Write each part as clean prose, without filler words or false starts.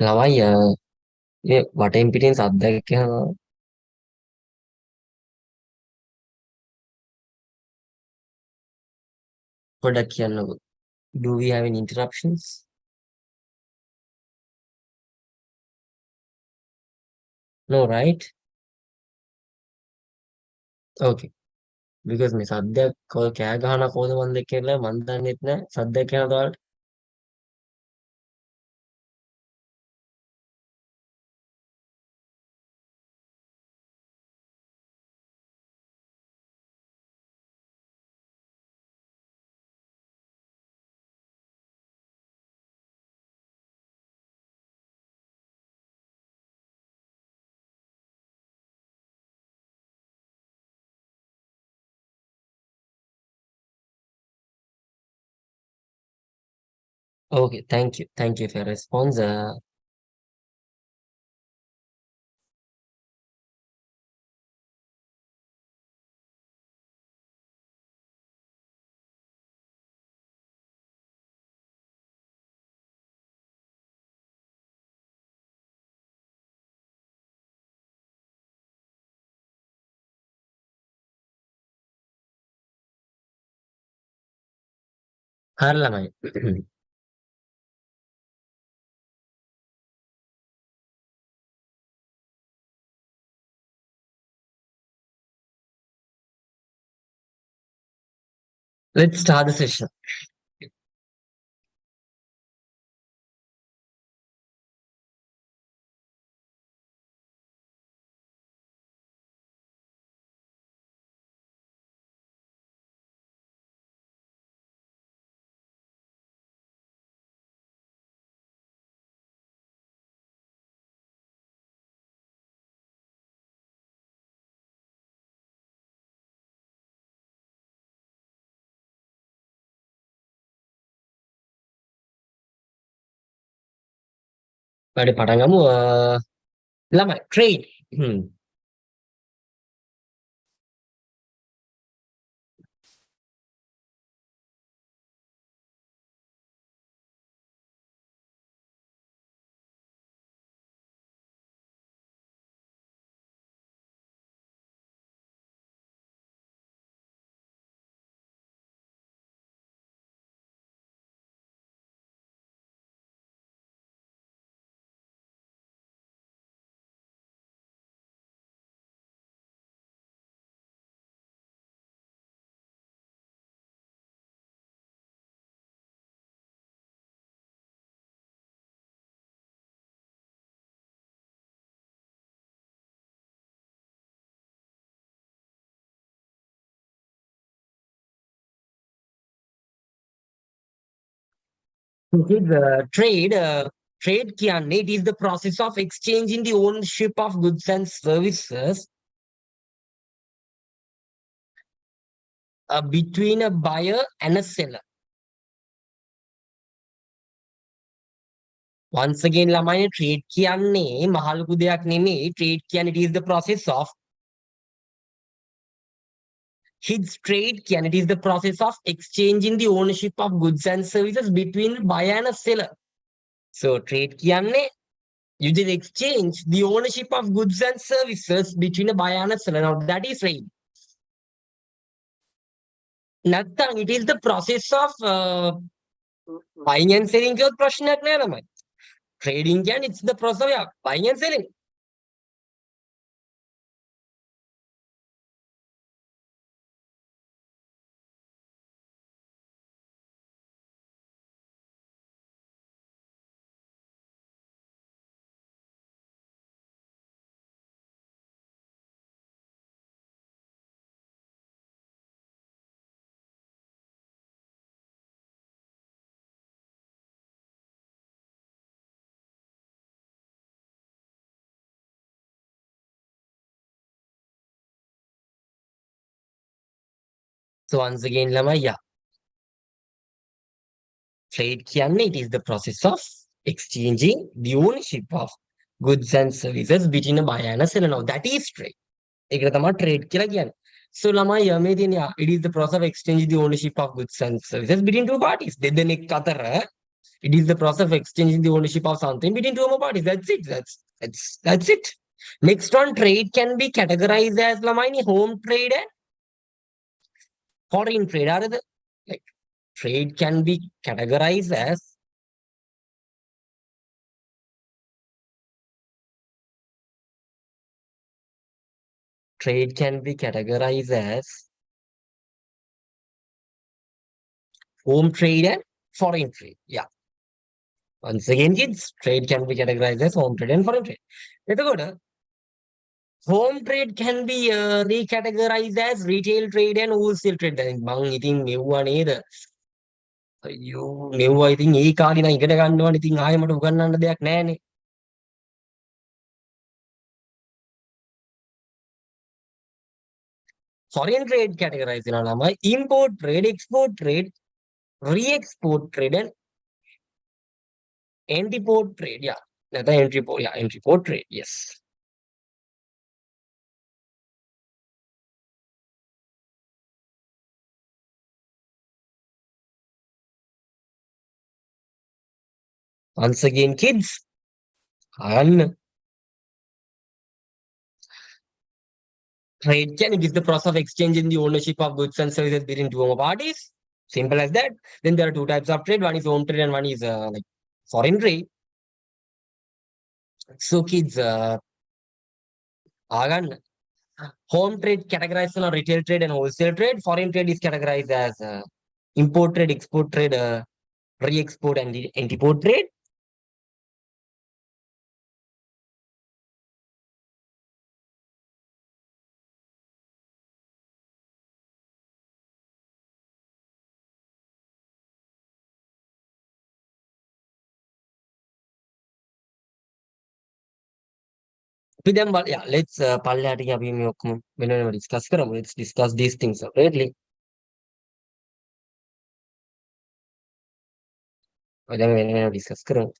ළමයි මේ වටෙන් පිටින් සද්දයක් යනවා පොඩ්ඩක් කියන්නකෝ. Do we have any interruptions? No, right? Okay. Because මේ සද්දයක් කෝ කෑ ගහන කෝද මන් දෙක කියලා මන් දන්නෙත් නෑ සද්දයක් යනද ඔයාලට? Okay, thank you. Thank you for your response. හරි ළමයි. Let's start the session. වැඩි පටන් ගමු. ළමයි trade. Trade trade කියන්නේ it is the process of exchanging the ownership of goods and services between a buyer and a seller. Once again ළමයි trade කියන්නේ මහලුකු දෙයක් නෙමෙයි. Trade කියන්නේ it is the process of his trade කියන්නේ it is the process of exchanging the ownership of goods and services between a buyer and a seller. So trade කියන්නේ you just exchange the ownership of goods and services between a buyer and a seller. Now that is trade. නැත්තම් it is the process of buying and selling කියොත් ප්‍රශ්නයක් නෑ ළමයි. Trading කියන්නේ it's the process of buying and selling. So once again ළමයි trade කියන්නේ it is the process of exchanging the ownership of goods and services between a buyer and a seller. Now that is trade. ඒකට තමයි trade කියලා කියන්නේ. So ළමයි මේ තියෙන it is the process of exchanging the ownership of goods and services between two parties. දෙදෙනෙක් අතර It is the process of exchanging the ownership of something between two or more parties. That's it. That's it. Next one, trade can be categorized as lamini home trade and foreign trade. Are the like trade can be categorized as trade can be categorized as home trade and foreign trade. Yeah. Once again, kids, trade can be categorized as home trade and foreign trade. Let's go to home trade can be recategorized as retail trade and wholesale trade. දැන් මං ඉතින් මෙව්වා නේද? අයියෝ මෙව්වා ඉතින් ඒ කාලේ නම් ඉගෙන ගන්නවනේ. ඉතින් ආයෙ මට උගන්වන්න දෙයක් නැහැනේ. Foreign trade categorized වෙනවා ළමයි import trade, export trade, re-export trade and entrepot trade. Yeah. නැත්නම් entrepot trade. Yes. Once again, kids, and trade can it is the process of exchanging the ownership of goods and services between two or more parties. Simple as that. Then there are two types of trade. One is home trade and one is like foreign trade. So kids, again, home trade categorized on retail trade and wholesale trade. Foreign trade is categorized as import trade, export trade, re-export and import trade. Yeah, let's පල්ලෙහාට අපි මේ ඔක්කොම වෙනම discuss කරමු. Let's discuss these things separately. දැන් වෙනම discuss කරමු.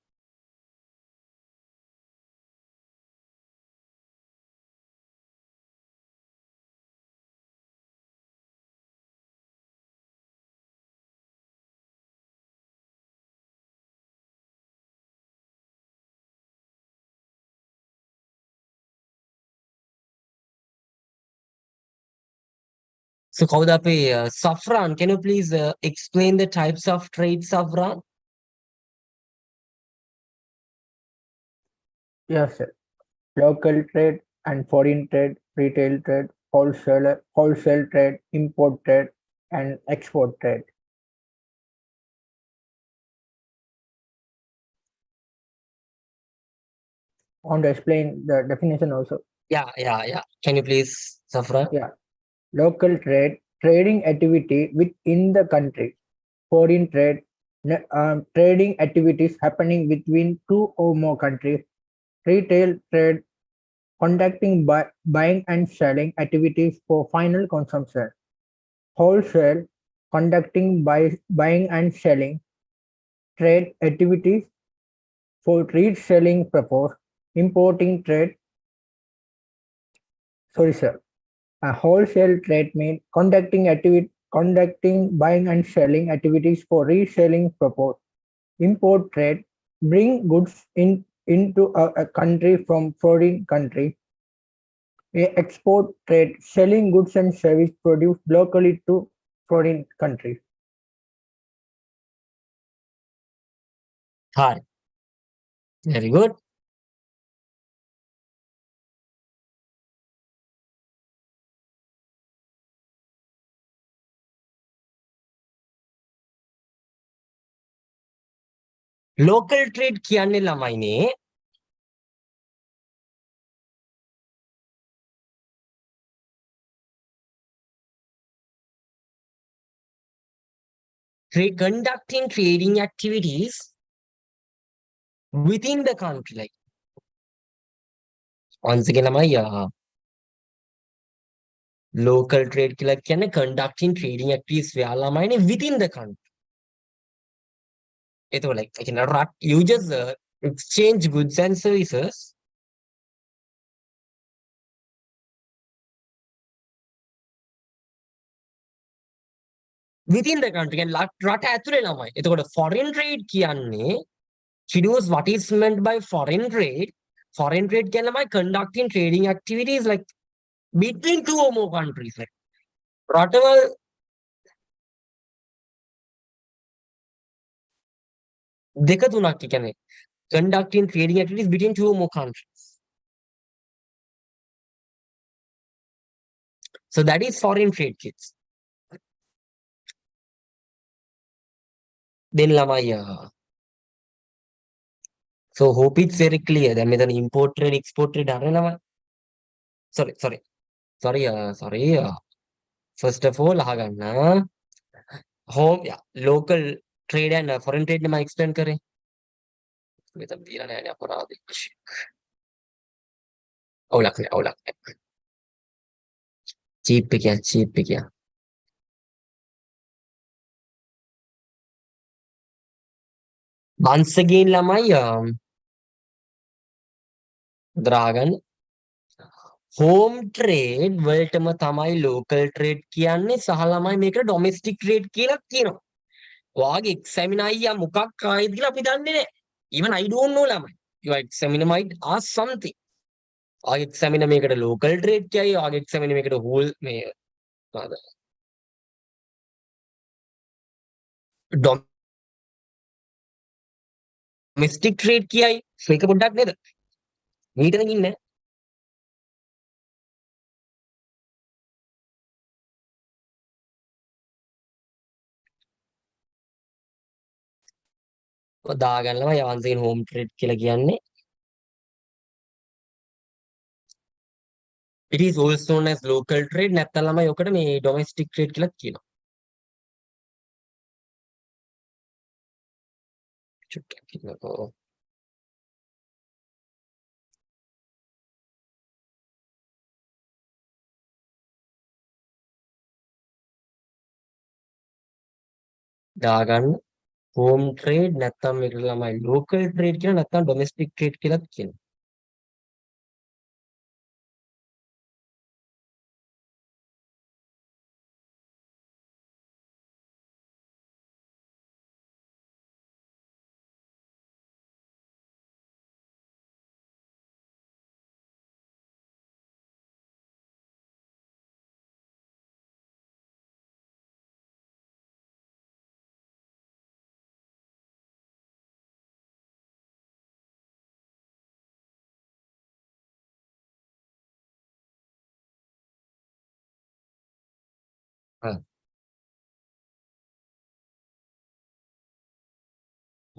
So කවුද අපේ Safran, can you please explain the types of trade, Safran? Yes, sir. Local trade and foreign trade, retail trade, wholesale trade, import trade, and export trade. Want to explain the definition also? Yeah. Can you please, Safran? Yeah. Local trade, trading activity within the country. Foreign trade, trading activities happening between two or more countries. Retail trade, conducting buying and selling activities for final consumption. Wholesale, conducting buying and selling trade activities for reselling purpose. Importing trade, wholesale trade means conducting buying and selling activities for reselling purpose. Import trade, bring goods into a country from foreign country. Export trade, selling goods and service produced locally to foreign countries. Hi. Very good. Local trade කියන්නේ ළමයිනේ conducting trading activities within the country. Like once again, local trade කියලා කියන්නේ conducting trading activities ළමයිනේ within the country. එතකොට like you just exchange goods and services within the country and රට ඇතුලේ ළමයි. එතකොට foreign trade කියන්නේ Chidos, what is meant by foreign trade? Foreign trade can ළමයි conducting trading activities like between two or more countries. Like රටවල් දෙක තුනක් කියන්නේ conducting trading activities between two or more countries. So that is foreign trade, kids. Then ළමයි so hope it's very clear. දැන් මෙතන import trade export trade හරිනේ ළමයි. Sorry. First of all අහගන්න. Home local trade and foreign trade නේ මම explain කරේ. මෙතන දීලා නැහැ නේ අපරාධෙ. අවුලක් නෑ. cheap එක. Once again ළමයි dragon home trade වලටම තමයි local trade කියන්නේ සහ ළමයි මේකට domestic trade කියලා කියනවා. ඔයාගේ examiner අයියා මොකක් ආයිද කියලා අපි දන්නේ නැහැ. Even I don't know ළමයි. Your examiner might ask something. ඔයාගේ examiner මේකට local trade කියයි. ඔයාගේ examiner මේකට whole මේ domestic trade කියයි. ඒක පොඩ්ඩක් නේද? මීටරකින් ඉන්නේ. දාගන්නවා once again home trade කියලා කියන්නේ. It is also known as local trade. නැත්නම් ළමයි ඔකට මේ domestic trade කියලා කියනවා. චුට්ටක් කියනකො. දාගන්න home trade නැත්නම් මේකට ළමයි local trade කියලා නැත්නම් domestic trade කියලා කියනවා.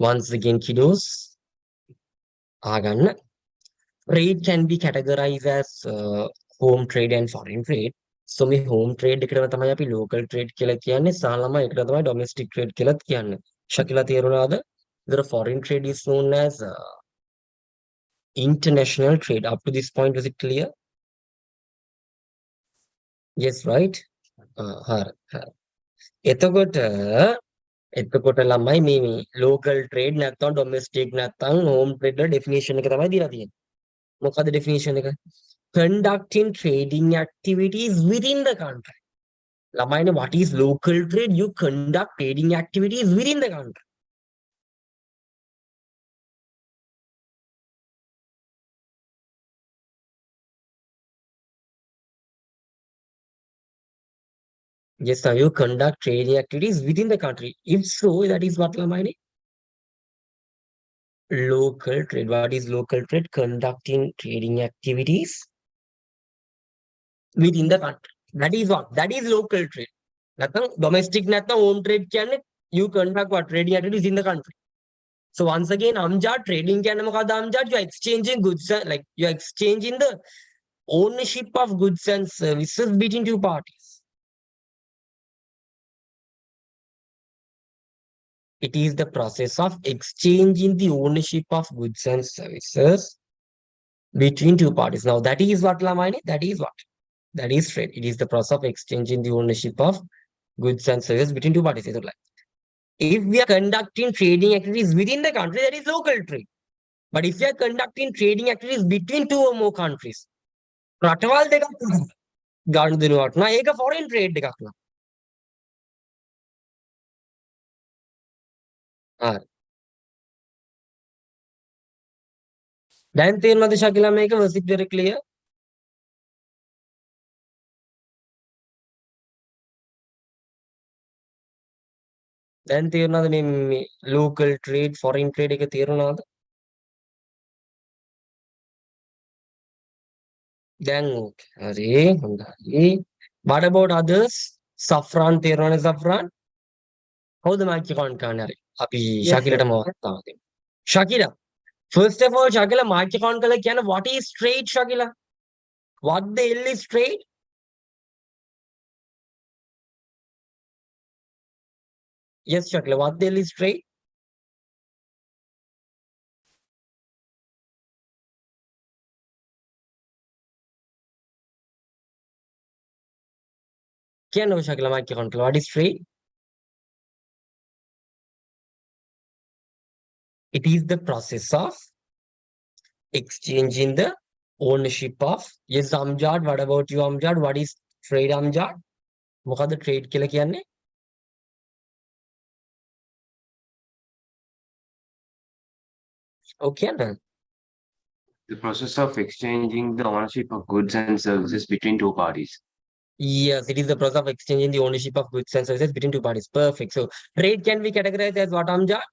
Once again kiddos ආගන්න trade can be categorized as home trade and foreign trade. So මේ home trade එකටම තමයි අපි local trade කියලා කියන්නේ සහ ළමයි ඒකට තමයි domestic trade කියලාත් කියන්නේ. ශකිලා තේරුණාද? The foreign trade is known as international trade. Up to this point was it clear? Yes, right? එතකොට ළමයි මේ local trade නැත්නම් domestic නැත්නම් home trade වල definition එක තමයි දීලා තියෙන්නේ. මොකද definition එක? Conducting trading activities within the country. ළමයිනේ what is local trade? You conduct trading activities within the country. Yes, sir, you conduct trading activities within the country. If so, that is what ළමයිනේ local trade. What is local trade? Conducting trading activities within the country. That is what? That is local trade. නැත්නම් domestic නැත්නම් home trade කියන්නේ you conduct what trading activities in the country. So once again, Amjad trading කියන්නේ මොකක්ද Amjad? You are exchanging goods, like you are exchanging the ownership of goods and services between two parties. It is the process of exchanging the ownership of goods and services between two parties. Now that is what ළමයිනේ? That is what? That is trade. It is the process of exchanging the ownership of goods and services between two parties. If we are conducting trading activities within the country, that is local trade. But if we are conducting trading activities between two or more countries, රටවල් දෙකක් ගන්න දෙනවට නා ඒක foreign trade එකක් නා. දැන් තේරුණාද ශකිලා මේක? was it very clear? දැන් තේරුණාද මේ local trade foreign trade එක තේරුණාද? දැන් හරි හොඳයි. What about others? saffron තේරුණානේ saffron? කවුද mic එක on කරන්නේ? හරි. අපි Yes, ශකිලටම sir. වත්තාම දෙමු. ශකිලා, first of all ශකිලා mic එක on කළා කියන්නේ what is trade ශකිලා? What the hell is trade? Yes ශකිලා, what the hell is trade? කියන්නකෝ ශකිලා mic එක on කළා. What is trade? It is the process of exchanging the ownership of. Yes Amjad, what about you Amjad? What is trade Amjad? මොකද්ද trade කියලා කියන්නේ? Okay නේද? The process of exchanging the ownership of goods and services between two parties. Yes, it is the process of exchanging the ownership of goods and services between two parties. Perfect. So trade can be categorized as what Amjad?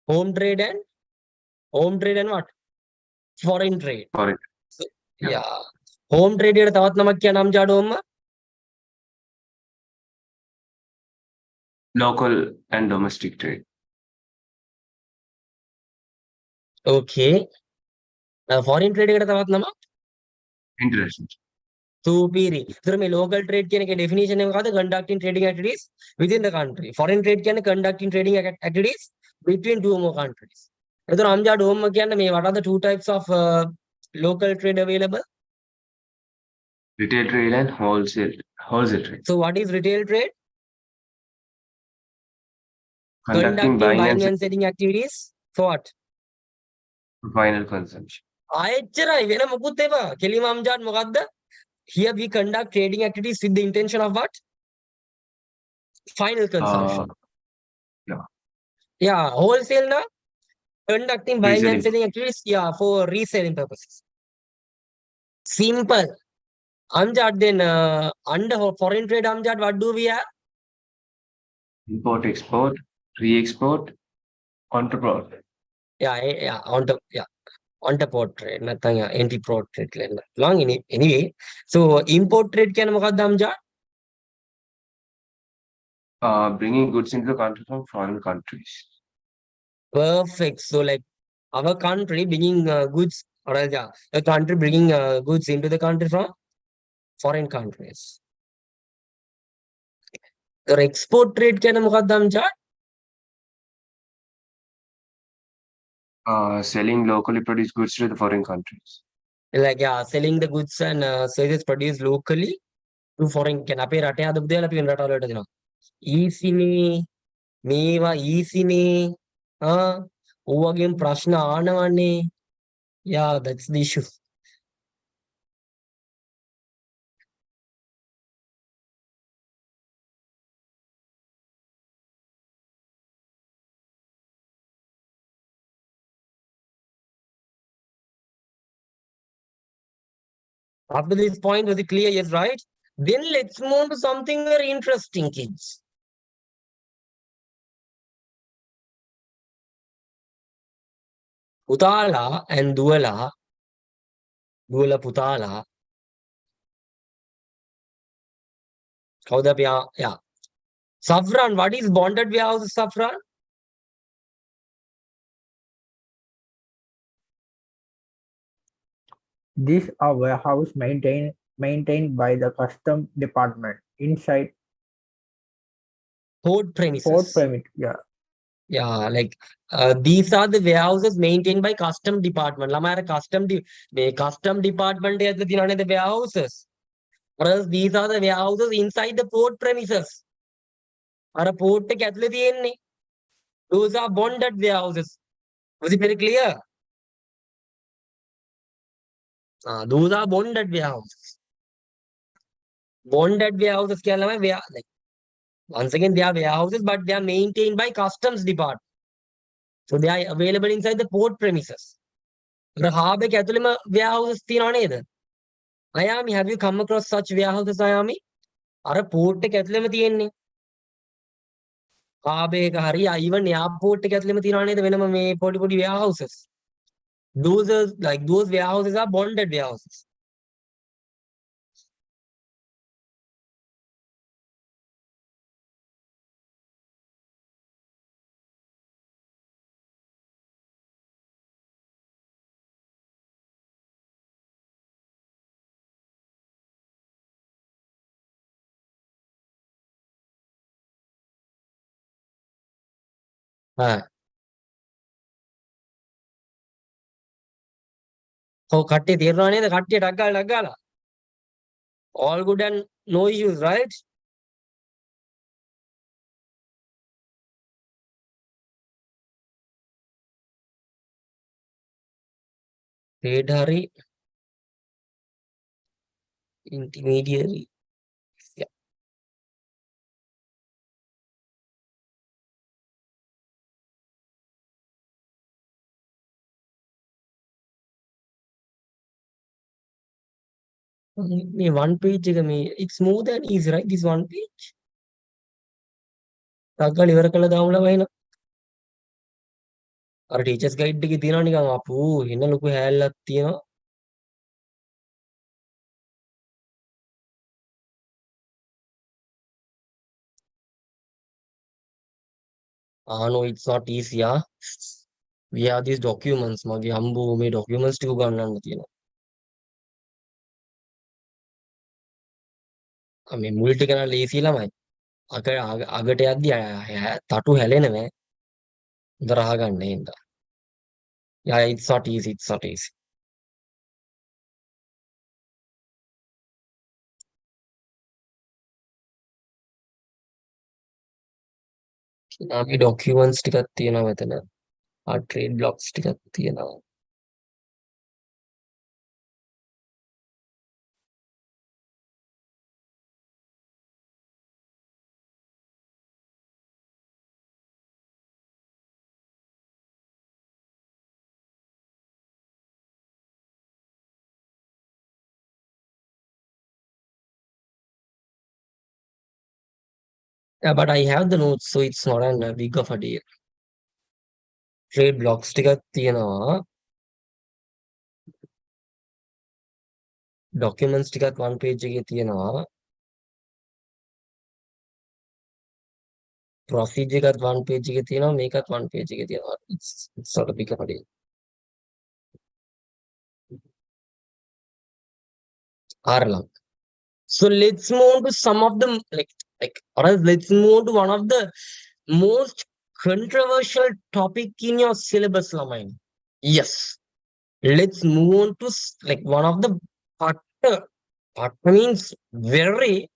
Home trade and what? Foreign trade. Foreign. So, Yeah. yeah. Home trade එකට තවත් නමක් කියන Amjad ඕම්ම? Local and domestic trade. Okay. Foreign trade එකට තවත් නමක්? International. Superior. So මේ local trade කියන එකේ definition එක මොකද්ද? Conducting trading activities within the country. Foreign trade කියන්නේ conducting trading activities between two more countries. එතකොට Amjad ඕම්ම කියන්නේ මේ what are the two types of local trade available? Retail trade and wholesale trade. So what is retail trade? Conducting buying and selling activities for what? final consumption. ආයෙච්චරයි වෙන මොකුත් එපා. කෙලිම Amjad මොකද්ද? Here we conduct trading activities with the intention of what? Final consumption. Yeah. Yeah, wholesale now. Conducting buying and Reselling. selling activities, yeah, for reselling purposes. Simple. Amjad, then under foreign trade, Amjad, what do we have? Import, export, re-export, entrepot. Entrepot trade, nothing, anti-pot trade. Long anyway. So import trade can මොකක්ද Amjad? Bringing goods into the country from foreign countries. Perfect. So like our country bringing goods, or yeah, a country bringing goods into the country from foreign countries. The export trade can මොකක්ද Amjad? Selling locally produced goods to the foreign countries. Like yeah, selling the goods and services produced locally to foreign. Can අපේ රටේ හදපු දේවල් අපි වෙන රටවලට දෙනවා. ඊසිනේ මේවා ඊසිනේ ඕවගේම ප්‍රශ්න ආනවනේ. Yeah, that's the issue. After this point, was it clear? Yes, right? Then let's move to something very interesting, kids. Putala and Duala Putala. Yeah. Saffron, what is bonded warehouse saffron? These are warehouse maintained by the custom department inside Port premises. port premise. Yeah. Yeah, like these are the warehouses maintained by custom department. ළමයාට custom department ඇතුළේ තියෙනවනේ the warehouses. Whereas these are the warehouses inside the port premises. අර port එක ඇතුළේ තියෙන්නේ. Those are bonded warehouses. Was it very clear? Those are bonded warehouses. Bonded warehouses කියන්නේ like once again they are warehouses but they are maintained by customs department. So they are available inside the port premises. Harbour එක ඇතුළේම warehouses තියනවා නේද? Ayami, have you come across such warehouses, Ayami? අර port එක ඇතුළේම තියෙන්නේ. Harbour එක හරි even airport එක ඇතුළේම තියනවා නේද වෙනම මේ පොඩි warehouses. Those warehouses are bonded warehouses. ඔව් කට්ටිය තේරෙනවා නේද? කට්ටිය ඩක් ගාලා. All good and no issues, right? Trade hari intermediary. Yeah. මේ one page එක මේ it's more than easy, right? This one page. ඩක් ගාලා ඉවර කළා දාමු ළමයින. අර ටීචර්ස් ගයිඩ් එකේ තියෙනවා නිකන් අපු එන ලොකු හැල්ලක් තියෙනවා. No, it's not easy, yeah. We have these documents. මගේ හම්බු මේ documents ටික උගන්වන්න තියෙනවා. මේ මුල් ටික නම් ලේසි ළමයි. අගට යද්දි තටු හැලෙනවා. හොඳට අහගන්න හින්දා. Yeah, it's not easy. It's not easy. අපි documents ටිකක් තියෙනවා මෙතන. trade blocks ටිකක් තියෙනවා. Yeah, but I have the notes, so it's not a big of a deal. Trade blocks ටිකක් තියෙනවා. Documents ටිකක් one page එකේ තියෙනවා. Procedure එකත් one page එකේ තියෙනවා. මේකත් one page එකේ තියෙනවා. It's not a big of a deal. Arlang. So let's move on to some of the or else let's move on to one of the most controversial topic in your syllabus, Lamain. Yes. Let's move on to one of the part means very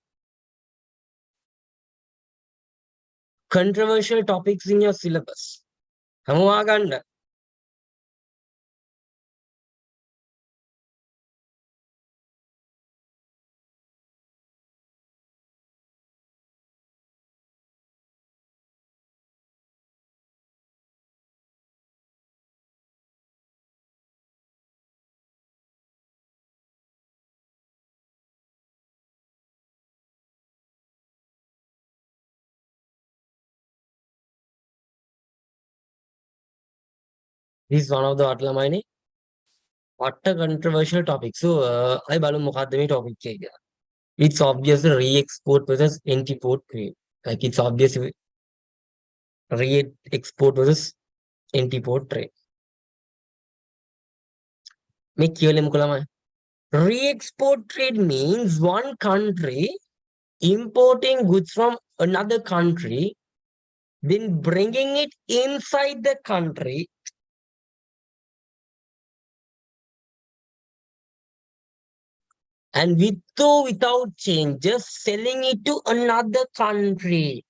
controversial topics in your syllabus. Hamaganda. This is one of the Atlamine. What a controversial topic. So I balu mukadami topic check. It's obviously re-export versus interpot trade. Like it's obviously re-export versus interpot trade. Make re-export trade means one country importing goods from another country, then bringing it inside the country and with or without changes, selling it to another country.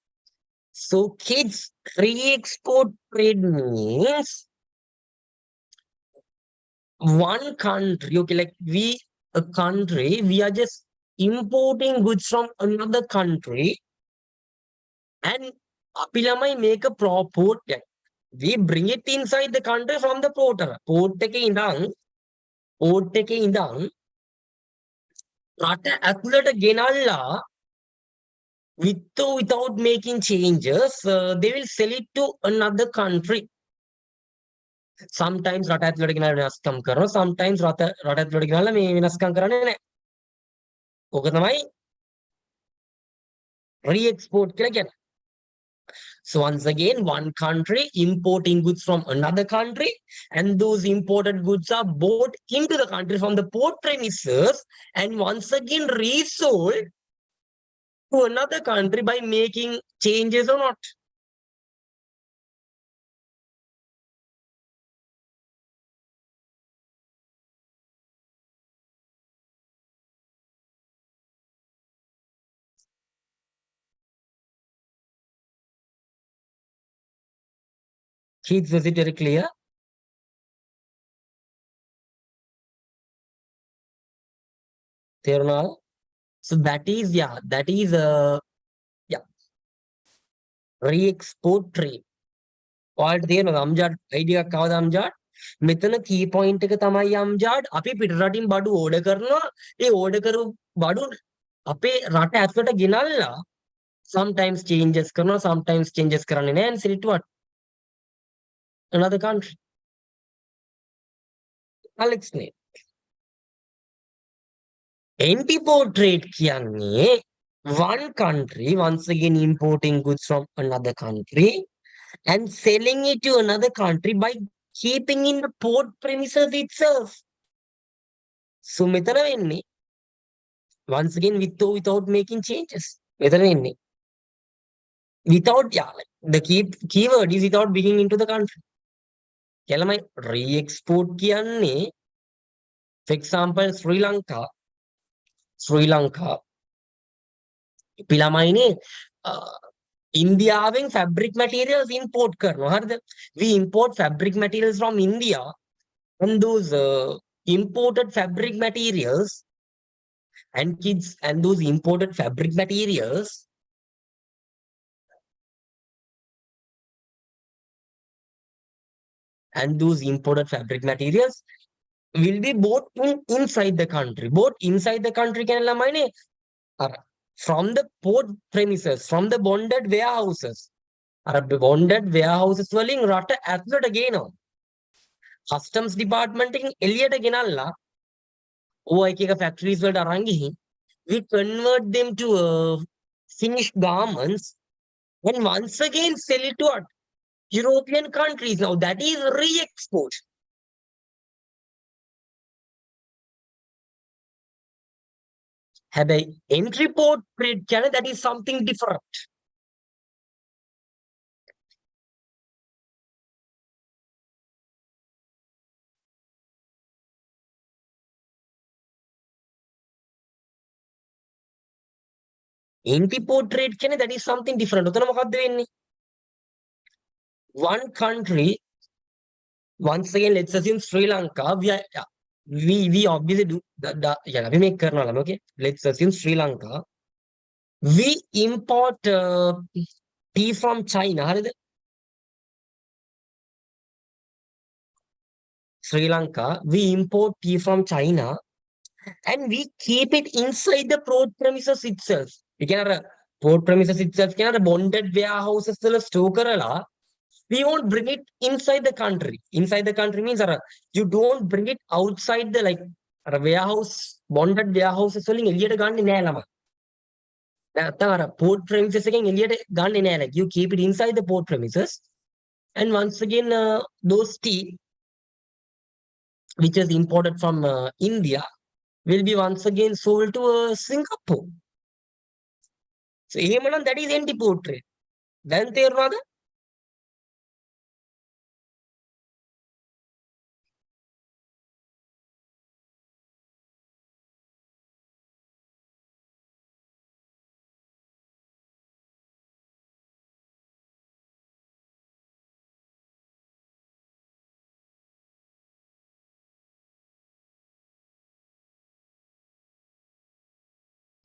So kids, re-export trade means one country, okay, like a country, we are just importing goods from another country and apilamai make a port. We bring it inside the country from the porter. Port එකේ ඉඳන් රට ඇතුළට ගෙනල්ලා with or without making changes, they will sell it to another country. Sometimes රට ඇතුළට ගෙනල්ලා වෙනස්කම් කරනවා. Sometimes රට ඇතුළට ගෙනල්ලා මේ වෙනස්කම් කරන්නේ නැහැ. ඕක තමයි re-export කියලා කියන්නේ. So once again, one country importing goods from another country, and those imported goods are bought into the country from the port premises and once again resold to another country by making changes or not. Kids, was it very clear? Now, so that is re-export trade. ඔයාලට තේරෙනවද අම්ජාඩ් idea එකක් ආවද අම්ජාඩ්? මෙතන key point එක තමයි අම්ජාඩ් අපි පිට රටින් බඩු ඕඩර් කරනවා. ඒ ඕඩර් කරපු බඩු අපේ රට ඇතුළට ගෙනල්ලා sometimes changes කරනවා, sometimes changes කරන්නේ නැහැ and sell it to what? Another country. I'll explain. Entrepot trade කියන්නේ one country once again importing goods from another country and selling it to another country by keeping in the port premises itself. So මෙතන වෙන්නේ once again with or without making changes. මෙතන වෙන්නේ without, the keyword is without bringing into the country. කියලාමයි re-export කියන්නේ for example Sri Lanka අපි ළමයිනේ ඉන්දියාවෙන් fabric materials import කරනවා හරිද? We import fabric materials from India and those imported fabric materials and kids and those imported fabric materials will be bought inside the country. Bought inside the country කියන ළමයිනේ from the port premises, from the bonded warehouses. අර bonded warehouses වලින් රට ඇතුළට ගේනවා. customs department එකෙන් එළියට ගෙනල්ලා ඕවා එක එක factories වලට අරන් ගිහින් we convert them to finished garments and once again sell it to what? European countries. Now that is re-export. හැබැයි entrepot trade කියන්නේ that is something different. Entrepot trade කියන්නේ that is something different. උතන මොකද්ද වෙන්නේ? One country, once again let's assume Sri Lanka, we obviously do we make කරනවා ළම, okay? Let's assume Sri Lanka. We import tea from China, හරිද? Sri Lanka, we import tea from China and we keep it inside the port premises itself. We can port premises itself කියන bonded warehouses වල store කරලා we won't bring it inside the country. Inside the country means you don't bring it outside the warehouse, bonded warehouses වලින් එළියට ගන්නෙ නෑ ළම. නැත්තම් port premises එකෙන් එළියට ගන්නෙ නෑ. Like you keep it inside the port premises and once again those tea which is imported from India will be once again sold to Singapore. So එහෙමනම් that is entrepot trade. දැන් තේරුණාද?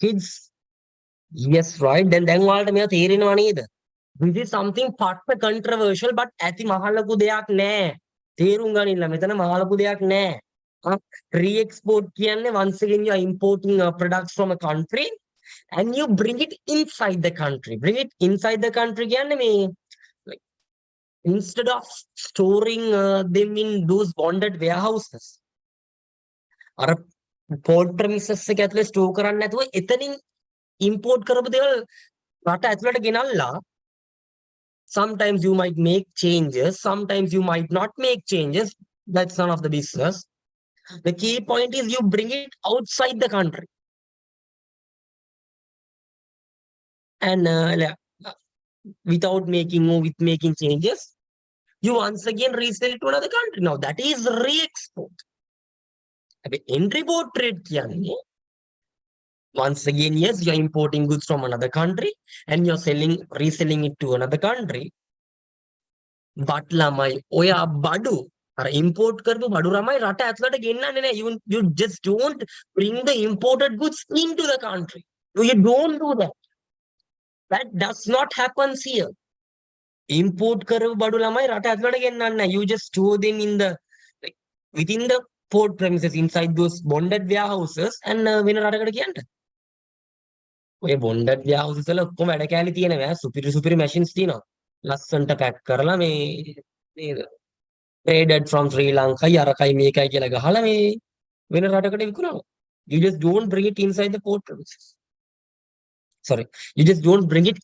Kids, yes, right. Then ඔයාලට මේවා තේරෙනව නේද? This is something පට්ට controversial but ඇති මහලකු දෙයක් නෑ. තේරුම් ගනින්න මෙතන මහලකු දෙයක් නෑ. Re-export කියන්නේ once again you are importing products from a country and you bring it inside the country. Bring it inside the country කියන්නේ මේ like instead of storing them in those bonded warehouses. අර port premises එක ඇතුලේ store කරන්නේ නැතුව එතනින් import කරපු දේවල් රට ඇතුලට ගෙනල්ලා sometimes you might make changes, sometimes you might not make changes. That's none of the business. The key point is you bring it outside the country. And without making or with making changes, you once again resell it to another country. Now that is re-export. Entrepot trade කියන්නේ once again, yes, you're importing goods from another country and you're reselling it to another country. But lamai oya badu or import කරපු බඩු ළමයි රට ඇතුළට ගෙන්නන්නේ නැහැ. You just don't bring the imported goods into the country. No, you don't do that. That does not happen here. Import කරපු බඩු ළමයි රට ඇතුළට ගෙන්නන්නේ නැහැ. You just store them in the like, within the port premises inside those bonded warehouses and වෙන රටකට කියන්න. ඔය bonded warehouses වල ඔක්කොම වැඩ කැලි තියෙනවා. සුපිරි machines තියෙනවා. ලස්සන්ට පැක් කරලා මේ නේද? Traded from Sri Lanka යරකයි මේකයි කියලා ගහලා මේ වෙන රටකට විකුණනවා. You just don't bring it inside the port premises. Sorry, you just don't bring it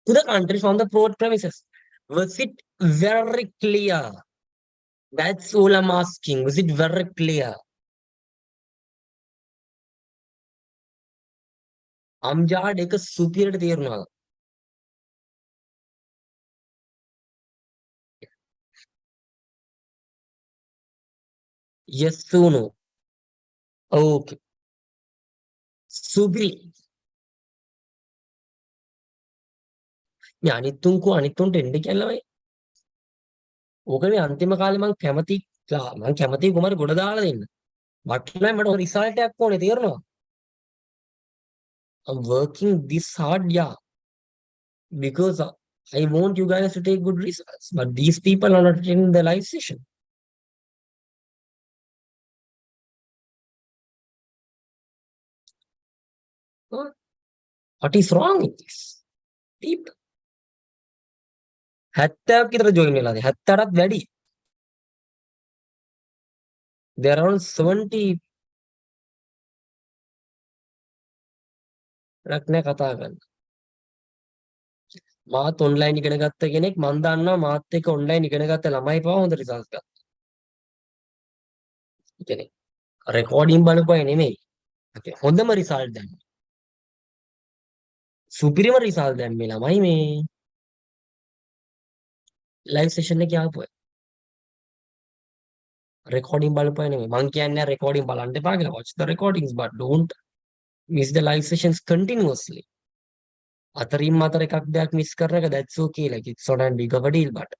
to the country from the port premises. Was it very clear? That's all I'm asking. Was it very clear? අම්ජාඩ් එක සුපිරියට තේරුණා. Yes or no? Okay. සුපිරි. මේ අනිත්තුන්ට එන්න කියලා වෙයි. ඕක මේ අන්තිම කාලේ මං කැමති කුමාරි ගොඩ දාලා දෙන්න. වටලයි මට රිසල්ට් එකක් ඕනේ තේරෙනවා. I'm working this hard, yeah, because I want you guys to take good results. But these people are not attending the live session. Huh? What is wrong with this? People. 70ක් විතර join වෙලා තියෙනවා. 70ටත් වැඩි. There are around 70 රක්නේ කතා කරන්න. මාත් online ඉගෙන ගත්ත කෙනෙක් මම දන්නවා මාත් එක්ක ඔන්ලයින් ඉගෙන ගත්ත ළමයි පවා හොඳ රිසල්ට්ස් ගත්තා. ඒ කියන්නේ රෙකෝඩින් බලපුවා නෙමෙයි. හොඳම රිසල්ට් දැම්මා. සුපිරිම රිසල්ට් දැම්මේ ළමයි මේ ලයිව් සෙෂන් එකේ ආපුවා. රෙකෝඩින් බලපුවා නෙමෙයි. මං කියන්නේ රෙකෝඩින් බලන්න එපා කියලා. Watch the recordings but don't miss the live sessions continuously. අතරින් මතර එකක් දෙයක් මිස් කරන එක that's okay, like it's not a big of a deal, but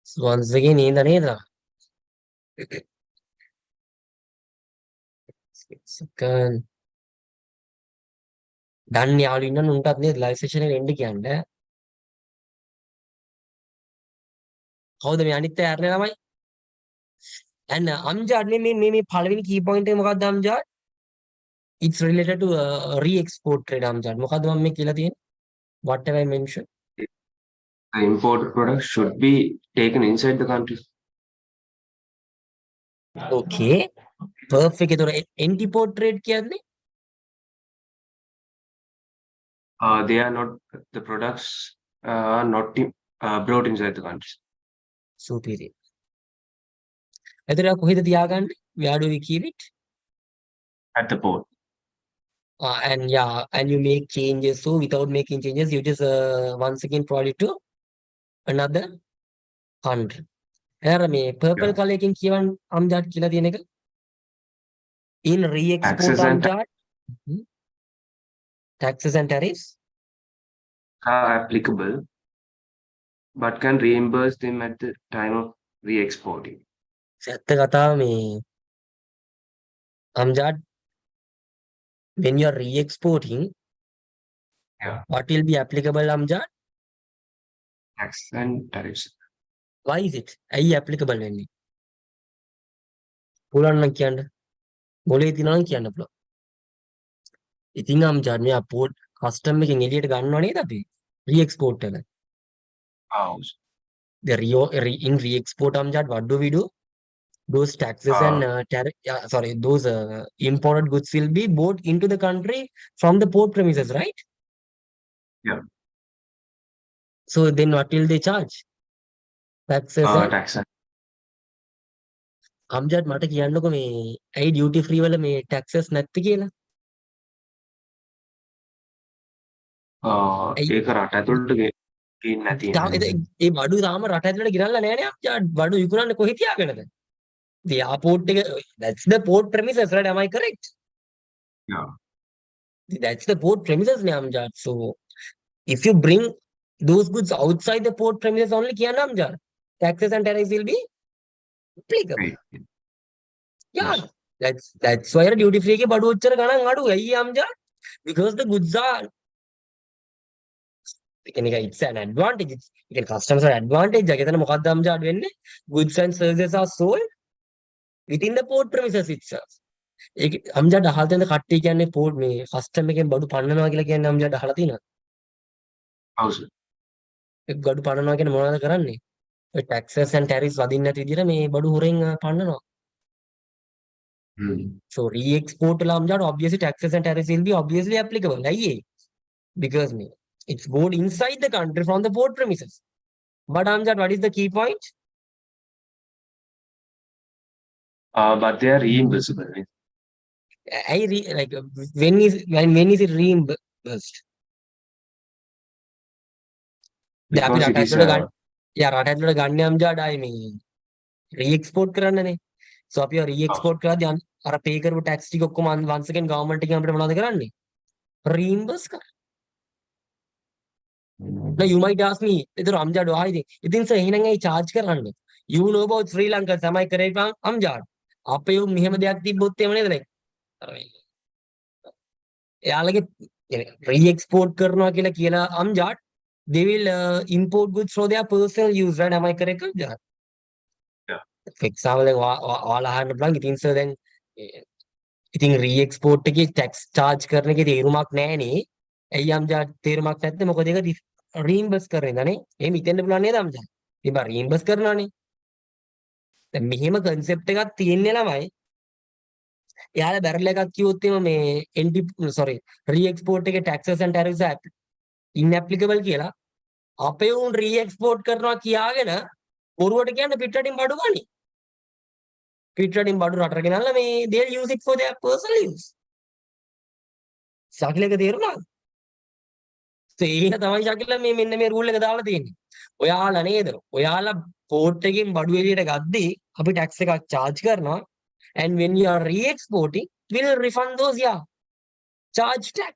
so once again in the neda second දන්න යාළු ඉන්න උන්ටත් නේද ලයිව් සෙෂන් එකට එන්න කියන්නේ. කවුද මේ අනිත් අය අරනේ ළමයි? and අම්ජාඩ් මේ පළවෙනි key point එක මොකක්ද අම්ජාඩ්? It's related to re-export trade අම්ජාඩ්. මොකක්ද මම මේ කියලා තියෙන්නේ? What have I mentioned? The imported products should be taken inside the country. Okay. Perfect. ඒතොර entrepot trade කියන්නේ They are not, the products are not brought inside the country. superior. එතන කොහෙද තියාගන්නේ? Where do we keep it? At the port. And yeah, and you make changes. So without making changes, you just once again provide it to another country. එහර මේ purple Yeah. colour එකෙන් කියවන්න අම්ජාඩ් කියලා තියෙන එක. In re-export Taxes and අම්ජාඩ් taxes and tariffs are applicable, but can reimburse them at the time of re-exporting. ඇත්ත කතාව මේ අම්ජාඩ් when you are re-exporting Yeah. what will be applicable අම්ජාඩ් Tax and tariffs. why is it ඇයි applicable වෙන්නේ පුළුවන් නම් කියන්න මොලේ තියනවා නම් කියන්න පුළුවන් ඉතින් අම්ජාඩ් මෙයා පෝට් කස්ටම් එකෙන් එළියට ගන්නව නේද අපි re-export එක House. the in re-export amjad what do we do those taxes and those imported goods will be bought into the country from the port premises, right? Yeah. So then what will they charge? Taxes and Tax and amjad මට කියන්නකො මේ ඇයි duty free වල මේ taxes නැති කියලා ඒක රට ඇතුළට ගේන්න නැති ඒ බඩු තාම රට ඇතුළට ගෙනල්ලා නැහැ නේ අම්ජad බඩු විකුණන්නේ කොහෙ තියාගෙනද the airport that's the port premises, right? Am I correct? Yeah. That's the port premises, Amjad. So if you bring those goods outside the port premises only, kiya Amjad, taxes and tariffs will be applicable. Right. Yeah, Yes. that's why duty free ke badu uchchara ganan adu ayyi Amjad, because the goods are it's an advantage. Customers are advantage. Ekatana මොකක්ද Amjad වෙන්නේ? Goods and services are sold within the port premises itself. ඒක අම්ජාඩ් අහලා තියෙන කට්ටිය කියන්නේ port මේ custom එකෙන් බඩු පන්නනවා කියලා කියන්නේ අම්ජාඩ් අහලා තියෙනවා. House. ඒ බඩු පන්නනවා කියන්නේ මොනවද කරන්නේ? ඔය taxes and tariffs වදින්න නැති විදිහට මේ බඩු හොරෙන් පන්නනවා. So re-export වල අම්ජාඩ් obviously taxes and tariffs will be obviously applicable. ඇයි ඒ? Because it's bought inside the country from the port premises. But අම්ජාඩ් what is the key point? But they are reimbursable. Like when is it reimbursed? අපි Because it රට is ඇතුළට ගන්න රට ඇතුළට ගන්න අම්ජාඩ් ආයේ මේ re-export කරන්නනේ. So අපි re-export කරද්දී අර pay කරපු tax ටික ඔක්කොම once again government එකෙන් අපිට මොනවද කරන්නේ? Reimburse කරා. Now you might ask me, ඒතර අම්ජාඩ් ආයේ ඉතින් sir එහෙනම් ඇයි charge කරන්නේ? You know about Sri Lanka, am I correct අම්ජාඩ්? අපේ උන් මෙහෙම දෙයක් තිබ්බොත් එහෙම නේද? එයාලගේ re-export කරනවා කියලා අම්ජාඩ් they will import goods for their personal use, right? Am I correct? Yeah. For example, ඔයාලා අහන්න පුළුවන් ඉතින් sir දැන් ඉතින් re-export එකේ tax charge කරන එකේ තේරුමක් නැහනේ. ඇයි අම්ජාඩ් තේරුමක් නැත්තේ? මොකද ඒක reimburse කරන්නේ නේ. එහෙම හිතෙන්න පුළුවන් නේද අම්ජාඩ්? ඉතින් reimburse කරනවානේ. දැන් මෙහෙම concept එකක් තියෙන්නේ ළමයි. එයාලා බැරල් එකක් කිව්වොත් එම මේ re-export එකේ taxes and tariffs inapplicable කියලා අපේ උන් re-export කරනවා කියාගෙන බොරුවට කියන්නේ පිටරටින් බඩු ගනි. පිටරටින් බඩු රටට ගෙනල්ලා මේ they'll use it for their personal use. ශකිලක තේරුණාද? ඒක තමයි ශකිල මේ මෙන්න මේ රූල් එක දාලා තියෙන්නේ. ඔයාලා නේද? ඔයාලා port එකෙන් බඩු එළියට ගද්දී අපි tax එකක් charge කරනවා. And when you are re-exporting, we'll refund those charge tax.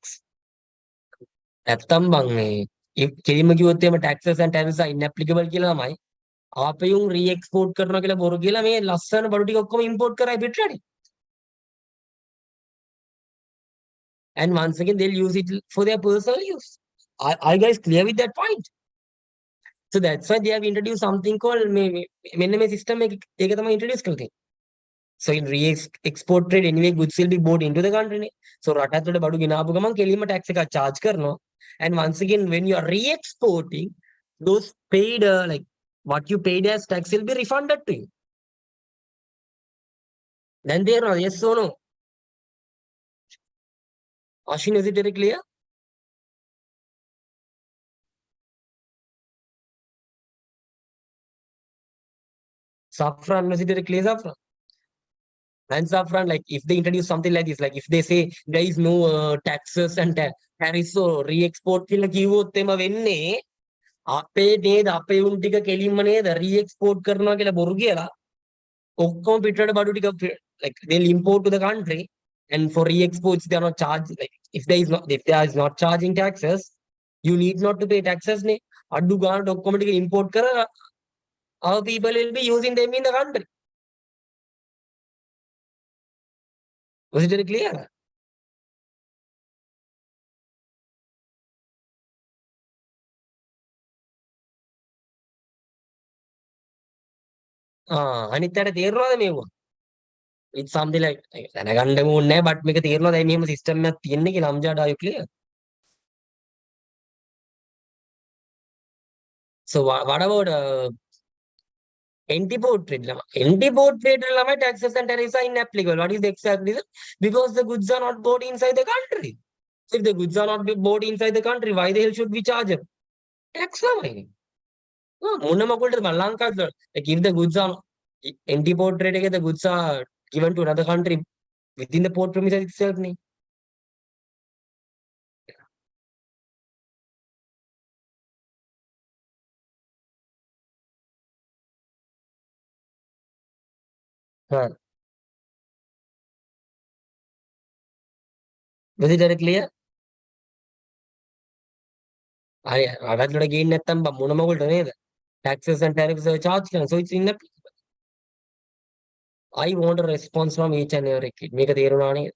නැත්තම් බං මේ කෙලිම කිව්වොත් එහෙම taxes and tariffs are inapplicable කියලා තමයි ආපේ උන් re-export කරනවා කියලා බොරු කියලා මේ ලස්සන බඩු ටික ඔක්කොම import කරයි පිටරටින්. And once again they'll use it for their personal use. Are you guys clear with that point? So that's why they have introduced something called මෙන්න මේ system එක තමයි introduce කරලා තියෙන්නේ. So in re-export trade anyway goods will be bought into the country. So රට ඇතුළට බඩු ගෙනාපු ගමන් කෙලින්ම tax එකක් charge කරනවා. And once again when you are re-exporting those paid like what you paid as tax will be refunded to you. Then there are yes or no? Ashin, is it very clear? Saffron, is it very clear, Saffron? And Saffron, like if they introduce something like this, like if they say there is no taxes and tariffs, so re-export කියලා කිව්වොත් එම වෙන්නේ අපේ නේද අපේ උන් ටික කෙලින්ම නේද re-export කරනවා කියලා බොරු කියලා ඔක්කොම පිටරට බඩු ටික like they'll import to the country and for re-exports they are not charged like if there is not charging taxes you need not to pay taxes නේ අඩු ගානට ඔක්කොම ටික import කරලා our people will be using them in the country. Was it very clear? අනිත් අයට තේරෙනවද මේවා? It's something like දැනගන්න ඕනේ නැහැ but මේක තේරෙනවද ඇයි මෙහෙම සිස්ටම් එකක් තියෙන්නේ කියලා අම්ජාඩ් are you clear? So what about anti-port trade? Anti-port trade ළමයි taxes and tariffs are inapplicable. What is the exact reason? Because the goods are not bought inside the country. So if the goods are not bought inside the country, why the hell should we charge them? Tax ළමයි. මොන මකුලටද මම ලංකාවේ like if the goods are anti-port trade එකේ the goods are given to another country within the port premises itself නේ. හා. Was it very clear? හරි අරකට ගේන්නේ නැත්තම් බං මොන මකුලට නේද? Taxes and tariffs charge කරනවා. So it's inapplicable. I want a response from each and every kid. මේක තේරුණා නේද?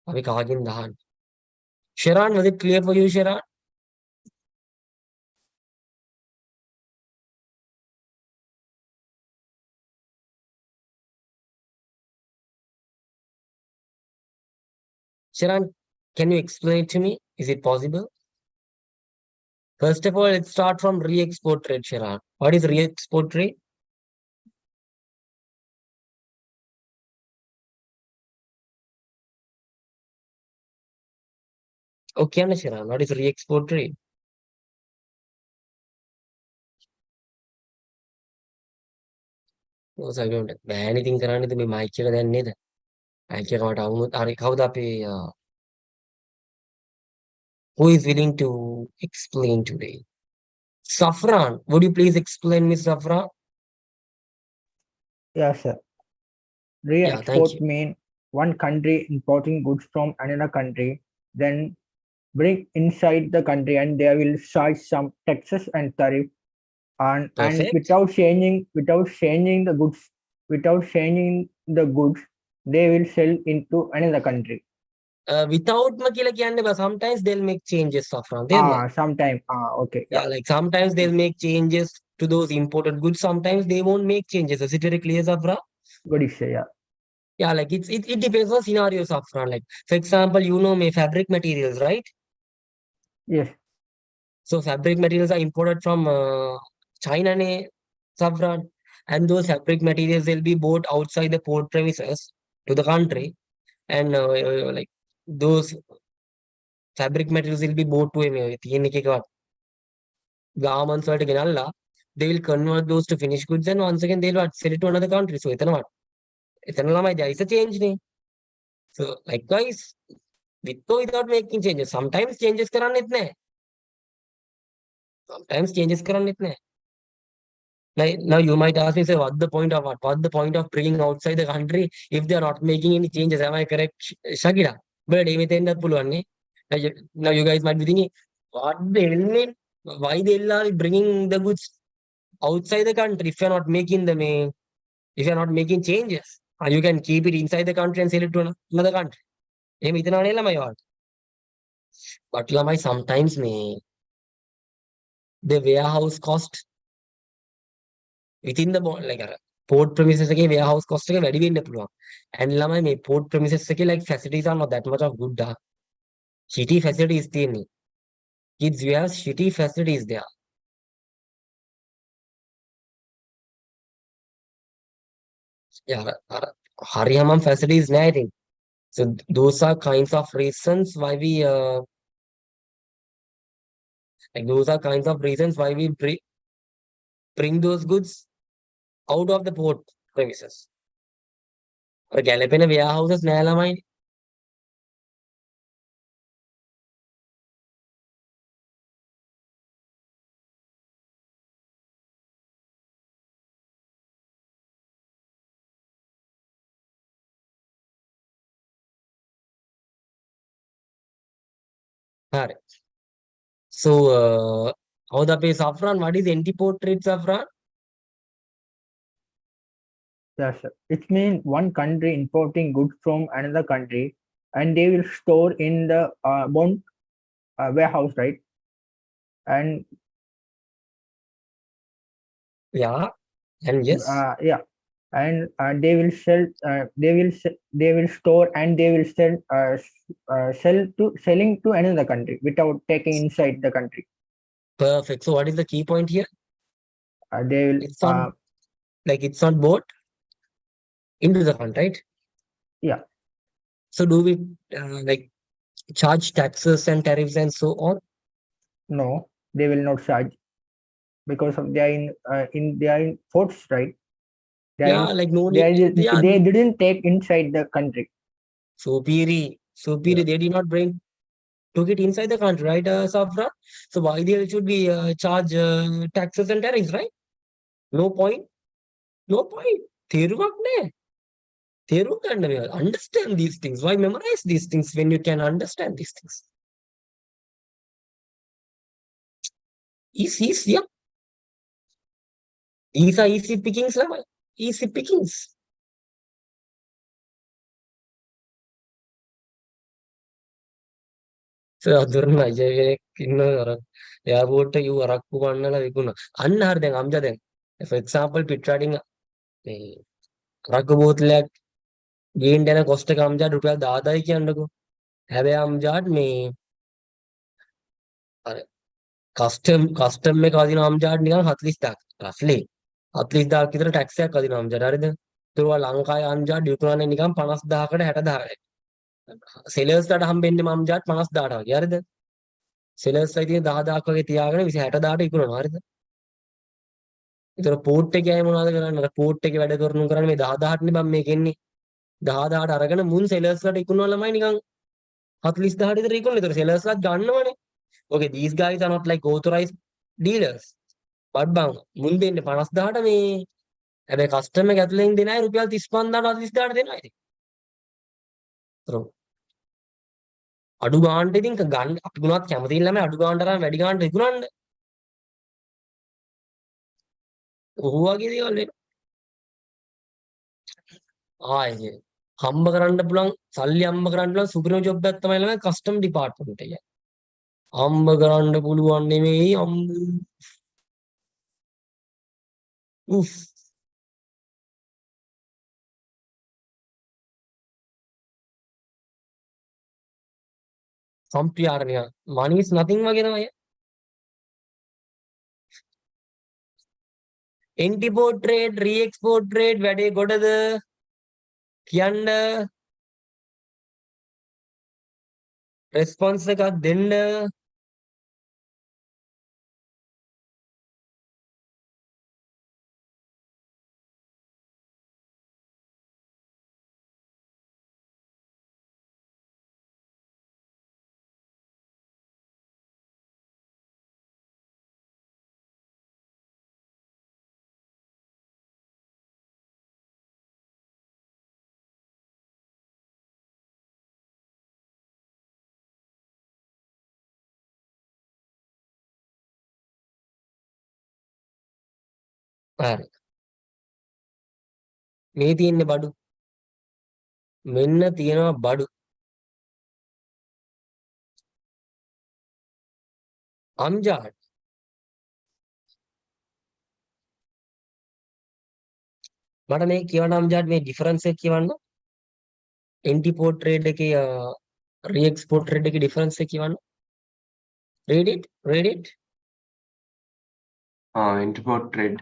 අපි කාගෙන් දහන්නේ? Sharon, was it clear for you, Sharon? Sharon, can you explain it to me? Is it possible? First of all, let's start from re-export trade, Sharon. What is re-export trade? Okay, Sharon, what is re-export trade? Because I don't anything කරන්නේ මේ mic එක දැන් නේද? mic එක මට අවුනොත් හරි කවුද අපේ who is willing to explain today? Safran, would you please explain, Miss Safran? Yes, sir. Yeah, thank Re-export you. mean one country importing goods from another country, then bring inside the country and they will charge some taxes and tariff and Perfect. without changing the goods, they will sell into another country. Without කියලා කියන්නේ බා sometimes they'll make changes, Safran. Sometime. Okay. Yeah, like sometimes they'll make changes to those imported goods. Sometimes they won't make changes. Is it very clear, Safran? Good issue, yeah. Yeah, like it depends on scenarios, Safran. Like for example, you know, may fabric materials, right? Yes. So fabric materials are imported from China, Safran, and those fabric materials will be bought outside the port premises to the country, and like those fabric materials will be bought to garments වලට ගෙනල්ලා they will convert those to finished goods and once again they'll sell it to another country. So එතන ළමයි there is a change නේ. So likewise with or without making changes, sometimes changes කරන්නෙත් නැහැ. Sometimes changes කරන්නෙත් නැහැ. Now you might ask me, say, what's the point of what? What's the point of bringing outside the country if they are not making any changes? Am I correct, Shakira? But මෙතෙන්වත් පුළුවන් නේ. Now you guys might be thinking, what the hell, man? Why the hell are we bringing the goods outside the country if you're not making them, if you're not making changes? And you can keep it inside the country and sell it to another country. එහෙම හිතනවා නේ ළමයි ඔයාලා. But ළමයි sometimes the warehouse cost within the like port premises එකේ warehouse cost එක වැඩි වෙන්න පුළුවන්. And ළමයි මේ port premises එකේ like facilities are not that much of good. Shitty facilities තියෙන්නේ. Kids, we have shitty facilities there. Yeah, හරි හමම් facilities නෑ ඉතින්. So those are kinds of reasons why we bring those goods out of the port premises. ගැලපෙන warehouses නෑ ළමයි. Alright. So, how the pay Safran? What is antiport trade, Safran? Yes, sir. It means one country importing goods from another country, and they will store in the bond warehouse, right? And Yeah, and yes, yeah, and they will sell. They will store and they will sell. Selling to another country without taking inside the country. perfect. So, what is the key point here? They will. It's not like it's not bought into the fund, right? Yeah. So, do we like charge taxes and tariffs and so on? No, they will not charge because of they are in ports, right? They are Yeah, in, like no need. Yeah, they didn't take inside the country. superior. Yeah. They did not bring took it inside the country, right, Safra? So why they should be charge taxes and tariffs, right? No point. No point. තේරුමක් නෑ. තේරුම් ගන්න බෑ. Understand these things. Why memorize these things when you can understand these things? Easy, yeah. These are easy pickings, lah. Easy pickings. So අදුරන අයියා කෙනෙක් ඉන්න අර airport එක අරක්කු ගන්නලා විකුණන. අන්න හරි දැන් අම්ජා දැන්. For example පිටරටින් මේ අරක්කු බෝතලයක් ගේන්න යන cost එක අම්ජාට රුපියල් 10000යි කියන්නකෝ. හැබැයි අම්ජාට මේ අර කස්ටම් එක අදින අම්ජාට නිකන් 40000ක්. roughly 40000ක් විතර ටැක්ස් එකක් අදින අම්ජාට හරිද? ඒතර ඔයා ලංකාවේ අම්ජාට විකුණන්නේ නිකන් 50000කට 60000කට. සෙලර්ස්ලාට හම්බෙන්නේ අම්ජාට 50000ට වගේ හරිද? සෙලර්ස්ලා ඉතින් 10000ක් වගේ තියාගෙන 60000ට විකුණනවා හරිද? ඒතර පෝට් එකේ අය මොනවද කරන්නේ? අර පෝට් එකේ වැඩ කරනු කරන්නේ මේ 10000ටනේ බම් මේක එන්නේ. 10000ට අරගෙන මුන් සෙලර්ස්ලාට විකුණනවා නිකන් 40000ට විතර විකුණන. ඒතර සෙලර්ස්ලාත් ගන්නවනේ. Okay, these guys are not like authorized dealers. But බං මුන් දෙන්නේ 50000ට මේ හැබැයි කස්ටමර් එක ඇතුලෙන් දෙන අය රුපියල් 35000ට 40000ට දෙනවා ඉතින්. ඒතර අඩු ගානට ඉතින් ගන්න අපි ගුණත් කැමතියි ළමයි අඩු ගානට අරන් වැඩි ගානට විකුණන්න. ඔහු වගේ දේවල් වෙනවා. ආයේ හම්බ කරන්න පුළුවන් සල්ලි හම්බ කරන්න පුළුවන් සුපිරිම ජොබ් එකක් තමයි ළමයි කස්ටම් ඩිපාර්ට්මන්ට් එක. හම්බ කරන්න පුළුවන් නෙමෙයි උෆ් සම්ප්‍යාරණය money is nothing වගේ තමයි. Antiport trade, re-export trade වැඩේ ගොඩද කියන්න response එකක් දෙන්න. හරි. මේ තියෙන්නේ බඩු. මෙන්න තියෙනවා බඩු. අම්ජාඩ්. මට මේ කියවන්න අම්ජාඩ් මේ ඩිෆරන්ස් එක කියවන්න. Antiport trade එකේ re-export trade එකේ ඩිෆරන්ස් එක කියවන්න. Read it. Read it. Interpot trade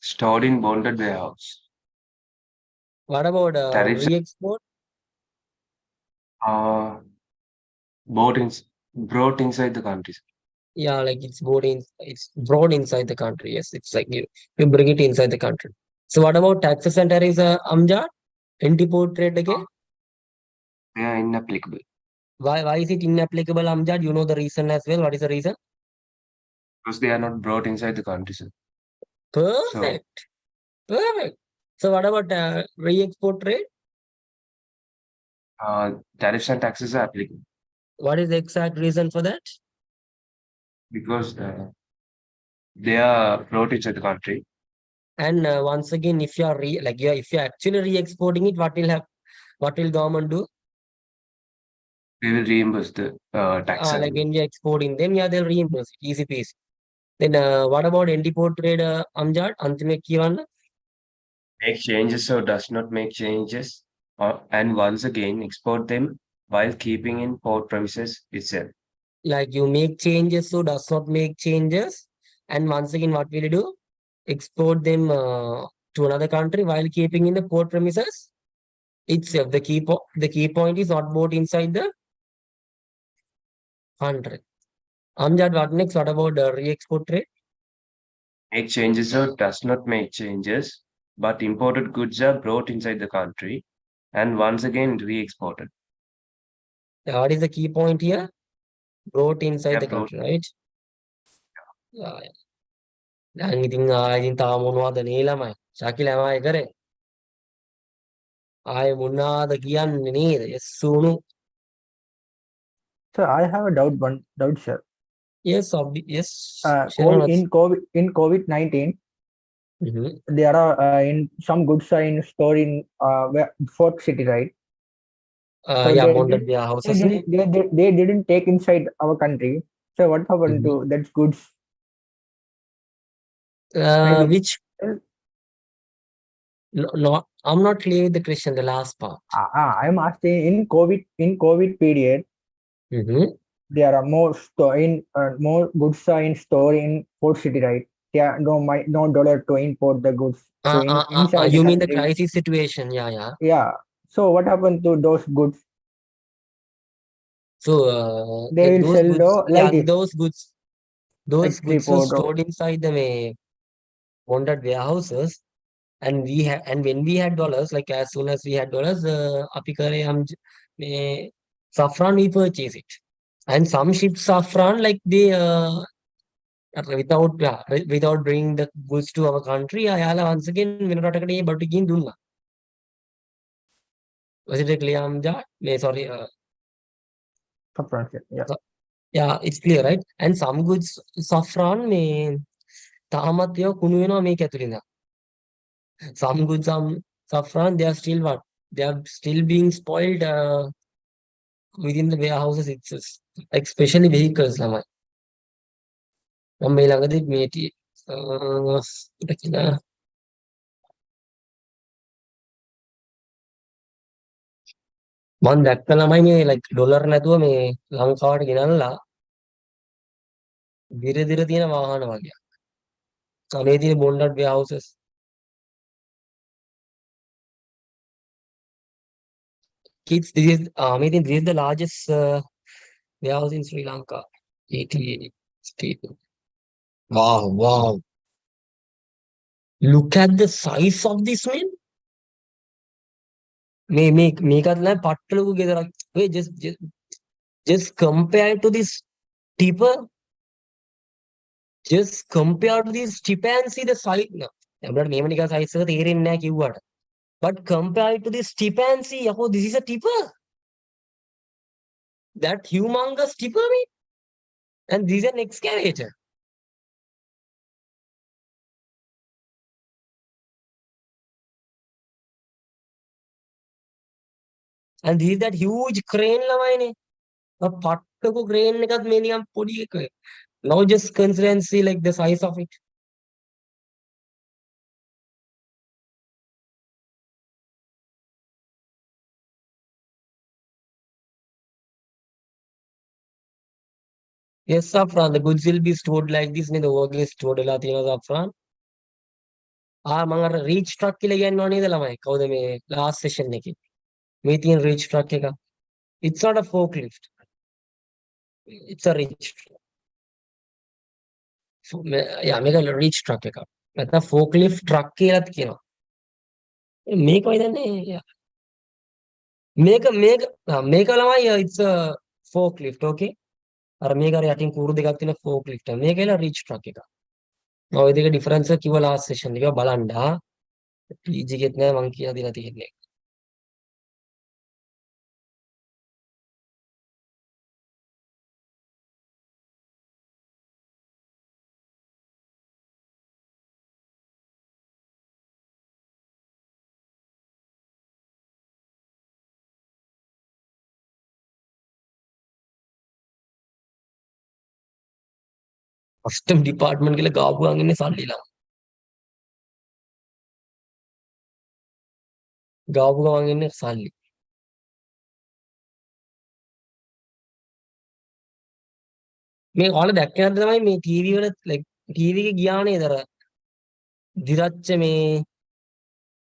stored in bonded warehouse. What about Tariffs re-export? brought inside the country. Yeah, like it's brought inside the country. Yes, it's like you bring it inside the country. So what about taxes and tariffs, Amjad? Antiport trade again? They are inapplicable. Why is it inapplicable, Amjad? You know the reason as well. What is the reason? Because they are not brought inside the country, sir. Perfect. Perfect. So what about re-export trade? Tariffs and taxes are applicable. What is the exact reason for that? because they are brought into the country. And once again, if you are if you are actually re-exporting it, what will happen? What will government do? They will reimburse the tax Like again. when we are exporting them, yeah, they'll reimburse it. Easy peasy. Then what about entrepot trade, Amjad? Antime kiwanna? Make changes or does not make changes, and once again export them while keeping in port premises itself. Like you make changes, so does not make changes. And once again, what will you do? Export them to another country while keeping in the port premises itself. The key point is not bought inside the country. Amjad, what next? What about re-export trade? Make changes or does not make changes, but imported goods are brought inside the country and once again re-exported. What is the key point here? Brought They inside are the brought. country, right? Yeah. දැන් ඉතින් ඉතින් තාම මොනවද නේ ළමයි. ශකිල ඇමයි කරේ. ආයේ මොනවාද කියන්නේ නේද? යස්සුණු. So I have a one doubt, sir. Yes, yes. Sharon. In COVID-19, Mhm. there are in some goods are in store in Fort City, right? So Yeah, bonded warehouses ne. they didn't take inside our country. So what happened Mhm. to that goods? Maybe Which no, I'm not clear with the question, the last part. I'm asking in COVID period, Mhm. there are more goods are in store in Fort City, right? There are no dollar to import the goods to inside the You mean the country. crisis situation? Yeah, yeah. Yeah. So what happened to those goods? So They like will those sell goods, like yeah, this, those goods were export. stored inside the bonded warehouses. And when we had dollars, like as soon as we had dollars, අපි කරේ saffron we purchase it. And some ship saffron like they without bringing the goods to our country, අයාලා once again වෙන රටකට ඒ බඩු ටිකකින් දුන්නා. Was it clear, Amjad? Sorry. Yeah. Yeah, it's clear, right? And some goods saffron තාමත් ඒවා කුණු වෙනවා මේක ඇතුළේ ඉඳන්. Some goods saffron they are still what? They are still being spoiled within the warehouses itself, especially vehicles ළමයි. මම මේ ළඟදී මම දැක්ක ළමයි මේ like ඩොලර් නැතුව මේ ලංකාවට ගෙනල්ලා විරදිර තියෙන වාහන වගේ. මේ තියෙන bonded warehouses. Kids, this is I think this is the largest warehouse in Sri Lanka. 88 people. Wow. Look at the size of this man. මේකත් නෑ පට්ටලකු ගෙදරක්. Wait, just compare to this tipper. Just compare to this tipper and see the size. No, අපිට මේව නිකන් size එක තේරෙන්නේ නෑ කිව්වට. But compare it to this tipper and see, oh, this is a tipper. That humongous tipper, man. And this is an excavator. And this is that huge crane ළමයිනේ. පට්ටකු crane එකත් මේ නිකන් පොඩි එක. Now just consider and see like the size of it. Yes, saffron. The goods will be stored like this. නේද? ඔයගේ stored වෙලා තියෙනවා saffron. මම අර reach truck කියලා කියන්නේ නේද ළමයි? කවුද මේ last session එකේ? මේ තියෙන reach truck එක. It's not a forklift. It's a reach. Yeah, මේක reach truck එකක්. නැත්නම් forklift truck කියලාත් කියනවා. මේක වයිදන්නේ. මේක ළමයි it's a forklift, okay? අර මේක අර යටින් කූරු දෙකක් තියෙන forklift. මේක එලා reach truck එක. ඔය දෙක difference එක කිව්ව last session එකේ බලන්න. PG එකෙත් නෑ මං කියලා දෙලා තියෙන්නේ. custom department කියලා ගාපු ගාන ඉන්නේ සල්ලි ලා. ගාපු ගාන ඉන්නේ සල්ලි. මේ ඔයාලා දැක්කේ නැද්ද තමයි මේ ටීවී වල like ටීවී එකේ ගියා නේද අර දිරච්ච මේ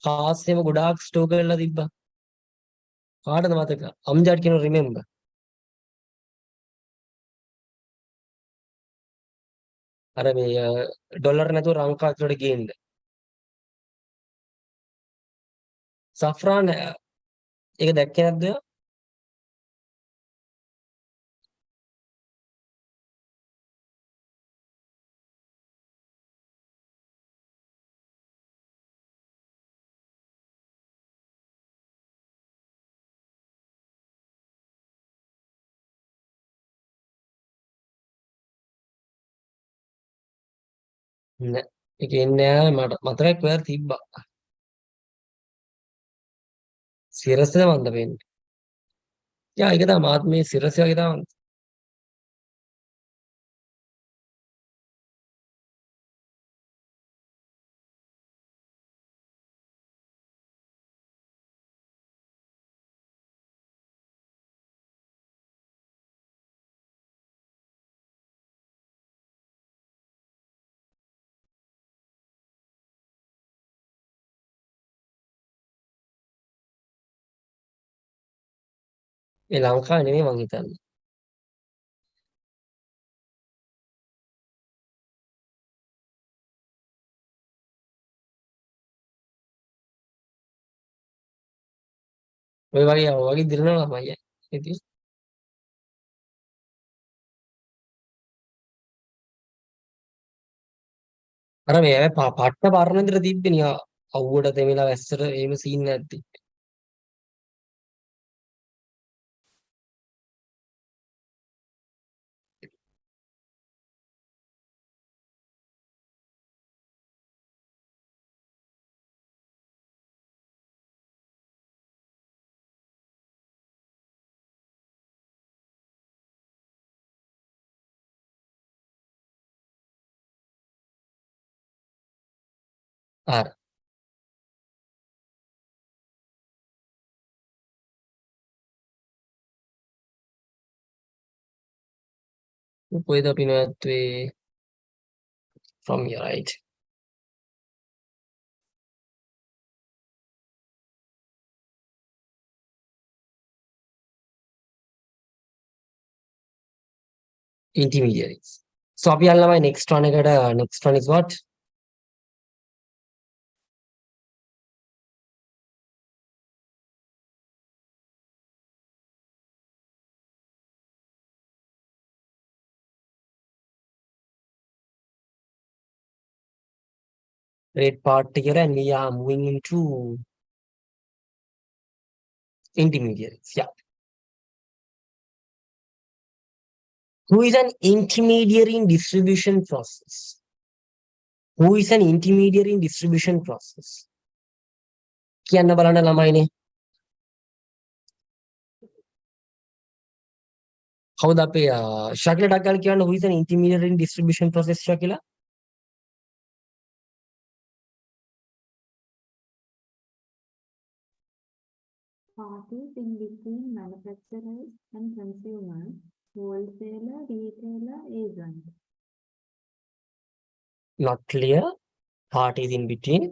කාස්සෙම ගොඩාක් ස්ටෝක් කරලා තිබ්බා. කාටද මතක? අම්ජඩ් කියන රිමෙම්බර්. අර මේ ඩොලර් නැතුව ලංකා ඇතුලට ගේන්න. සෆ්රාන් ඒක දැක්කේ නැද්ද? නෑ. ඒක එන්නේ නැහැ මට මතකයි කොහෙද තිබ්බා. සිරස්ද මන්ද වෙන්නේ. යා ඒක තමයි මාත් මේ සිරස් වගේ තමයි. ඒ ලංකාවේ නෙමෙයි මං හිතන්නේ. ඔය වගේ දිනනවා මම අයියා. ඉතින් අර මේ පට්ට පරණ විතර තිබ්බේ අවුවට තෙමිලා වැස්සට එහෙම සීන් නැද්දි. අර කොහෙද අපි නැත්වේ from here right. Intermediaries. So අපි යනවා next one එකට. Next one is what? Red part here and we are moving into intermediaries. Yeah. Who is an intermediary in distribution process? Who is an intermediary in distribution process? කියන්න බලන්න ළමයිනේ. කවුද අපේ ශකිල ඩක්ගල් කියන්න who is an intermediary in distribution process ශකිලා? Parties in between manufacturers and consumers, wholesaler, retailer, agent. Not clear. Parties in between.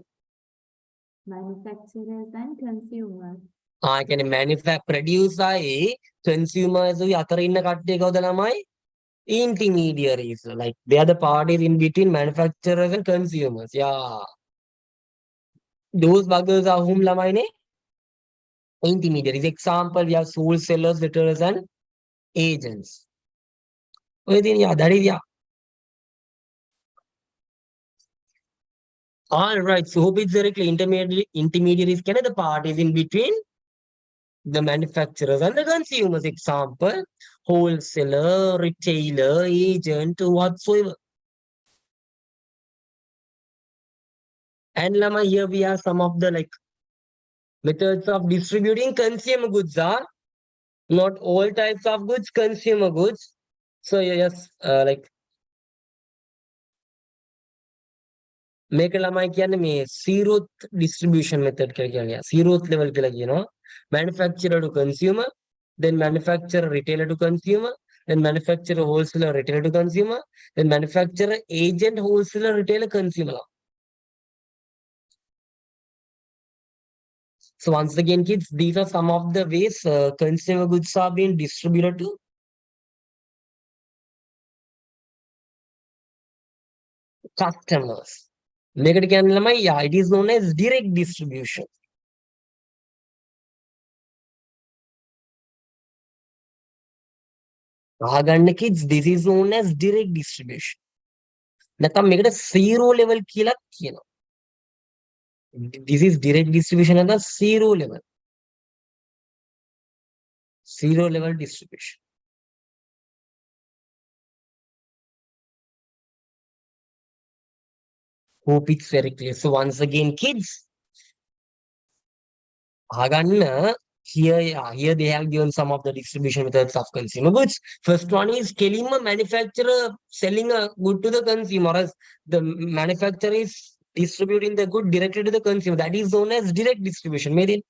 Manufacturers and consumers. කියන්නේ producer අය consumers උයි අතර ඉන්න කට්ටිය කවුද ළමයි? Intermediaries. Like they are the parties in between manufacturers and consumers. Yeah. Those buggers are whom ළමයිනේ? Intermediaries. Example, we have wholesalers, retailers, and agents. Yeah, that is yeah. All right. So hope it's directly intermediaries can the parties in between the manufacturers and the consumers. Example, wholesaler, retailer, agent, whatsoever. And Lama, here we have some of the like methods of distributing consumer goods are not all types of goods, consumer goods. So yes, like මේක ළමයි කියන්නේ මේ zeroth distribution method කියලා කියන්නේ. zeroth level කියලා කියනවා. Manufacturer to consumer, then manufacturer retailer to consumer, then manufacturer wholesaler retailer to consumer, then manufacturer agent wholesaler retailer consumer. So once again, kids, these are some of the ways consumer goods are being distributed to customers. මේකට කියන්නේ ළමයි, yeah, it is known as direct distribution. අහගන්න kids, this is known as direct distribution. නැත්නම් මේකට zero level කියලා කියනවා. This is direct distribution at the zero level. Zero level distribution. Hope it's very clear. So once again, kids, අහගන්න here, here they have given some of the distribution methods of consumer goods. First one is කෙලින්ම manufacturer selling a good to the consumer, or else the manufacturer is distributing the good directly to the consumer. That is known as direct distribution. Made in.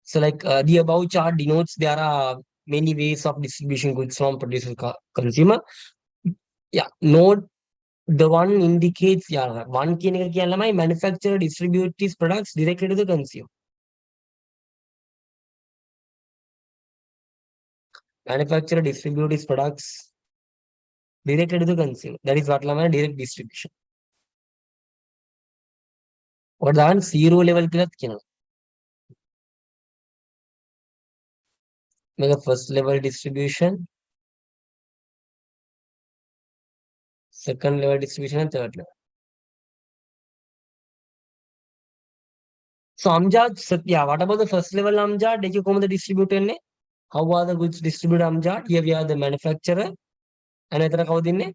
So like the above chart denotes there are many ways of distribution goods from producer to consumer. Yeah, note the one indicates, yeah, one කියන එක කියන්නේ ළමයි manufacturer distribute his products directly to the consumer. Manufacturer distribute his products directly to the consumer. That is what ළමයි direct distribution. ඔකට දාන්න zero level කියලාත් කියනවා. මේක first level distribution, second level distribution and third level. So Amjad, yeah, what about the first level Amjad? Did you come the distributor? How are the goods distributed Amjad? Here we are the manufacturer. And එතන කවුද ඉන්නේ?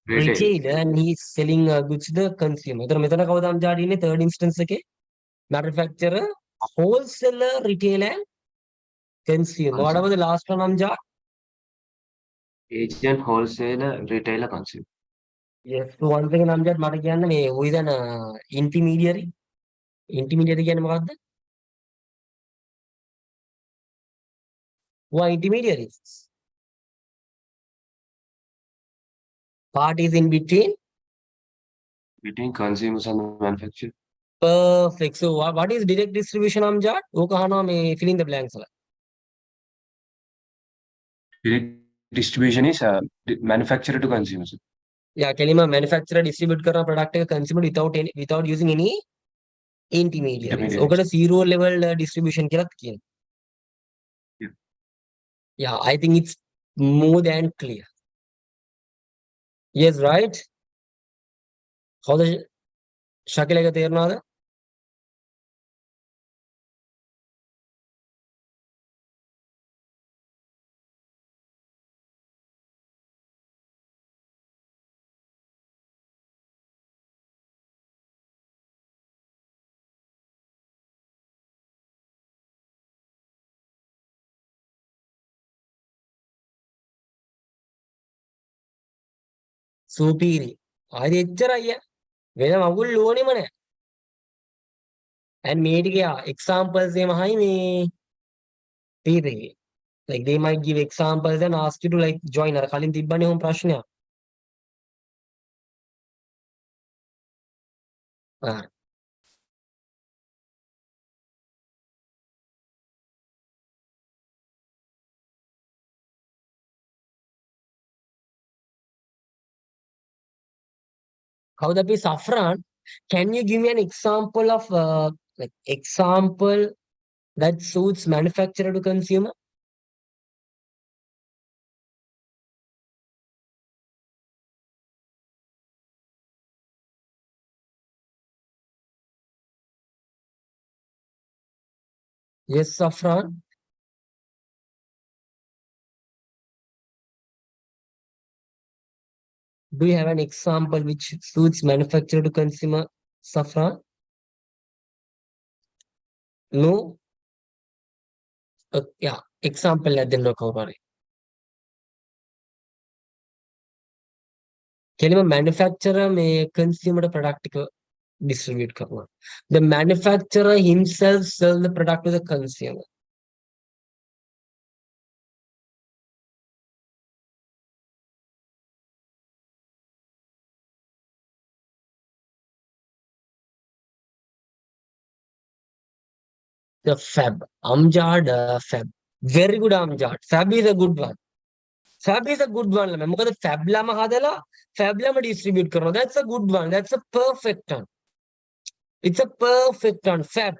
Retailer, and he is selling goods to the consumer. එතන මෙතන කවුද Amjad ඉන්නේ? Third instance එකේ manufacturer, wholesaler, retailer, and consumer. What about the last one Amjad? Agent, wholesaler, retailer, consumer. Yes. So once again Amjad මට කියන්න මේ who is an intermediary? Intermediary කියන්නේ මොකක්ද? Who are intermediaries? Parties in between. Between consumers and the manufacturer. Perfect. So what is direct distribution Amjad? ඕක අහනවා මේ fill in the blanks වල. Direct distribution is manufacturer to consumer. Yeah, කෙලින්ම manufacturer distribute කරන product එක consumer without using any intermediaries. ඔකට zero level distribution කියලාත් කියනවා. Yeah. Yeah, I think it's more than clear. Yes, right? කවුද ශකිල එක තේරුණාද? සුපීරි. ආයෙත් එච්චරයි. වෙන මගුල් ඕනෙම නැහැ. And මේ ටික examples එහෙමයි මේ තීරේ. Like they might give examples and ask you to like join. අර කලින් තිබ්බනේ ඔහොම ප්‍රශ්නයක්. කවුද අපි Safran? Can you give me an example of like example that suits manufacturer to consumer? Yes, Safran. Do you have an example which suits manufacturer to consumer, Safran? No? yeah, example then recovery. Can manufacturer may consumer product distribute करना. The manufacturer himself sell the product to the consumer. The fab. Amjad fab. Very good Amjad. Fab is a good one. Fab is a good one. මොකද fab ලාම හදලා fab ලාම distribute කරනවා. That's a good one. That's a perfect one. It's a perfect one. Fab.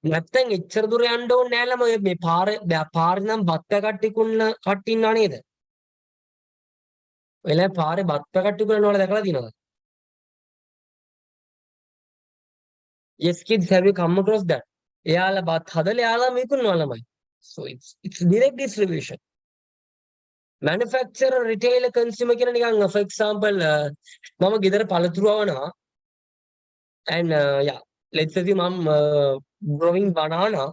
නැත්තම් එච්චර දුර යන්න ඕනේ නෑ ළම මේ පාරේ නම් බත්ත කට්ටිකුන්න කට්ටින්නා නේද? ඔයලා පාරේ බත්ත කට්ටිකුන්න වල දැකලා තියෙනවද? Yes kids, have you come across that? එයාලා බත් හදලා එයාලා විකුණනවා ළමයි. So it's direct distribution. Manufacturer, retailer, consumer කියන නිකන් for example මම ගෙදර පළතුරු අවනවා and yeah, let's say මම growing banana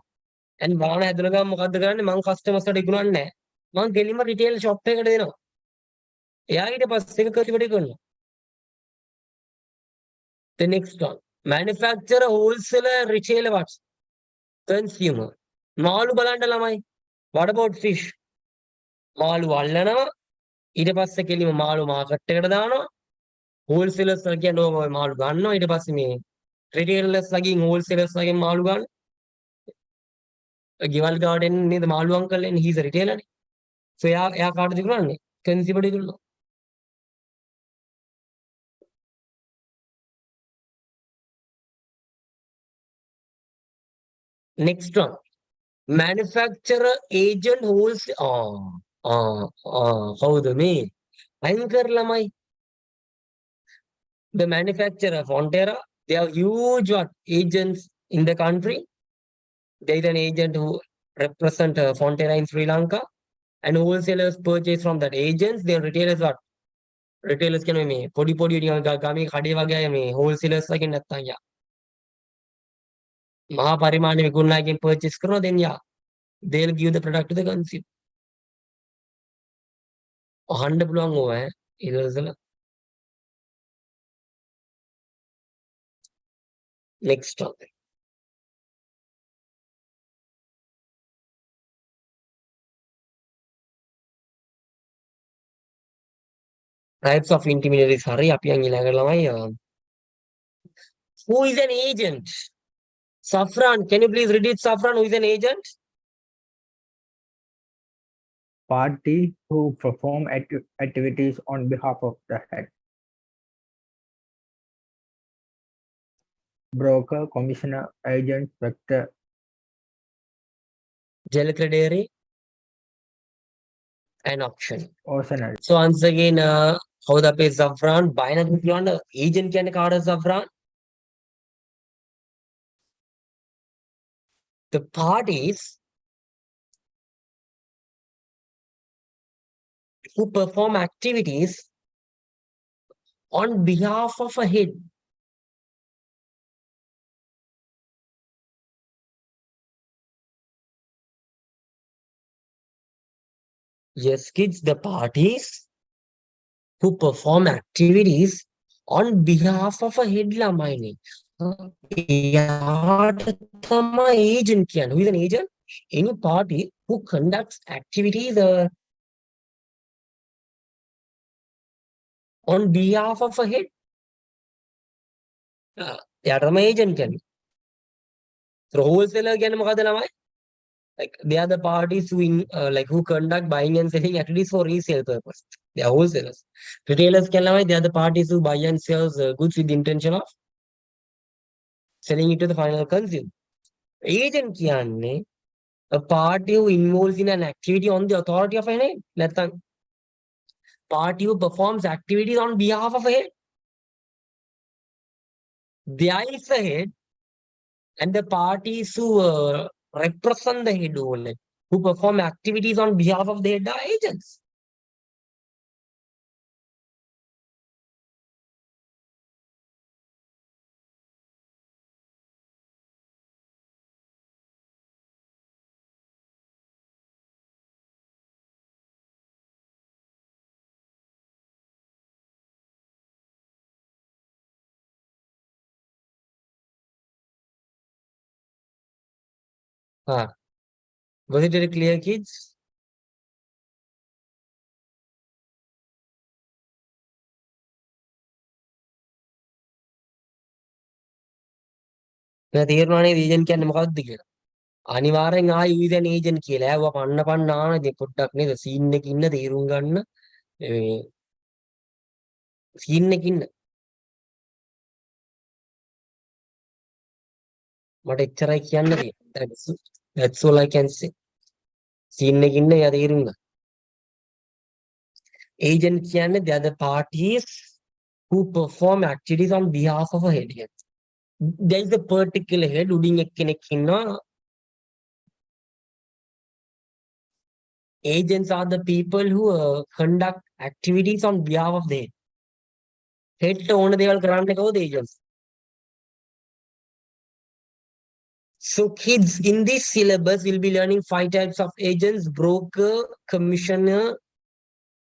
and banana හැදලා ගමන් මොකද්ද කරන්නේ මම customers ට ඉක්ුණන්නේ නැහැ. මම ගෙලින්ම retail shop එකකට දෙනවා. එයා ඊට පස්සේ ඒක කල්ටිවේට් කරනවා. The next one. Manufacturer, wholesaler, retailer, what? Consumer. මාළු බලන්න ළමයි. What about fish? මාළු අල්ලනවා ඊට පස්සේ කෙලිම මාළු මාකට් එකට දානවා. wholesalers කියන්නේ ඔය මාළු ගන්නවා ඊට පස්සේ මේ retailers ලගින් wholesalers ලගින් මාළු ගන්න. ගෙවල් ගාවට එන්නේ නේද මාළු අංකල් එන්නේ he's a retailer නේ. So එයා කාටද විකුණන්නේ? consumer ට විකුණනවා. Next one. Manufacturer, agent, wholesale. කවුද මේ? අයින් කරලමයි. The manufacturer, Fonterra, they have huge agents in the country. There is an agent who represent Fonterra in Sri Lanka, and wholesalers purchase from that agents. Then retailers what? Retailers can me podi gami khade wage me wholesalers like නැත්තම් යා. මහා පරිමාණ විකුණනාගෙන් purchase කරනවා then yeah, they'll give the product to the consumer. අහන්න පුළුවන් ඕවා ඊළඟට. Next topic. Types of intermediaries. Hari අපි යන් ඊළඟට ළමයි. Who is an agent? Safran, can you please read it? Safran, who is an agent? Party who perform activities on behalf of the head. Broker, commissioner, agent, vector. Gelatradary and auction. Optional. So once again, how the pay Safran? Binary agent can card Safran. The parties who perform activities on behalf of a head. Yes, kids, the parties who perform activities on behalf of a head lamine. Agent can. Who is an agent? Any party who conducts activities on behalf of a head. agent can. So wholesaler can like they are the parties who like who conduct buying and selling activities for resale purpose. They are wholesalers. Retailers can they are the parties who buy and sell goods with the intention of selling it to the final consumer. Agent කියන්නේ a party who involves in an activity on the authority of a head. නැත්නම් party who performs activities on behalf of a head. There is a head and the parties who represent the head only, who perform activities on behalf of the head are agents. Was it very clear, kids? දැන් තේරුණානේ agent කියන්නේ මොකක්ද කියලා. අනිවාර්යෙන් ආයි ඌ agent කියලා. ඇහුවා පන්න ආනදී පොඩ්ඩක් නේද සීන් එකේ ඉන්න තේරුම් ගන්න. මේ සීන් එකේ ඉන්න. මට එච්චරයි කියන්න තියෙන්නේ. That's all I can say. Scene එකේ ඉන්න එයා තේරුම් ගන්න. Agent කියන්නේ the other parties who perform activities on behalf of a head. There is a particular head උඩින් එක්කෙනෙක් ඉන්නවා. Agents are the people who conduct activities on behalf of the head. Head ඕන දේවල් කරන්න කවුද agents? So kids, in this syllabus, we'll be learning 5 types of agents: broker, commissioner,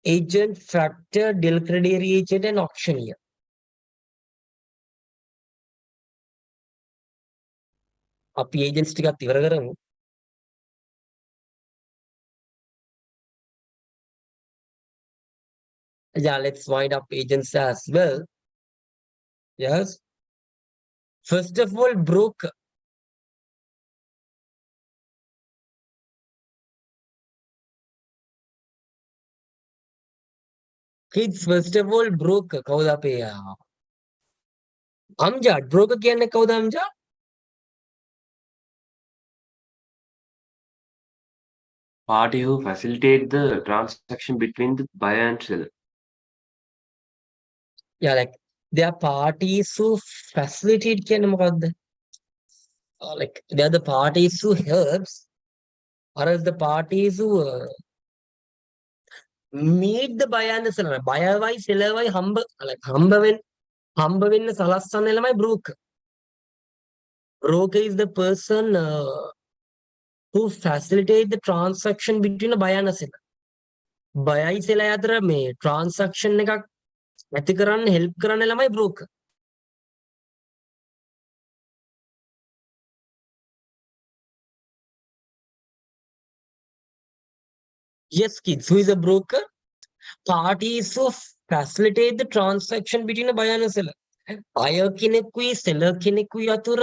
agent, factor, declaratory agent, and auctioneer. අපි agents ටිකත් ඉවර කරමු. Yeah, let's wind up agents as well. Yes. First of all, broker. Kids, first of all, broker. කවුද අපේ අම්ජාඩ්? broker කියන්නේ කවුද අම්ජාඩ්? Party who facilitate the transaction between the buyer and seller. Yeah, like there are parties who facilitate කියන්නේ මොකක්ද? Like they are the parties who helps, or else the parties who meet the buyer and the seller. Buyer why seller වයි හම්බ වෙන්න සලස්සන ළමයි broker. Broker is the person who facilitate the transaction between a buyer and a seller. Buyer seller අතර මේ transaction එකක් ඇති කරන්න help කරන්න ළමයි broker. Yes, kids, who is a broker? Parties who facilitate the transaction between a buyer and a seller. Buyer කෙනෙකුයි seller කෙනෙකුයි අතර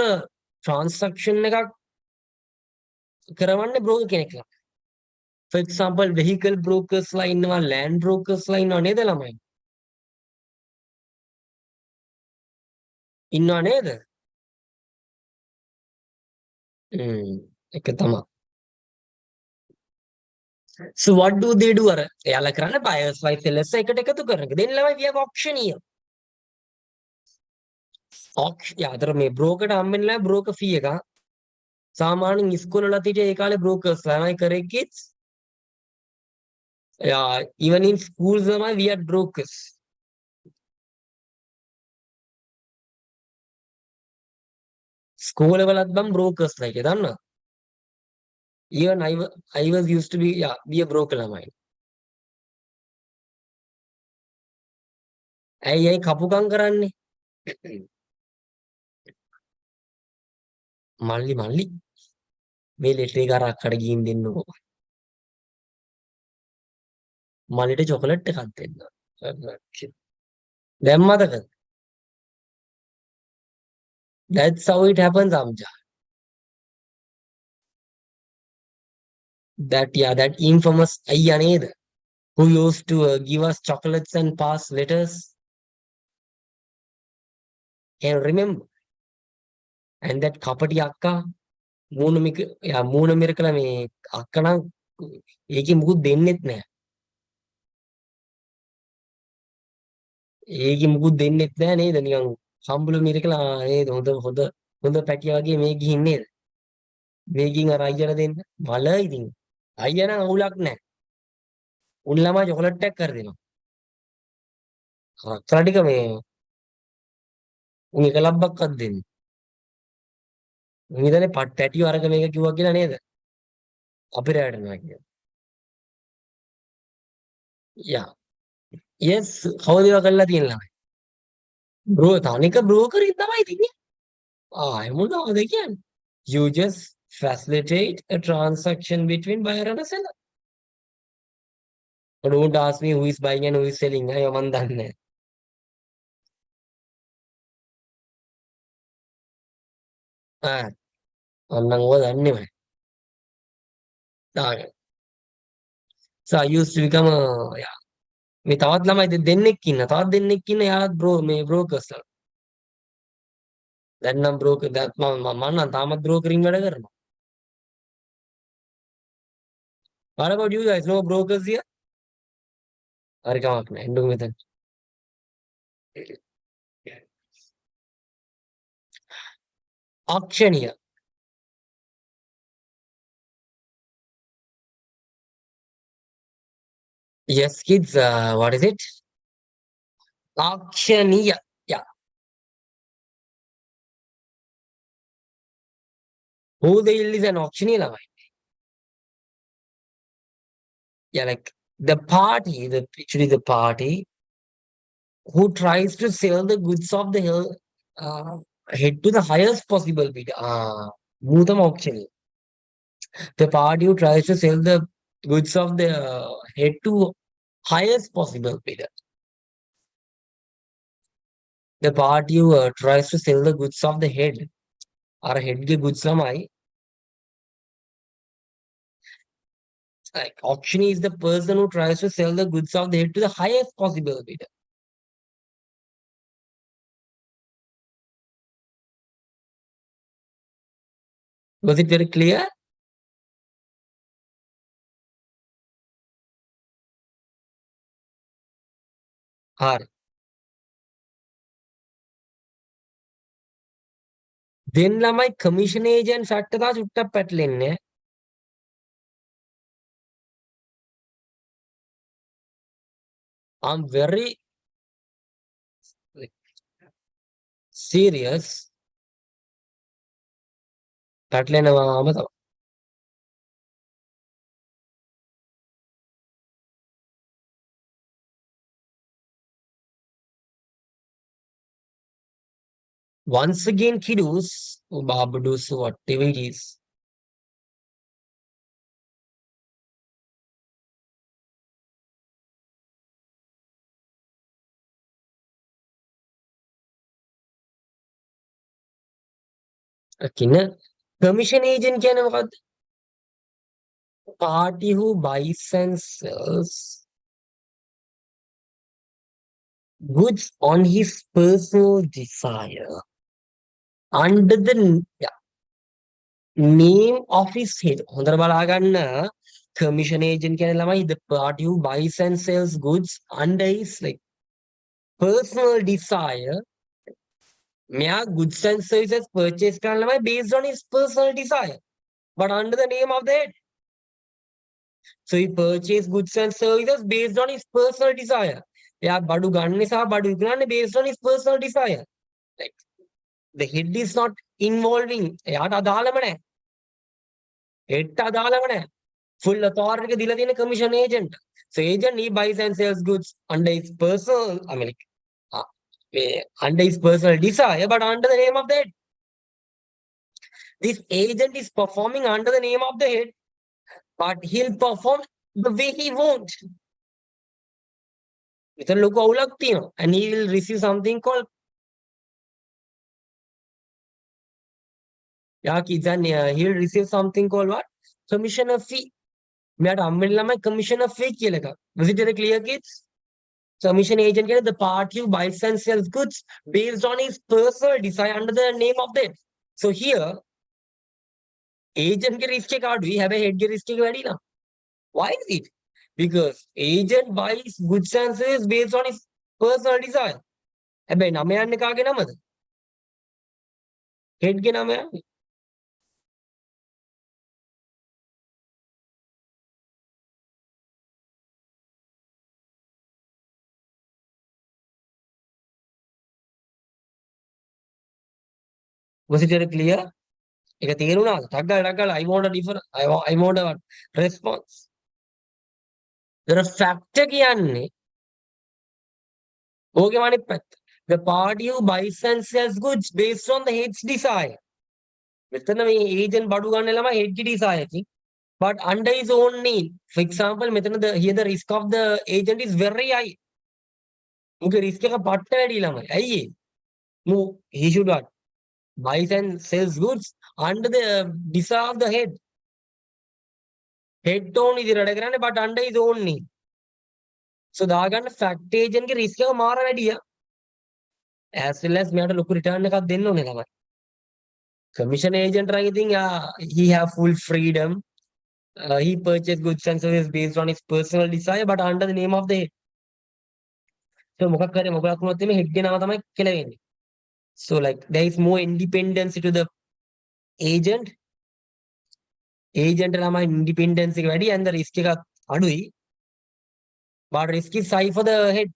transaction එකක් කරවන්නේ broker කෙනෙක් ලා. For example, vehicle brokers ලා ඉන්නවා, land brokers ලා ඉන්නවා නේද ළමයි? ඉන්නවා නේද? ඒක තමයි. So what do they do? අර එයාලා කරන්නේ buyers වයි sellers එකට එකතු කරන එක. Then ළමයි we have auctioneer. auction අතර මේ broker ට හම්බෙන්නේ නැහැ broker fee එක. සාමාන්‍යයෙන් ඉස්කෝලේ හිටිය ඒ කාලේ brokers ළමයි කරේ kids. Yeah, even in schools we had brokers. School වලත් බම් brokers like දන්නා. Even I was used to be a broker ළමයි. ඇයි කපුකම් කරන්නේ? මල්ලි මේ ලෙටර් එක අරක්කට ගිහින් දෙන්නකෝ. මල්ලිට චොකලට් එකක් දෙන්න. දැම්මද? That's how it happens, Amja. That infamous ayya neda who used to give us chocolates and pass letters. Can you remember? And that kapati akka මූණ මිරකලා මේ අක්ක නම් ඒකේ මුකුත් දෙන්නෙත් නැහැ. ඒකේ මුකුත් දෙන්නෙත් නැහැ නේද? නිකන් හම්බුල මිරකලා නේද? හොඳ පැටිය වගේ මේ ගිහින් නේද? මේකින් අර අයියට දෙන්න. මල ඉතින් අයියා නම් අවුලක් නැහැ. උන් ළමා චොකලට් එකක් කර දෙනවා. අක්කලා ටික මේ උන් එක ලබ්බක්වත් දෙන්නේ. උන් ඉතනේ පැටිය අරක මේක කිව්වා කියලා නේද? අපි රැවටෙනවා කියලා. Yeah. Yes, කවුද ඒවා කරලා තියෙන ළමයි? තනික බ්‍රෝකර් තමයි තින්නේ. මොනවද කියන්නේ? You just facilitate a transaction between buyer and a seller. But don't ask me who is buying and who is selling. I am done. Ah, අන්නම් ඔය දන්නේම නැහැ. දාගෙන. So I used to become a yeah. මේ තවත් ළමයි දෙන්නෙක් ඉන්න. තවත් දෙන්නෙක් ඉන්න යාළුවත් මේ brokers ලා. දැන් නම් broker මම නම් තාමත් brokering වැඩ කරනවා. What about you guys? No brokers here? හරි කමක් නැහැ. එන්නකො මෙතන. auctioneer. Yes, kids. What is it? Auctioneer. Yeah. Who the hell is an auctioneer? Lamai? Yeah, like the party, actually the party who tries to sell the goods of the head to the highest possible bid. Bhutam auctioneer. The party who tries to sell the goods of the head to highest possible bidder. The party who tries to sell the goods of the head. Or head ke goods lamai. Like auctioneer is the person who tries to sell the goods of the head to the highest possible bidder. Was it very clear? Hard. Then lamai commission agent සට්ටතා චුට්ටක් පැටලෙන්නේ. I'm very serious. පැටලෙනවාම තමයි. Once again, kiddos, babadus, whatever it is. Commission agent කියන්නේ මොකද්ද? Party who buys and sells goods on his personal desire under the name of his head. හොඳට බලා ගන්න. Commission agent කියන්නේ ළමයි the party who buys and sells goods under his like personal desire. මෙයා goods and services purchase කරන ළමයි based on his personal desire, but under the name of the head. So he purchased goods and services based on his personal desire. එයා බඩු ගන්න සහ බඩු විකුණන්නේ based on his personal desire. Like the head is not involving. එයාට අදාළම නැහැ. head අදාළම නැහැ. Full authority එක දීලා තියෙන commission agent. So agent he buys and sells goods under his personal, I mean like under his personal desire, but under the name of the head. This agent is performing under the name of the head, but he'll perform the way he wants. And he will receive something called he'll receive something called what? Commissioner fee. Commissioner fee. Was it very clear, kids? Commission agent the party who buys and sells goods based on his personal desire under the name of that. So here, agent risk card we have a head risk ready now. Why is it? Because agent buys goods and services based on his personal desire. හැබැයි නම යන්නේ කාගේ නමද? head ගේ නම යන්නේ. Was it very clear? ඒක තේරුණාද? ටක් I want a different I want a response. There are factor කියන්නේ ඕකේ අනිත් පැත්ත. The party who buys and sells goods based on the head's desire. මෙතන මේ agent බඩු ගන්න ළමයි head desire but under his own need. For example, මෙතන here the risk of the agent is very high. මුගේ risk එක පට්ට වැඩි ළමයි. ඇයි ඒ? He should what? Buys and sells goods under the desire of the head. Head own ඉදිරියට කරන්නේ but under his own need. So දාගන්න fact agent ගේ risk එක මාර වැඩිය. As well as මෙයාට ලොකු return එකක් දෙන්න ඕනේ ළමයි. Commission agent රන් ඉතින් he have full freedom. He purchased goods and services based on his personal desire but under the name of the head. So මොකක් කරේ මොකක් වුණත් මේ head ගේ නම තමයි කියලා වෙන්නේ. So like there is more independency to the agent. Agent ළමයි independence එක වැඩි and the risk එක අඩුයි. But risk is high for the head.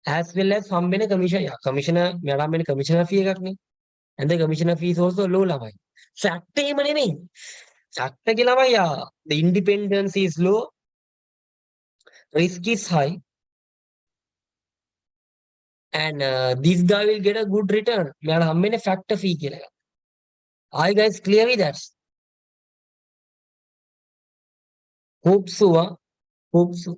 As well as හම්බෙන commission. Yeah, commissioner මෙයාට හම්බෙන commissioner fee එකක් නේ. And the commissioner fee is also low ළමයි. Fact එහෙම නෙමෙයි. Fact එක ළමයි the independence is low. Risk is high. And this guy will get a good return. මෙයාට හම්බෙන්නේ factor fee කියලා එකක්. Are you guys clear with that? Hope so. Hope so.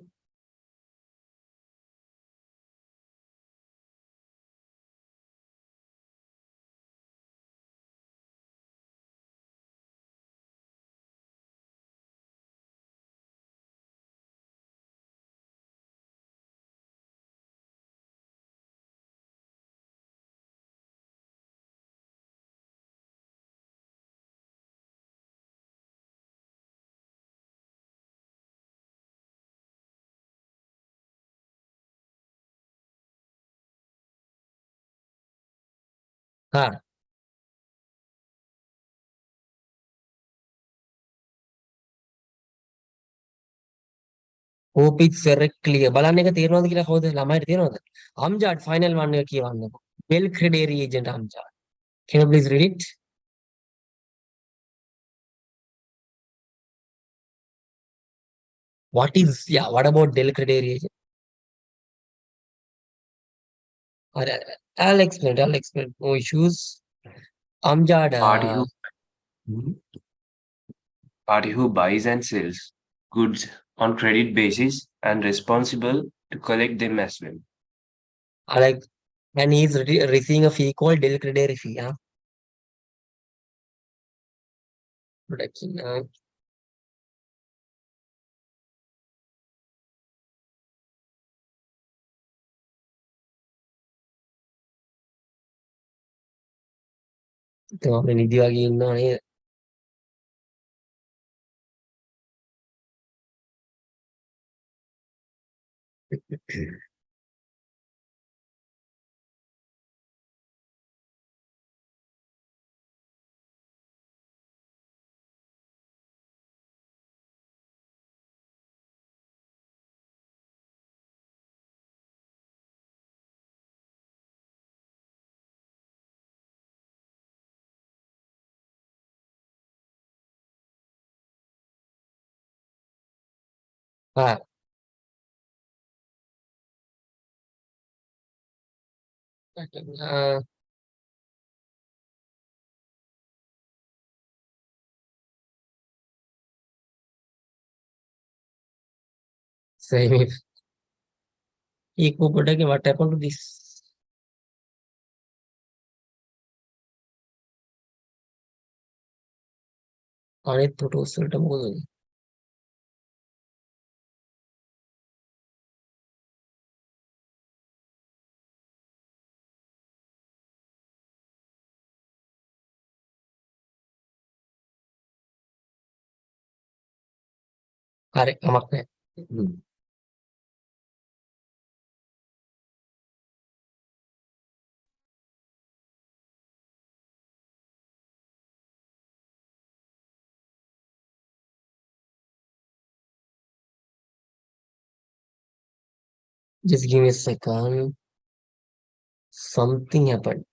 Hope it's very clear. බලන්න එක තේරෙනවද කියලා කවුද ළමයිට තේරෙනවද? අම්ජාඩ් final one එක කියවන්නකෝ. Well credit agent අම්ජාඩ්. Can you please read it? What about Del credit agent? I'll explain. No issues. Amjad. Party who buys and sells goods on credit basis and responsible to collect them as well. And he's receiving a fee called Del credit fee. Protection. අපේ නිදි වගේ ඉන්නවා නේද? Same. Equal protection. What happened to this? අනෙත් photos වලට මොකද වෙන්නේ? හරි කමක් නැහැ. Just give me a second. Something happened.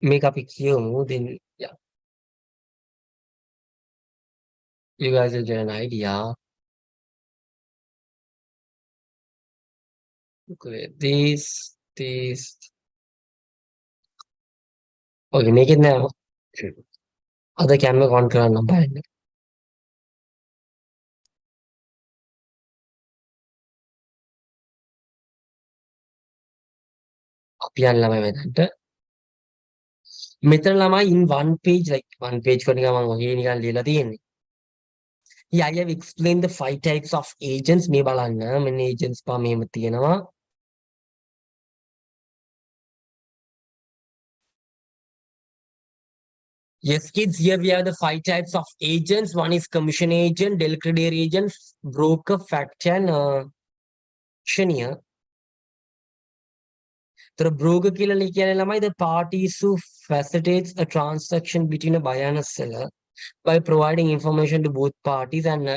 Make up a cue, then yeah. You guys will get an idea. Okay, these. Okay, make it now. Other camera on කරන්න බෑ. අපි යන්න ළමයි මෙතනට. මෙතන ළමයි in one page like one page කරන එක මම ඔහේ නිකන් ලියලා තියෙන්නේ. Yeah, I have explained the 5 types of agents. මේ බලන්න මෙන්න agents පා මෙහෙම තියෙනවා. Yes, kids, here we have the 5 types of agents. One is commission agent, declaratory agent, broker, factor, and auctioneer. The broker කියන්නේ the parties who facilitates a transaction between a buyer and a seller by providing information to both parties and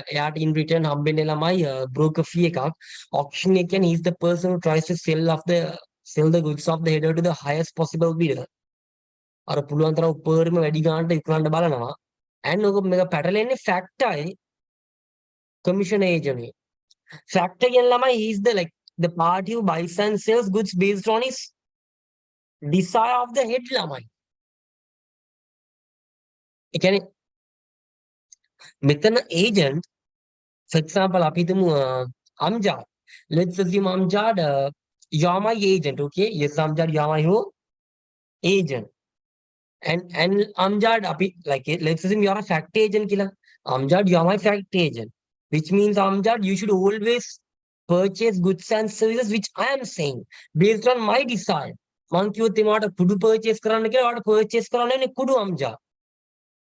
in return හම්බෙන්නේ ළමයි broker fee එකක්. Auctioneer කියන්නේ he's the person who tries to sell the goods of the header to the highest possible bidder. අර පුළුවන් තරම් උපරිම වැඩි ගානට විකුණන්න බලනවා. and ඔක මේක පැටලෙන්නේ factor commission agent. Factor කියන ළමයි he is the party who buys and sells goods based on his desire of the head ළමයි. ඒ කියන්නේ මෙතන agent for example අපි හිතමු Amjad. Let's assume Amjad you are my agent, okay? Yes, Amjad, you are my who? Agent. And Amjad like let's assume you are a fact agent killer. Amjad, you are my fact agent, which means Amjad, you should always purchase goods and services which I am saying based on my desire. මං කිව්වොත් එමාට කුඩු purchase කරන්න කියලා ඔයාලට purchase කරන්න වෙන්නේ කුඩු Amjad.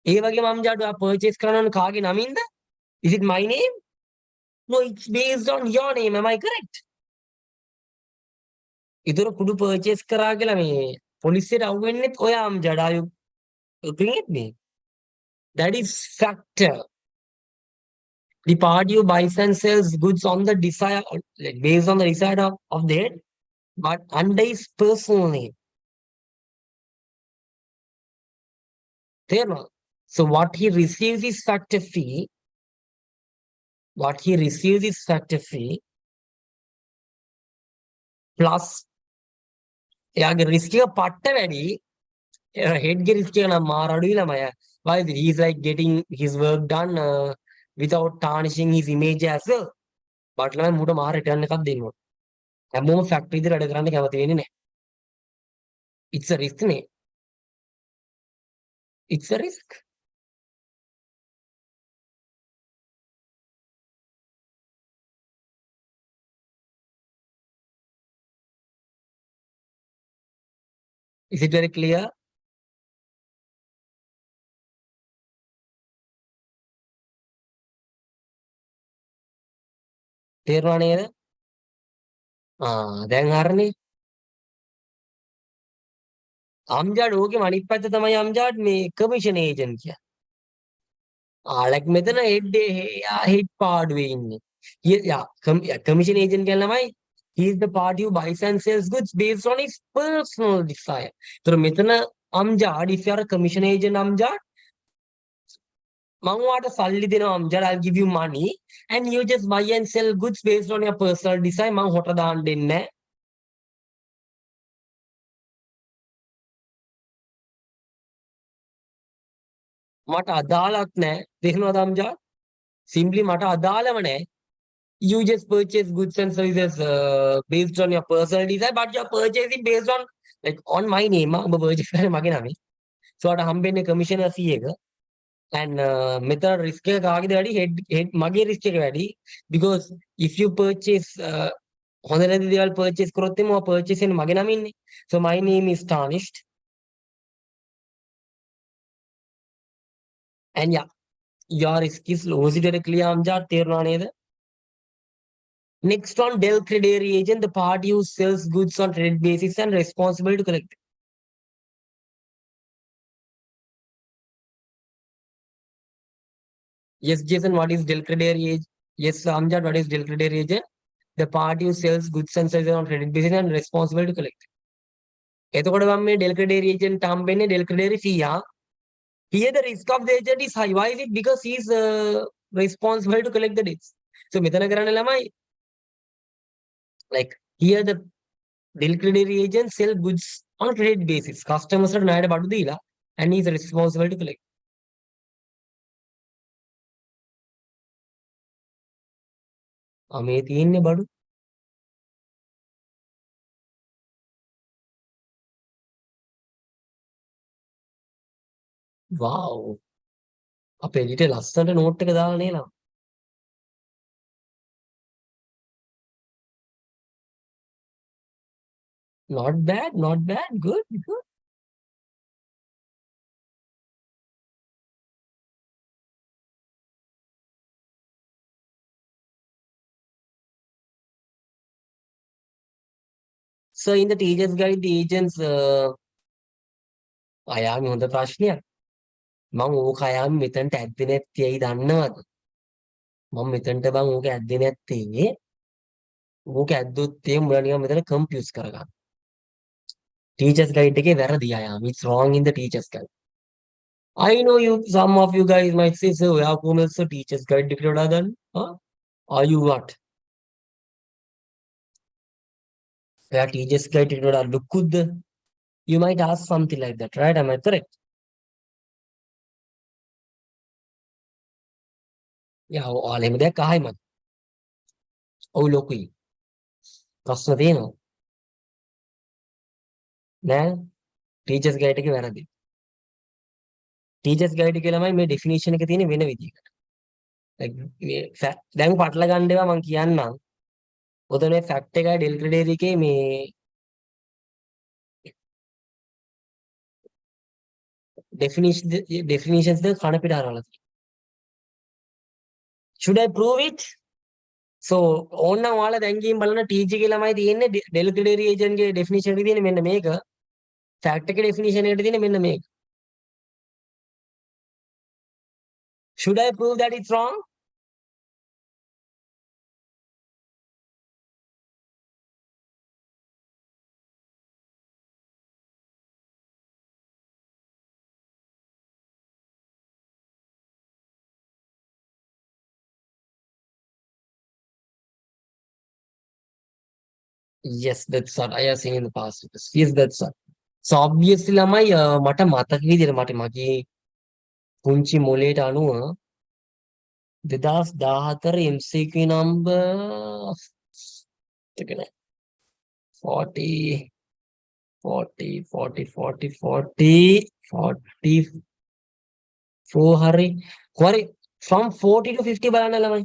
ඒ වගේම Amjad ඔයා purchase කරන්න ඕන කාගේ නමින්ද? Is it my name? No, it's based on your name. Am I correct? ඉතර කුඩු purchase කරා කියලා මේ පොලිසියට අවු වෙන්නෙත් ඔයා Amjad. Are you looking at me? That is factor. The party who buys and sells goods on the desire, like based on the desire of the head, but under his personal name. There. So what he receives is factor fee. What he receives is factor fee plus එයාගේ risk එක පට්ට වැඩි. head ගේ risk එක නම් මාර අඩුයි ළමයා. Why is it? He's like getting his work done without tarnishing his image as well. But ළමයා මූට මාර return එකක් දෙන්න ඕන. හැමෝම factory විදිහට වැඩ කරන්න කැමති වෙන්නේ නැහැ. It's a risk නේ. It's a risk. Is it very clear? තේරුණා නේද? දැන් හරිනේ. Amjad ඕකේ අනිත් පැත්ත තමයි Amjad මේ commission agent කියන්නේ. like මෙතන head පාඩුවේ ඉන්නේ. Yeah, commission agent කියන්නේ ළමයි he is the party who buys and sells goods based on his personal desire. So මෙතන Amjad, if you are a commission agent Amjad, මම ඔයාට සල්ලි දෙනවා Amjad, I'll give you money and you just buy and sell goods based on your personal desire. මම හොට දාන්න දෙන්නේ නැහැ. මට අදාළක් නැහැ. තේරුණාද Amjad? Simply මට අදාළව නැහැ. You just purchase goods and services based on your personal desire, but you're purchasing based on like on my name. ඔබ purchase කරන්නේ මගේ නමේ. So අට හම්බෙන්නේ commissioner fee එක. And මෙතන risk එක කාගේද වැඩි? head මගේ risk එක වැඩි. Because if you purchase හොඳ නැති දේවල් purchase කරොත් එimhe ඔය purchase වෙන්නේ මගේ නමින්නේ. So my name is tarnished. And yeah, your risk is low. Was it very clear Amjad? තේරුණා නේද? Next on declaratory agent, the party who sells goods on credit basis and responsible to collect. Yes, Jason, what is declaratory agent? Yes, Amjad, what is declaratory agent? The party who sells goods and services on credit basis and responsible to collect. එතකොට මම මේ declaratory agent හම්බෙන්නේ declaratory fee. Here the risk of the agent is high. Why is it? Because he is responsible to collect the debts. So මෙතන කරන්නේ ළමයි like here the delivery agent sell goods on a credit basis. Customers are ණයට බඩු දීලා and he is responsible to collect. මේ තියෙන්නේ බඩු. Wow. අපේ එඩිට ලස්සනට නෝට් එක දාලා නේනවා. Not bad, not bad. Good, good. So in the teacher's guide, the agents අයාමි හොඳ ප්‍රශ්නයක්. මම ඕක අයාමි මෙතනට ඇද්දේ නැත්තේ ඇයි දන්නවද? මම මෙතනට බං ඕක ඇද්දේ නැත්තේ ඕක ඇද්දොත් ඒ මුලා නිකන් මෙතන කන්ෆියුස් කරගන්න. Teacher's guide එකේ වැරදි අයාමි. It's wrong in the teacher's guide. I know you, some of you guys might say, so ඔයා කොහොමද sir teacher's guide එකට වඩා දන්නේ? Are you what? ඔයා teacher's guide එකට වඩා ලොකුද? You might ask something like that, right? Am I correct? Yeah, ඔයාලා එහෙම දෙයක් අහයි මම. ඔව් ලොකුයි. ප්‍රශ්න තියෙනවා. නෑ? teacher's guide එකේ වැරදි. teacher's guide එකේ ළමයි මේ definition එක තියෙන්නේ වෙන විදිහකට. like දැන් පටල ගන්න ඒවා මම කියන්නම්. ඔතන මේ fact එකයි delivery එකේ මේ definitions දෙක කන පිට හරවලා තියෙනවා. Should I prove it? So ඕනනම් ඔයාලා දැන් ගිහින් බලන TG එකේ ළමයි තියෙන්නේ delivery agent ගේ definition එකේ තියෙන්නේ මෙන්න මේක. fact එකේ definition එකට තියෙන්නේ මෙන්න මේක. Should I prove that it's wrong? Yes, that's what I have seen in the past. Yes, that's what. So obviously ළමයි මට මතක විදිහට මට මගේ පුංචි මොලේට අනුව 2014 MCQ number 40 44 හරි from 40 to 50 බලන්න ළමයි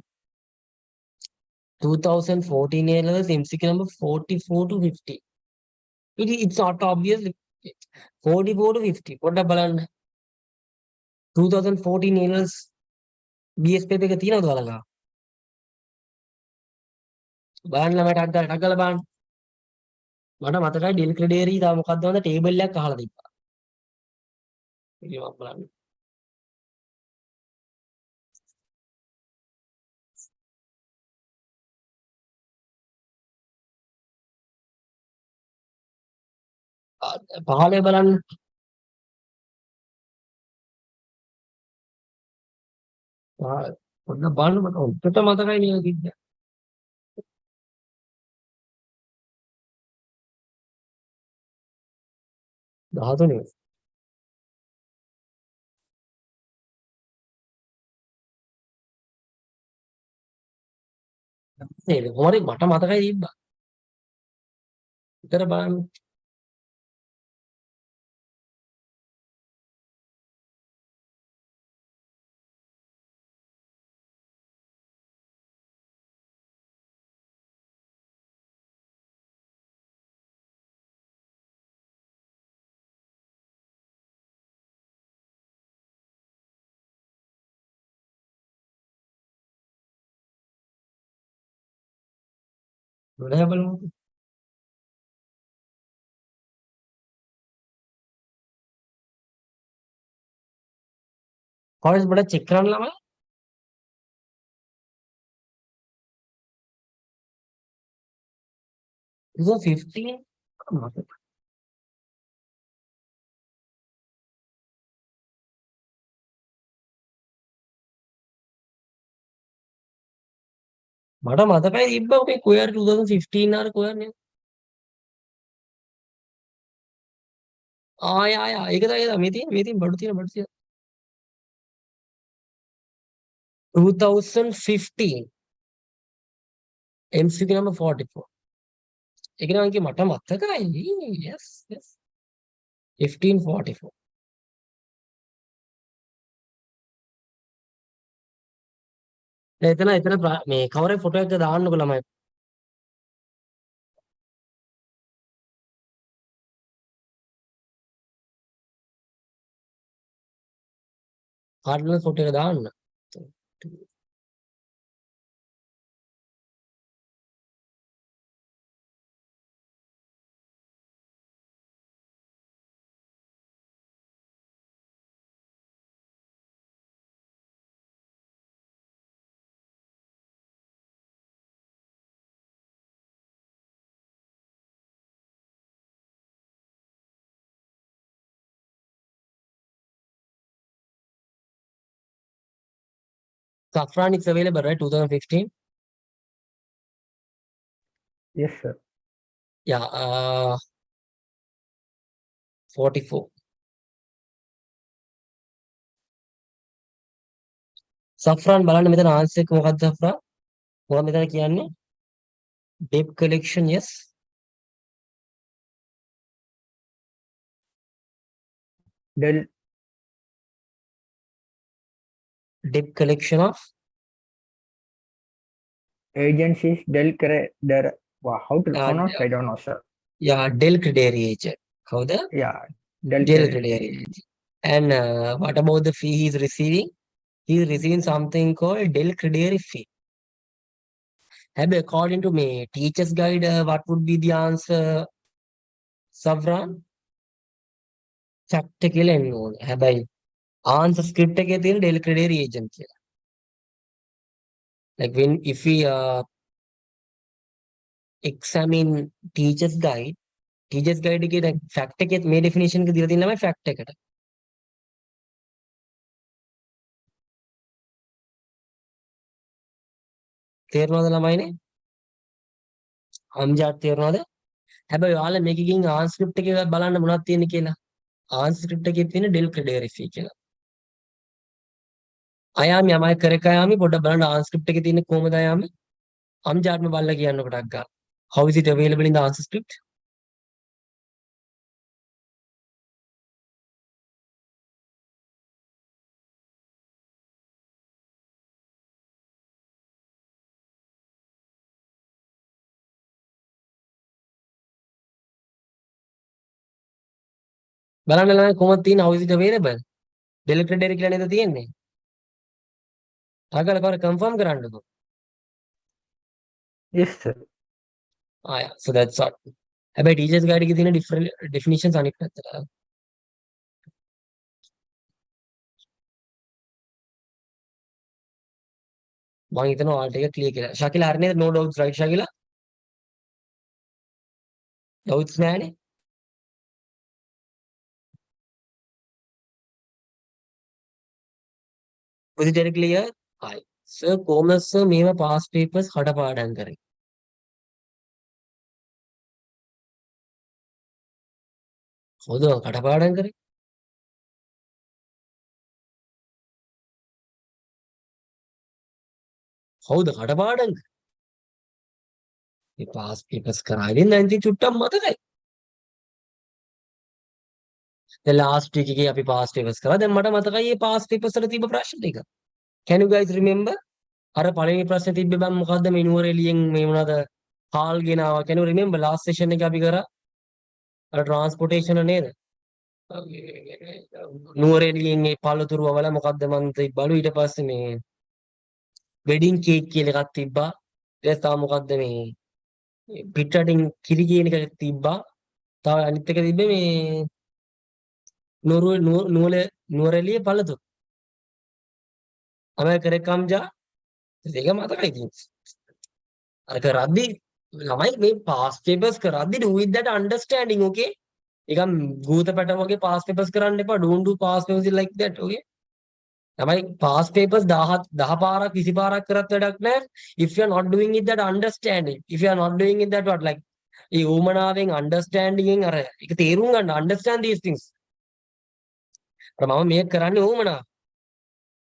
2014 A levels MCQ number 44 to 50 it's not obvious 44 to 50 පොඩ්ඩක් බලන්න 2014 A levels BS paper එක තියෙනවද ඔයාලලා බලන්න ළමයි ටක් ගාලා බලන්න මට මතකයි ඩෙල් ක්‍රෙඩේරි තා මොකක්ද වන්ද ටේබල් එකක් අහලා තිබ්බා ඉතින් මම බලන්න පහලේ බලන්න පොඩ්ඩක් බලන්න මට හොඳට මතකයි මේක කිව්වේ 13 නේද හොරේ මට මතකයි තිබ්බා විතර බලන්න ගොඩක් බලමු කොහෙන්ද බඩ චෙක් කරන්න ළමයි 2015 මතක මට මතකයි තිබ්බා ඔකේ query 2015 අර query නේ. යා ඒක තමයි මේ තියෙන බඩු තියෙන 2015 MCQ number 44. ඒක නම් කිය මට මතකයි. Yes. 1544. එතන මේ කවරේ ෆොටෝ එක දාන්නකො ළමයි. කාඩ්වල ෆොටෝ එක දාන්න. Safran is available, right? 2015. Yes, sir. Yeah. 44. Safran බලන්න මෙතන ආන්සර් එක මොකක්ද Safran? මොකක්ද මෙතන කියන්නේ? Debt collection, yes. Debt collection of agencies wow, how to pronounce? I don't know, sir. Yeah, Del Credere agent. How the? Yeah, Del Credere agent. And what about the fee he is receiving? He is receiving something called Del Credere fee. According to me, teacher's guide, what would be the answer? Safran? Fact කියලා එන්න ඕනේ. හැබැයි answer script එකේ තියෙන Del Credere agent කියලා. Like if we examine teacher's guide එකේ දැන් fact එකේ මේ definition එක දීලා තියෙන ළමයි fact එකට. තේරෙනවද ළමයිනේ? අම්ජාත් තේරෙනවද? හැබැයි ඔයාලා මේකකින් answer script එකේ බලන්න මොනවද තියෙන්නේ කියලා. answer script එකේ තියෙන Del Credere fee කියලා. අයාමි අමයි කරක අයාමි පොඩ්ඩක් බලන්න answer script එකේ තියෙන්නේ කොහමද අයාමි? අම්ජාත්ම බලලා කියන්න කොටක් ගන්න. How is it available in the answer script? බලන්න ළමයි කොහොමද තියෙන්නේ? How is it available? Del Credere කියලා නේද තියෙන්නේ? අගල කවර confirm කරන්නකෝ. Yes, sir. Yeah, so that's all. හැබැයි teachers guide එකේ තියෙන different definitions අනිත් පැත්තට. මම හිතනවා ඔයාලට ඒක clear කියලා. ශකිලා හරි නේද? No doubts, right ශකිලා? doubts නැහැනේ? Was it very clear? Hi. Sir, කොහොමද sir මේව past papers කඩපාඩම් කරේ? කොහොමද කඩපාඩම් කරේ? කවුද කඩපාඩම් කරේ? මේ past papers කරා. ඉතින් දැන් ඉතින් චුට්ටක් මතකයි. දැන් last week එකේ අපි past papers කරා. දැන් මට මතකයි මේ past papers වල තිබ්බ ප්‍රශ්න ටික. Can you guys remember? අර පළවෙනි ප්‍රශ්නේ තිබ්බේ බං මොකද්ද මේ නුවර එළියෙන් මේ මොනවාද හාල් ගෙනාවා. Can you remember last session එකේ අපි කරා? අර transportation නේද? නුවර එළියෙන් මේ පළතුරු වල මොකද්ද මන් තිබ්බලු. ඊට පස්සේ මේ wedding cake කියලා එකක් තිබ්බා. ඊට තව මොකද්ද මේ පිටරටින් කිරි කියන එක තිබ්බා. තව අනිත් එක තිබ්බේ මේ නුවර එළියේ පළතුරු. අමයි කරේ කම්ජා. ඒක මතකයි ඉතින්. අර කරද්දි ළමයි මේ past papers කරද්දි do with that understanding, okay? නිකන් භූත පැට වගේ past papers කරන්න එපා. Don't do past papers like that, okay? past papers 10 පාරක් 20 පාරක් කරත් වැඩක් නැහැ. If you are not doing it that understanding, if you are not doing it that what like A ඌමනාවෙන් understanding එකෙන් අර ඒක තේරුම් ගන්න understand these things. අර මම මේක කරන්නේ ඌමනාව.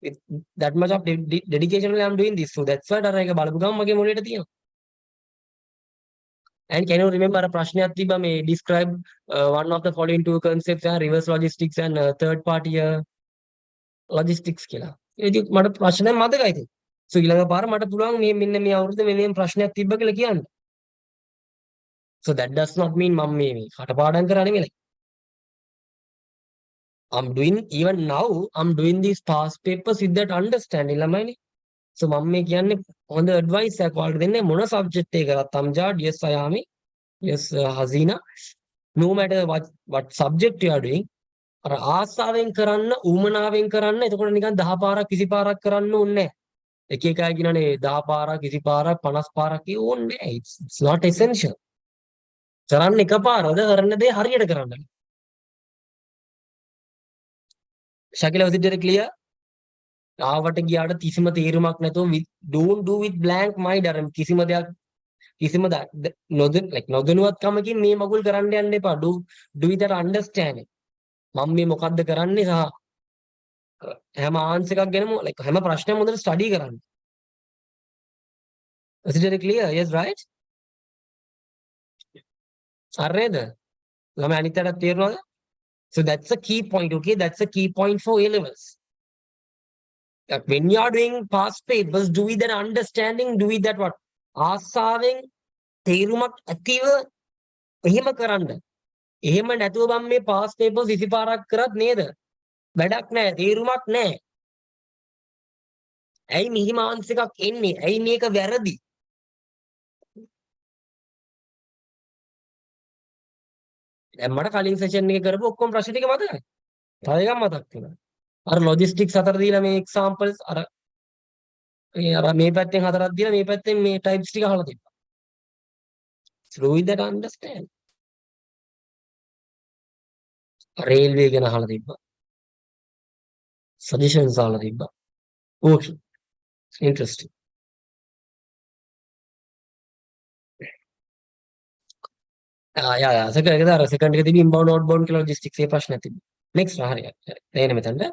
With that much of dedication I'm doing this. So that's why අර ඒක බලපු ගමන් මගේ මොළේට තියෙනවා. And can you remember a ප්‍රශ්නයක් තිබ්බා මේ describe one of the following two concepts reverse logistics and third party logistics කියලා. ඒක මට ප්‍රශ්නයක් මතකයි ඉතින්. So ඊළඟ පාර මට පුළුවන් මේ මෙන්න මේ අවුරුද්දේ මෙන්න මේ ප්‍රශ්නයක් තිබ්බ කියලා කියන්න. So that does not mean මම මේ කටපාඩම් කරා නෙමෙයි. I'm doing even now I'm doing these past papers with that understanding ළමයිනේ. So මම මේ කියන්නේ on the advice එකක් ඔයාලට දෙන්නේ මොන subject එක කරත් Amjad, yes Ayami, yes Hazina, no matter what subject you are doing අර ආසාවෙන් කරන්න ඌමනාවෙන් කරන්න එතකොට නිකන් 10 පාරක් 20 පාරක් කරන්න ඕනේ නැහැ. එක එක අය කියනනේ 10 පාරක් 20 පාරක් 50 පාරක් ඕනේ නැහැ. It's not essential. කරන්න එකපාරද කරන දේ හරියට කරන්න. Shakila, was it very clear? ආවට ගියාට කිසිම තේරුමක් නැතුව don't do with blank mind අර කිසිම දෙයක් කිසිම නොදැනුවත්කමකින් මේ මගුල් කරන්න යන්න එපා. Do with that understanding. මම මේ මොකද්ද කරන්නේ සහ හැම ආන්සර් එකක් ගැනම like හැම ප්‍රශ්නයක්ම හොඳට ස්ටඩි කරන්න. Is it very clear? Yes, right? හරිද? ළමයි අනිත්‍යයට තේරෙනවද? So that's a key point, okay? That's a key point for A levels. When you are doing past papers, do with that understanding, do with that what? ආසාවෙන් තේරුමක් ඇතිව එහෙම කරන්න. එහෙම නැතුව මම මේ past papers 20 පාරක් කරත් නේද? වැඩක් නැහැ, තේරුමක් නැහැ. ඇයි මෙහිම ආන්සර් එකක් එන්නේ? ඇයි මේක වැරදි? දැන් මට කලින් සෙෂන් එකේ කරපු ඔක්කොම ප්‍රශ්න ටික මතකයි. තව එකක් මතක් වෙනවා. අර logistics අතර දීලා මේ examples අර මේ පැත්තෙන් හතරක් දීලා මේ පැත්තෙන් මේ types ටික අහලා තිබ්බා. Through that understand. railway ගැන අහලා තිබ්බා. suggestions අහලා තිබ්බා. Okay. Interesting. second එක තිබි inbound outbound කියලා logistics ඒ ප්‍රශ්නයක් තිබ්බා. next හරි. එන්නේ මෙතනට.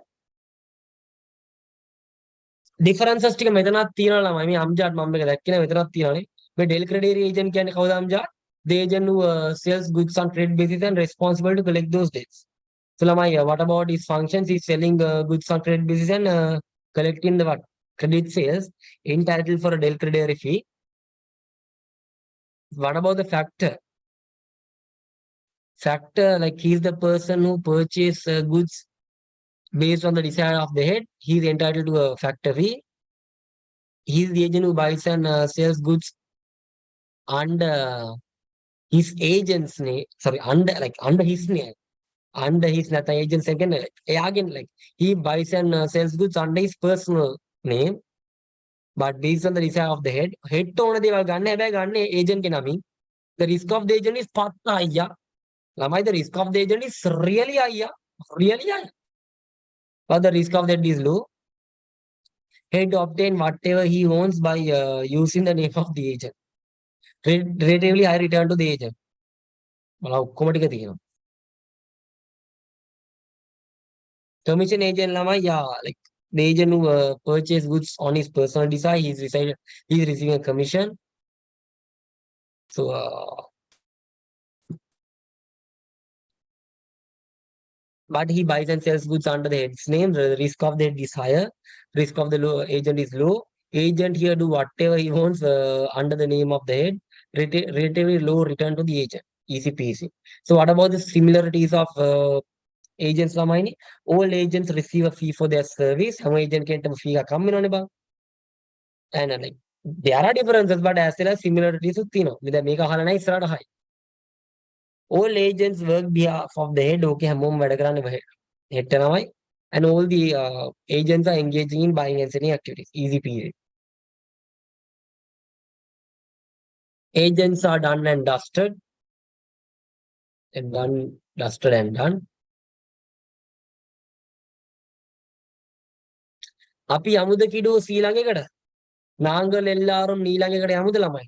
differences ටික මෙතනක් තියෙනවා ළමයි. මේ අම්ජාඩ් මම මේක දැක්කේ නෑ මෙතනක් තියෙනවානේ. මේ delivery agent කියන්නේ කවුද අම්ජාඩ්? The agent who sells goods on trade basis and responsible to collect those debts. So ළමයි what about his functions? He's selling goods on trade basis and collecting the what? Credit sales entitled for a delivery fee. What about the factor? Factor, like he's the person who purchase goods based on the desire of the head. He's entitled to a factor fee. He's the agent who buys and sells goods under his agent's name. Sorry, under his name. Under his agent's again, like he buys and sells goods under his personal name, but based on the desire of the head. Head to one දේවල් ගන්න හැබැයි ගන්න agent ගේ නමින්. The risk of the agent is පත්ත අයියා. ළමයි the risk of the agent is really අයියා. Really high. But the risk of that is low. Head obtain whatever he owns by using the name of the agent. Relatively high return to the agent. මම ඔක්කොම ටික තියෙනවා. Commission agent ළමයි like the agent who purchase goods on his personal desire, he's receiving a commission. So but he buys and sells goods under the head's name. The risk of the head is higher. Risk of the agent is low. Agent here do whatever he wants under the name of the head. Relatively low return to the agent. Easy peasy. So what about the similarities of agents ළමයිනේ? All agents receive a fee for their service. හැම agent කෙනෙක්ටම fee එකක් හම්බ වෙනවනේ බං. And like there are differences but as well as similarities උත් තියෙනවා. දැන් මේක අහලා නැහැ ඉස්සරහට හයි. All agents work behalf of the head. Okay, හැමෝම වැඩ කරන්නේ head තමයි. And all the agents are engaging in buying and selling activities. Easy peasy. Agents are done and dusted. And dusted and done. අපි යමුද කිඩෝ ශ්‍රීලංකේකට නාංගල එල්ලාරුම් ඊළඟකට යමුද ළමයි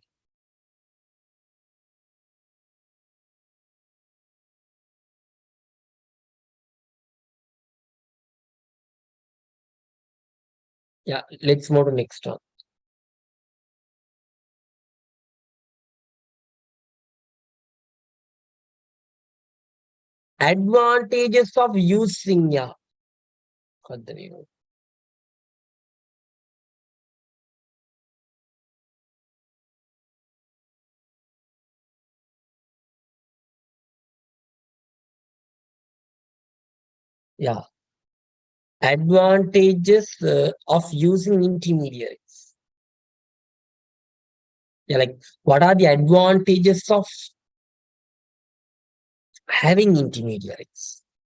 yeah let's move to next one advantages of using yeah මොකද්ද මේක yeah advantages of using intermediaries yeah like what are the advantages of having intermediaries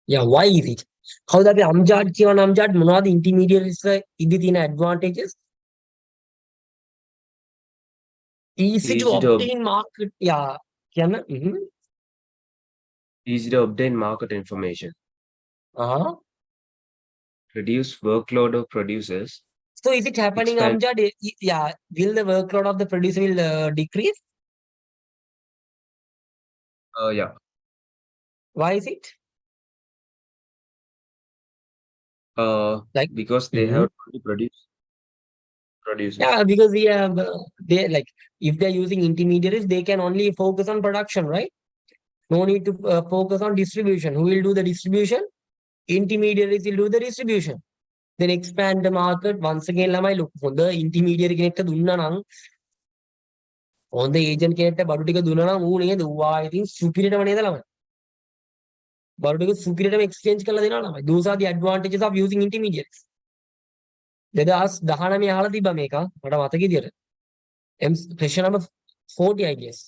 yeah why is it කවුද අපි අම්ජාඩ් කියවන අම්ජාඩ් මොනවද intermediaries ඉදි තියෙන advantages easy to Easy to obtain market yeah කියන්න easy to obtain market information, uh-huh. reduce workload of producers, So is it happening, expand. Amjad? Yeah, will the workload of the producer will decrease? Yeah, Why is it? Like because they have to produce producers. Yeah, because we have they like if they're using intermediaries, they can only focus on production, right? No need to focus on distribution. Who will do the distribution? Intermediaries will do the distribution. Then expand the market. Once again, lamai look for the intermediary connected dunna nang on the agent connected badutika dunna nang uu neda uu I think superior maneda lamai. Badutika superior exchange kala dena lamai. Those are the advantages of using intermediaries. 2019 අහලා තිබ්බා මේක මට මතක විදියට question number 40 I guess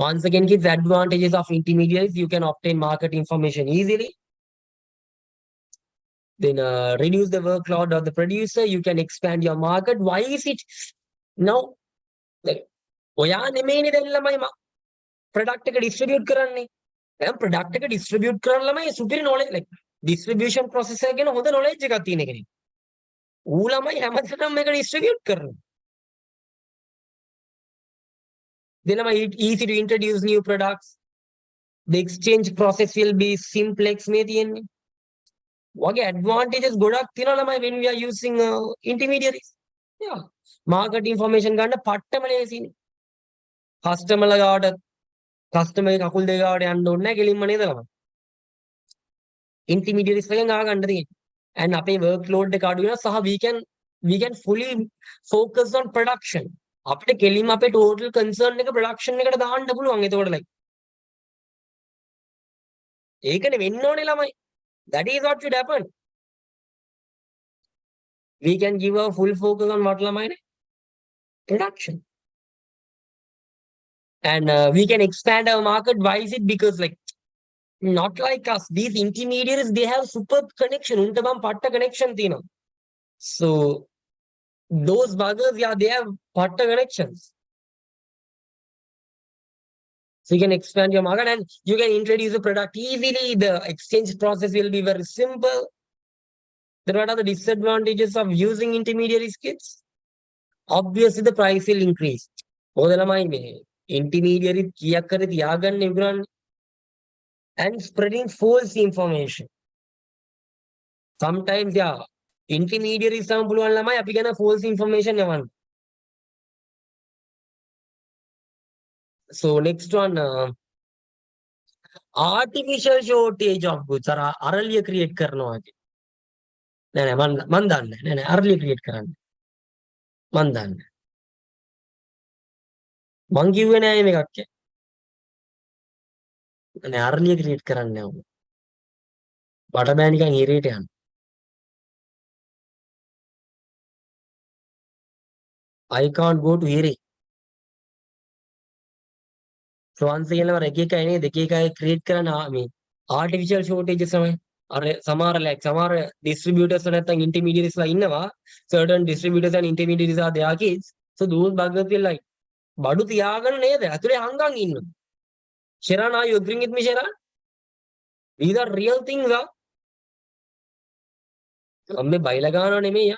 once again gives advantages of intermediaries you can obtain market information easily then reduce the workload of the producer you can expand your market why is it now like ඔයා නෙමෙයිනේ දැන් ළමයි product එක distribute කරන්නේ දැන් product එක distribute කරන ළමයි superior knowledge like distribution process එක ගැන හොඳ knowledge එකක් තියෙන කෙනෙක් ඌ ළමයි හැමතැනම මේක distribute කරනවා then it's easy to introduce new products. The exchange process will be simplex. What advantages ගොඩක් තියෙනවා ළමයි when we are using intermediaries. Yeah. Market information ගන්න පට්ටම ලේසියි. customer ගාවට customer කකුල් දෙක ගාවට යන්න ඕනේ නැහැ කෙලින්ම නේද ළමයි. intermediaries එකෙන් ආ ගන්න තියෙන්නේ. and අපේ workload එක අඩු වෙනවා සහ we can fully focus on production. අපිට කෙලින්ම අපේ total concern එක production එකට දාන්න පුළුවන් එතකොට like ඒකනේ වෙන්න ඕනේ ළමයි that is what should happen we can give a full focus on what ළමයිනේ production and we can expand our market why is it because like not like us these intermediaries they have superb connection උන්ට බම් පට්ට connection තියෙනවා so those buggers yeah they have පට්ට connections so you can expand your market and you can introduce a product easily the exchange process will be very simple then what are the disadvantages of using intermediaries kids obviously the price will increase මොකද ළමයි මේ intermediary කීයක් කර තියාගන්න ඉවරන්නේ and spreading false information sometimes yeah intermediaries තමයි පුළුවන් ළමයි අපි ගැන false information යවන්න so next one artificial shortage of goods Araliya create කරනවා නෑ නෑ මන් දන්නේ නෑ නෑ අරලිය create කරන්න මන් දන්නේ මං කිව්වේ නෑ මේකක් නෑ අරලිය create කරන්න නෑ උඹ බට බෑ නිකන් හිරේට යන්න I can't go to here so once again එක එක අය නේද එක එක අය create කරන මේ artificial shortages තමයි අර සමහර like සමහර distributors නැත්නම් intermediaries ලා ඉන්නවා certain distributors and intermediaries are their kids so those buggers will like බඩු තියාගෙන නේද ඇතුලේ හංගන් ඉන්නවා Sharon are you agreeing with me Sharon these are real things අම්මේ බයිලා ගන්නව නෙමෙයි යා.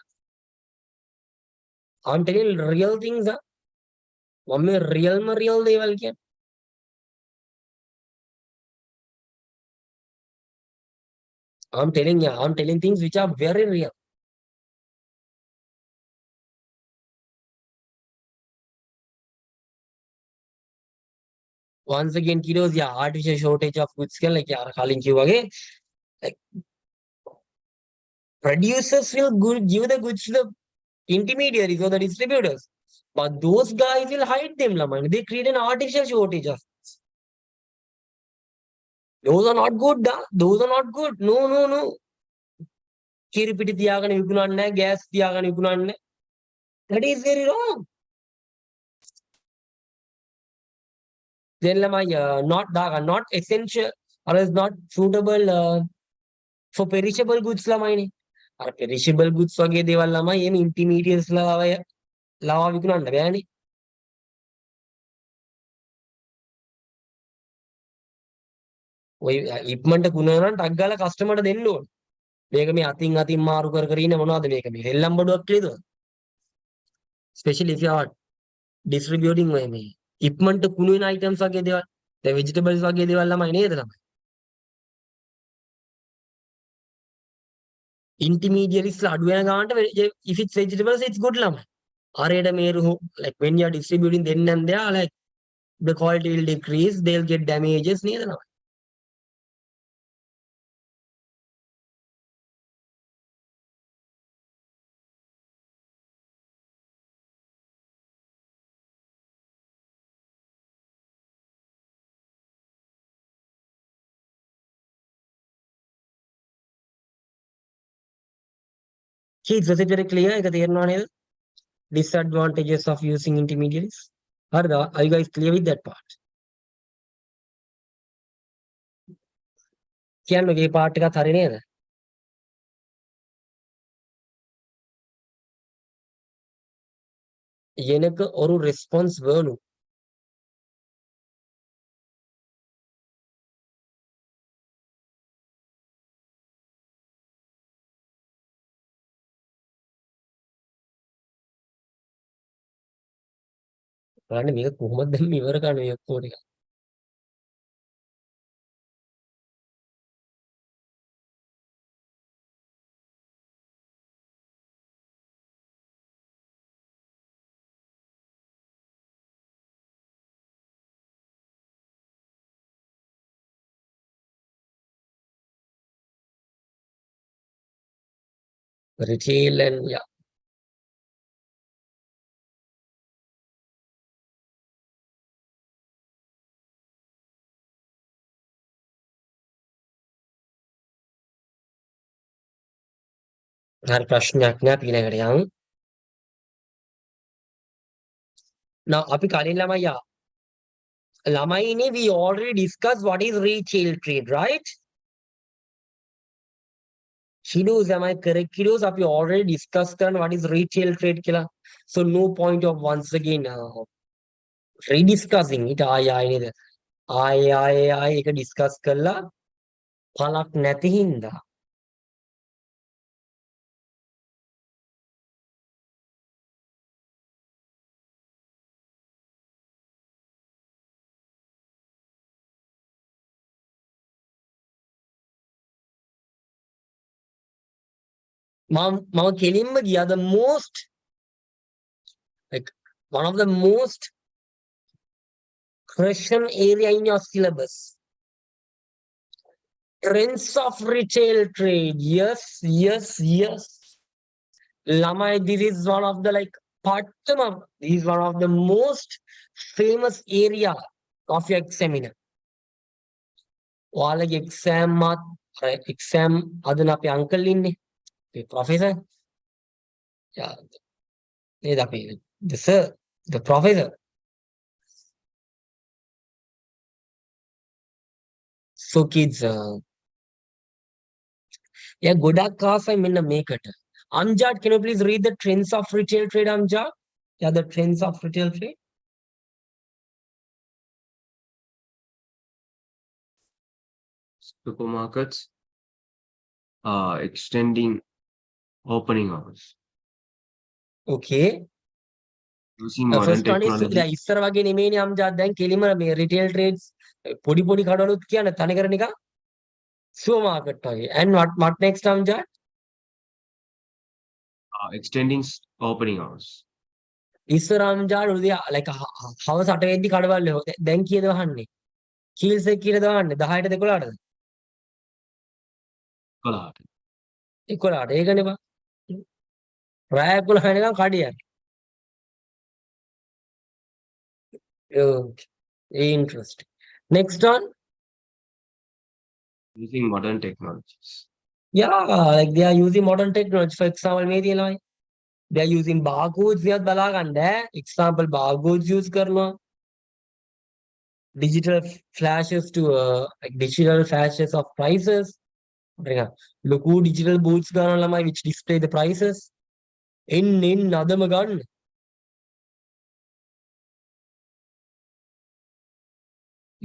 I'm telling real things ah. මම real දේවල් කියන්නේ. I'm telling things which are very real. Once again, kiddos, yeah, artificial shortage of goods කියලා like කලින් කිව්වාගේ like producers will give the goods to the intermediaries or the distributors. But those guys will hide them, lamani. They create an artificial shortage of. Those are not good, da. Those are not good. No, no, no. කිරි පිටි තියාගෙන විකුණන්නේ නැහැ, gas තියාගෙන විකුණන්නේ නැහැ. That is very wrong. Then lamai not daga, not essential or is not suitable for perishable goods lamai ne. අර perishable goods වගේ දේවල් ළමයි එමේ intermediaries ලවා විකුණන්න බෑනේ. ඔය ඉක්මනට කුණනවා නම් ටක් ගාලා කස්ටමර්ට දෙන්න ඕන. මේක මේ අතින් මාරු කර ඉන්න මොනවද මේක මේ හෙල්ලම් බඩුවක් කියලාද? Especially if you are distributing මේ ඉක්මනට කුණු වෙන items වගේ දේවල්, the vegetables වගේ දේවල් ළමයි නේද ළමයි? Intermediaries ලා අඩු වෙන ගානට if it's vegetables it's good ළමයි. හරියට මේරු like when you are distributing then and there like the quality will decrease, they'll get damages නේද ළමයි? Kids, was it very clear? එක තේරෙනව නේද? Disadvantages of using intermediaries. Are you guys clear with that part? කියන්න මේ part එකත් හරි නේද? எனக்கு ஒரு response வேணும். බලන්න මේක කොහොමද දැන් ඉවර කරන්නේ මේ ඔක්කොම ටික. Retail and yeah. හරි ප්‍රශ්නයක් නෑ අපි ඊළඟට යමු. Now අපි කලින් ළමයිනේ we already discussed what is retail trade, right? Kiddos, am I correct? Kiddos, අපි already discussed කරන what is retail trade කියලා. So no point of once again rediscussing it. ආයෙ නේද? ආයෙ ඒක discuss කළා පළක් නැති හින්දා. මම කෙලින්ම ගියා the most like one of the most question area in your syllabus. Trends of retail trade. Yes. Lamai, this is one of the like this is one of the most famous area of your examiner. ඔයාලගේ exam අදන අපේ uncle ඉන්නේ. Professor. Yeah. The sir, the professor. So kids, yeah, ගොඩක් ආසයි මෙන්න මේකට. Amjad, can you please read the trends of retail trade, Amjad? Yeah, the trends of retail trade. Supermarkets are extending Opening hours. Okay. Using modern First one is technology. ඉස්සර වගේ නෙමෙයිනේ අම්ජාත් දැන් කෙලිම මේ retail trades පොඩි පොඩි කඩවලුත් කියන තනිකර නිකන් supermarket වගේ. And what next අම්ජාත්? Extending opening hours. ඉස්සර අම්ජාත් උදේ like හවස 8 වෙද්දි කඩවල දැන් කීයද වහන්නේ? කීල්ස් එක කීයද වහන්නේ? 10ට 11ටද? 11ට. 11ට. ඒකනේ බා. රාය 11 වෙනකන් කඩියක්. Okay. Interesting. Next one. Using modern technologies. Yeah, like they are using modern technology. For example, මේ තියෙනවා. They are using barcodes. වියත් බලා ගන්න. Example barcodes use කරනවා. Digital flashes to like digital flashes of prices. ලොකු digital booths ගන්න ළමයි which display the prices. in අදම ගන්න.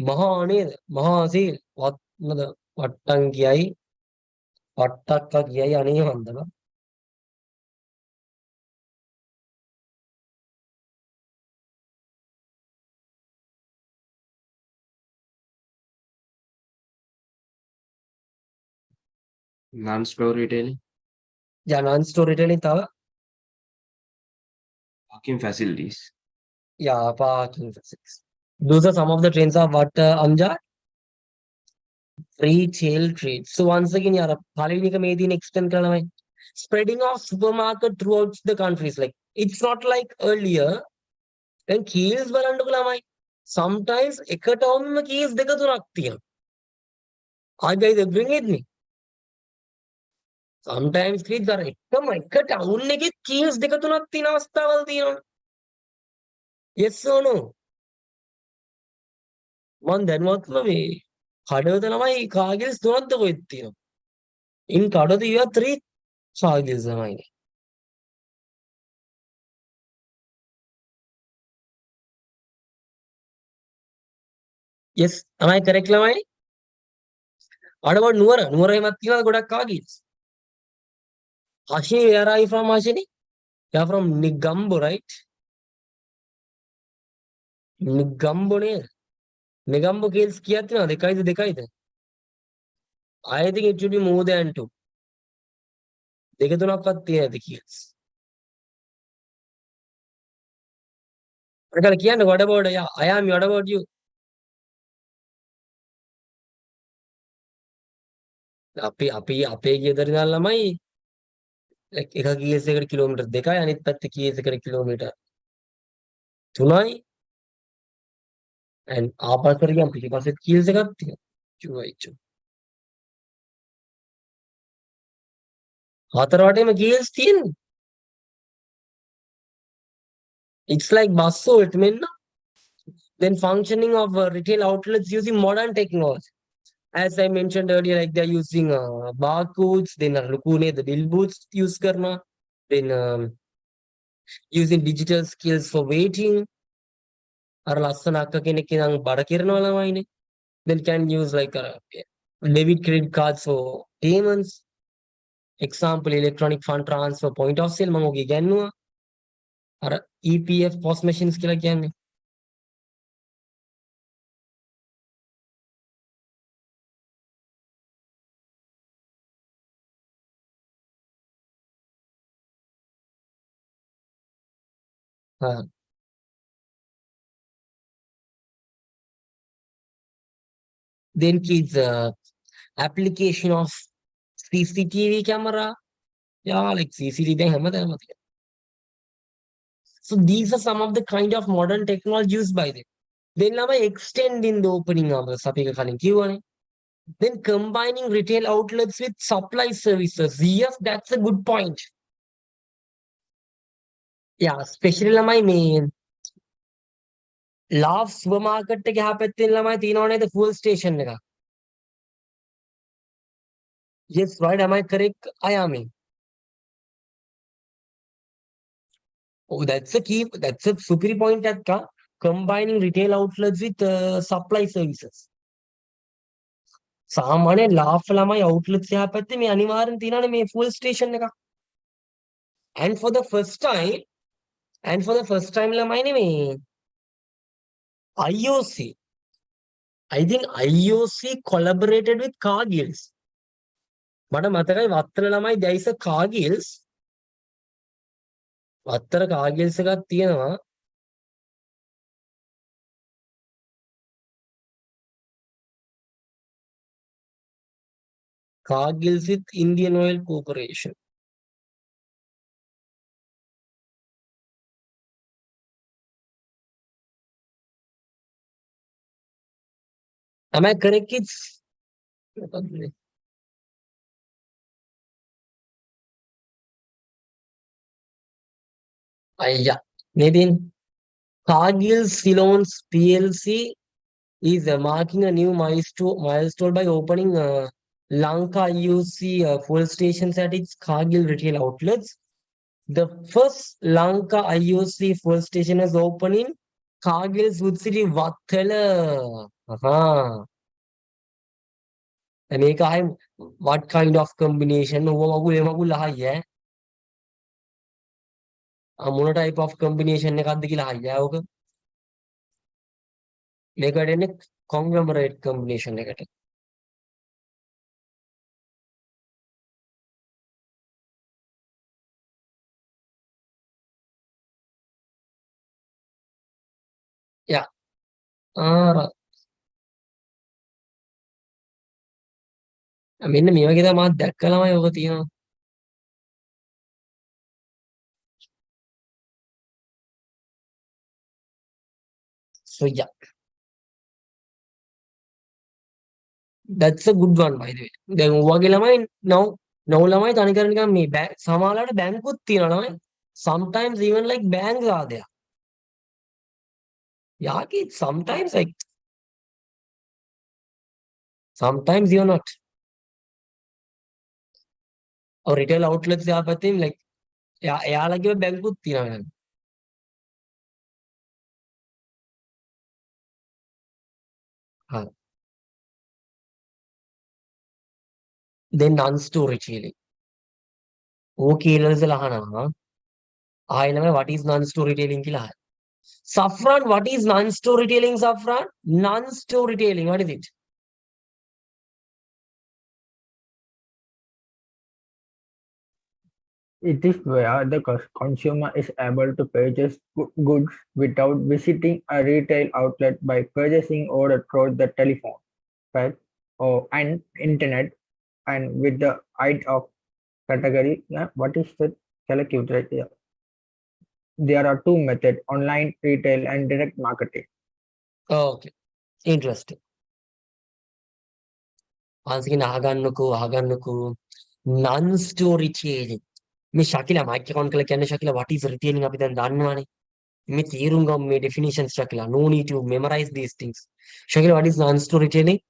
මහා නේද? මහා සීල් වත්මද වට්ටම් කියයි වට්ටක්ක කියයි අනේ හන්දම. Non-store retailing. Yeah, non-store retailing තව Parking facilities. yeah, parking facilities. Those are some of the trends of what Amjad? Retail trade. So once again, yaar, phalini ka may din extend karna hai. Spreading of supermarket throughout the countries. Like it's not like earlier. Then keys balandu kalamai. Sometimes ekatawm mein keys deka tunak tiyan. Are you guys agreeing with me? Sometimes keys are ekatawm ne ke keys deka tunak tin avasthaval tiyan. Yes or no? Man දැනුවත්ම මේ කඩවත ළමයි කාගිල්ස් තුනක්ද කොහෙද තියෙනවා. ඉන් Kadawatha you have 3 Cargills ළමයි. Yes, am I correct ළමයි? What about නුවර? නුවර එහෙමත් තියෙනවා ගොඩක් Cargills. Ashini, where are you from Ashini? You are from Nigambo, right? Nigambo නේද? Nigambo keels කීයක් තියෙනවද? දෙකයිද? I think it should be more than 2. දෙක තුනක්වත් තියෙනද keels? අරකල කියන්න what about I am what about you? අපේ ගෙදර ඉඳන් ළමයි like එක keels එකට කිලෝමීටර් 2යි අනිත් පැත්තේ keels එකට කිලෝමීටර් 3යි and ආපස්සට ගියම් පිටිපස්සෙත් keels එකක් තියෙනවා. චුවයිචු. හතර වටේම keels තියෙනවා. It's like bus salt මෙන්න. Then functioning of retail outlets using modern technology. As I mentioned earlier, like they're using barcodes, then lukune the bill booths use karna, then using digital skills for waiting. අර ලස්සන අක්ක කෙනෙක් ඉඳන් බඩ කිරනවා ළමයිනේ. Then can use like debit credit cards for payments. Example electronic fund transfer point of sale මම ඔගේ ගන්නවා. අර EPF POS machines කියලා කියන්නේ. Then kids application of CCTV camera. Yeah, like CCTV දැන් හැමදාම තියෙනවා. So these are some of the kind of modern technology used by them. Then ළමයි extending the opening hours අපි එක කලින් කිව්වනේ. Then combining retail outlets with supply services. Yes, that's a good point. Yeah, especially ළමයි මේ Love supermarket එක එහා පැත්තෙන් ළමයි තියෙනව නේද fuel station එක. Yes, right. Am I correct? I am. Oh, that's a key. That's a superior point at combining retail outlets with supply services. සාමාන්‍ය ලාෆ් ළමයි outlets එහා පැත්තේ මේ අනිවාර්යෙන් තියෙනවනේ මේ fuel station එක. And for the first time, ළමයි නෙමේ. IOC. I think IOC collaborated with Cargills. මට මතකයි වත්තල ළමයි there is a Cargills. වත්තර Cargills එකක් තියෙනවා. Cargills with Indian Oil Corporation. Am I correct, kids? Yeah, maybe Cargill Ceylon's PLC is marking a new milestone by opening Lanka IUC fuel stations at its Cargill retail outlets. The first Lanka IUC fuel station is open in Cargill's Wood City, Vattala. And what kind of combination? මොන type of combination එකක්ද කියලා අයියා ඔක මේකට එන්නේ conglomerate combination එකට yeah මෙන්න මේ වගේ තමයි මම දැක්ක ළමයි ඔක තියෙනවා so yeah that's a good one by the way දැන් ඔයගේ ළමයි now ළමයි තනි කර නිකන් මේ සමහරලාට බැංකුත් තියෙනවා ළමයි sometimes even like banks are there yeah kids sometimes like sometimes you're not or retail outlets යා පැත්තෙන් like එයාලගේ බැංකුත් තියෙනවා නේද then non-store retailing okay ඉලවසල අහනවා ආයෙ what is non-store retailing කියලා අහයි Safran, what is non-store retailing, Safran? Non-store retailing, what is it? It is where the consumer is able to purchase goods without visiting a retail outlet by purchasing order through the telephone, fax, and internet, and with the aid of category. What is the selective right here? There are two methods: online retail and direct marketing. Okay, interesting. Once again, අහගන්නකෝ non-store retailing. මේ ශකිලා mic එක on කරලා කියන්නේ ශකිලා what is retailing අපි දැන් දන්නවනේ. මේ තීරුම් ගමු මේ definitions ශකිලා. No need to memorize these things. ශකිලා what is non-store retailing?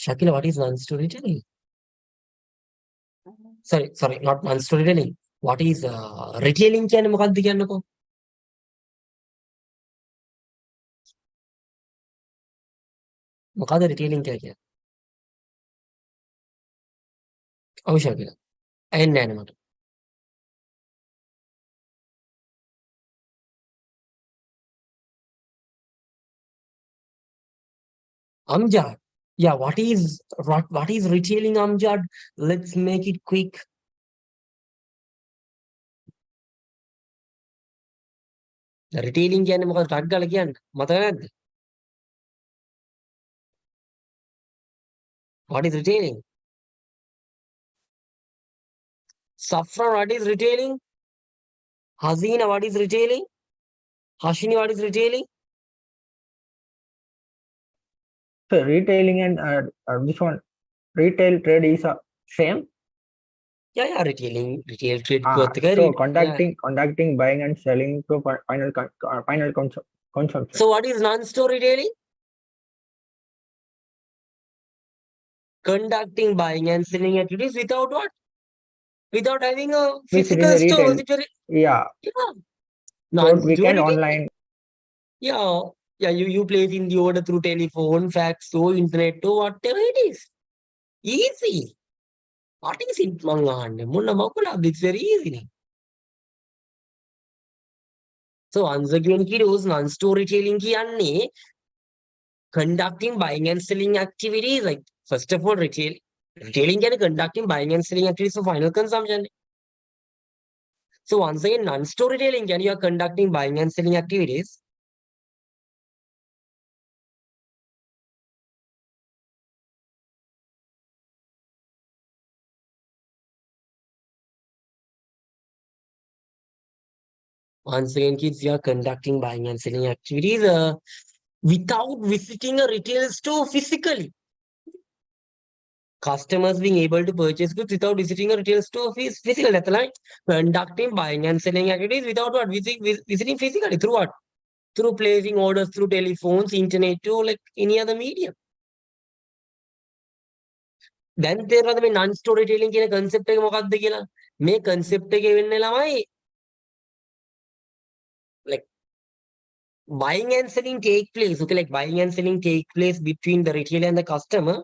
Shakila, what is non-store retailing? Sorry, not non-store retailing. What is retailing? කියන්නේ මොකක්ද කියන්නකෝ? මොකක්ද retailing කියලා කියන්නේ? ඔව් ශකිලා. ඇහෙන්නේ නැහැ මට. Amjad. Yeah, what is retailing, Amjad? Let's make it quick. Retailing කියන්නේ මොකක්ද ටක් ගාලා කියන්න. මතක නැද්ද? What is retailing? Safran, what is retailing? Hasina, what is retailing? Hashini, what is retailing? So retailing and this one, retail trade is same. Yeah, retailing, retail trade. So conducting buying and selling to final consumption. So what is non-store retailing? Conducting buying and selling activities without what? Without having a physical store. Yeah. Non-store So we can retailing. online. Yeah, Yeah, you placing the order through telephone, fax, or internet, or whatever it is. Easy. What is it, Mangane? Munna Makula, it's very easy. So once again, kiddos, non-storytelling kiyanne conducting buying and selling activities. Like first of all, retailing can conducting buying and selling activities for final consumption. So once again, non-storytelling can you are conducting buying and selling activities. Once again, kids, you are conducting buying and selling activities without visiting a retail store physically. Customers being able to purchase goods without visiting a retail store physically. That's like conducting buying and selling activities without what visiting physically. Through what? Through placing orders through telephones, internet, to like any other medium. දැන් තේරෙනවද මේ non storytelling කියන concept එක මොකක්ද කියලා? මේ concept එකේ වෙන්නේ ළමයි like buying and selling take place. Okay, like buying and selling take place between the retailer and the customer,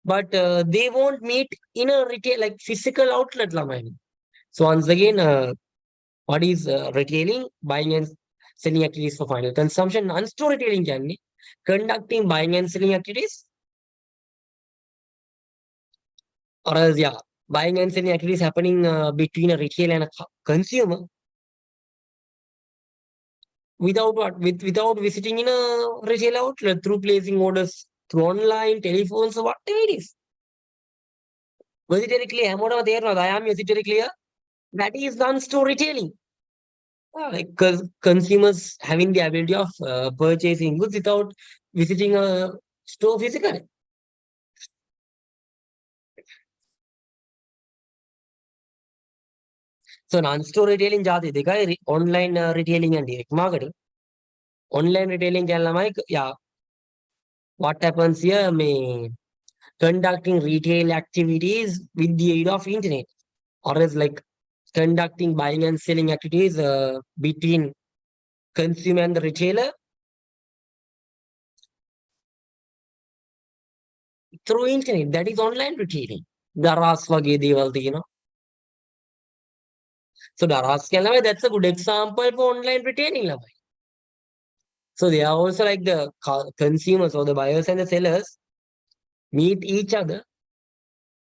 but they won't meet in a retail like physical outlet ළමයි. So once again, what is retailing, buying and selling activities for final consumption? Non storytelling can be conducting buying and selling activities, or else yeah, buying and selling activities happening between a retailer and a consumer without what? Without visiting in a retail outlet, through placing orders through online, telephones, or whatever it is. Was it very clear? I am is it very clear? That is non-storytelling. Like consumers having the ability of purchasing goods without visiting a store physically. So non-store retailing jati dekha online retailing and direct marketing. Online retailing kya like yeah. What happens here? May conducting retail activities with the aid of internet, or else like conducting buying and selling activities between consumer and the retailer through internet. That is online retailing. Daras wage deval you know. So Daras that's a good example for online retailing. So they are also like the consumers or the buyers and the sellers meet each other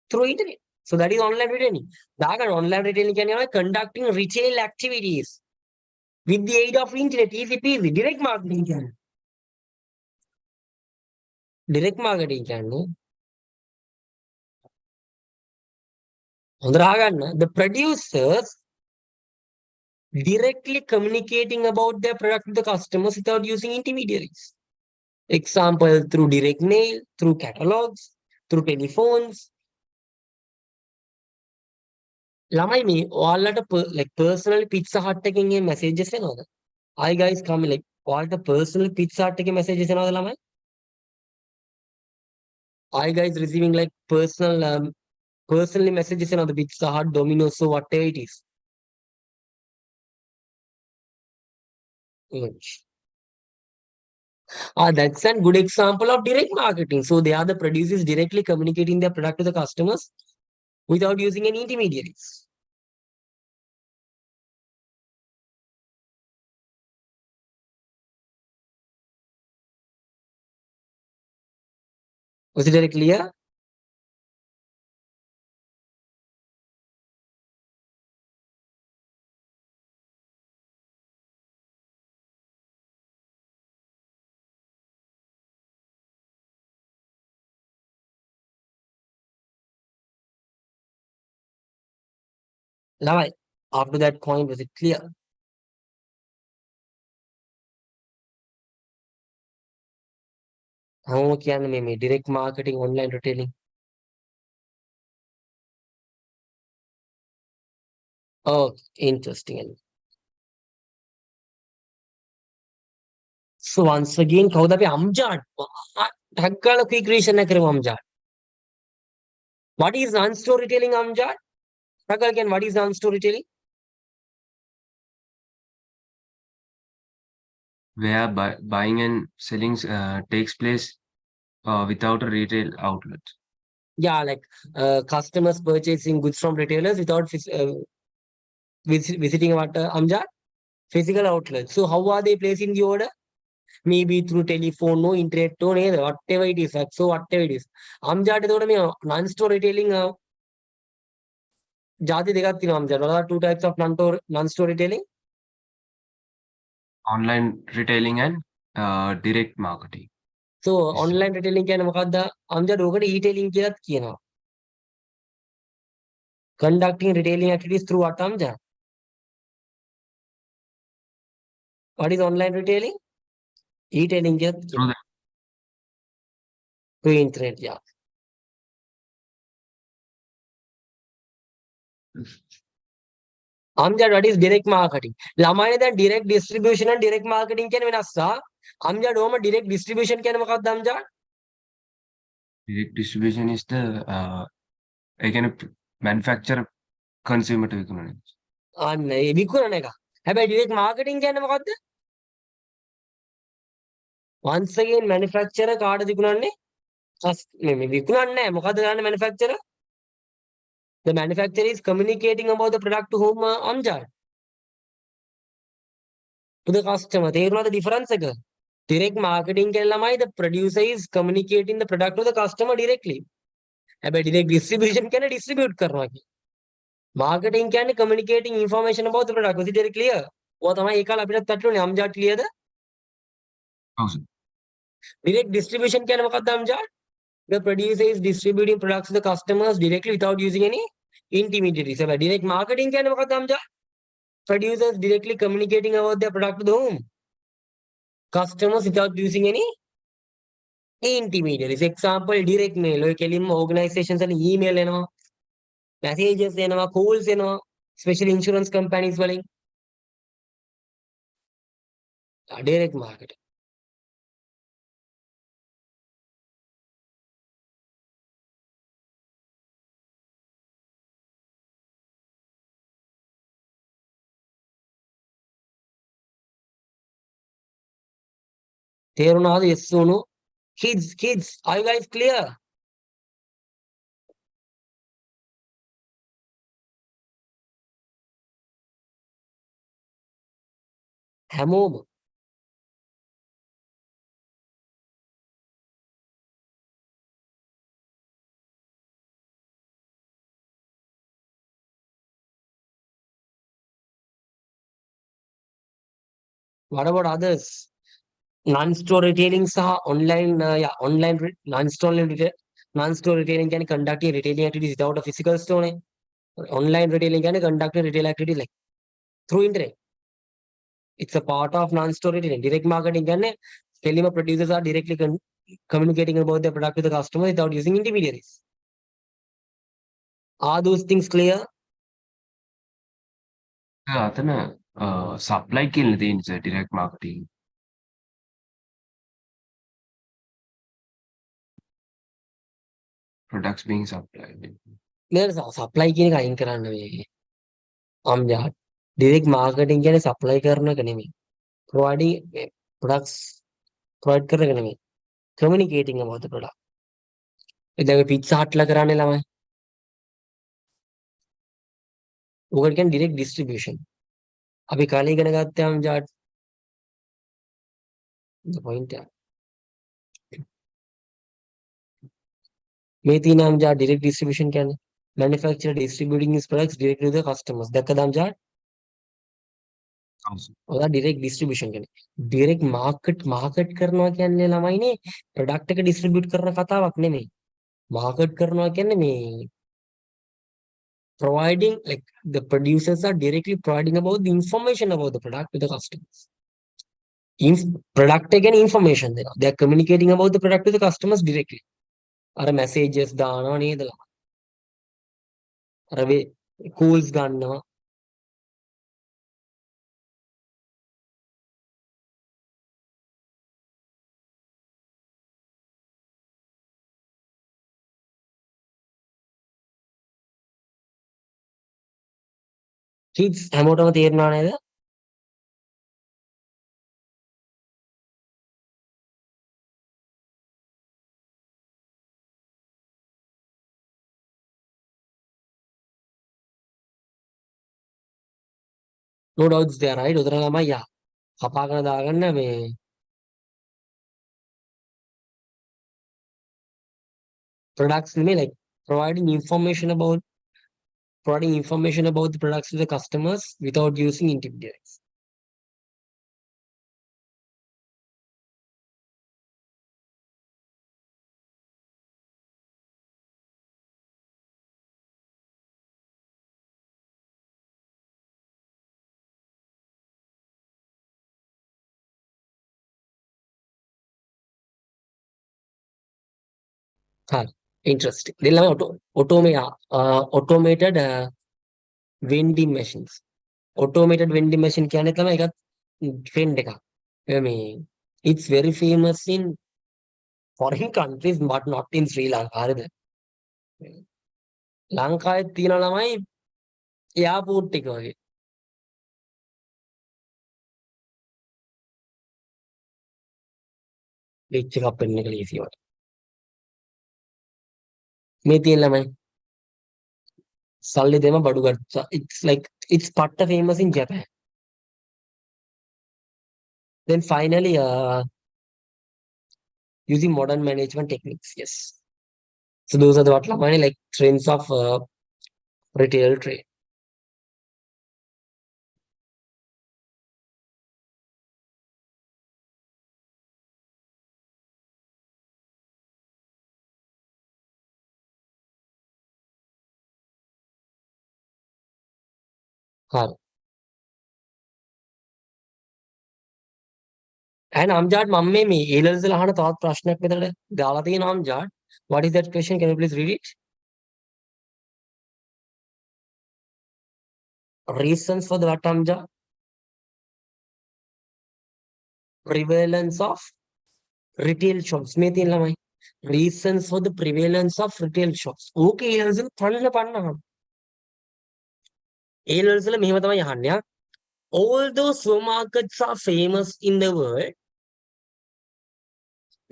through internet. So that is online retailing. That online retailing can you conducting retail activities with the aid of internet. Easy peasy. Direct marketing can. Direct marketing can. The producers directly communicating about their product to the customers without using intermediaries. Example, through direct mail, through catalogs, through telephones. ළමයි මේ ඔයාලට like personal pizza hut එකකින් මේ messages එනවද? Hi guys come like ඔයාලට personal pizza hut එකේ messages එනවද ළමයි? Hi guys receiving like personally messages එනවද Pizza Hut, Domino's, so whatever it is. That's a good example of direct marketing. So they are the producers directly communicating their product to the customers without using any intermediaries. Was it very clear? Now, after that point, was it clear? How can we direct marketing, online retailing? Oh, interesting. So once again, කවුද අපි අම්ජාඩ් ටග්ගාලා quick revision එක කරමු අම්ජාඩ්. What is non-storytelling අම්ජාඩ්? ටග්ගාලා කියන්නේ what is non-storytelling? where buying and selling takes place without a retail outlet. Yeah, like customers purchasing goods from retailers without visiting what Amjad? Physical outlets. So how are they placing the order? Maybe through telephone, no internet, no whatever it is. So whatever it is. Amjad is non-store retailing. Jati dekha तीन Amjad. What are two types of non-store retailing? Online retailing and direct marketing. So online retailing क्या नमकादा Amjad होगा e-tailing क्या किया ना? Conducting retailing activities through what Amjad? What is online retailing? E-tailing क्या Through the through internet. Yeah. Amjad, what is direct marketing? Lamane then direct distribution and direct marketing can win us. Amjad, home direct distribution can makad Amjad. direct distribution is the again manufacturer consumer to economics. And Vikunanega. Have a direct marketing can makad. Once again, manufacturer card the Kunane. Maybe Vikunan Mokad manufacturer. The manufacturer is communicating about the product to whom Amjad. To the customer. They know the difference again. Direct marketing can lamai the producer is communicating the product to the customer directly. Have a direct distribution can distribute karna. Marketing can communicating information about the product. Was it very clear? What am I Amjad clear? Direct distribution can Amjad. The producer is distributing products to the customers directly without using any intermediaries. Direct marketing can Amjad. Producers directly communicating about their product to the home. Customers without using any intermediaries. Example, direct mail. Organizations and email, messages, calls, special insurance companies. Direct marketing. Terunadu yes or no? Kids, are you guys clear? Hamom. What about others? Non-store retailing online, non-store retailing can conduct a retailing activities without a physical store. Online retailing can conduct a retail activity like through internet. It's a part of non-store retailing. Direct marketing can Telima producers are directly communicating about their product to the customer without using intermediaries. Are those things clear? Supply kill the direct marketing. Products being supplied. There's a supply chain kind of Amjad. Direct marketing can supply karna kanemi. Providing products provide karna kanemi. Communicating about the product. If pizza hut la karane lama. We can direct distribution. अभी काली करने गाते हम Jat the point है में तीन हम Jat direct distribution क्या है manufacturer distributing his products directly to the customers देखा दाम जाट और direct distribution क्या है direct market करना क्या है ना मायने product का distribute करना खाता है अपने में market करना क्या है में providing like the producers are directly providing about the information about the product to the customers. Product again information they are communicating about the product to the customers directly. Are messages දානවා නේද අර වේ calls ගන්නවා kids හැමෝටම තේරෙනවා නේද no doubts there, right? උතන ළමයි යා. කපාගෙන දාගන්න මේ products නෙමෙයි, like providing information about the products to the customers without using intermediaries. Interesting. Then automated vending machines. Automated vending machine කියන්නේ තමයි එකක් trend එකක්. මේ it's very famous in foreign countries but not in Sri Lanka. හරිද? ලංකාවේ තියෙන ළමයි airport එක වගේ. ලිච් එකක් පෙන්න එක ලීසි වට. මේ තියෙන ළමයි සල්ලි දෙම බඩු ගත්තා. It's පට්ට famous in Japan. Then finally using modern management techniques. Yes. So those are the what ළමයි like trends of retail trade. හරි. And අම්ජාඩ් මම මේ A levels වල අහන තවත් ප්‍රශ්නයක් මෙතන දාලා තියෙනවා අම්ජාඩ්. What is that question? Can you please read it? Reasons for the what අම්ජාඩ්? Prevalence of retail shops. මේ තියෙන ළමයි. Reasons for the prevalence of retail shops. Okay, A levels වල පන්න. A levels වල මෙහෙම තමයි අහන්නේ. Although supermarkets are famous in the world,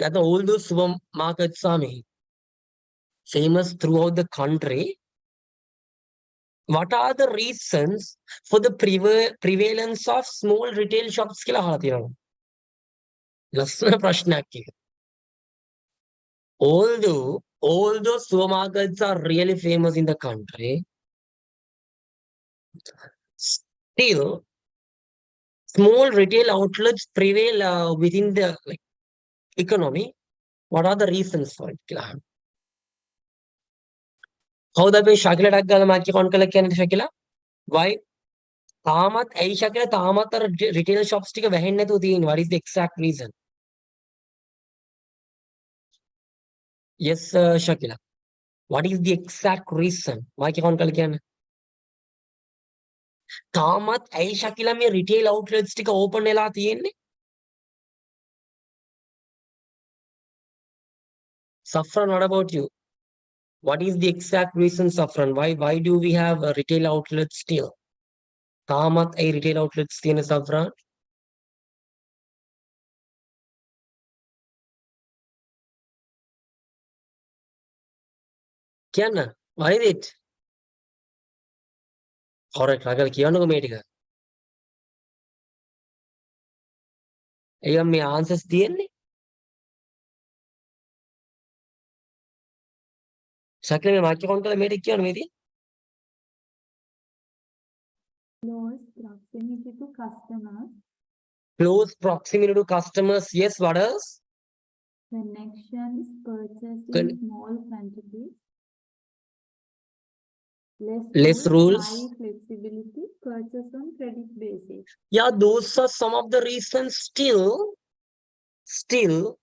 that all those supermarkets are famous throughout the country, what are the reasons for the prevalence of small retail shops? කියලා අහලා තියෙනවා. ලස්සන ප්‍රශ්නයක් එක. Although supermarkets are really famous in the country, still small retail outlets prevail within the economy. What are the reasons for it? කවුද අපි ශකිලටක් ගාලා මාක්‍ය count කළා කියන්නේ ශකිලා? Why? තාමත් ඇයි ශකිලා තාමත් අර retail shops ටික වැහෙන්නේ නැතුව තියෙන්නේ? What is the exact reason? Yes, Shakila. What is the exact reason? මාක්‍ය කවුන්ට් කළා කියන්නේ? තාමත් ඇයි ශකිලා මේ retail outlets ටික open වෙලා තියෙන්නේ? Safran, what about you? What is the exact reason, Safran? Why do we have a retail outlets still? තාමත් ඇයි retail outlets තියෙන Safran? කියන්න. Why is it? Correct. රගල කියන්නකෝ මේ ටික. එයම් මේ answers තියෙන්නේ. ශකිලා මේ මාක්‍ය කවුන්ට් කළා මේ ටික කියන්න මේ තියෙන්නේ. Close proximity to customers, Close proximity to customers. Yes, what else? connections, purchasing Con- small quantities, Less rules. high flexibility, purchase on credit basis. Yeah, those are some of the reasons. Still,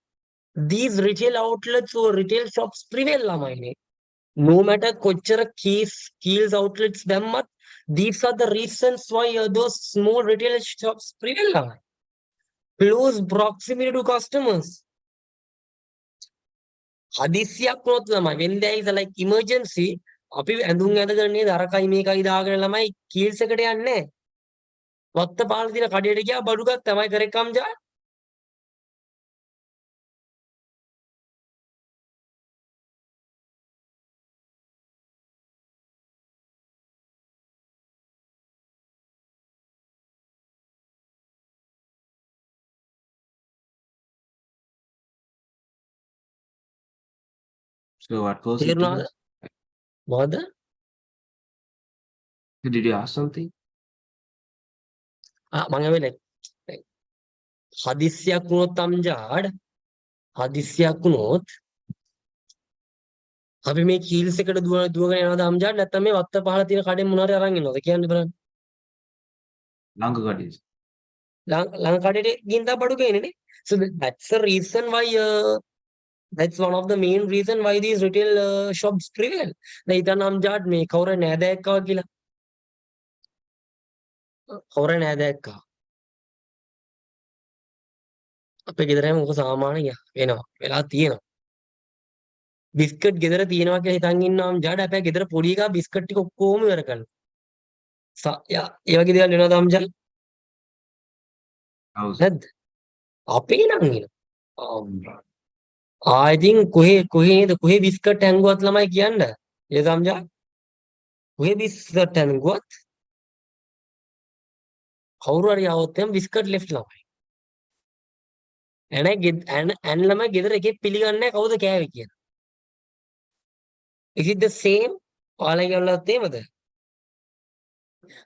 these retail outlets or retail shops prevail ළමයිනේ. No matter කොච්චර keys outlets දැම්මත්, these are the reasons why those small retail shops prevail ළමයි. Close proximity to customers. හදිස්සියක් වුණොත් ළමයි, when there is a like emergency, අපි ඇඳුම් ඇඳගෙන නේද අරකයි මේකයි දාගෙන ළමයි කීල්ස් එකට යන්නේ. වත්ත පාල දින කඩේට ගියා බඩු ගත්තා තමයි කරේ කම්ජා. So what was it? තේරුණාද? මොකද? Did you ask something? මම වෙලේ හදිස්සියක් වුණොත් අම්ජාඩ් හදිස්සියක් වුණොත් අපි මේ කීල්ස් එකට දුවගෙන යනවාද අම්ජාඩ් නැත්නම් මේ වත්ත පහල තියෙන කඩෙන් මොනවාරි අරන් ඉන්නවද කියන්න බලන්න. Lanka is. ළඟ කඩේට ගිහින් තමයි බඩු ගේන්නේ. So that's the reason why that's one of the main reason why these retail shops prevail. දැන් හිතන්න අම්ජාඩ් මේ කවුරු නෑදෑයෙක් ආවා කියලා. කවුරු නෑදෑයෙක් ආවා. අපේ ගෙදරම මොක සාමාන්‍ය වෙනවා. වෙලා තියෙනවා. බිස්කට් ගෙදර තියෙනවා කියලා හිතන් ඉන්නාම ජාඩ අපේ ගෙදර පොඩි එකා බිස්කට් ටික ඔක්කොම ඉවර කරනවා. ඒ වගේ දේවල් වෙනවද අම්ජාඩ? House. නැද්ද? අපේ නම් එනවා. ඉතින් කොහේ බිස්කට් හැංගුවත් ළමයි කියන්න. ඒ සම්ජා. කොහේ බිස්කට් හැංගුවත් කවුරු හරි આવොත් එම් බිස්කට් ලෙෆ්ට් ළමයි. එන ළමයි ගෙදර එකෙක් පිළිගන්නේ නැහැ කවුද කෑවේ කියලා. Is it the same? ඔයාලගේ වලත් එහෙමද?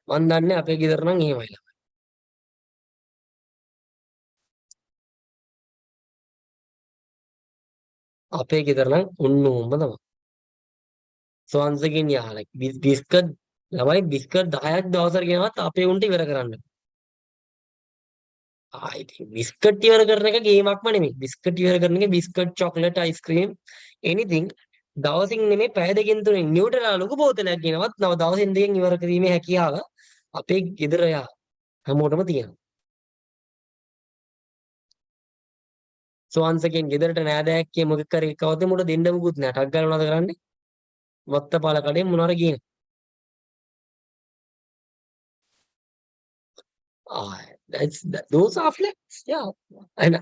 මන් දන්නේ අපේ ගෙදර නම් එහෙමයි. අපේ ගෙදර නම් උන්නෝම තමයි. So once again yeah like biscuit ළමයි බිස්කට් 10ක් දවසට ගෙනවත් අපේ උන්ට ඉවර කරන්න. ඉතින් බිස්කට් ඉවර කරන එක ගේමක්ම නෙමෙයි. බිස්කට් ඉවර කරන එක බිස්කට් චොක්ලට් අයිස්ක්‍රීම් anything දවසින් නෙමෙයි පැය දෙකකින් තුනෙන් නිව්ටලා ලොකු බෝතලයක් ගෙනවත් නව දවසින් දෙකකින් ඉවර කිරීමේ හැකියාව අපේ ගෙදර යා හැමෝටම තියෙනවා. So once again ගෙදරට නෑදෑයෙක් කිය මොකක් කරේ කවද මොකට දෙන්න මුකුත් නෑ. ටක් ගාලා මොනවද කරන්නේ? වත්තපාල කඩේ මොනවාර ගියන. Those are flex. Yeah. And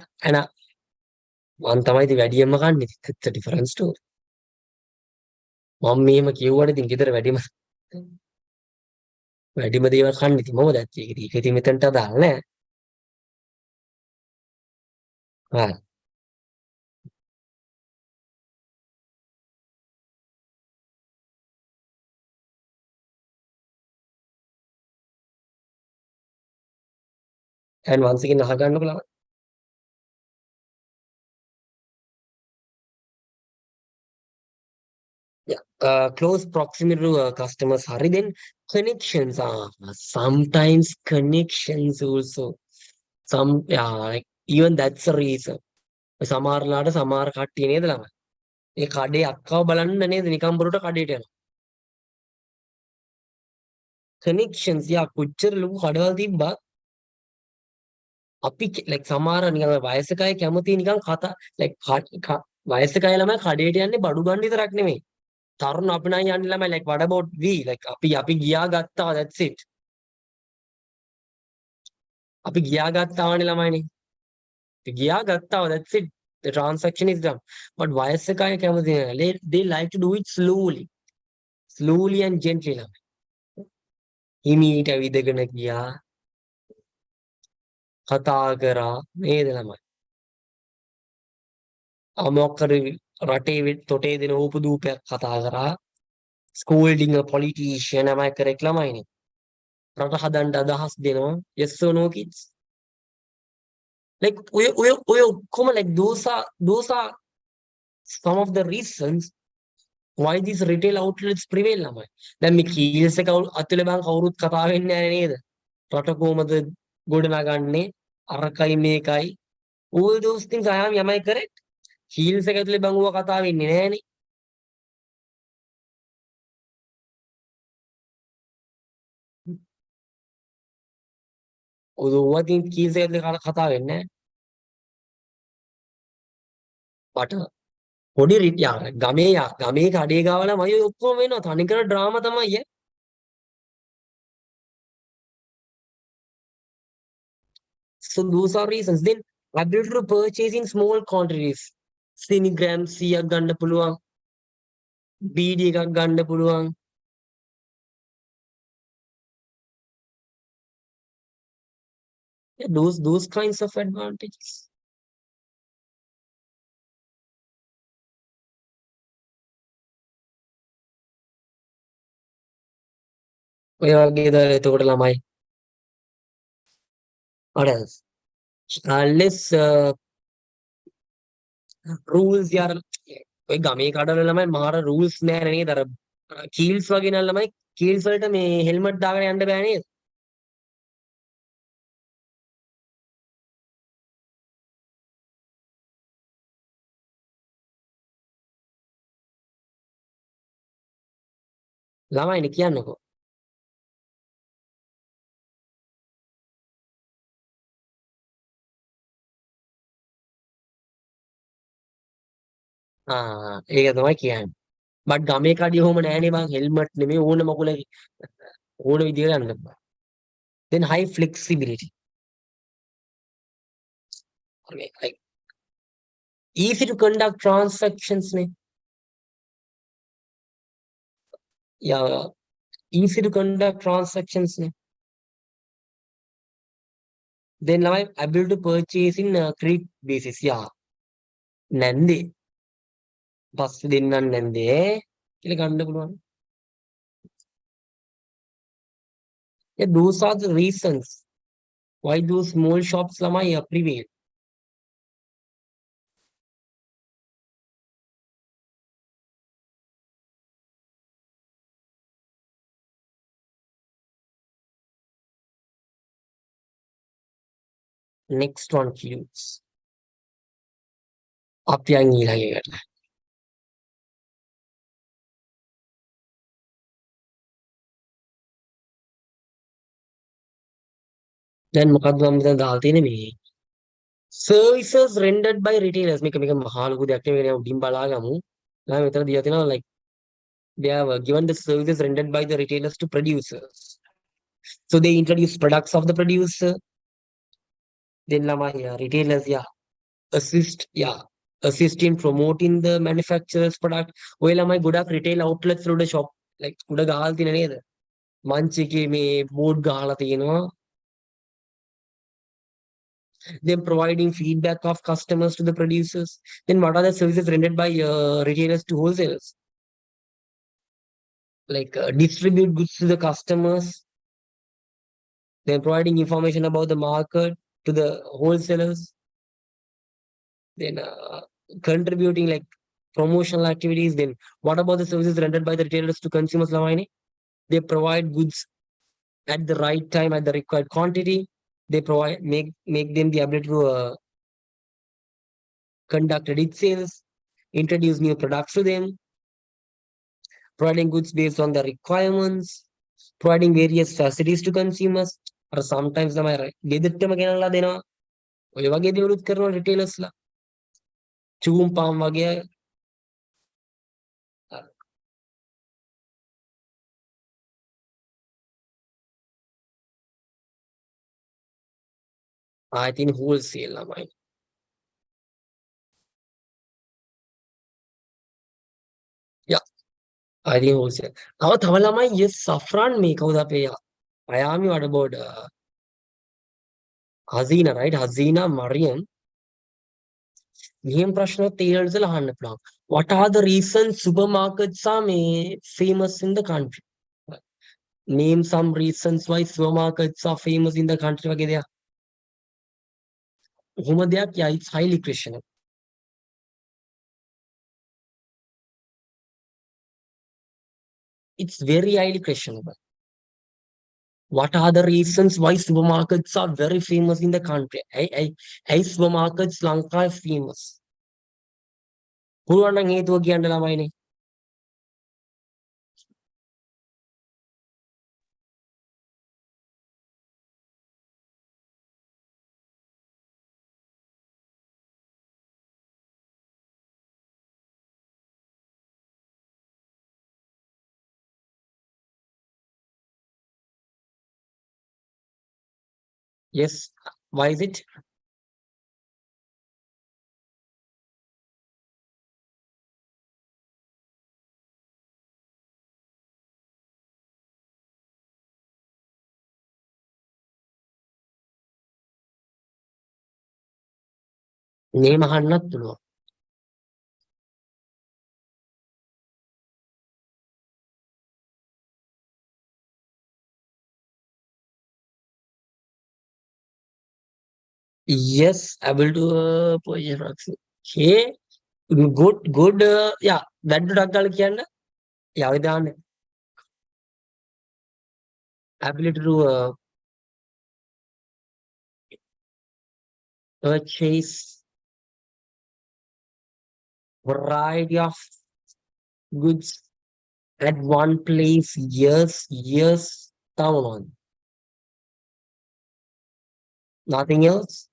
මං තමයි ඉතින් වැඩියෙන්ම කන්නේ. It's a different story. මම මෙහෙම කිව්වට ඉතින් ගෙදර වැඩිම දේවල් කන්නේ ඉතින් මම දැක්කේ. ඒක ඉතින් මෙතනට දාලා නෑ. හරි. and once again අහගන්න බලන්න. Close proximity to customers hurry then connections are sometimes connections also like even that's a reason සමහරලාට සමහර කට්ටිය නේද ළමයි ඒ කඩේ අක්කව බලන්න නේද නිකම් බොරුට කඩේට යනවා connections කොච්චර ලොකු කඩවල් තිබ්බා අපි like සමහර නිකන් වයසක අය කැමති නිකන් කතා like වයසක අය ළමයි කඩේට යන්නේ බඩු ගන්න විතරක් නෙමෙයි තරුණ අපි නම් යන්නේ ළමයි like what about we like අපි ගියා ගත්තා that's it අපි ගියා ගත්තානේ ළමයිනේ අපි ගියා ගත්තා that's it the transaction is done but වයසක අය කැමති නෑ they like to do it slowly and gently ළමයි හිමීට විදගෙන ගියා කතා කරා නේද ළමයි මොකක්ද රටේ තොටේ දෙන ඕපදූපයක් කතා කරා scolding a politician am I correct ළමයිනේ රට හදන්න අදහස් දෙනවා yes or no kids like ඔය ඔක්කොම like those are some of the reasons why these retail outlets prevail ළමයි දැන් මේ කීල්ස් එක අතුලේ බං කවුරුත් කතා වෙන්නේ නැහැ නේද රට කොහමද ගොඩනගන්නේ අරකයි මේකයි all those things am I correct Keells එක ඇතුලේ බං ඌව කතා වෙන්නේ නැහනේ ඔයවදින් කීල්ස් එක ඇතුලේ කතා වෙන්නේ නැහැ බට පොඩි ගමේ කඩේ ගාවල මම ඔක්කොම වෙනවා තනිකර ඩ්‍රාමා තමයි so those are reasons then ability to purchase in small quantities sinigrams 100ක් ගන්න පුළුවන් BD එකක් ගන්න පුළුවන් those kinds of advantages ඔය වගේ ද එතකොට ළමයි. What else? Less rules යාර ඔය ගමේ කඩවල ළමයි මාර rules නෑ නේද? අර කීල්ස් වගේ නෑ ළමයි කීල්ස් වලට මේ හෙල්මට් දාගෙන යන්න බෑ නේද? ළමයිනේ කියන්නකෝ. ඒක තමයි කියන්නේ. බට් ගමේ කඩිය ඔහොම නෑනේ බං හෙල්මට් නෙමෙයි ඕන මකුල ඕන විදියට යන්න බෑ. Then high flexibility. Like easy to conduct transactions නේ. Yeah, easy to conduct transactions නේ. Then now I'm able to purchase in credit basis. Yeah. නැන්දේ. පස්සේ දෙන්නන් නැන්දේ කියලා ගන්න පුළුවන්. Yeah, those are the reasons why those small shops ළමයි prevail. Next one clues. අපි යන් ඊළඟ එකට. දැන් මොකක්ද මම මෙතන දාලා තියෙන්නේ මේ services rendered by retailers මේක මහා ලොකු දෙයක් නෙවෙයි උඩින් බලාගමු. මම මෙතන දීලා තියෙනවා like they have given the services rendered by the retailers to producers. So they introduce products of the producer. Then ළමයි retailers assist in promoting the manufacturer's product. ඔය ළමයි ගොඩක් retail outlets වල shop like උඩ ගහලා තියෙන නේද? මංච් එකේ මේ board ගහලා තියෙනවා. Then providing feedback of customers to the producers. Then what are the services rendered by retailers to wholesalers? Like distribute goods to the customers. Then providing information about the market to the wholesalers. Then contributing like promotional activities. Then what about the services rendered by the retailers to consumers? They provide goods at the right time at the required quantity. They provide make them the ability to conduct credit sales, introduce new products to them, providing goods based on the requirements, providing various facilities to consumers. Or sometimes ගෙදරටම ගෙනල්ලා දෙනවා. ඔය වගේ දේවලුත් කරනවා retailers ලා. චූම් palm වගේ I think wholesale ළමයි. Yeah, I think wholesale. තව ළමයි yes saffron මේ කවුද අපේ අයාමි what about Hazina, right? Hazina, Mariam. මෙහෙම ප්‍රශ්නත් ඊළඟට අහන්න පුළුවන්. What are the reasons supermarkets are famous in the country? Name some reasons why supermarkets are famous in the country වගේ දෙයක්. කොහොම දෙයක් yeah, it's highly questionable. It's very highly questionable. What are the reasons why supermarkets are very famous in the country? Hey, supermarkets ලංකාවේ famous. පුළුවන් නම් හේතුව කියන්න ළමයිනේ. Yes, why is it? name අහන්නත් පුළුවන්. Yes, able to position proxy. Okay, good. Yeah, that do dagal kiyanna. Yeah, idan ability to purchase variety of goods at one place. Yes, down on. Nothing else.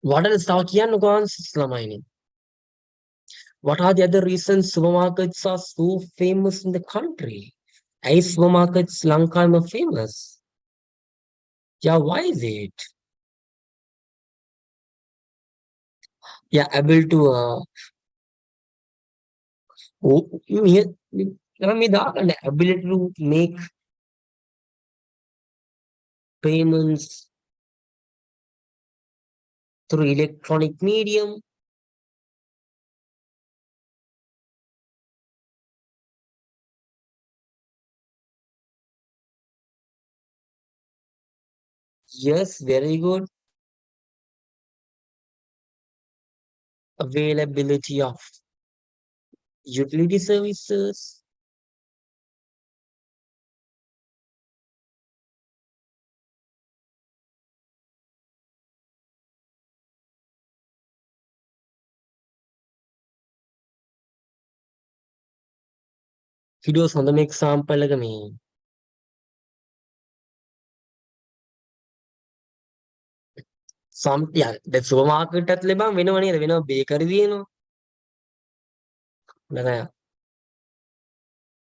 What else tau kiyanna guans lamai. What are the other reasons supermarkets are so famous in the country? Why supermarkets Lanka are famous? Yeah, why is it? Yeah, able to ability to make payments through electronic medium. Yes, very good. Availability of utility services. Videos on the example like me. Some yeah, the supermarket at Leban, we know bakery,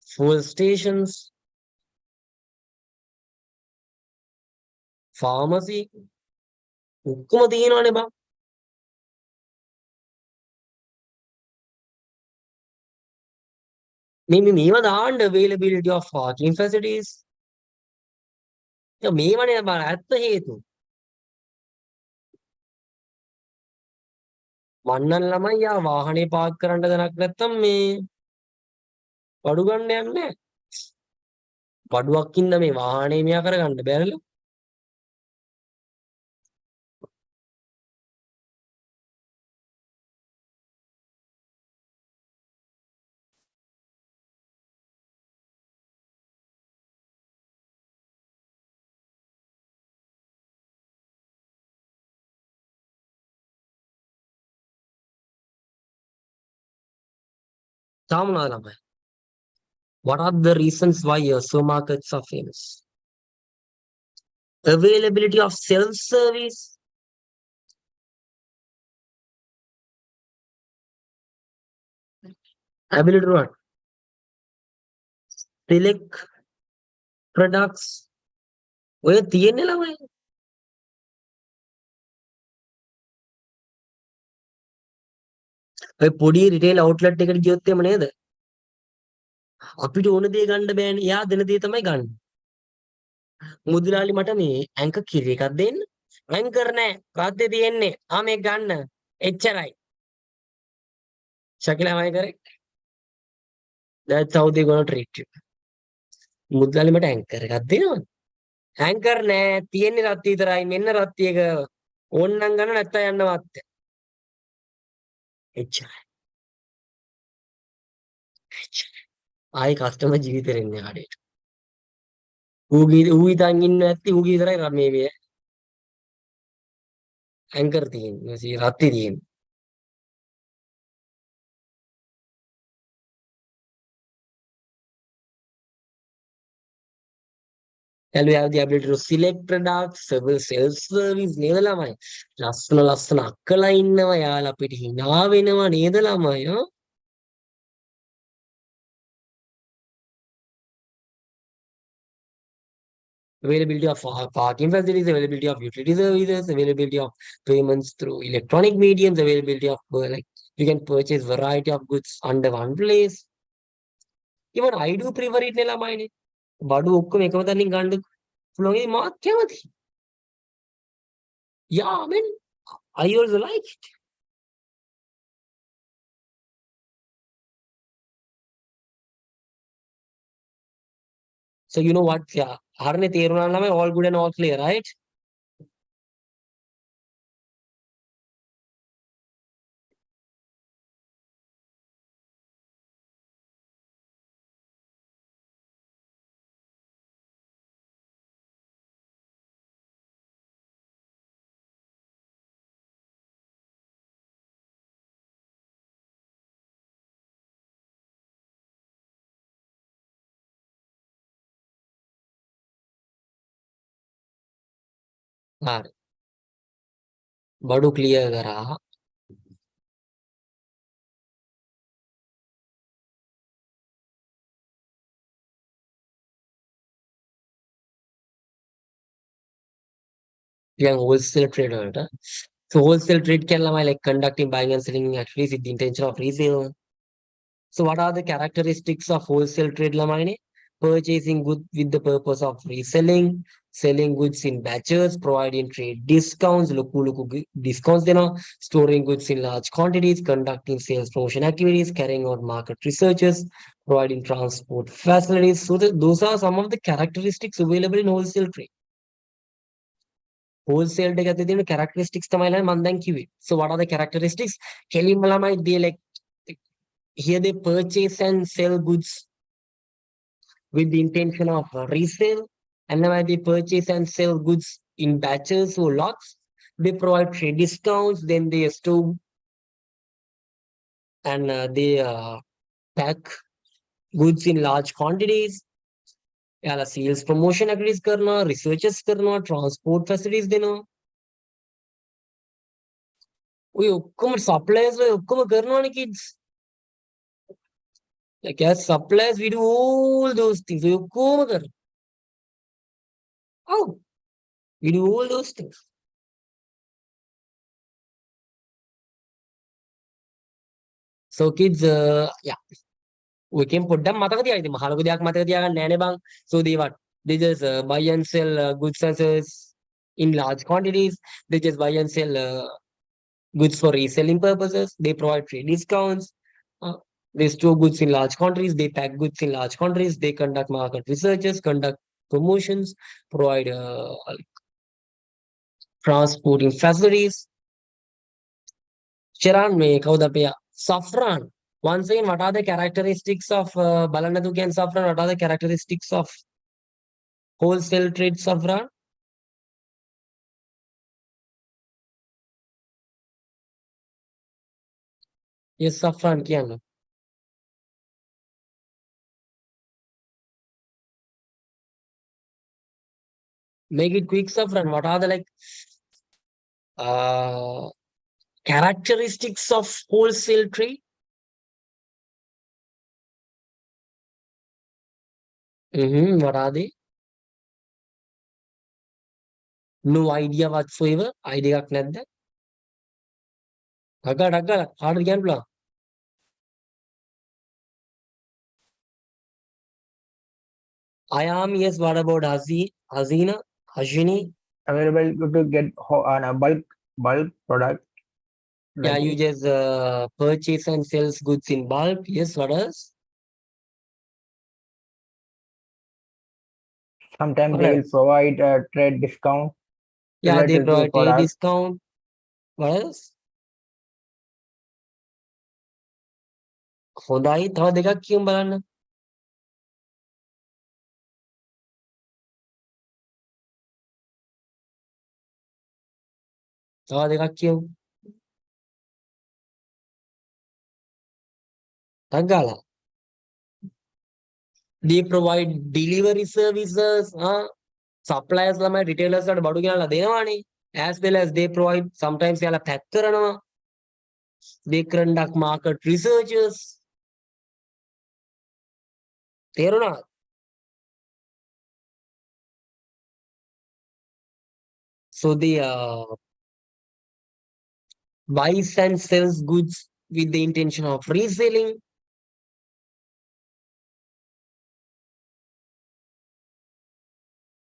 fuel stations, pharmacy. ඔක්කොම තියෙනවනේ බං. මේවා දාන්න availability of parking facilities. මේවනේ බං ඇත්ත හේතු. මන්නන් ළමයි යා වාහනේ පාක් කරන්න තැනක් නැත්තම් මේ බඩු ගන්න යන්නේ. බඩුවක් ඉන්න මේ වාහනේ මෙයා කරගන්න බැරිලු. තාම මොනවද ළමයි? What are the reasons why supermarkets are famous? Availability of self-service. Ability to what? Select products. ඔය තියෙන්නේ ළමයි. ඔය පොඩි රිටේල් අවුට්ලට් එකට ගියොත් එම නේද? අපිට ඕන දේ ගන්න බෑනේ. එයා දෙන දේ තමයි ගන්න. මුදලාලි මට මේ ඇංකර් කිරි එකක් දෙන්න. ඇංකර් නෑ. රද්දේ තියෙන්නේ. මේක ගන්න. එච්චරයි. Shakila, am I correct? That's how they gonna treat you. මුදලාලි මට ඇංකර් එකක් දෙනවා. ඇංකර් නෑ. තියෙන්නේ රත් විතරයි. මෙන්න රත් එක. ඕන්නම් ගන්න නැත්තම් යන්න වත්. එච්චරයි. ආයි කස්ටමර් ජීවිතේ ඉන්නේ ආඩේට. ඌ ඉතින් ඉන්න නැත්ති ඌගේ විතරයි මේ ඇංකර් තියෙන්නේ. රත්ති තියෙන්නේ. And we have the ability to select products, self-service නේද ළමයි. ලස්සන අක්කලා ඉන්නවා යාලා අපිට hina වෙනවා නේද ළමයි. Availability of parking facilities, availability of utility services, availability of payments through electronic mediums, availability of like you can purchase variety of goods under one place. Even I do prefer it නේ ළමයිනේ. බඩු ඔක්කොම එකම තැනින් ගන්න. flowing mark kemathi. Yeah, I mean, I also like it. So you know what? Yeah, harne තේරුණා නම් all good and all clear, right? හරි. බඩු clear කරා. Yang wholesale trade වලට. So wholesale trade කියන්නේ ළමයි like conducting buying and selling activities with the intention of resale. So what are the characteristics of wholesale trade ළමයිනේ? Purchasing goods with the purpose of reselling, selling goods in batches, providing trade discounts, ලොකු discounts දෙනවා, storing goods in large quantities, conducting sales promotion activities, carrying out market researches, providing transport facilities. So those are some of the characteristics available in wholesale trade. Wholesale එක ඇතුලේ තියෙන characteristics තමයි මම දැන් කිව්වේ. So what are the characteristics? කෙලින්ම ළමයි they like here they purchase and sell goods with the intention of resale, and then they purchase and sell goods in batches or lots. They provide trade discounts, then they store and they pack goods in large quantities. याला sales promotion activities करना, researches करना, transport facilities देना. ඔය ඔක්කොම suppliers ඔය ඔක්කොම කරනවානේ kids. Like as suppliers, we do all those things. ඔය ඔක්කොම කරනවා. Oh, we do all those things. So kids, yeah, we can put them මතක තියාගන්න. ඉතින් මහලොකු දෙයක් මතක තියාගන්න නෑනේ බං. So they what? They just buy and sell goods and services in large quantities. They just buy and sell goods for reselling purposes. They provide trade discounts. They store goods in large quantities. They pack goods in large quantities. They conduct market researches, conduct promotions, provide transporting facilities. Sharan me කවුද අපේ Safran. Once again, what are the characteristics of බලන්න දු කියන්නේ Safran? What are the characteristics of wholesale trade Safran? Yes, Safran කියන්න. Make it quick, Safran. What are the like characteristics of wholesale trade? What are they? No idea whatsoever. Idea එකක් නැද්ද? අගා කාටද කියන්න පුළුවන්? I am, yes. What about Hazina? Hajini? Available to get on a bulk product. Yeah, like you just purchase and sells goods in bulk. Yes, what else? sometimes What they will else? provide a trade discount Yeah, they related to the provide a product. discount. What else? හොඳයි, තව දෙකක් කියමු බලන්න. තව දෙකක් කියමු. ටක් ගාලා. They provide delivery services. Suppliers ළමයි retailers වලට බඩු ගෙනල්ලා දෙනවානේ. As well as they provide sometimes යාලා pack කරනවා. They conduct market researches. තේරුණාද? So they buys and sells goods with the intention of reselling.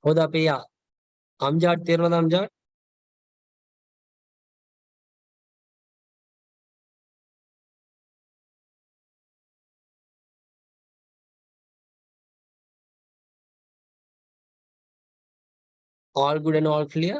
හොඳ අපේ යා අම්ජාඩ් තේරෙනවද අම්ජාඩ්? All good and all clear?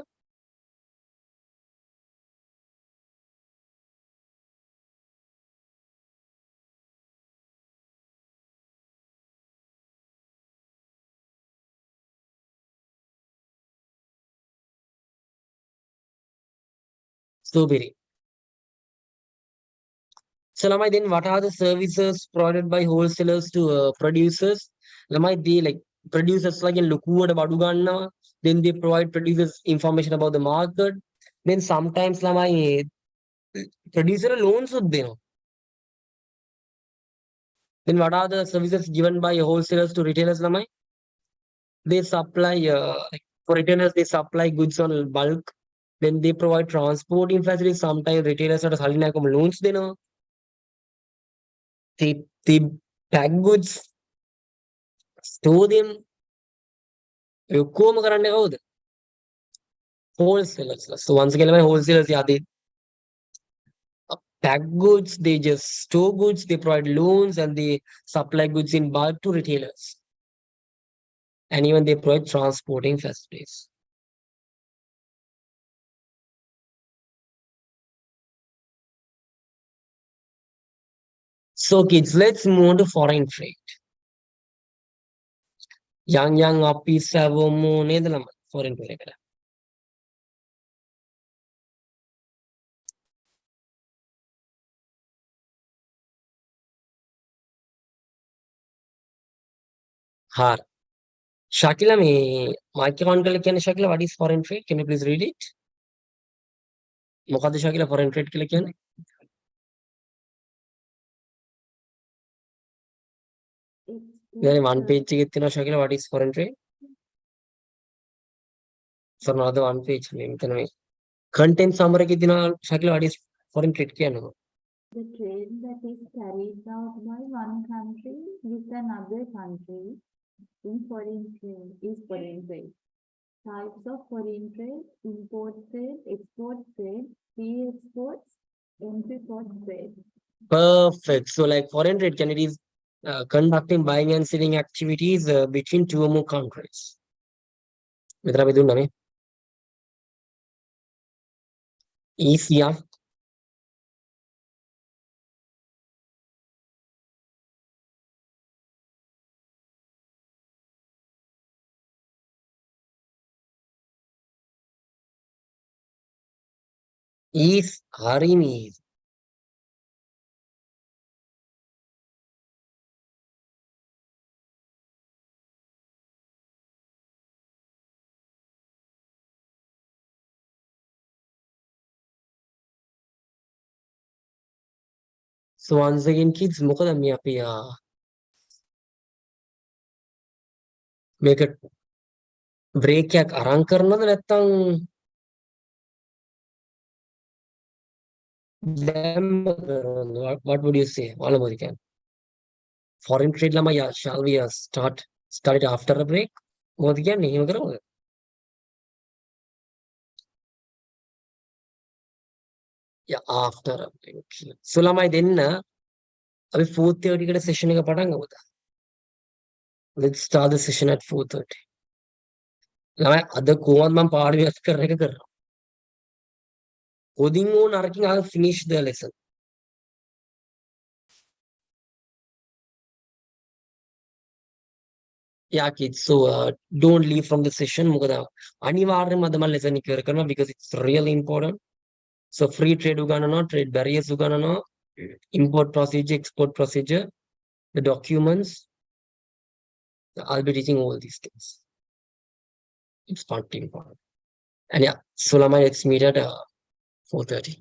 Strawberry. So ළමයි then what are the services provided by wholesalers to producers? ළමයි they like producers like ලොකුවට බඩු ගන්නවා. Then they provide producers information about the market. Then sometimes ළමයි producer loans උත් දෙනවා. Then what are the services given by wholesalers to retailers ළමයි? They supply like for retailers they supply goods on bulk. Then they provide transporting facilities. Sometimes retailers are සල්ලි නැකම loans දෙනවා. They pack goods, store them. ඒ ඔක්කොම කරන්නේ කවුද? Wholesalers. So once again, my wholesalers, yeah, they pack goods, they just store goods, they provide loans, and they supply goods in bulk to retailers. And even they provide transporting facilities. So kids, let's move on to foreign trade. Young අපි සැවොමු නේද ළමයි foreign trade එකට. හරි. Shakila මේ mic එක on කරලා කියන්නේ Shakila what is foreign trade? Can you please read it? මොකද්ද Shakila foreign trade කියලා කියන්නේ? දැන් one page එකේ තියෙනවා Shakila what is foreign trade? So another one page මෙතන මේ content summary එකේ තියෙනවා Shakila what is foreign trade කියන්නේ. The trade that is carried out by one country with another country in foreign trade is foreign trade. Types of foreign trade: import trade, export trade, free exports, entrepot trade. Perfect. So like foreign trade can it is conducting buying and selling activities between two or more countries. මෙතන අපි දුන්නා මේ. Easy yeah. Is හරිම easy. So once again kids මොකද මේ අපි මේක break එකක් අරන් කරනවද නැත්නම් දැම්ම කරනවද? What would you say? ඔයාලා කියන්නේ foreign trade ළමයි shall we start it after a break? මොකද කියන්නේ එහෙම කරමුද? Yeah, after a break. So ළමයි දෙන්න අපි 4:30 කට session එක පටන් ගමුද? Let's start the session at 4:30. ළමයි අද කොහොමද මම පාඩම ඉවත් කරන එක කරනවා. Coding on arking I'll finish the lesson. Yeah kids, so don't leave from the session. මොකද අනිවාර්යයෙන්ම අද මම lesson එක ඉවර කරනවා because it's really important. So free trade උගන්වනවා, trade barriers උගන්වනවා, import procedure, export procedure, the documents. I'll be teaching all these things. It's part important. And yeah, so ළමයි let's meet at 4:30.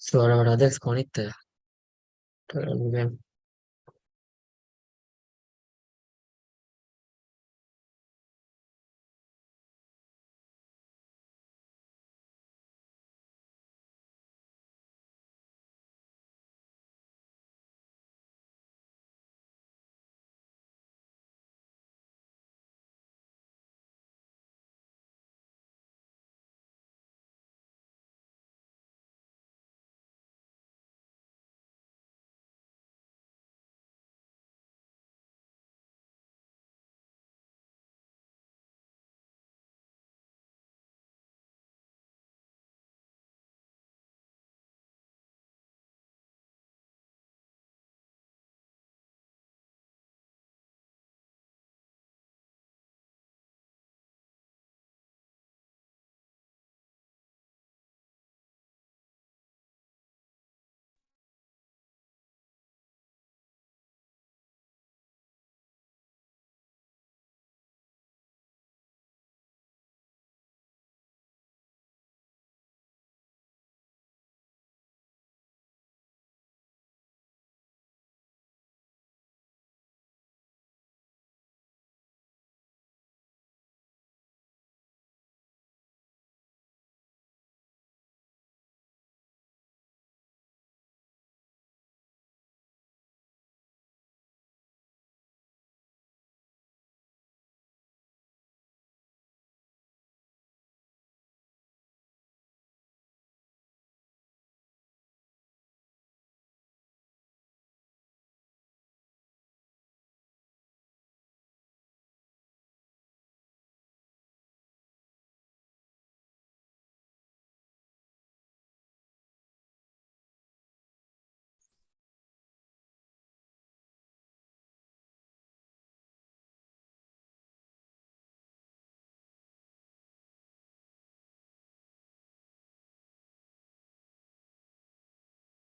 suara adesso con te.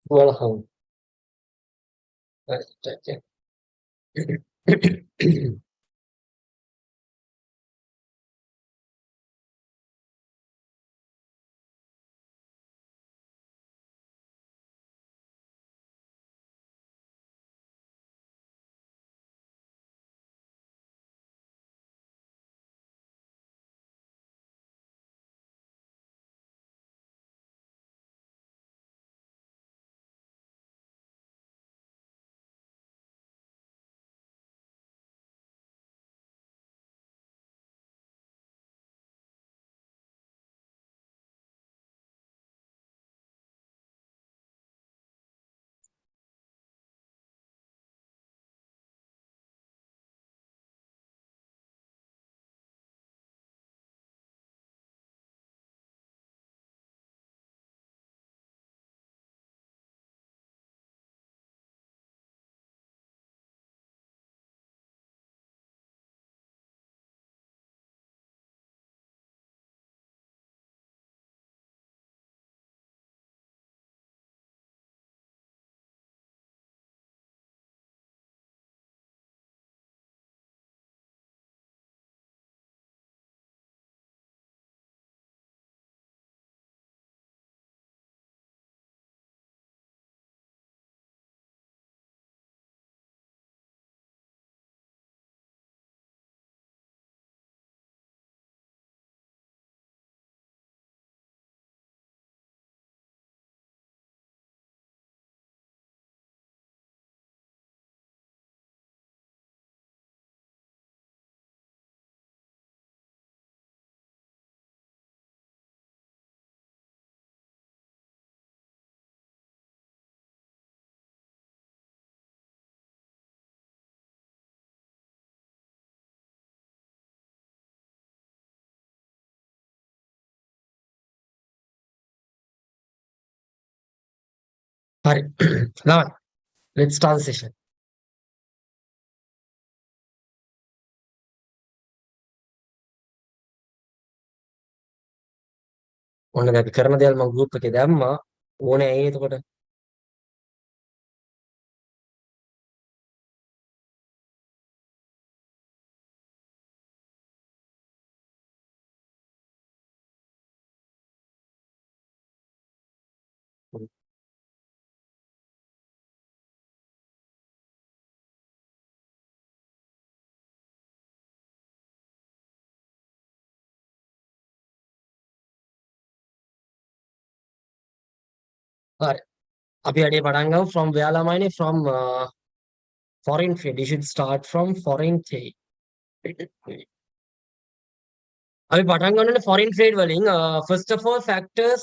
Welcome. Sorry. Now, let's start the session. ඔන්න දැන් අපි කරන දේවල් මම group එකේ දැම්මා. ඕනේ ඇයි එතකොට? Alright. අපි වැඩේ පටන් ගමු from where ළමයිනේ from foreign trade. You should start from foreign trade. අපි පටන් ගන්න ඕනේ foreign trade වලින් first of all factors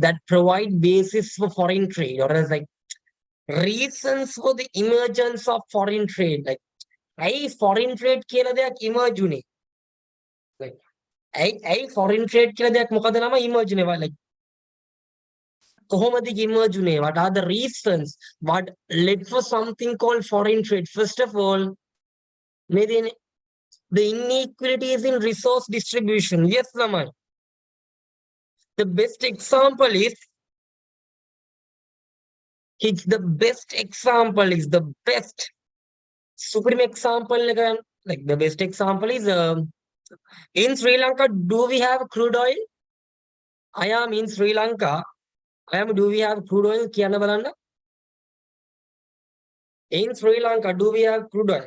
that provide basis for foreign trade, or as like reasons for the emergence of foreign trade. Like ඇයි foreign trade කියලා දෙයක් emerge උනේ? Like ඇයි foreign trade කියලා දෙයක් මොකද නම emerge උනේ? Like කොහොමද emerge උනේ? What are the reasons what led for something called foreign trade? First of all, the inequalities in resource distribution. Yes, lamai. The best example is the best supreme example. Like the best example is in Sri Lanka. Do we have crude oil? I am in Sri Lanka. Do we have crude oil? Kiyana balanna. In Sri Lanka, do we have crude oil?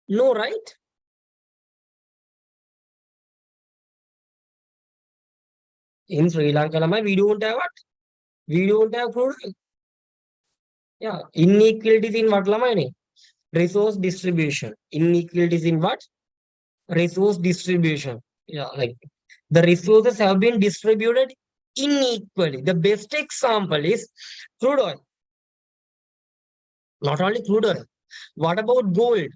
No, right? In Sri Lanka, we don't have what? We don't have crude oil. Yeah, inequalities in what lamai? Resource distribution. Inequalities in what? Resource distribution. Yeah, like the resources have been distributed unequally. The best example is crude oil. Not only crude oil. What about gold?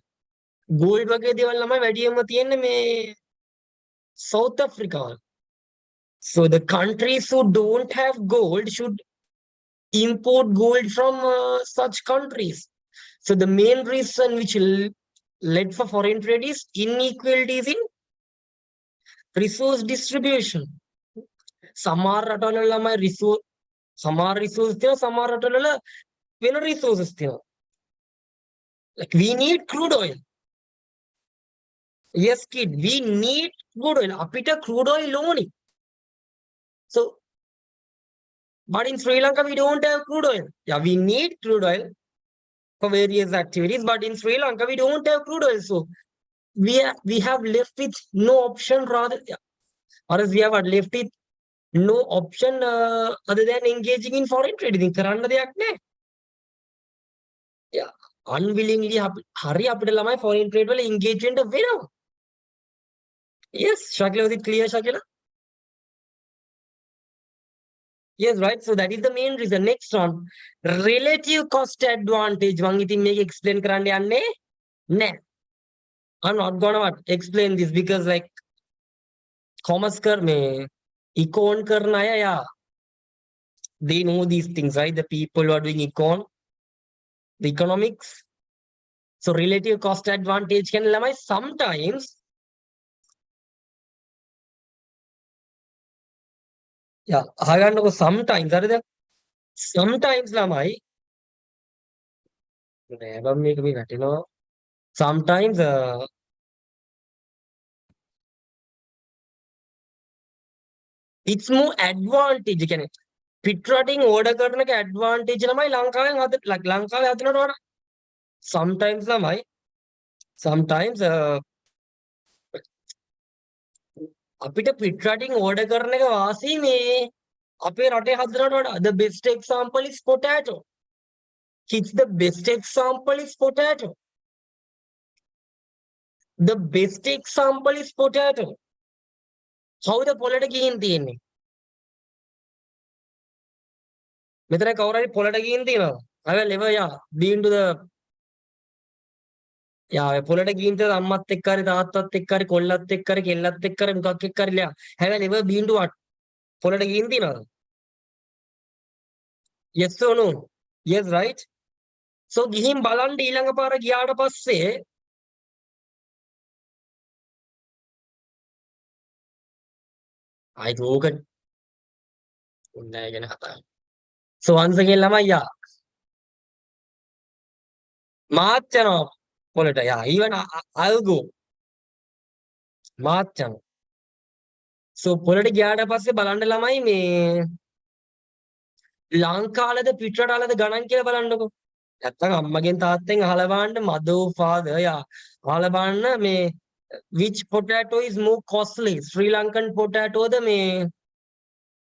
Gold වගේ දේවල් ළමයි වැඩියෙන්ම තියෙන්නේ මේ South Africa. So the countries who don't have gold should import gold from such countries. So the main reason which led for foreign trade is inequalities in resource distribution. සමහර රටවල ළමයි resource තියෙනවා, සමහර රටවල වෙන resources තියෙනවා. Like we need crude oil. Yes, kid, we need crude oil. අපිට crude oil ඕනේ. So, but in Sri Lanka, we don't have crude oil. Yeah, we need crude oil for various activities, but in Sri Lanka, we don't have crude oil. So, we have left with no option rather, or else we have left with no option other than engaging in foreign trade. Yeah, unwillingly, hari අපිට ළමයි foreign trade වල engage වෙන්න වෙනවා. Yes, Shakila, was it clear, Shakila? Yes, right. So that is the main reason. Next one, relative cost advantage. මං ඉතින් මේක explain කරන්න යන්නේ නෑ. I'm not gonna explain this because like commerce මේ econ කරන අය, yeah, they know these things, right? The people who are doing the economics. So relative cost advantage can lamai sometimes sometimes lamai sometimes it's more advantage. පිටරටින් order කරන එක advantage lamai ලංකාවෙන් ලංකාවේ හදනවට වඩා sometimes lamai අපිට පිටරටින් order කරන එක වාසි මේ අපේ රටේ හදනවට වඩා. The best example is potato. Kids, the best example is potato. The best example is potato. කවුද පොළට ගිහින් තියෙන්නේ? මෙතන කවුරු හරි පොළට ගිහින් තියෙනවද? I will never been to the පොළට ගිහින් තියෙන අම්මත් එක්ක හරි තාත්තත් එක්ක හරි කොල්ලත් එක්ක හරි කෙල්ලත් එක්ක හරි මොකක් එක්ක හරි have you never been to what? පොළට ගිහින් තියෙනවද? Yes or no? Yes, right? So ගිහින් බලන්න ඊළඟ පාර ගියාට පස්සේ I do good. So once again, lamai, මාත් යනවා පොළට. Even I'll go. මාත් යනවා. So පොළට ගියාට පස්සේ බලන්න ළමයි මේ ලංකාවලද පිටරටවලද ගණන් කියලා බලන්නකෝ. නැත්තම් අම්මගෙන් තාත්තෙන් අහලා බලන්න mother father අහලා බලන්න මේ which potato is more costly, Sri Lankan potato ද මේ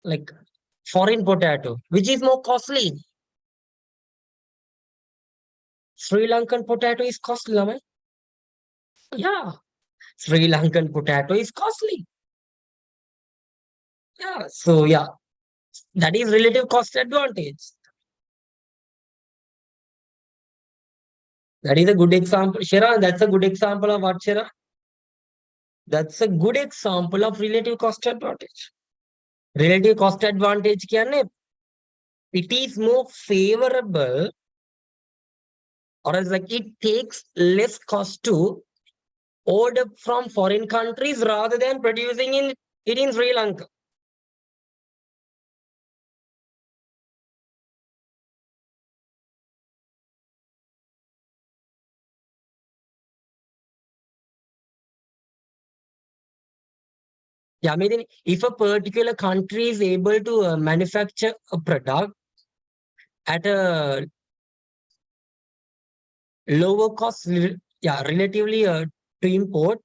like foreign potato, which is more costly. Sri Lankan potato is costly, am I? Yeah, Sri Lankan potato is costly. Yeah, so yeah, that is relative cost advantage. That is a good example. Sharon, that's a good example of what, Sharon? That's a good example of relative cost advantage. Relative cost advantage කියන්නේ it is more favorable, or else like it takes less cost to order from foreign countries rather than producing it in Sri Lanka. Yeah, I mean, if a particular country is able to manufacture a product at a lower cost, yeah, relatively to import,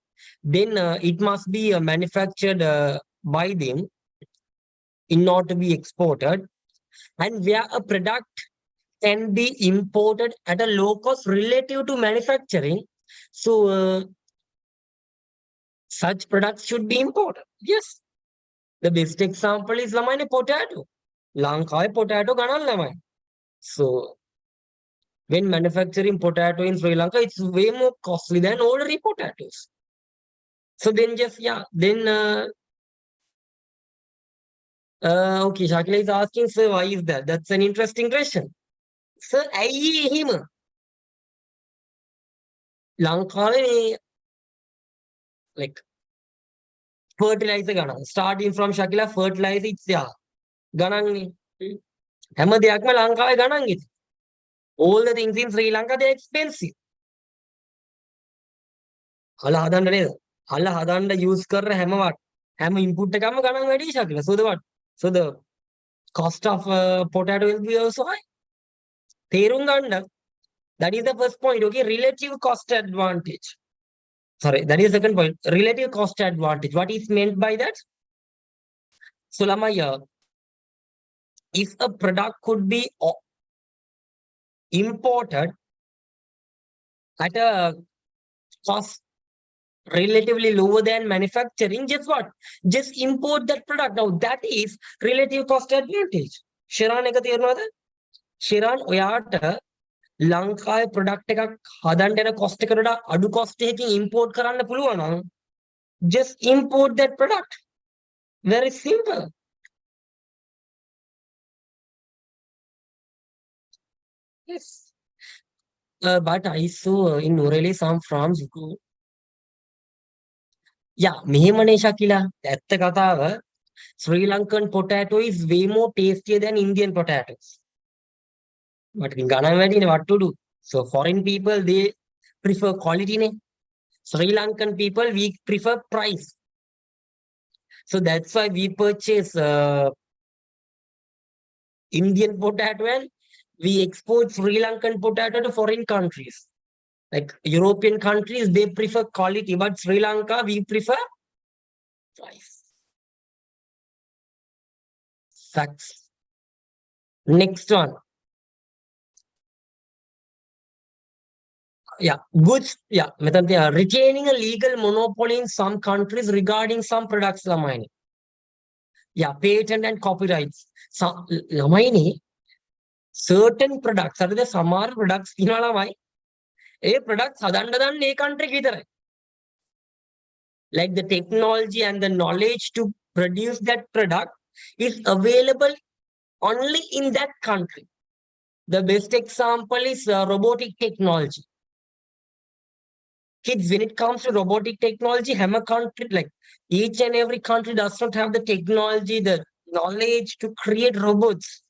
then it must be manufactured by them in order to be exported. And where a product can be imported at a low cost relative to manufacturing, so such products should be imported. Yes. The best example is lamai potato. Lankai potato ganan lamai. So when manufacturing potato in Sri Lanka, it's way more costly than ordinary potatoes. So then just yeah, then okay, Shakila is asking, sir, why is that? That's an interesting question. Sir, ඇයි එහෙම? ලංකාවේ like fertilizer ගණන්. Starting from Shakila, fertilizer it's yeah. ගණන්නේ. හැම දෙයක්ම ලංකාවේ ගණන් ඉතින්. All the things in Sri Lanka, they're expensive. හල හදන්න නේද? හල හදන්න use කරන හැම input එකක්ම ගණන් වැඩි Shakila. So the what? So the cost of potato will be also high. තේරුම් ගන්න. That is the first point. Okay, relative cost advantage. Sorry, that is the second point. Relative cost advantage. What is meant by that? So, Lamaya, if a product could be imported at a cost relatively lower than manufacturing, just what? Just import that product. Now, that is relative cost advantage. Shiran, Shiran, oyata, ලංකාවේ product එකක් හදන්න යන cost එකට වඩා අඩු cost එකකින් import කරන්න පුළුවන් නම් just import that product. Very simple. Yes. But I saw in Norway some farms go. Yeah, මෙහෙමනේ ශකිලා. ඇත්ත කතාව. Sri Lankan potato is way more tastier than Indian potatoes. But ගණන් වැඩිනේ what to do? So foreign people they prefer quality නේ. Sri Lankan people we prefer price. So that's why we purchase Indian potato and we export Sri Lankan potato to foreign countries. Like European countries, they prefer quality, but Sri Lanka, we prefer price. Facts. Next one. Yeah, goods. Yeah, retaining a legal monopoly in some countries regarding some products. Lamaini. Yeah, patent and copyrights. So, Lamaini, certain products, are the Samar products in Alamai. A product Sadandadan a country either. Like the technology and the knowledge to produce that product is available only in that country. The best example is robotic technology. Kids, when it comes to robotic technology, hammer country, like each and every country does not have the technology, the knowledge to create robots.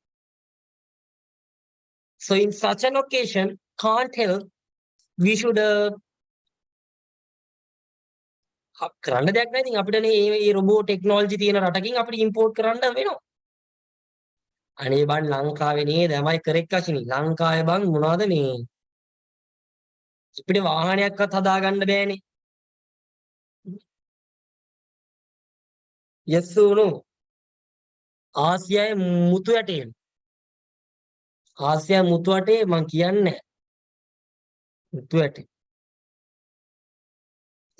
So in such an occasion, can't help, we should කරන්න දෙයක් නැහැ. ඉතින් අපිටනේ මේ robot technology තියෙන රටකින් අපිට import කරන්න වෙනවා. අනේ බන් ලංකාවේ නේද? මයි කරෙක්ට් අශිනි. ලංකාවේ බන් මොනවද මේ? අපිට වාහනයක්වත් හදාගන්න බෑනේ. Yes or no? ආසියාවේ මුතු ඇටේ. ආසියා මුතු ඇටේ මං කියන්නේ මුතු ඇටේ.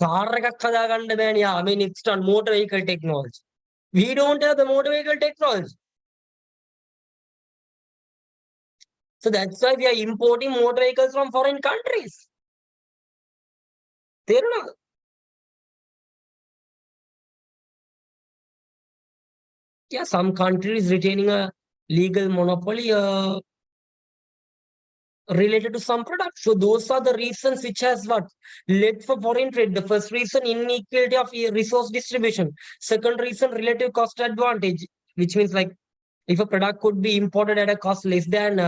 කාර් එකක් හදාගන්න බෑනේ. I mean, next on motor vehicle technology. We don't have the motor vehicle technology. So that's why we are importing motor vehicles from foreign countries. තේරුණාද? Yeah, some countries retaining a legal monopoly related to some products. So those are the reasons which has what led for foreign trade. The first reason, inequality of resource distribution. Second reason, relative cost advantage, which means like if a product could be imported at a cost less than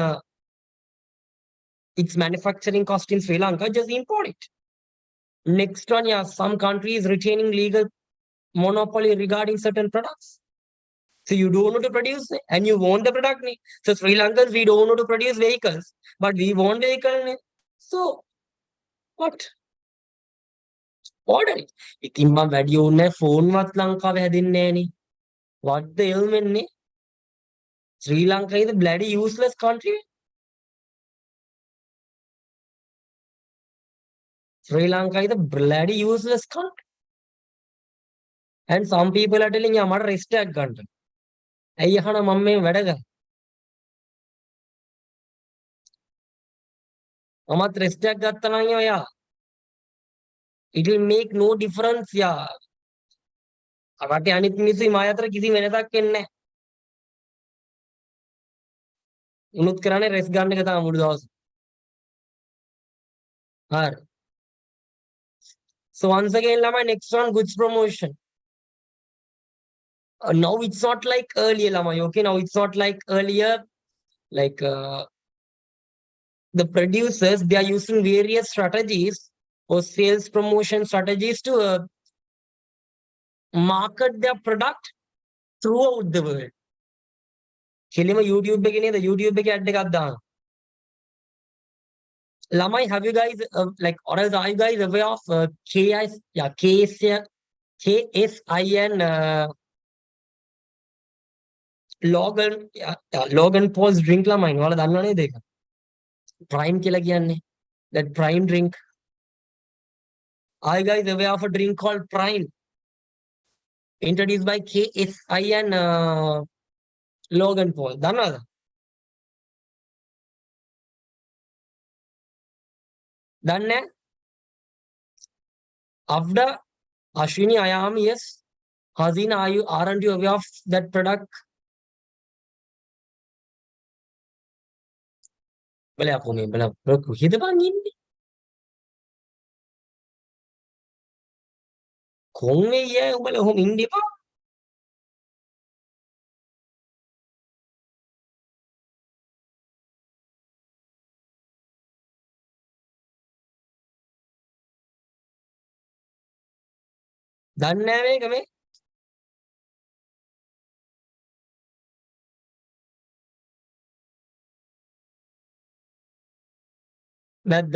its manufacturing cost in Sri Lanka, just import it. Next one, yeah, some countries retaining legal monopoly regarding certain products. So you don't know to produce and you want the product. So Sri Lankans, we don't know to produce vehicles, but we want vehicle. So what? Order it. ඉතින් මම වැඩි ඕනේ phone වත් ලංකාවේ හැදෙන්නේ නෑනේ. What the hell මෙන්නේ? Sri Lanka is a bloody useless country. Sri Lanka is a bloody useless country. And some people are telling you, I'm not rest එක ගන්න. ඇයි අහන මම මේ වැඩ කරන්නේ? මමත් rest එකක් ගත්තා නම් යා. It will make no difference යා. රටේ අනිත් මිනිස්සුයි මාය අතර කිසි වෙනසක් වෙන්නේ නැහැ. උනුත් කරන්නේ රෙස් ගන්න එක තමයි මුළු දවස. හරි. So once again, Lama, next one, goods promotion. Now it's not like earlier, Lama. Okay, now it's not like earlier. Like the producers, they are using various strategies or sales promotion strategies to market their product throughout the world. කෙලිම YouTube එකේ නේද YouTube එකේ ad එකක් දානවා. Lamai, have you guys like, or else are you guys aware of KSIN Logan Paul's drink Lamai? ඔයාලා දන්නව නේද ඒක? Prime කියලා කියන්නේ. That Prime drink. Are you guys aware of a drink called Prime? Introduced by KSIN Logan Paul. දන්නවද? දන්නේ? After Ashwini, I am, yes. Hazina, aren't you aware of that product? Bala ako may bala. Hida ba hindi? Kung may bala hum hindi pa. දන්නේ නැහැ මේක මේ. නැද්ද?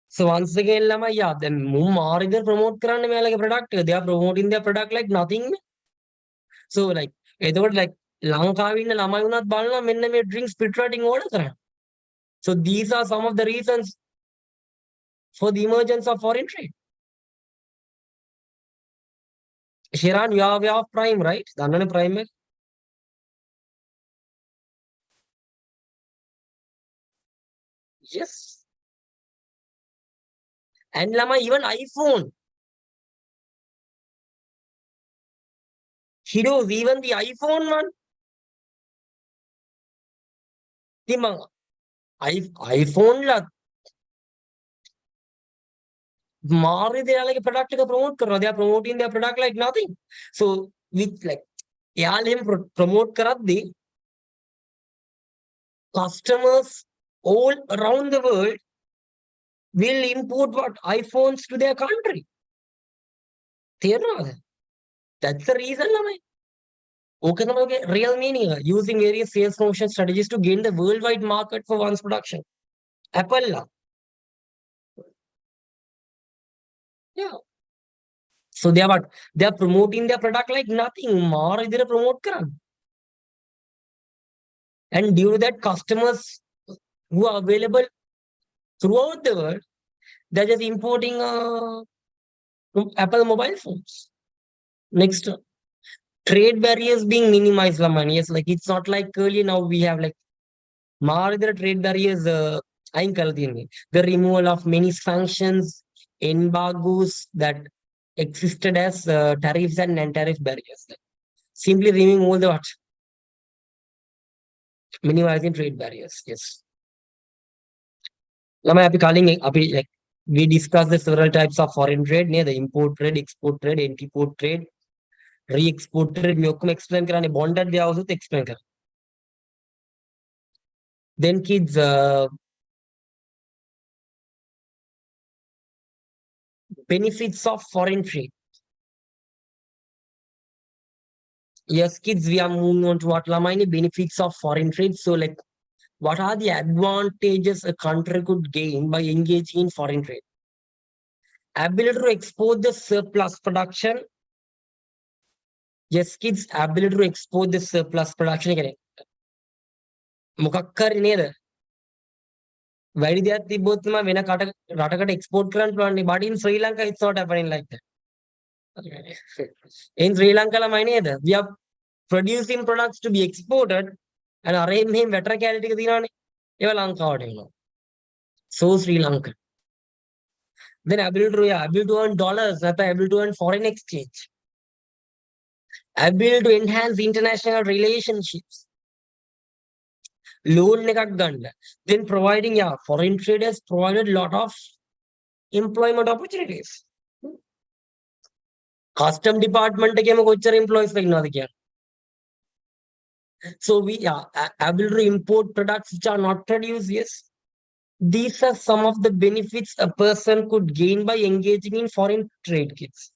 So once again, ළමයි, yeah, then මුම් මාරිද promote කරන්න මෙයාලගේ product එක. They are promoting their product like nothing. So like, එතකොට like ලංකාවේ ඉන්න ළමයි වුණත් බලනවා මෙන්න මේ drinks පිටරටින් order කරන්න. So these are some of the reasons for the emergence of foreign trade. Shiran, you are aware of Prime, right? දන්නවනේ Prime එක? Yes. And Lama, even iPhone. He knows even the iPhone one. Timang iPhone la Mari they are like a product to promote. They are promoting their product like nothing. So with like him promote karaddi, customers all around the world will import what iPhones to their country. That's the reason. Okay, real meaning using various sales promotion strategies to gain the worldwide market for one's production. Apple. Yeah. So they are what? They are promoting their product like nothing. More they promote karan. And due to that, customers who are available throughout the world, they're just importing Apple mobile phones. Next, trade barriers being minimized. Yes, like it's not like earlier. Now we have like the trade barriers. The removal of many sanctions, embargoes that existed as tariffs and non-tariff barriers. Simply removing all the what? Minimizing trade barriers. Yes. Lama අපි කලින් අපි like we discussed the several types of foreign trade near the import trade, export trade, anti-port trade, re-export trade. මේ ඔක්කොම explain කරන්නේ bonded they also explain කරා. Then kids benefits of foreign trade. Yes, kids, we are moving on to what Lamani benefits of foreign trade. So like what are the advantages a country could gain by engaging in foreign trade? Ability to export the surplus production. Yes, kids, ability to export the surplus production again. මොකක්කරි නේද? වැඩි දෙයක් තිබ්බොත් තමයි වෙන රටකට export කරන්න පුළුවන්. But in Sri Lanka it's not happening like that. In Sri Lanka ළමයි නේද? We are producing products to be exported and අරෙන් මෙහෙම වැටර කැලේ ටික තියෙනවානේ. ඒවා ලංකාවට එනවා. So Sri Lanka. Then ability to earn dollars, නැත්නම් ability to earn foreign exchange. Ability to enhance international relationships. Loan එකක් ගන්න. Then providing foreign traders provided lot of employment opportunities. Custom department එකේම කොච්චර employees ඉන්නවද කියන්නේ. So we able to import products which are not produced. Yes, these are some of the benefits a person could gain by engaging in foreign trade. Kids,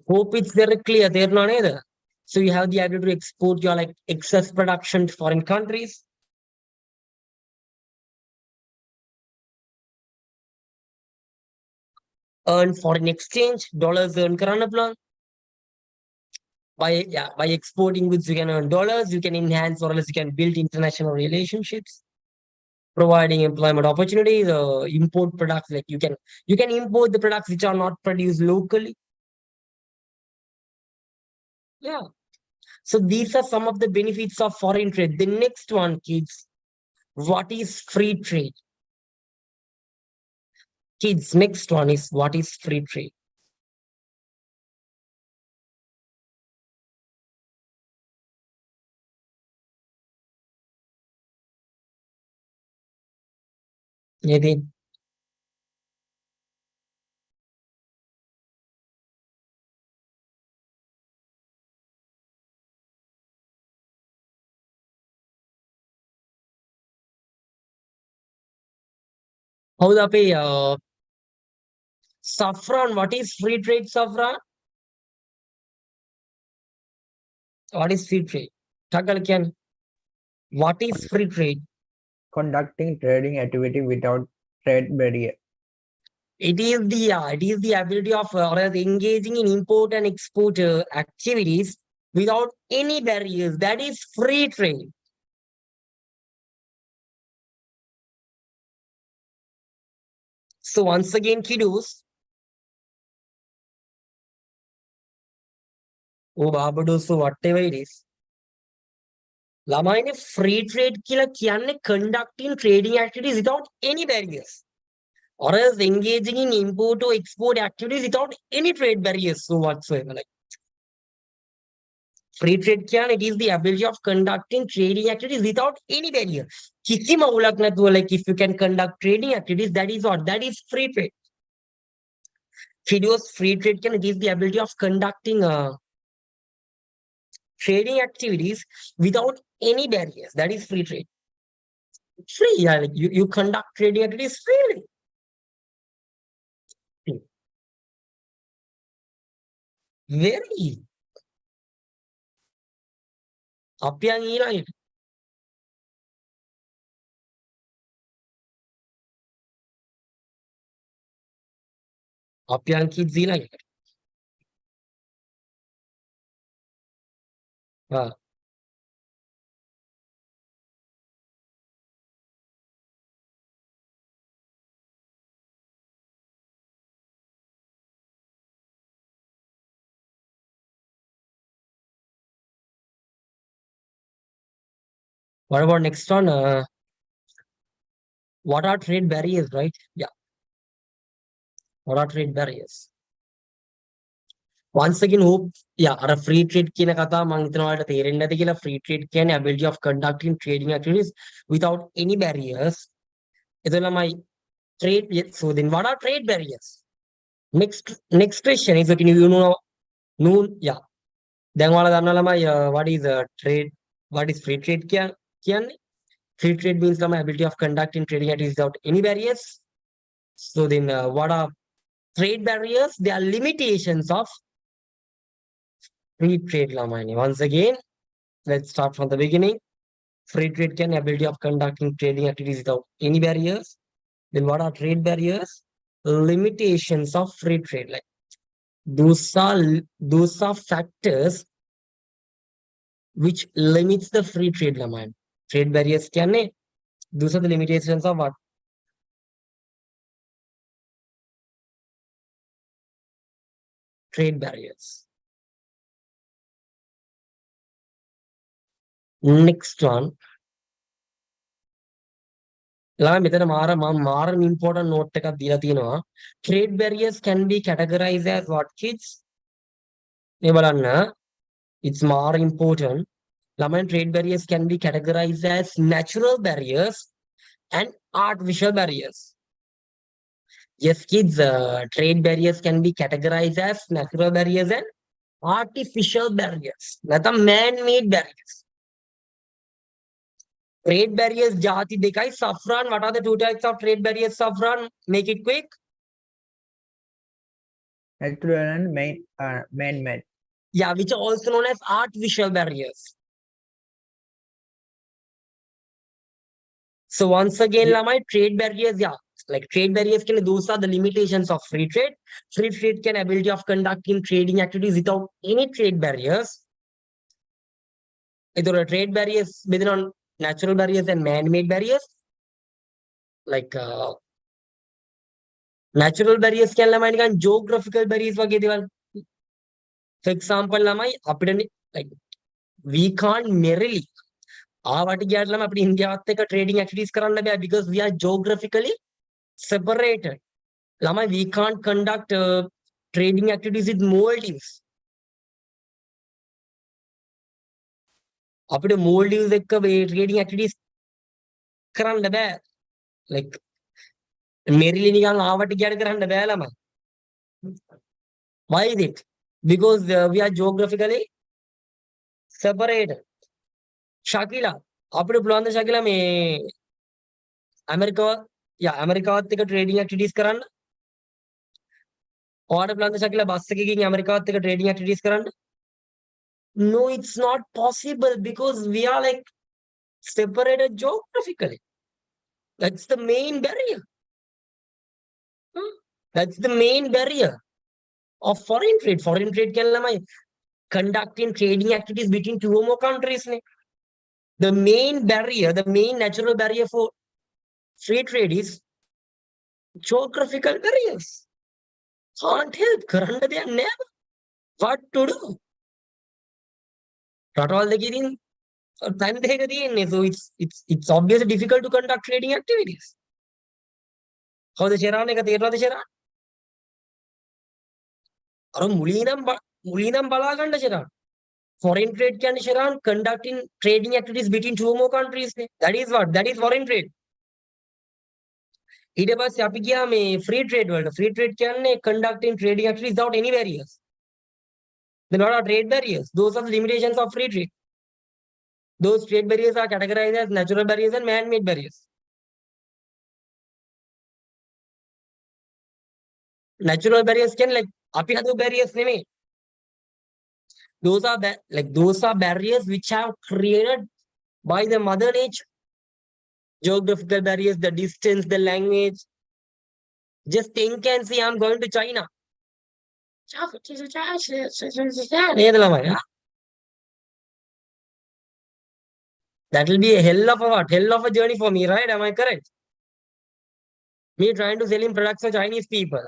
hope it's very clear. They're not either. So you have the ability to export your like excess production to foreign countries. Earn foreign exchange, dollars earn කරන්න පුළුවන්. By exporting goods, you can earn dollars, you can enhance or else you can build international relationships, providing employment opportunities, import products, like you can import the products which are not produced locally. Yeah. So these are some of the benefits of foreign trade. The next one, kids, what is free trade? Kids, next one is what is free trade? Maybe. How's up Saffron, what is free trade, Saffron? What is free trade? Takalkian, what is free trade? Conducting trading activity without trade barrier. It is the ability of or else engaging in import and export activities without any barriers. That is free trade. So once again, kiddos, so whatever it is, ළමයිනේ free trade කියලා කියන්නේ conducting trading activities without any barriers, or else engaging in import or export activities without any trade barriers so whatsoever. Like free trade කියන්නේ it is the ability of conducting trading activities without any barrier. කිසිම උලක් නැතුව, like if you can conduct trading activities, that is what? That is free trade. Kiddos, free trade can it is the ability of conducting trading activities without any barriers. That is free trade. Free, like you conduct trading activities freely. Very easy. අපියන් ඊළඟට අපියන් kids ඊළඟට Ah. What about next one? What are trade barriers, right? Yeah. What are trade barriers? Once again, hope, yeah, අර free trade කියන කතාව මම හිතනවා ඔයාලට තේරෙන්නේ නැති කියලා. Free trade කියන්නේ ability of conducting trading activities without any barriers. එතන ළමයි trade, so then what are trade barriers? Next question is, okay, you know, noon, yeah. දැන් ඔයාලා දන්නවා ළමයි what is trade, what is free trade කියන්නේ? Free trade means ළමයි ability of conducting trading activities without any barriers. So then what are trade barriers? They are limitations of free trade ළමයි. Once again, let's start from the beginning. Free trade can ability of conducting trading activities without any barriers. Then what are trade barriers? Limitations of free trade. Like those are factors which limits the free trade ළමයි. Trade barriers කියන්නේ those are the limitations of what? Trade barriers. Next one. ළමයි මෙතන මාර important note එකක් දීලා තියෙනවා. Trade barriers can be categorized as what, kids? මේ බලන්න. It's more important. ළමයි trade barriers can be categorized as natural barriers and artificial barriers. Yes, kids, trade barriers can be categorized as natural barriers and artificial barriers. නැත්නම් man-made barriers. Trade barriers jati dekai. Safran, what are the two types of trade barriers, Safran? Make it quick. Natural and man-made. Yeah, which are also known as artificial barriers. So once again, lamai trade barriers, yeah, like trade barriers can, those are the limitations of free trade. Free trade can ability of conducting trading activities without any trade barriers. Either a trade barriers within on natural barriers and man-made barriers. Like natural barriers can lamai nikan geographical barriers wage deval. For example, lamai apidane, like we can't merely ආවට ගියාට ළම අපිට ඉන්දියාවත් එක්ක trading activities කරන්න බෑ because we are geographically separated. ළමයි we can't conduct trading activities with Maldives. අපිට Maldives එක්ක මේ trading activities කරන්න බෑ. Like merely නිකන් ආවට ගියාට කරන්න බෑ ළමයි. Why is it? Because we are geographically separated. Shakila, අපිට පුළුවන් ද ශකිලා මේ ඇමරිකාවත් එක්ක trading activities කරන්න? ඔයාලට පුළුවන් ද ශකිලා බස් එකකින් ඇමරිකාවත් එක්ක trading activities කරන්න? No, it's not possible because we are like separated geographically. That's the main barrier. That's the main barrier of foreign trade. Foreign trade can lamai conducting trading activities between two or more countries. The main barrier, the main natural barrier for free trade is geographical barriers. Can't help. Karanda they are never. What to do? රටවල් දෙකකින් time දෙකක තියෙන්නේ. So it's obviously difficult to conduct trading activities. කවුද ශෙරාන් එක තේරෙනවද ශෙරාන්? අර මුලින්නම් බලා ගන්න ශෙරාන්. Foreign trade කියන්නේ ශෙරාන් conducting trading activities between two or more countries. That is what? That is foreign trade. ඊට පස්සේ අපි ගියා මේ free trade වලට. Free trade කියන්නේ conducting trading activities without any barriers. Then what are trade barriers? Those are the limitations of free trade. Those trade barriers are categorized as natural barriers and man-made barriers. Natural barriers can like api hadu barriers නෙමෙයි. Those are barriers which have created by the mother nature. Geographical barriers, the distance, the language. Just think and see, I'm going to China. That will be a hell of a what? Hell of a journey for me, right? Am I correct? Me trying to sell him products for Chinese people.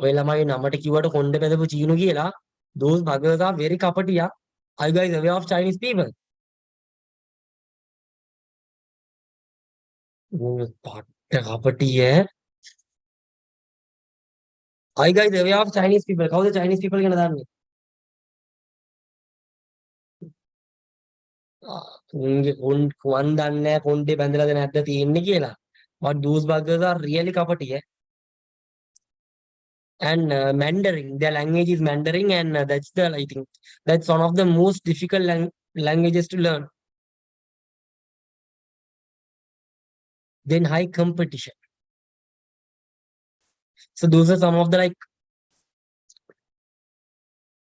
ඔය ළමයි නමට කිව්වට කොණ්ඩේ බැදපු චීනු කියලා. Those buggers are very kapati. Are you guys aware of Chinese people? පට්ට kapati. Are you guys aware of Chinese people? කවුද Chinese people ගැන දන්නේ? උන්ගේ කුවන් දන්නේ නැහැ කොණ්ඩේ බැඳලාද නැද්ද තියෙන්නේ කියලා. But those buggers are really kapati. And Mandarin, their language is Mandarin, and I think that's one of the most difficult languages to learn. Then high competition. So those are some of the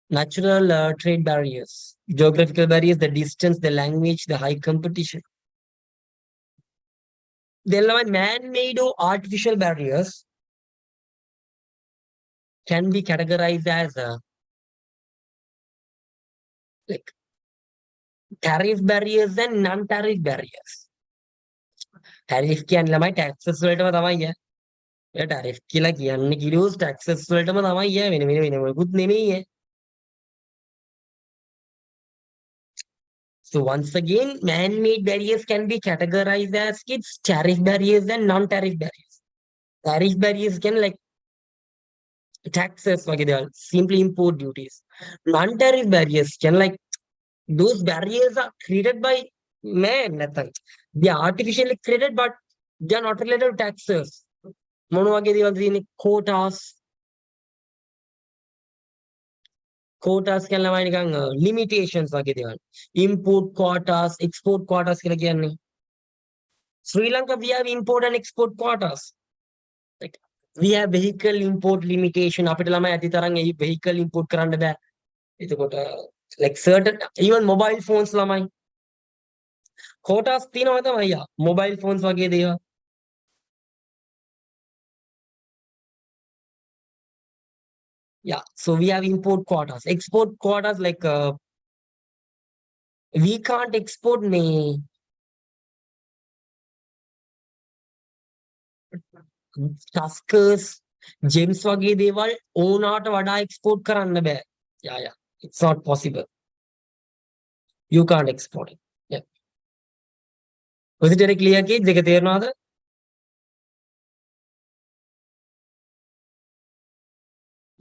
natural trade barriers, geographical barriers, the distance, the language, the high competition. Then man-made or artificial barriers can be categorized as like tariff barriers and non-tariff barriers. Tariff කියන්නේ ළමයි taxes වලටම තමයි. Tariff කියලා කියන්නේ කිලෝස් taxes වලටම තමයි. වෙන මොකුත් නෙමෙයි. So once again, man-made barriers can be categorized as its tariff barriers and non-tariff barriers. Tariff barriers can taxes, simply import duties. Non-tariff barriers can those barriers are created by man. They are artificially created, but they are not related to taxes. Quotas. Quotas can limitations. Import quotas, export quotas. Sri Lanka, we have import and export quotas. We have vehicle import limitation. Vehicle import certain, even mobile phones. Quotas mobile phones. Yeah, so we have import quotas. Export quotas, we can't export tuskers, gems වගේ දේවල් ඕනාට වඩා export කරන්න බෑ. Yeah, it's not possible. You can't export it. Yeah. Was it very clear, kids? දෙක තේරුණාද?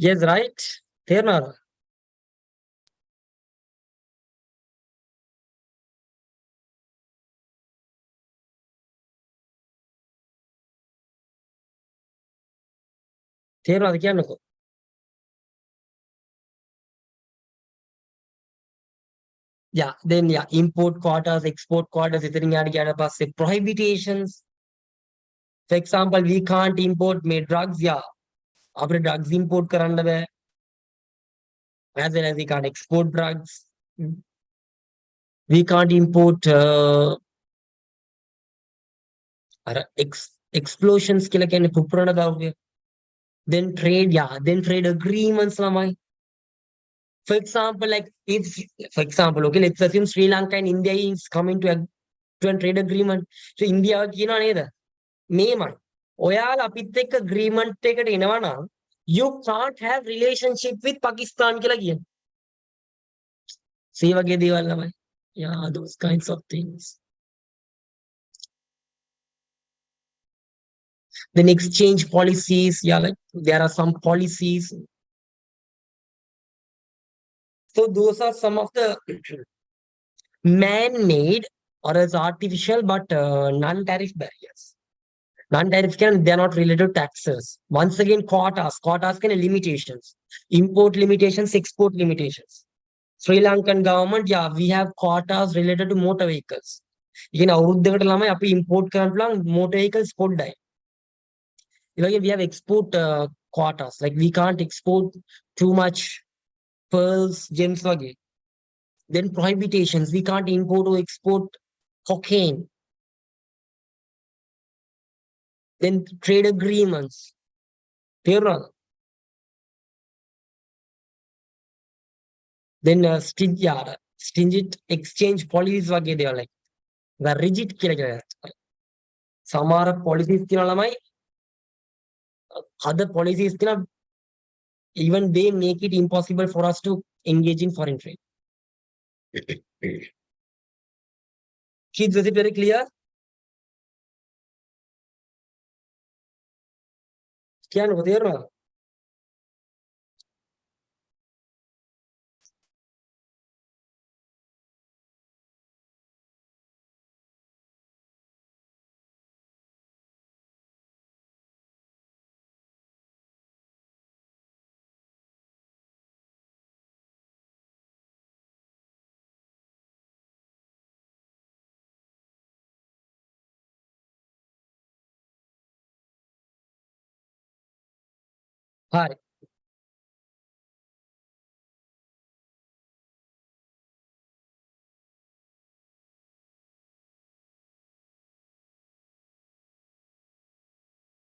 Yes, right? තේරුණාද? තේරුණාද කියන්නකෝ? Yeah, then import quotas, export quotas, prohibitions. For example, we can't import drugs. After drugs import karanda bෑ. As well as we can't export drugs. We can't import explosions. Then trade, trade agreements. For example, okay, let's assume Sri Lanka and India is coming to a trade agreement. So India, ඔයාලා අපිත් එක්ක agreement එකට එනවා නම් you can't have relationship with Pakistan කියලා කියනවා. See වගේ දේවල් ළමයි. Yeah, those kinds of things. Then exchange policies, there are some policies. So those are some of the man-made or as artificial but non-tariff barriers. Non-tariff they are not related to taxes. Once again, quotas can limitations. Import limitations, export limitations. Sri Lankan government, we have quotas related to motor vehicles. We import motor vehicles. We have export quotas. We can't export too much pearls, gems. Then prohibitions. We can't import or export cocaine. Then trade agreements. Then stringent exchange policies වගේ දේවල් like the rigid කියලා කියනවා. සමහර policies තියෙනවා ළමයි other policies තියෙනවා even they make it impossible for us to engage in foreign trade. Kids, is it very clear? කියන්නකො තේරුණාද? හරි.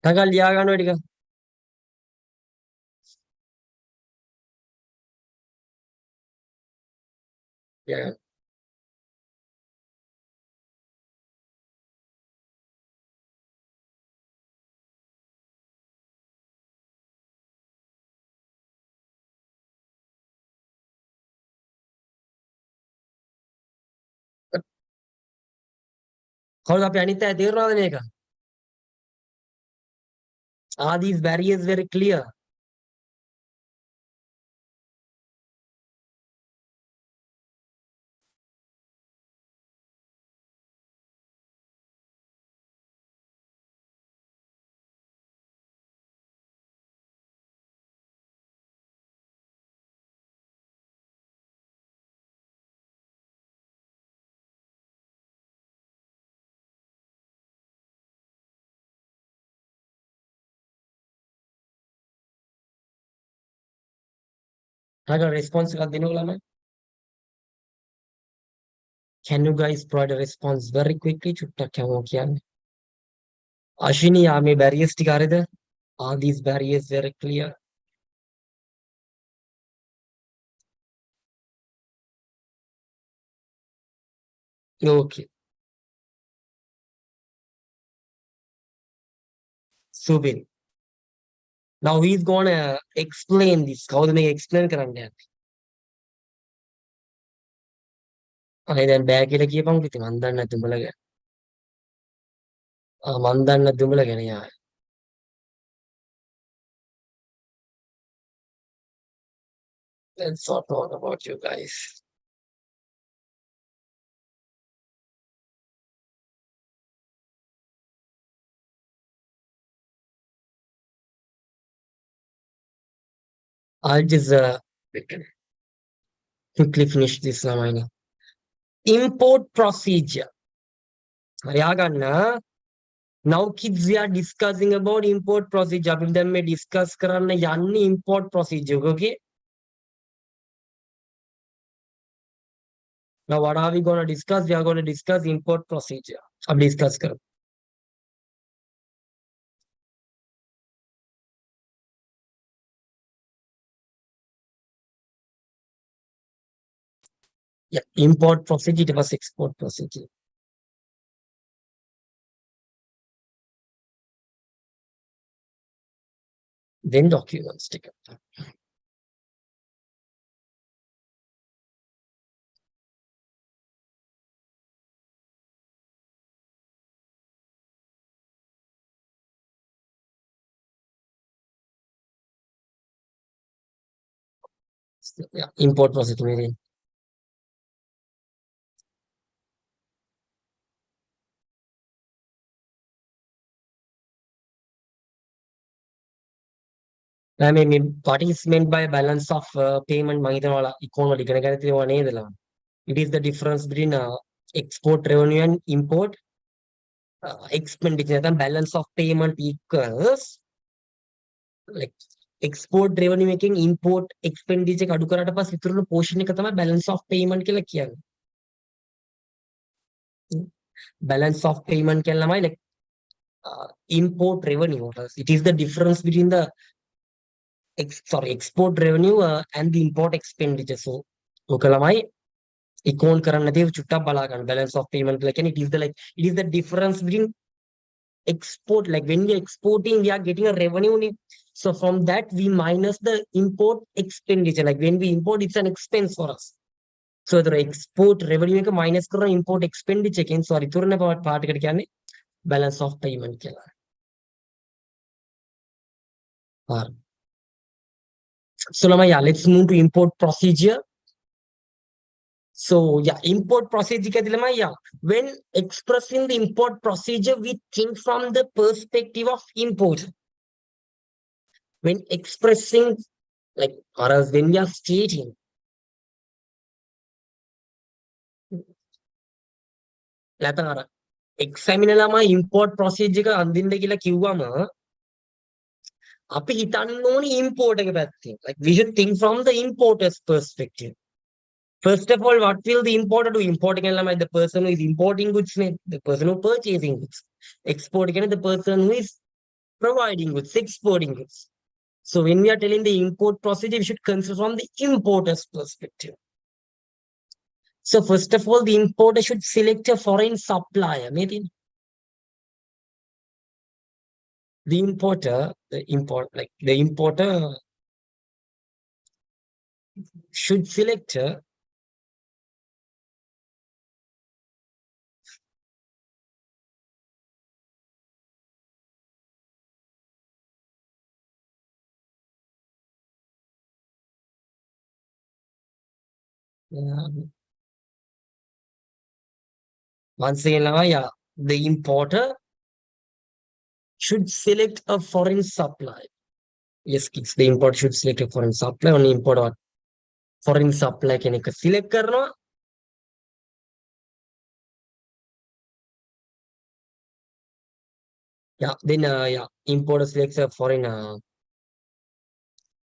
ටකල් ලියා ගන්න ඔය ටික. ලියා ගන්න. කවුද අපි අනිත් අය තේරුණාද මේක? Are these barriers very clear? ටකල් response එකක් දෙන්නකො ළමයි. Can you guys provide a response very quickly? චුට්ටක් යමු කියන්නේ. අශ්විනී යා මේ barriers ටික හරියද? Are these barriers very clear? Okay. Subin. Now he's gonna explain this. කවුද මේක explain කරන්න යන්නේ? අනේ දැන් බෑ කියලා කියපන් ඉතින් මන් දන්නේ නැත් උඹලා ගැන. මන් දන්නේ නැත් උඹලා ගැන යා. Let's not talk about you guys. I'll just quickly finish this line. Import procedure. Now kids, we are discussing about import procedure. අපි දැන් මේ discuss කරන්න යන්නේ import procedure. Okay? Now what are we going to discuss? We are going to discuss import procedure. अब discuss करो. Yeah, import procedure it was export procedure. Then documents take up. Yeah, import procedure. I mean, what is meant by balance of payment? It is the difference between export revenue and import expenditure. Balance of payment equals like export revenue making import expenditure කඩු කරාට පස්සේ ඉතුරු portion එක තමයි balance of payment කියලා කියන්නේ. Balance of payment කියලා ළමයි like import revenue. It is the difference between the export revenue and the import expenditure. So ඔක ළමයි Icon කරන්න තියෙව චුට්ටක් බලා ගන්න balance of payment like and it is the difference between export, like when we are exporting we are getting a revenue, so from that we minus the import expenditure, like when we import it's an expense for us. So the export revenue එක minus කරන import expenditure එකෙන් so ඉතුරුන part එකට කියන්නේ balance of payment කියලා. හරි. So ළමයි, let's move to import procedure. So yeah, import procedure එකදී ළමයි, when expressing the import procedure we think from the perspective of import. When expressing, like, or else when we are stating, නැත්නම් අර examiner ළමයි import procedure එක අඳින්න කියලා කිව්වම අපි හිතන්න ඕනේ import එක පැත්තෙන්. Like we should think from the importer's perspective. First of all, what will the importer do? Importing ළමයි the person who is importing goods, the person who purchasing goods. Exporting the person who is providing goods, exporting goods. So when we are telling the import procedure, we should consider from the importer's perspective. So first of all, the importer should select a foreign supplier. Maybe the importer should select a once again, the importer should select a foreign supply. Yes, kids, the importer should select a foreign supply. Only import or foreign supply can select karna. Yeah, then importer selects a foreign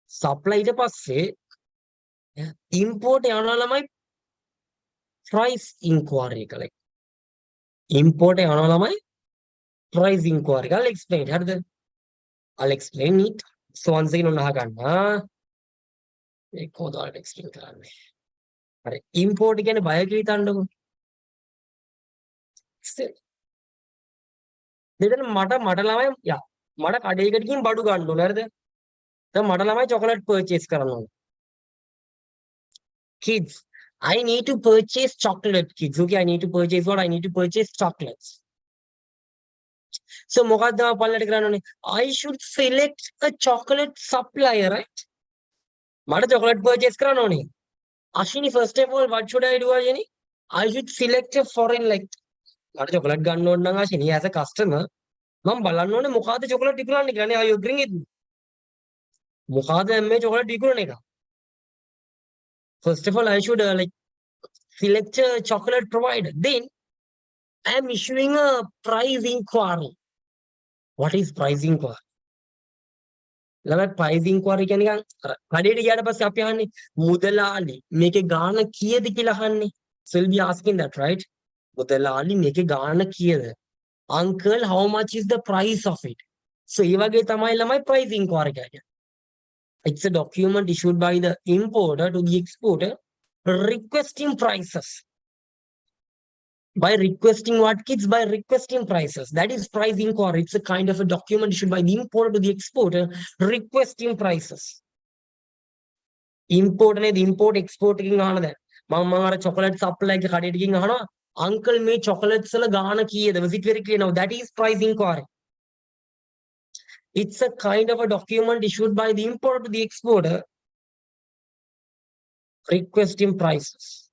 supply. ඊට පස්සේ import යනවා ළමයි price inquiry එක. Like import යනවා ළමයි price inquiry. I'll explain. හරිද? I'll explain it. So once again ඔන්න අහගන්න. ඒක කොහොමද explain කරන්නේ? හරි. import කියන්නේ බය කියලා හිතන්නකෝ. දෙතන මට ළමයි මට කඩේකට ගිහින් බඩු ගන්න ඕන. හරිද? දැන් මට ළමයි chocolate purchase කරන්න ඕන. Kids, I need to purchase chocolate, kids. Okay, I need to purchase what? I need to purchase chocolates. So මොකක්ද මම පල්ලට කරන්න ඕනේ? I should select a chocolate supplier, right? මට chocolate purchase කරන්න ඕනේ. Ashini, first of all, what should I do, Ashini? I should select a foreign, like, මට chocolate ගන්න ඕන නම් Ashini, as a customer, මම බලන්න ඕනේ මොකද්ද chocolate විකුණන්නේ කියලා නේ. Are you agreeing with me? මොකද්ද මේ chocolate විකුණන එක? First of all, I should select a chocolate provider. Then I am issuing a price inquiry. What is price inquiry? ළමයි price inquiry කියන්නේ නිකන් කඩේට ගියාට පස්සේ අපි අහන්නේ මුදලාලි මේකේ ගාණ කීයද කියලා අහන්නේ. So we'll be asking that, right? මුදලාලි මේකේ ගාණ කීයද? Uncle, how much is the price of it? So ඒ වගේ තමයි ළමයි price inquiry කියන්නේ. It's a document issued by the importer to the exporter requesting prices. By requesting what, kids? By requesting prices. That is price inquiry. It's a kind of a document issued by the importer to the exporter requesting prices. Import ne import export එකකින් අහන දැන් මම අර chocolate supply එක කඩේට ගිහින් අහනවා uncle මේ chocolates වල ගාණ කීයද? Was it very clear now? That is price inquiry. It's a kind of a document issued by the importer to the exporter requesting prices.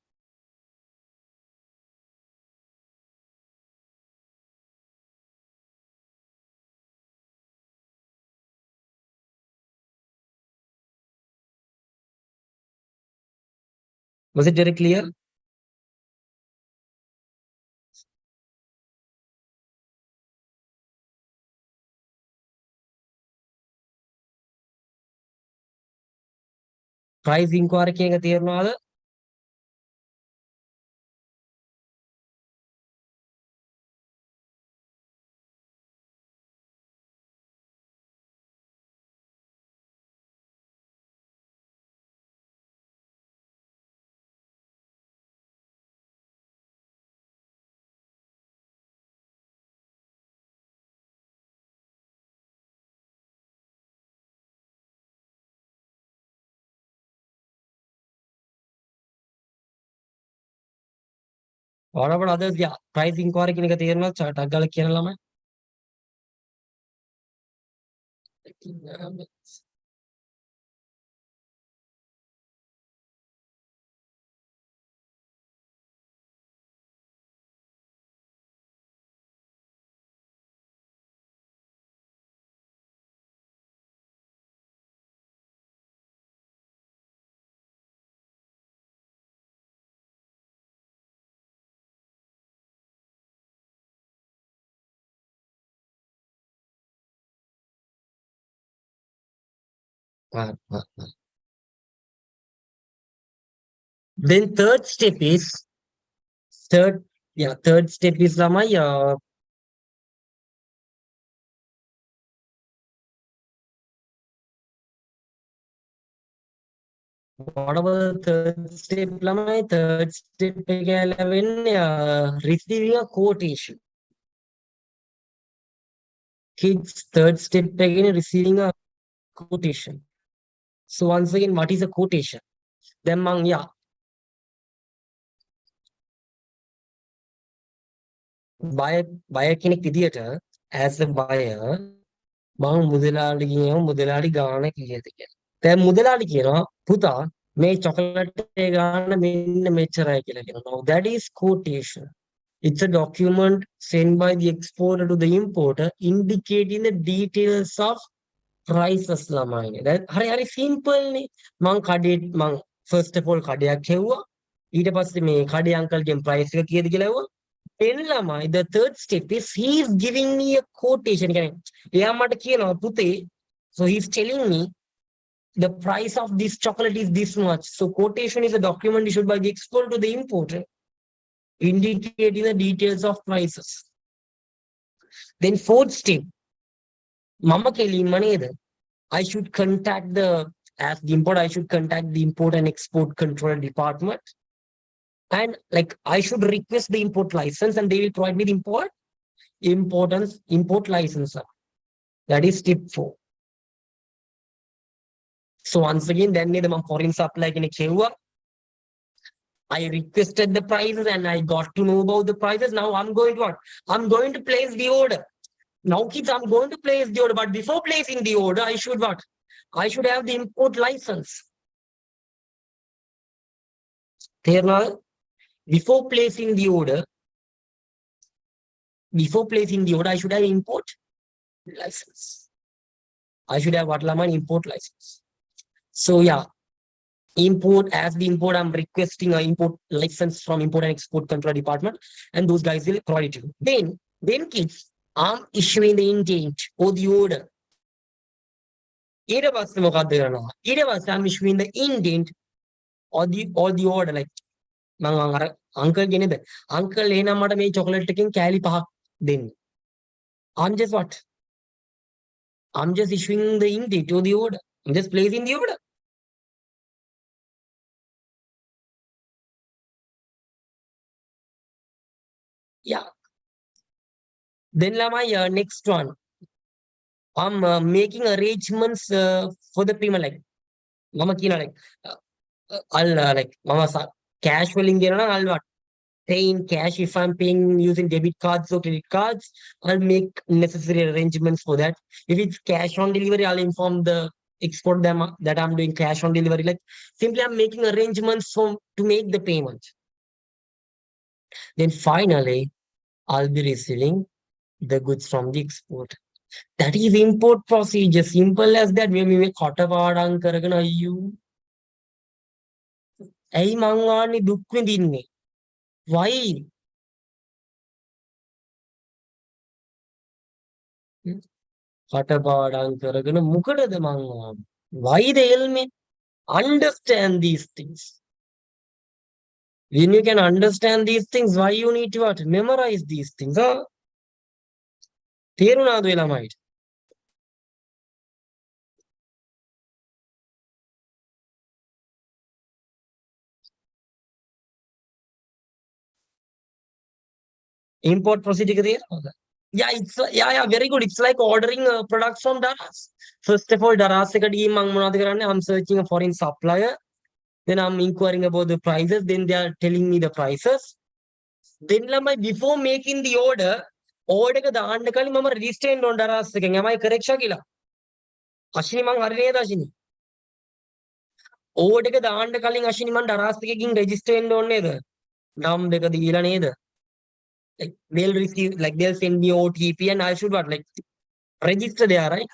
Was it very clear? Price inquiry කියන එක තේරුණාද? What about others? Yeah, price inquiry කියන එක තේරෙනවා chart එකක් ගාලා කියන ළමයි. Then third step is third step is ළමයි what about the third step ළමයි? Third step එක ලැබෙන්නේ receiving a quotation. Kids third step again receiving a quotation. So once again, what is a quotation? Then buyer කෙනෙක් විදියට as a buyer මම මුදලාලි කියනවා මුදලාලි ගාණ කීයද කියලා. දැන් මුදලාලි කියනවා පුතා මේ චොකලට් එක ගාණ මෙන්න මෙච්චරයි කියලා කියනවා. Now that is quotation. It's a document sent by the exporter to the importer indicating the details of prices ළමයිනේ. දැන් හරි simple නේ. මං first of all කඩයක් හෙව්වා. ඊට පස්සේ මේ කඩේ අංකල්ගෙන් price එක කීයද කියලා ඇහුවා. Then ළමයි the third step is he is giving me a quotation. එයා මට කියනවා පුතේ, so he is telling me the price of this chocolate is this much. So quotation is a document issued by the exporter to the importer indicating the details of prices. Then fourth step, mama කෙලින්ම නේද? I should contact as the importer, I should contact the import and export control department. And like I should request the import license and they will provide me the import license. That is step 4. So once again, then the foreign supply can I requested the prices and I got to know about the prices. Now I'm going to what? I'm going to place the order. Now kids, I'm going to place the order, but before placing the order, I should what? I should have the import license. There now, before placing the order, I should have import license. I should have what llama import license. So yeah, as the import, I'm requesting an import license from import and export control department, and those guys will provide it to you. Then kids, I'm issuing the intent or the order. I'm issuing the indent or the order, like uncle ගෙනද uncle එහෙනම් මට මේ chocolate එකෙන් කෑලි 5ක් දෙන්න. I'm just what? I'm just issuing the indent or the order. I'm just placing the order. Yeah. Then lamai next one. I'm making arrangements for the payment, like mama kina like I'll like mama cash filling there, I'll what? Pay in cash. If I'm paying using debit cards or credit cards, I'll make necessary arrangements for that. If it's cash on delivery, I'll inform the export them that I'm doing cash on delivery. Like simply I'm making arrangements to make the payment. Then finally, I'll be receiving the goods from the export. That is import procedure. Simple as that. We කටපාඩම් කරගෙන අයියෝ. ඇයි මං ආන්නේ දුක් විඳින්නේ? Why? කටපාඩම් කරගෙන මොකටද මං ආන්නේ? Why the helmet? Understand these things. When you can understand these things, why you need to what? Memorize these things. තේරුණාද ඔය ළමයිට? Import procedure තේරෙනවද? Yeah, very good. It's like ordering products from Daras. First of all, Daras එකට ගිහින් මම මොනවද කරන්නේ? I'm searching a foreign supplier. Then I'm inquiring about the prices. Then they are telling me the prices. Then before making the order එක දාන්න කලින් මම register වෙන්න ඕන දරස් එකෙන්. Am I correct ශකිලා? අශ්විනි මං හරි නේද අශ්විනි? order එක දාන්න කලින් අශ්විනි මං දරස් එකකින් register වෙන්න ඕන නේද? නම් දෙක දීලා නේද? Like they'll receive, like they'll send me OTP and I should what, like register there, right?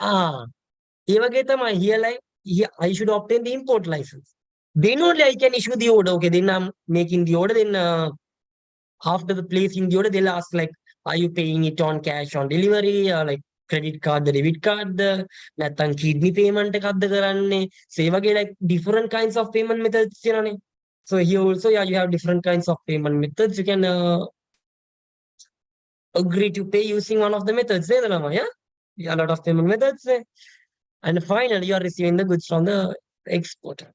ඒ වගේ තමයි here, like here I should obtain the import license. Then only I can issue the order. Okay, then I'm making the order. Then after the placing the order, they'll ask like, are you paying it on cash on delivery or like credit card, the debit card, නැත්නම් kidney payment එකක්ද කරන්නේ? So ඒ වගේ like different kinds of payment methods තියෙනනේ. So here also, yeah, you have different kinds of payment methods. You can agree to pay using one of the methods. Yeah, a lot of payment methods. And finally, you are receiving the goods from the exporter.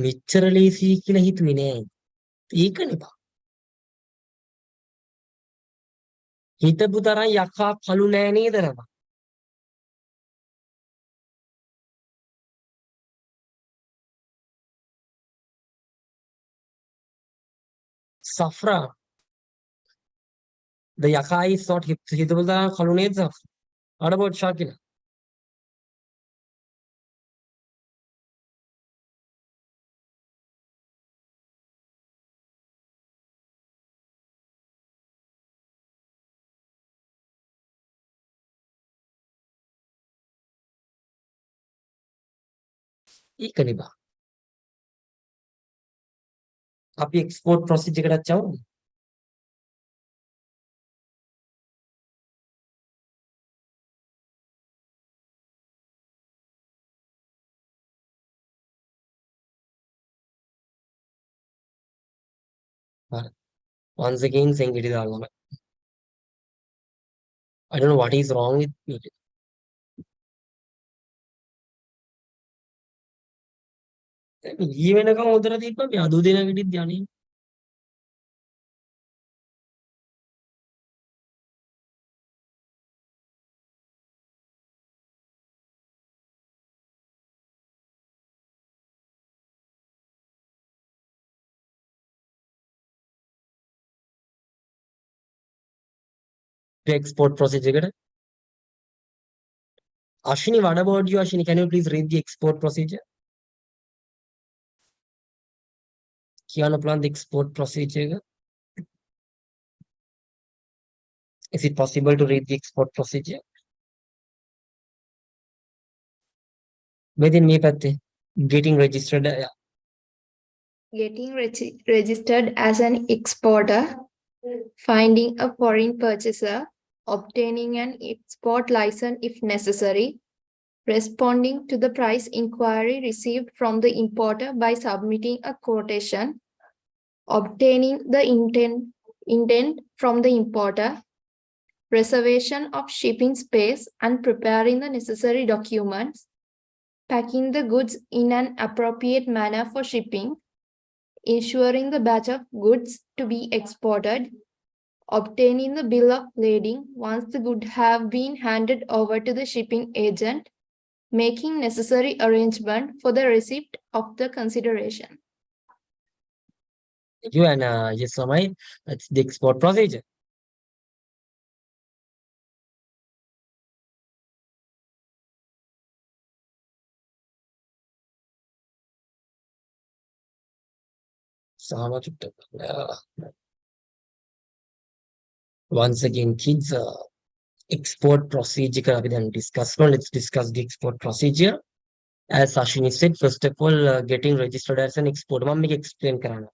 මෙච්චර ලේසි කියලා හිතුවේ නෑ. ඒකනේ බා. හිතපු තරම් යකා කළු නෑ නේද නම. Safra. The yaka is not හිතපු තරම් කළු නේද Safra? What about Shakila? ඒකනේ බා. අපි export procedure එකකට යමු. Once again saying it is all. I don't know what is wrong with me. ඊ වෙනකම් උදේට තිබ්බා මේ අද උදේ නැගිටිද්දී අනේ. Export procedure එකට. Ashwini, what about you, Ashwini? Can you please read the export procedure? කියන්න පුළුවන් the export procedure එක? Is it possible to read the export procedure? Within me පැත්තේ getting registered. Getting registered as an exporter, finding a foreign purchaser, obtaining an export license if necessary, responding to the price inquiry received from the importer by submitting a quotation, obtaining the intent from the importer, reservation of shipping space and preparing the necessary documents, packing the goods in an appropriate manner for shipping, ensuring the batch of goods to be exported, obtaining the bill of lading once the goods have been handed over to the shipping agent, making necessary arrangement for the receipt of the consideration. Thank you. And yes, Samay, that's the export procedure. Once again, kids, export procedure we then discuss. Now let's discuss the export procedure. As Ashwini said, first of all, getting registered as an exporter. Mummy explain karana.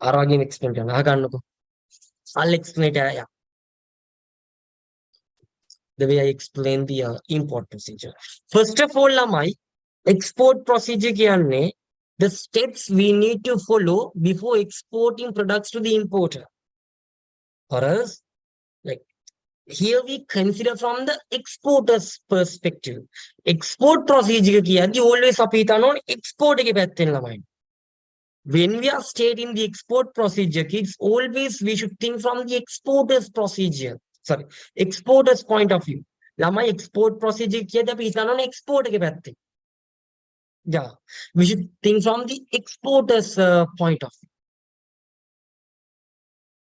Aragin explain karana. I'll explain it. Yeah. The way I explain the import procedure. First of all, lamai export procedure kiyanne the steps we need to follow before exporting products to the importer. For us, like here we consider from the exporter's perspective. Export procedure kiyaddi always අපි හිතනවා export එකේ පැත්තෙන් ළමයි. When we are stating the export procedure, kids, always we should think from the exporter's procedure. Sorry, exporter's point of view. ළමයි export procedure කියද්දී අපි හිතනවා export එකේ පැත්තෙන්. Yeah, we should think from the exporter's point of view.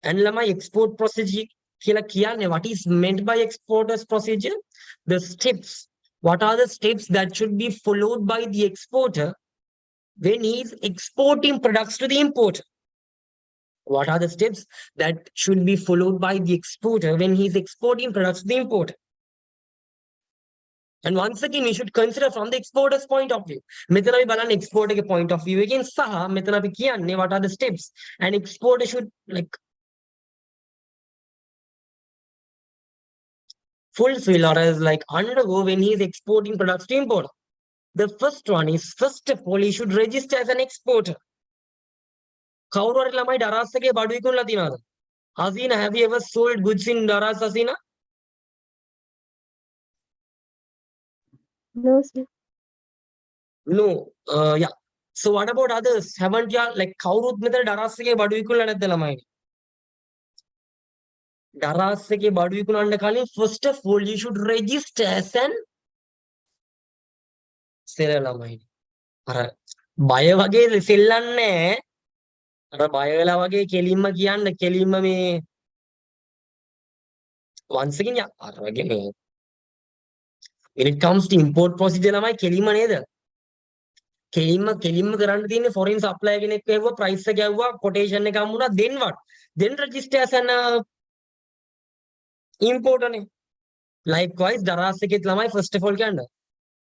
And ළමයි export procedure කියලා කියන්නේ what is meant by exporter's procedure? The steps. What are the steps that should be followed by the exporter when he is exporting products to the importer? What are the steps that should be followed by the exporter when he is exporting products to the importer? And once again, we should consider from the exporter's point of view. මෙතන අපි බලන්නේ exporter ගේ point of view එකෙන් සහ මෙතන අපි කියන්නේ what are the steps and exporter should like fulfill or as like undergo when he is exporting products to importer. The first one is, first of all, he should register as an exporter. කවුරු හරි ළමයි ඩරාස් එකේ බඩු විකුණලා තියනවද? Hasina, have you ever sold goods in Daras, Hasina? No, sir. No. Yeah. So what about others? Haven't you like කවුරුත් මෙතන ඩරාස් එකේ බඩු විකුණලා නැද්ද ළමයි? ඩරාස් එකේ බඩු විකුණන්න කලින් first of all you should register as an seller ළමයි. අර බය වගේ සෙල්ලන්නේ අර බය වෙලා වගේ කෙලින්ම කියන්න කෙලින්ම මේ once again yeah අර වගේ මේ when it comes to import procedure ළමයි කෙලින්ම නේද? කෙලින්ම කරන්න තියෙන්නේ foreign supplier කෙනෙක් ඇහුවා price එක ඇහුවා quotation එක හම්බුණා then what? Then register as an importer නේ. Likewise දරාස් එකෙත් ළමයි first of all කියන්න.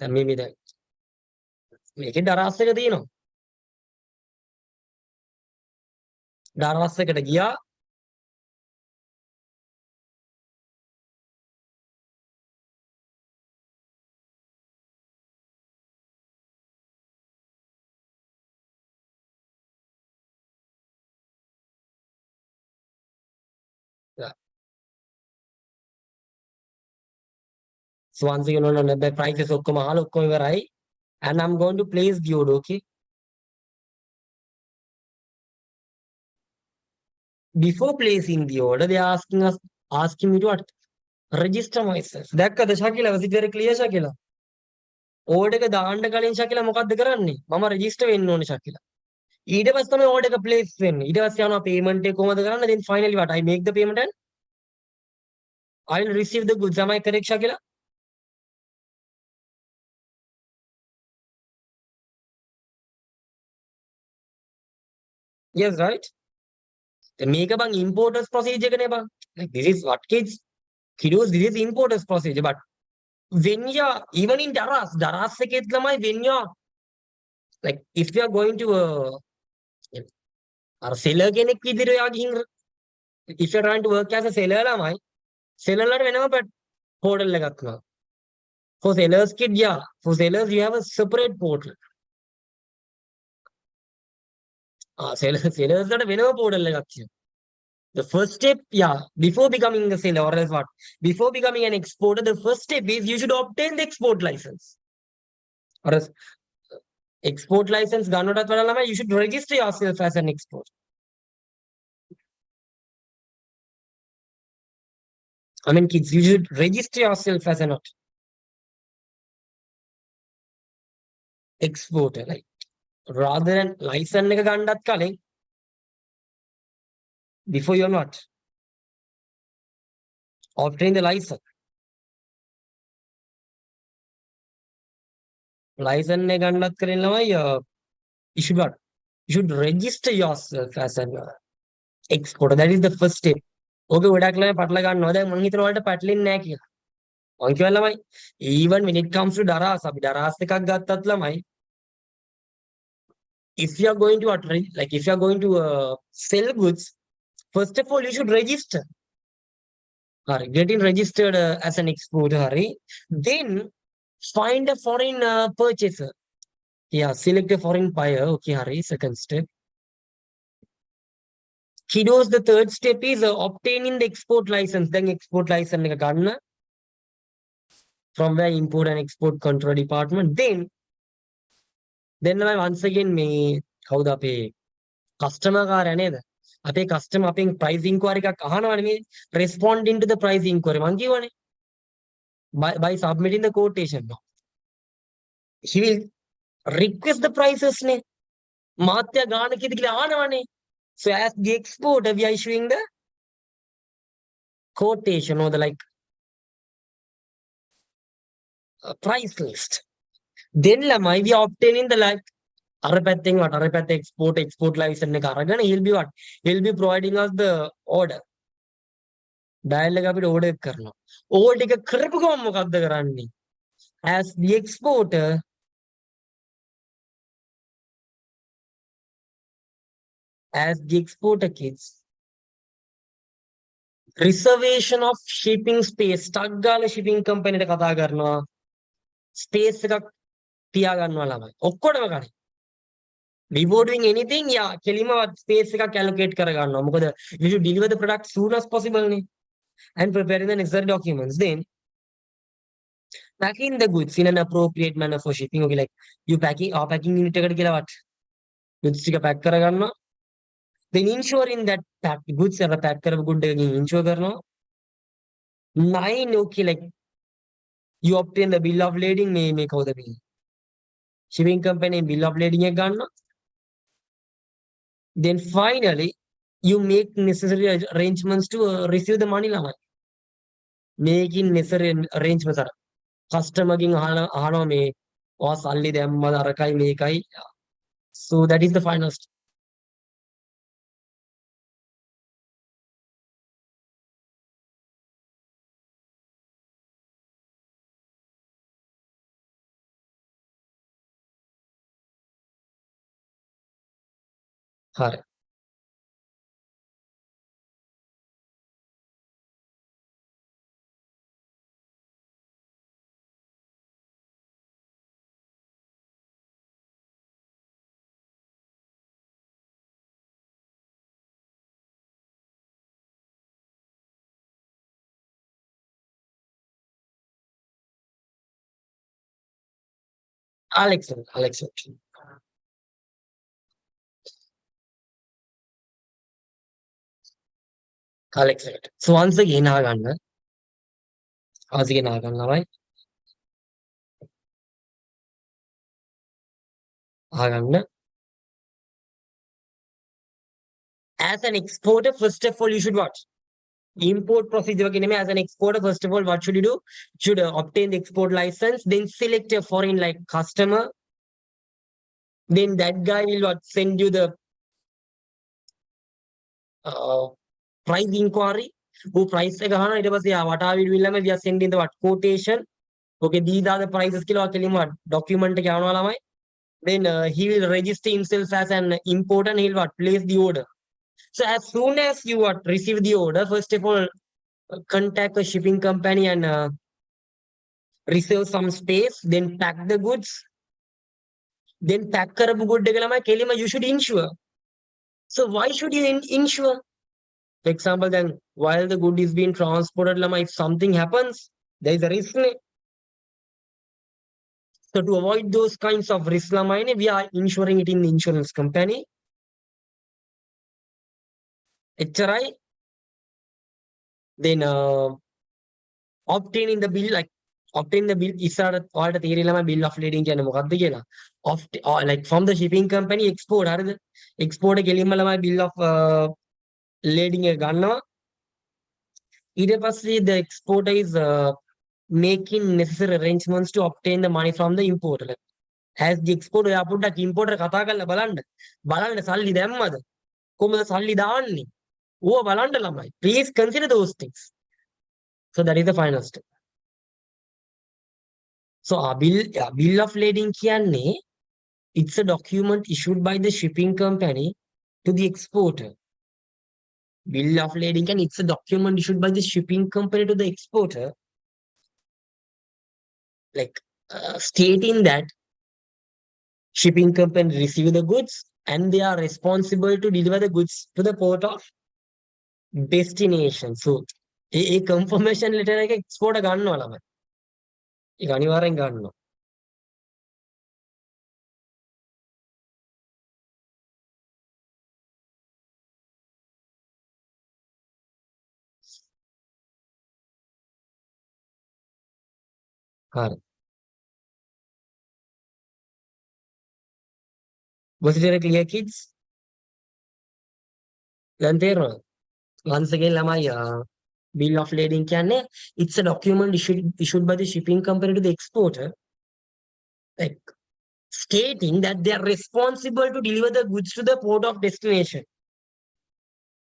දැන් මේ දැන් මේකේ දරාස් එක තියෙනවා. දරාස් එකට ගියා. Yeah. So once again, no, the prices ඔක්කොම අහලා ඔක්කොම ඉවරයි. And I'm going to place the order, okay? Before placing the order, they are asking me to what? Register myself. දැක්කද ශකිලා? Was it very clear ශකිලා? order එක දාන්න කලින් ශකිලා මොකද්ද කරන්නේ? මම register වෙන්න ඕනේ ශකිලා. ඊට පස්සේ තමයි order එක place වෙන්නේ. ඊට පස්සේ යනවා payment එක කොහොමද කරන්නේ? Then finally what? I make the payment and I will receive the goods. Am I correct ශකිලා? Yes, right? මේක බං importers procedure එකනේ බං. Like this is what kiddos, this is importers procedure. But when you're even in Daras එකෙත් ළමයි when you're like if you are going to අර seller කෙනෙක් විදිහට ඔයා ගිහින් if you are trying to work as a seller ළමයි seller වලට වෙනම portal එකක් තියෙනවා. For sellers kid, yeah, for sellers you have a separate portal. sellers වලට වෙනම portal එකක් තියෙනවා. The first step, yeah, before becoming a seller or else what? Before becoming an exporter, the first step is you should obtain the export license. Or else, export license, you should register yourself as an exporter. I mean, kids, you should register yourself as an exporter. Like, rather than license, before you're not obtain the license. License you should not. You should register yourself as an exporter. That is the first step. Okay, even when it comes to Daras, if you are going to like if you are going to sell goods, first of all you should register. Getting registered as an exporter. Then find a foreign purchaser. Yeah, select a foreign buyer. Okay, Hari, second step. Kiddos, the third step is obtaining the export license. Then export license from the import and export control department. Then once again may how the pay customer car another. අපේ customer අපෙන් price inquiry එකක් අහනවනේ මේ responding to the price inquiry මං කියවනේ by submitting the quotation. He will request the prices ne. Matya gana kiti kila aanavane. So as the exporter, we are issuing the quotation or the like price list. Then lamai we are obtaining the like Arapatting export license එක අරගෙන he'll be what? He'll be providing us the order. Dial එක අපිට order එක කරනවා. Order එක කරපු ගමන් මොකක්ද කරන්නේ? As the exporter, kids, reservation of shipping space, ටක් ගාලා shipping company එකට කතා කරනවා. Space එකක් තියා ගන්නවා ළමයි. ඔක්කොටම ගන්න. Before doing anything, yeah, කෙලිම space එකක් allocate කර ගන්නවා. මොකද you should deliver the product soon as possible නේ. And preparing the necessary documents. Then packing the goods in an appropriate manner for shipping. Okay, like you packing unit එකට කියලා what? Goods ටික pack කරගන්නවා. Then ensuring that packed goods are pack කරපු good එකකින් insure කරනවා. 9, okay, like you obtain the bill of lading මේ කවුද මේ? Shipping company bill of lading එක ගන්නවා. Then finally you make necessary arrangements to receive the money ළමයි. Making necessary arrangements අර customer ගෙන් අහනවා මේ ඔයා සල්ලි දැම්මද අරකයි මේකයි. So that is the final step. හරි. Alex. So once again ආගන්න. Once again ආගන්න ළමයි. ආගන්න. As an exporter, first of all, you should what? Import procedure as an exporter, first of all, what should you do? You should obtain the export license, then select a foreign like customer. Then that guy will what? Send you the price inquiry. Who price එක ගහනවා ඊට පස්සේ what are we doing ළමයි? We are sending the what? Quotation. Okay, these are the prices කියලා කෙලින්ම document එක යවනවා ළමයි. Then he will register himself as an importer and he'll what? Place the order. So as soon as you what? Receive the order, first of all, contact a shipping company and reserve some space, then pack the goods. Then pack කරපු good එක ළමයි කෙලින්ම you should insure. So why should you insure? For example, then while the good is being transported, ළමයි, if something happens, there is a risk. So to avoid those kinds of risks, ළමයි, we are insuring it in the insurance company. HRI. Then obtaining the bill, like obtain the bill ඉස්සරහට ඔයාලට තේරෙයි ළමයි bill of lading කියන්නේ මොකක්ද කියලා. Like from the shipping company export හරිද? Export එක ගෙලින්ම ළමයි bill of lading එක ගන්නවා. ඊට පස්සේ the exporter is making necessary arrangements to obtain the money from the importer. As the exporter, ඔයා පොඩ්ඩක් importer කතා කරලා බලන්න සල්ලි දැම්මද? කොහොමද සල්ලි දාන්නේ? ඕවා බලන්න ළමයි. Please consider those things. So that is the final step. So bill of lading කියන්නේ it's a document issued by the shipping company to the exporter. Bill of lading and it's a document issued by the shipping company to the exporter, like stating that shipping company receive the goods and they are responsible to deliver the goods to the port of destination. So a confirmation letter එක exporter ගන්නවා ළමයි. ඒක අනිවාර්යෙන් ගන්නවා. හරි. Was it very clear, kids? Then there, once again, lamai bill of lading can it's a document issued by the shipping company to the exporter, like stating that they are responsible to deliver the goods to the port of destination.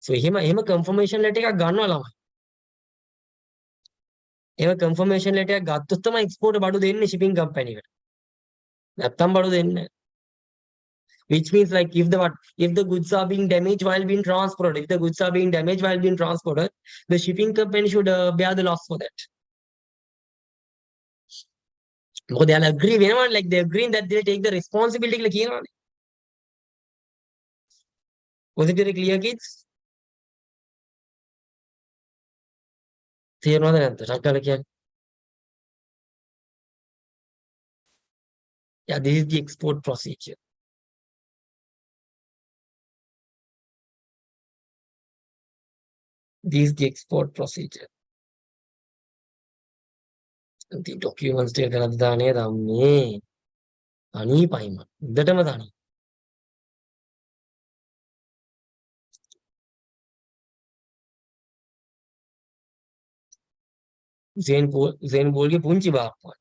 So him a confirmation letter එකක් ගන්නවා ළමයි. එහෙම confirmation letter එකක් ගත්තොත් තමයි export බඩු දෙන්නේ shipping company එකට. නැත්තම් බඩු දෙන්නේ නැහැ. Which means like if the goods are being damaged while being transported, the shipping company should bear the loss for that. Because they'll agree, like they agreeing that they'll take the responsibility. Like, was it very clear, kids? Yeah, this is the export procedure. This is the export procedure. The documents take another Ani Paima. The Tamadani. Zen Bolgi Punchi Bapa.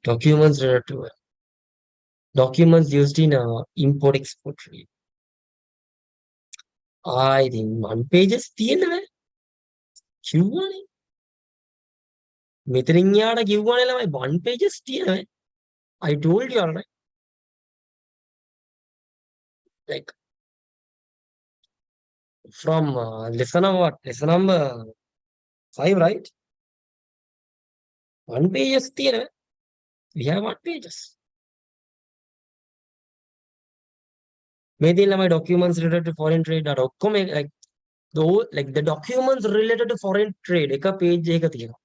Documents related to documents used in import export trade. I think 1 pages තියෙනවා. කිව්වනේ. මෙතනින් යාට කිව්වනේ ළමයි 1 pages තියෙනවා. I told you already. Like from lesson number what? Lesson number 5, right? 1 pages තියෙනවා. We have 1 pages. Maybe my documents related to foreign trade are like though like the documents related to foreign trade එක page එක තියෙනවා.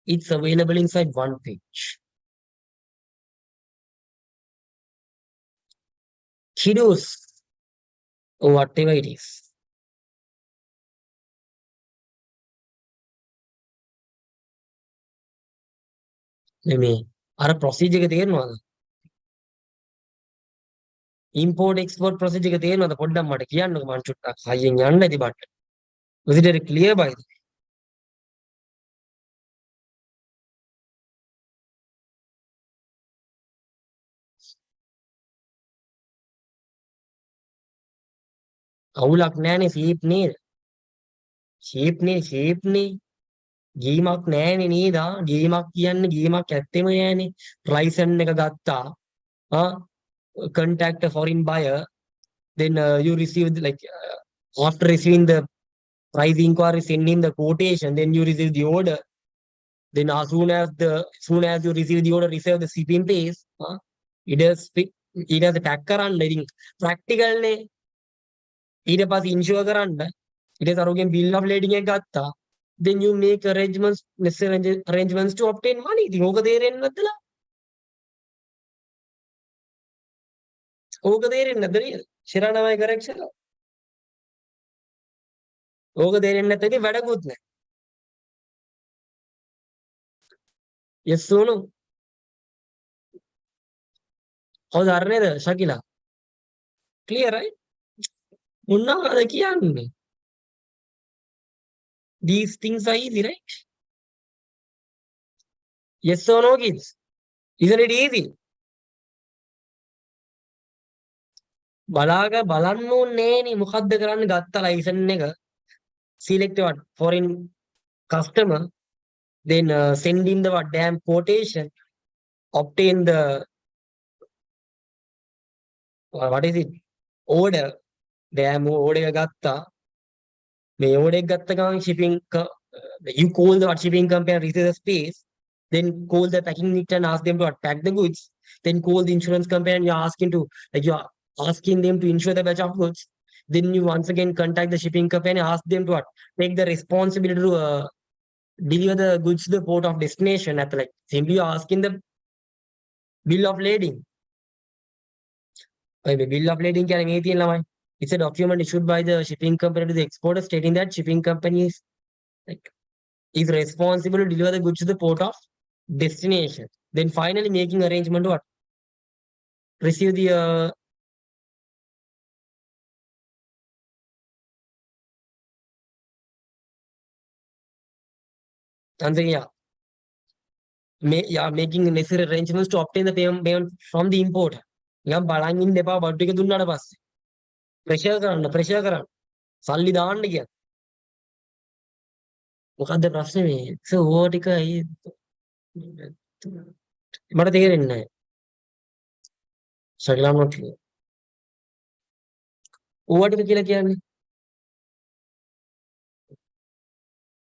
It's available inside 1 page. Kiddos or whatever it is. මේ අර procedure එක තේරෙනවද? import export procedure එක තේරෙනවද? පොඩ්ඩක් මට කියන්නකෝ මං චුට්ටක් හයියෙන් යන්න ඇති බට. Was it very clear by the way? අවුලක් නෑනේ shape නේද? shape නේ. ගීමක් නෑනේ නේද? ගීමක් කියන්නේ ගීමක් ඇත්තෙම නෑනේ. license එක ගත්තා. Contact a foreign buyer, then you receive like after receiving the price inquiry, send him the quotation, then you receive the order. Then as soon as you receive the order, receive the shipping pays. It has a tag කරන්න. ඉතින් practical නේ. ඊට පස්සේ insure කරන්න. ඊට සරුගෙන් bill of lading එක ගත්තා. Then you make necessary arrangements to obtain money. ඉතින් ඕක තේරෙන්නේ නැද්දලා? ඕක තේරෙන්නේ නැද්ද නේද? ශිරාණමයි correction. ඕක තේරෙන්නේ නැත්නම් ඉතින් වැඩකුත් නැහැ. Yes or no? හවුද අර නේද ශකිලා? Clear right? මොනවාද කියන්නේ? These things are easy, right? Yes or no, kids? Isn't it easy? බලන්න ඕනේ නේ මොකද්ද කරන්න ගත්ත ලයිසන් එක. Select what foreign customer, then send in the what damn quotation, obtain the what is it order, damn order එක ගත්තා. මේ order එක ගත්ත ගමන් shipping you call the shipping company and receive the space, then call the packing unit and ask them to pack the goods, then call the insurance company and you're asking them to insure the batch of goods. Then you once again contact the shipping company, ask them to take the responsibility to deliver the goods to the port of destination. At like simply asking the bill of lading. Bill of lading can it's a document issued by the shipping company to the exporter stating that shipping company is like is responsible to deliver the goods to the port of destination. Then finally making arrangement to what? Receive the and then making necessary arrangements to obtain the payment from the importer. නිකන් බලන් ඉන්න එපා බඩු ටික දුන්නාට පස්සේ. Pressure කරන්න. සල්ලි දාන්න කියන. මොකද්ද ප්‍රශ්නේ මේ? ඕවා ටික මට තේරෙන්නේ නැහැ. ශරීරම් not clear. ඕවා ටික කියලා කියන්නේ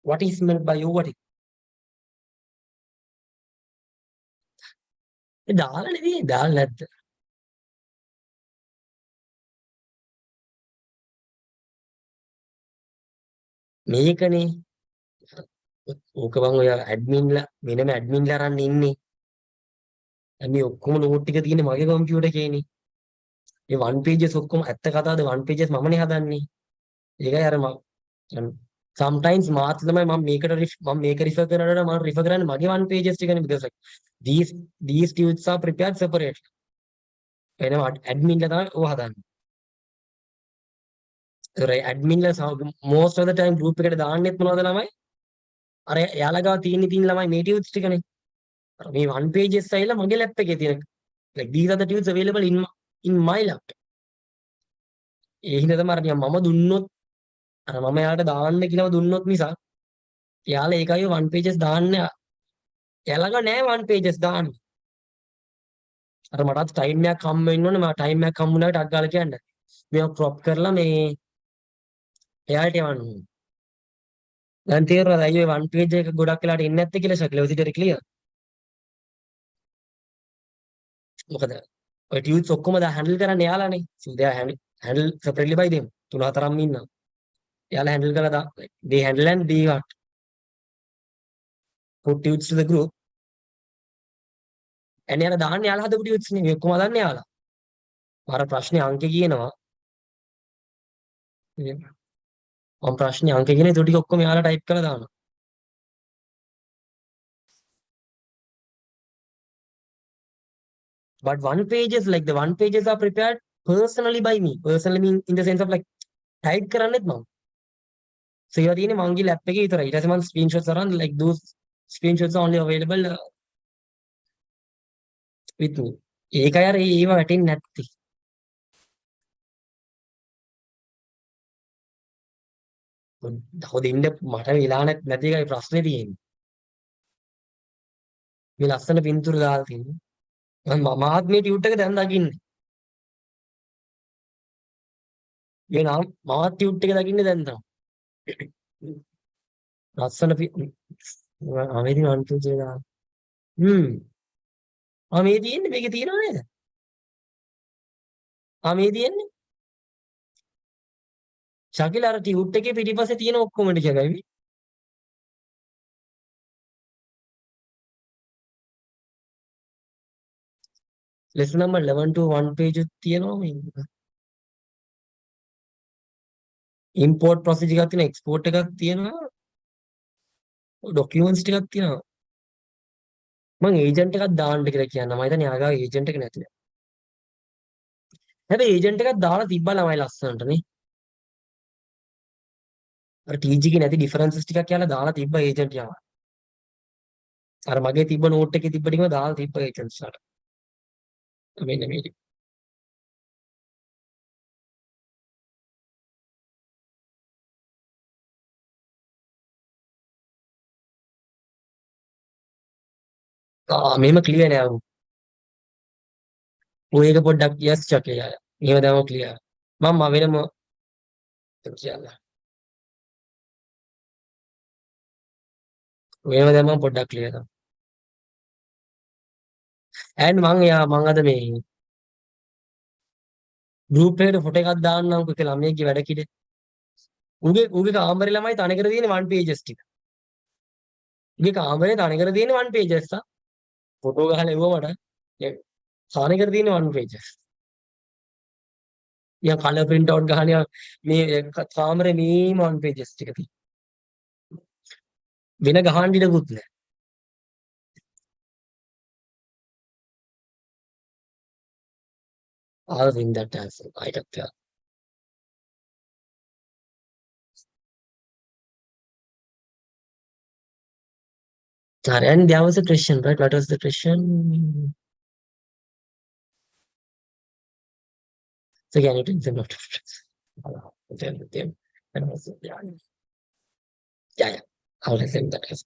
what is meant by ඕවා ටික? දාලා නෙවෙයි දාලා නැද්ද? මේකනේ ඕක බං ඔය ඇඩ්මින්ලා වෙනම ඇඩ්මින්ලා අරන් ඉන්නේ. මේ ඔක්කොම නෝට් ටික තියෙන්නේ මගේ කම්පියුටර් එකේනේ. මේ වන් පේජස් ඔක්කොම ඇත්ත කතාවද වන් පේජස් මමනේ හදන්නේ. ඒකයි අර sometimes මාත් තමයි මම මේක රිෆර් කරනකොට මම රිෆර් කරන්නේ මගේ වන් pages ටිකනේ because like these tunes are prepared separately. වෙනවා ඇඩ්මින්ලා තමයි ඕව හදන්නේ. ඇඩ්මින්ලා most of the time group එකට දාන්නෙත් මොනවද ළමයි? අර එයාලා ගාව තියෙන ළමයි මේ tunes ටිකනේ. මේ one pages style මගේ ලැප් එකේ තියෙන like these are the tunes available in my laptop. ඒ හින්දා තමයි අර මම දුන්නොත් අර මම එයාලට දාන්න කියලා දුන්නොත් නිසා එයාලා ඒකයි one pages දාන්න එයාලා ගා නෑ one pages දාන්න. අර මටත් ටයිම් එකක් හම්බ වෙන්න ඕනේ මම ටයිම් එකක් හම්බුනාට අක් ගාලා කියන්නේ. මේක crop කරලා මේ එයාලට යවන්න ඕනේ. දැන් තේරෙනවද අයියෝ one page එක ගොඩක් වෙලාට එන්නේ නැත්තේ කියලා ෂක්ල විදිහට clear. මොකද ඔය tunes ඔක්කොම දා handle කරන්නේ එයාලානේ. so they are handle separately by them. තුන හතරක්ම ඉන්නවා. එයාලා handle කරලා they handle and they what put tunes to the group. and එයාලා දාන්නේ එයාලා හදපු tunes නේ. මේ ඔක්කොම දාන්නේ එයාලා. අර ප්‍රශ්නේ අංක කියනවා. මම ප්‍රශ්නේ අංක කියන ඒ ටික ඔක්කොම එයාලා ටයිප් කරලා දානවා. But one pages like the one pages are prepared personally by me. Personally mean in the sense of like type කරන්නෙත් මම. So ඒවා තියෙන්නේ මංගේ ලැප් එකේ විතරයි. ඊට පස්සේ මම screenshots අරන් like those screenshots are only available with me. ඒකයි අර ඒවා වැටෙන්නේ නැත්තේ. හොදින්න මට වෙලා නැති එකයි ප්‍රශ්නේ තියෙන්නේ. මේ ලස්සන පින්තූර දාලා තියෙන්නේ. මාත් මේ ටියුට් එක දැන් දකින්නේ. මේ නම් මාත් ටියුට් එක දකින්නේ දැන් තමයි. ලස්සන අමේදී අන්තු කියලා. මේ තියෙන්නේ මේකේ තියෙනව නේද? මේ තියෙන්නේ. ශකිල අර ටියුට් එකේ පිටිපස්සේ තියෙන ඔක්කොම ටික එකයි. lesson number 11 to 1 page තියෙනවා මේ. import procedure එකක් තියෙනවා export එකක් තියෙනවා documents ටිකක් තියෙනවා. මම agent එකක් දාන්න කියලා කියනවා. මම හිතන්නේ යාගාව agent එක නැතිද. හැබැයි agent එකක් දාලා තිබ්බා ළමයි ලස්සනට නේ. අර TG එකේ නැති differences ටිකක් කියලා දාලා තිබ්බා agent යාව. අර මගේ තිබ්බ note එකේ තිබ්බ ටිකම දාලා තිබ්බා agents වලට. මෙන්න මේක. මේම ක්ලියර් නෑ. ඔය එක පොඩ්ඩක් yes චකේ ආය. මේව දැම්ම ක්ලියර්. මම වෙනම කියලා. මේව දැම්ම පොඩ්ඩක් ක්ලියර් කරා. and මං අද මේ group එකට ෆොටෝ එකක් දාන්නම්කෝ කියලා ළමයිගේ වැඩ කිඩේ. උගේ කාමරේ ළමයි තනිකර තියෙන one pages ටික. උගේ කාමරේ තනිකර තියෙන one pages තා. ෆොටෝ ගහලා එවුවා මට. තනිකර තියෙන one pages. යා කලර් print out ගහන මේ කාමරේ මේම one pages ටික තියෙනවා. වෙන ගහන්න ඉඩකුත් නැහැ. I'll think that answer. I don't care. Sorry, and there was a question, right? What was the question? So again, it is not them. And also, yeah. I will think that as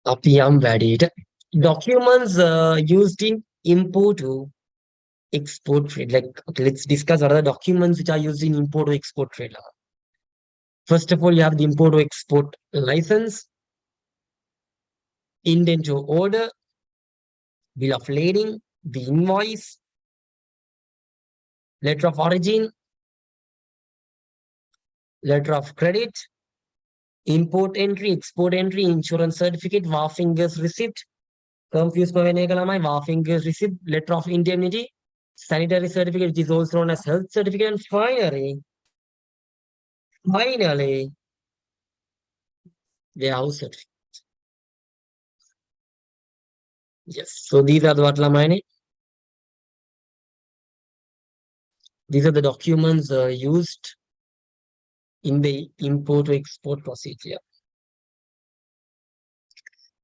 Appiam varied. Documents used in import to export trade. Like, okay, let's discuss what are the documents which are used in import to export trade. First of all, you have the import to export license, indent to order, bill of lading, the invoice, letter of origin, letter of credit, import entry, export entry, insurance certificate, Warfinger's receipt, confused Warfinger's receipt, letter of indemnity, sanitary certificate, which is also known as health certificate, and finally, the house certificate. Yes, so these are the what lamine. These are the documents used in the import to export procedure.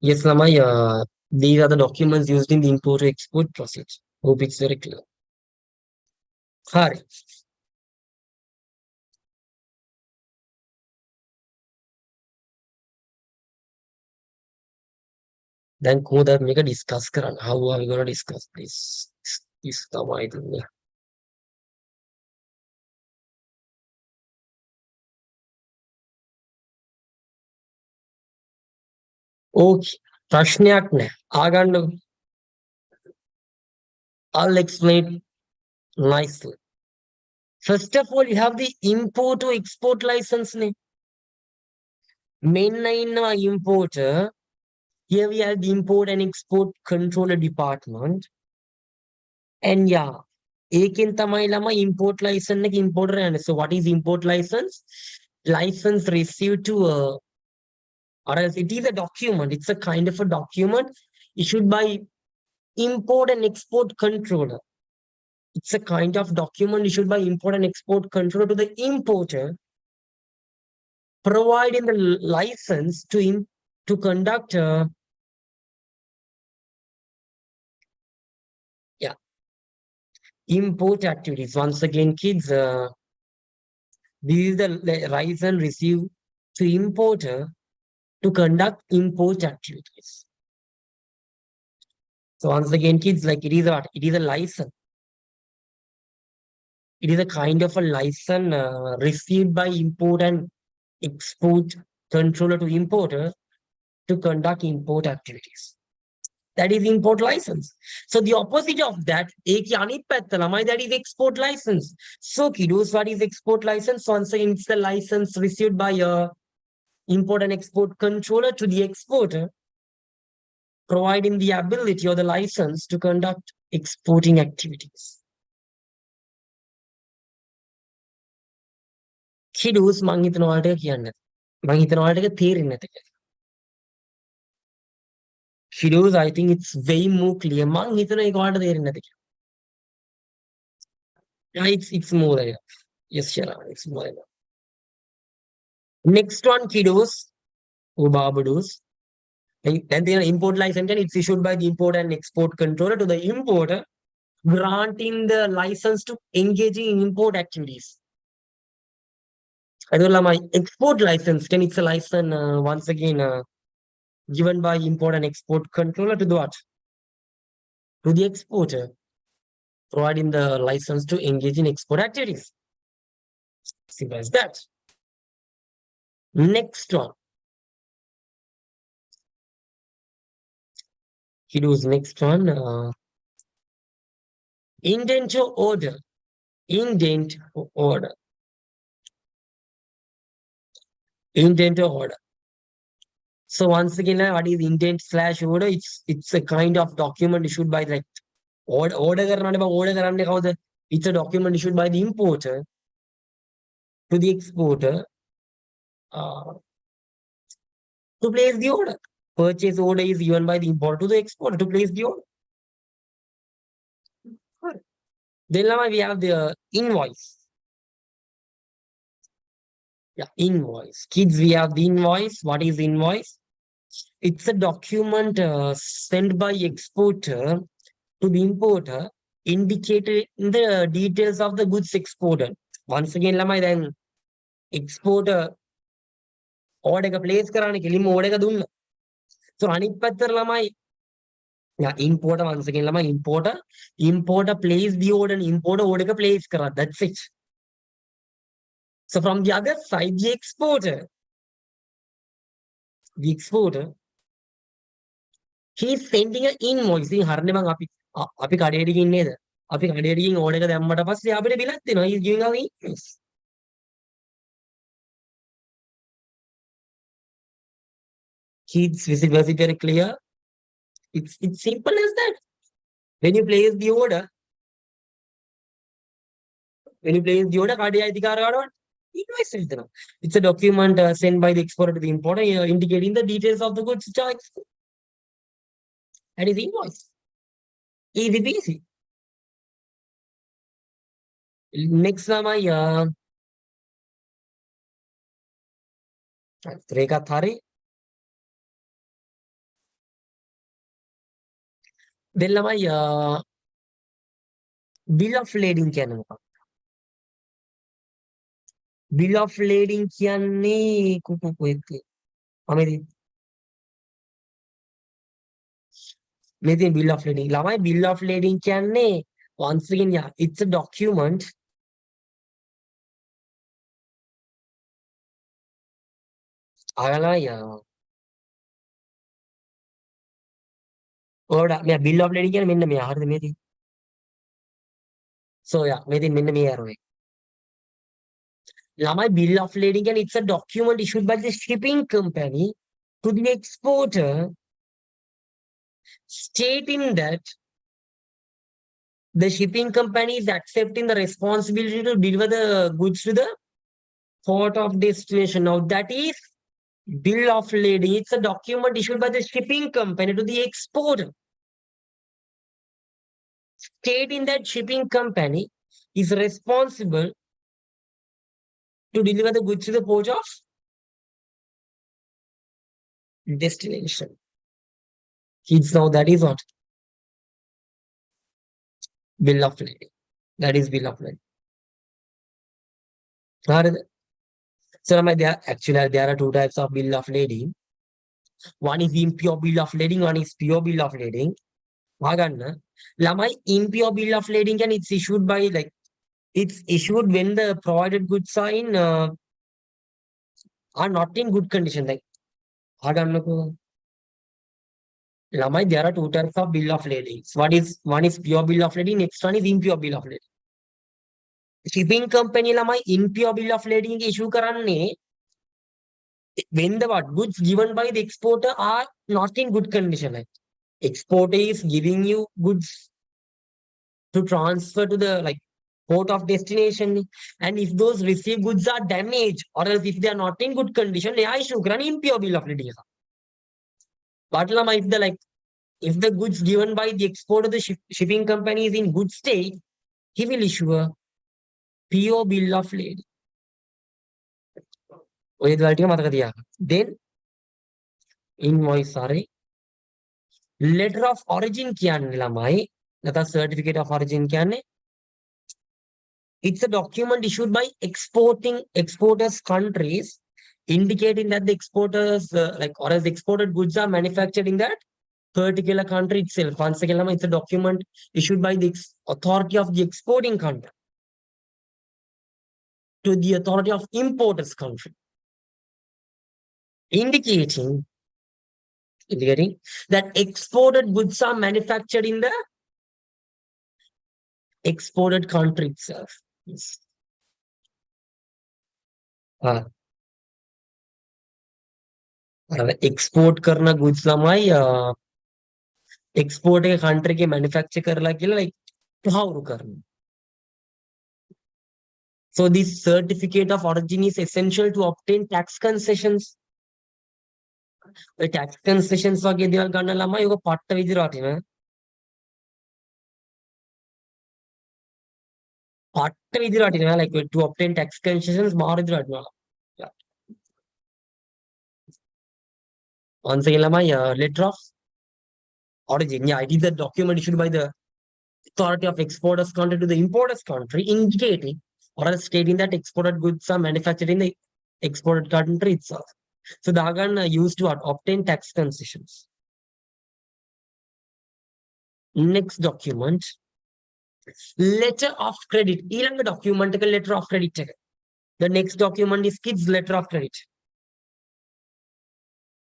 Yes, Lamai, these are the documents used in the import to export procedure. Hope it's very clear. Hari. Then koda make a discuss karan. How are we going to discuss this? This Lamai. Okay. ප්‍රශ්නයක් නැහැ. ආගන්න. I'll explain nicely. First of all, you have the import to export license name. Main importer. Here we have the import and export controller department. And yeah, ඒකෙන් තමයි ළම import license එක importer යන්නේ. So what is import license? License received to or else it is a document. It's a kind of a document issued by import and export controller. It's a kind of document issued by import and export controller to the importer, providing the license to conduct import activities. Once again, kids, this is the license received to importer to conduct import activities. So once again, kids, like it is a license. It is a kind of a license received by import and export controller to importer to conduct import activities. That is import license. So the opposite of that, that is export license. So kiddos, what is export license? Once again, it's the license received by a import and export controller to the exporter, providing the ability or the license to conduct exporting activities. Kiddos, Kiddos, I think it's way more clear. Yeah, it's more enough. Yes, sure, it's more enough. Next one, kiddos, Ubabados. Then the import license, and it's issued by the import and export controller to the importer, granting the license to engaging in import activities. My export license, then it's a license once again given by import and export controller to the what? To the exporter, providing the license to engage in export activities. Simple as that. Next one. Kiddos, next one. Indent order. Indent order. Indent order. So once again, what is indent slash order? It's a kind of document issued by like order කරන්නේ කවුද? It's a document issued by the importer to the exporter to place the order. Purchase order is given by the importer to the exporter to place the order. Then now we have the invoice. Yeah, invoice. Kids, we have the invoice. What is invoice? It's a document sent by exporter to the importer indicating the details of the goods exported. Once again, lamai then exporter order එක place කරානේ කෙලින්ම order එක දුන්නා. So අනිත් පැත්තට ළමයි yeah, importer once again ළමයි importer place the order and importer order එක place කරා. That's it. So from the other side, the exporter, he is sending an invoice. ඉතින් හරිනේ මං අපි කඩේට ගිහින් නේද? අපි කඩේට ගිහින් order එක දැම්මට පස්සේ අපිට බිලක් දෙනවා. He is giving us invoice. Kids, is it very clear? It's simple as that. When you place the order, කඩේ අයිතිකාරයාට invoice එක දෙනවා. It's a document sent by the exporter to the importer indicating the details of the goods which are exported. That is invoice. Easy peasy. Next ළමයි ඒකත් හරි. Then ළමයි bill of lading කියන්නේ මොකක්ද? Bill of lading කියන්නේ මෙතන bill of lading. ළමයි bill of lading කියන්නේ once again yeah, it's a document bill of lading කියන්නේ මෙන්න මෙයා හරිද මේදී. So yeah, මෙතන මෙන්න මේ arrow එක. ළමයි bill of lading කියන්නේ it's a document issued by the shipping company to the exporter stating that the shipping company is accepting the responsibility to deliver the goods to the port of destination. Now that is bill of lading. It's a document issued by the shipping company to the exporter stating that shipping company is responsible to deliver the goods to the port of destination. Kids, now that is what? Bill of lading. That is bill of lading. So there are two types of bill of lading. One is impure bill of lading, one is pure bill of lading. Lamai impure bill of lading and it's issued by like it's issued when the provided goods are in are not in good condition. Like Lamai, there are two types of bill of lading. One is pure bill of lading, next one is impure bill of lading. Shipping company lamai impure bill of lading issue karanne when the goods given by the exporter are not in good condition. Like exporter is giving you goods to transfer to the like port of destination, and if those received goods are damaged or else if they are not in good condition, they issue an impure bill of lading. But if the goods given by the exporter, the shipping company is in good state, he will issue a pure bill of lading. Then invoice, letter of origin that's certificate of origin. It's a document issued by exporters countries indicating that the exporters or as exported goods are manufactured in that particular country itself. Once again, it's a document issued by the authority of the exporting country to the authority of importers country, indicating indicating that exported goods are manufactured in the exported country itself. Yes. Export karna goods lamai export එක country එකේ manufacture කරලා කියලා like තහවුරු කරනවා. So this certificate of origin is essential to obtain tax concessions. The tax concessions වගේ දේවල් ගන්න ළමයි ඔක පට්ට විදිහට වටිනවා. පට්ට විදිහට වටිනවා like to obtain tax concessions මාර විදිහට වටිනවා. Yeah. Once again ළමයි letter of origin. Yeah, it is the document issued by the authority of exporters country to the importers country indicating or else stating that exported goods are manufactured in the exported country itself. So the organ used to obtain tax concessions. Next document, letter of credit. ඊළඟ document එක letter of credit එක. The next document is kids letter of credit.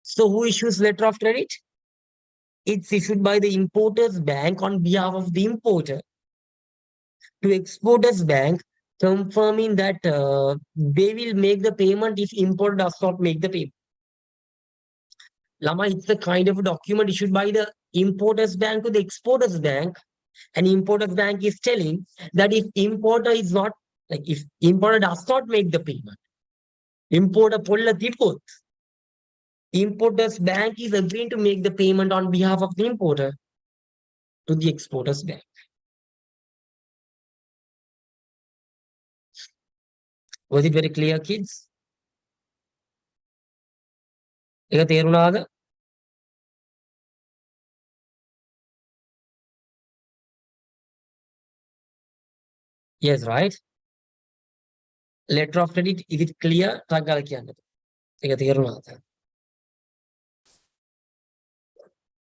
So who issues letter of credit? It's issued by the importer's bank on behalf of the importer to exporter's bank, confirming that they will make the payment if importer does not make the payment. Lama, it's a kind of a document issued by the importer's bank to the exporter's bank, and importer's bank is telling that if importer is not, like if importer does not make the payment, importer polla tipot, importer's bank is agreeing to make the payment on behalf of the importer to the exporter's bank. Was it very clear, kids? එක තේරුණාද? Yes, right? Letter of credit, is it clear? ටක් ගාලා කියන්න. ඒක තේරුණාද?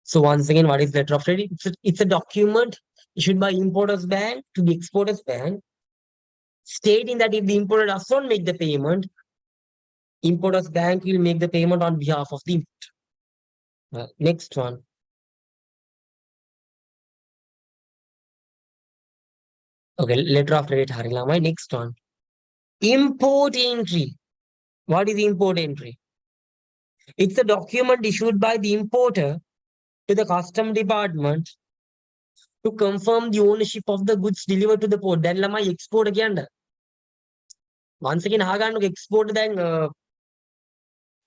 So once again, what is letter of credit? It's a document issued by importer's bank to the exporter's bank, stating that if the importer does not make the payment, importer's bank will make the payment on behalf of the importer. Next one. Okay, letter of credit hari lamai. Next one. Import entry. What is import entry? It's a document issued by the importer to the custom department to confirm the ownership of the goods delivered to the port. Then lamai export again. Once again, hagan export then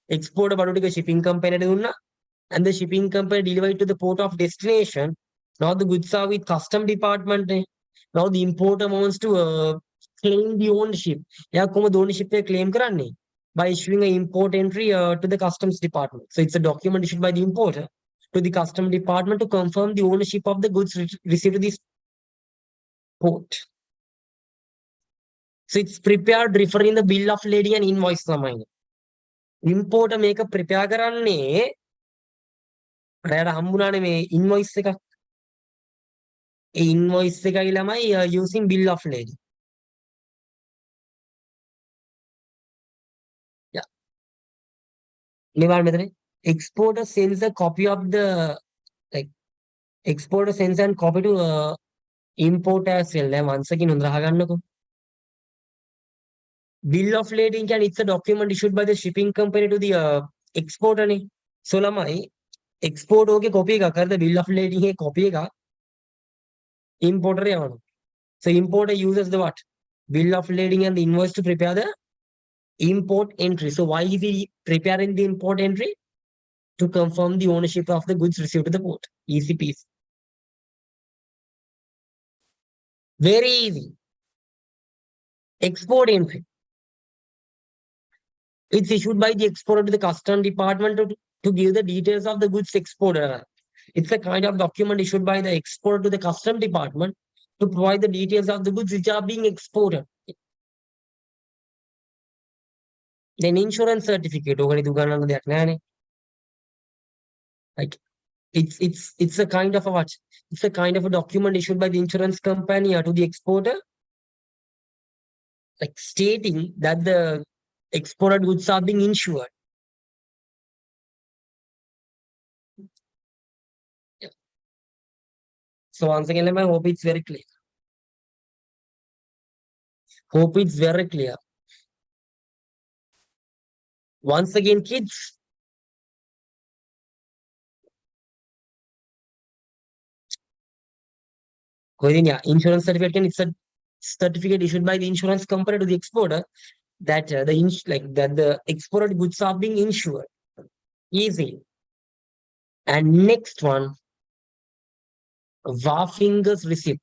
export about the shipping company and the shipping company delivered to the port of destination. Now the goods are with custom department. Now the importer wants to claim the ownership. Yeah, the ownership claim karane by issuing an import entry to the customs department. So it's a document issued by the importer to the custom department to confirm the ownership of the goods received to this port. So it's prepared referring the bill of lading and invoice lamai. Importer make a prepare කරන්නේ රැයට හම්බුණානේ මේ invoice එකක්. ඒ invoice එකයි ළමයි using bill of lading. Yeah. නිවාල් මෙතන exporter sends a copy of the like exporter sends and copy to importer as well. දැන් once again හොඳට අහගන්නකෝ. Bill of lading can it's a document issued by the shipping company to the exporter නේ. So ළමයි export ඕකේ copy එකක් කරද bill of lading එකේ copy එකක් importer යවනවා. So importer uses the what? Bill of lading and the invoice to prepare the import entry. So why is he preparing the import entry? To confirm the ownership of the goods received to the port. Easy piece. Very easy. Export entry. It's issued by the exporter to the custom department to give the details of the goods exported. It's a kind of document issued by the exporter to the custom department to provide the details of the goods which are being exported. Then insurance certificate. Like it's a kind of a what? It's a kind of a document issued by the insurance company to the exporter, like stating that the exported goods are being insured. Yeah. So once again, I hope it's very clear. Hope it's very clear. Once again, kids, insurance certificate, it's a certificate issued by the insurance company to the exporter that the exported goods are being insured. Easy. And next one, Waffinger's receipt.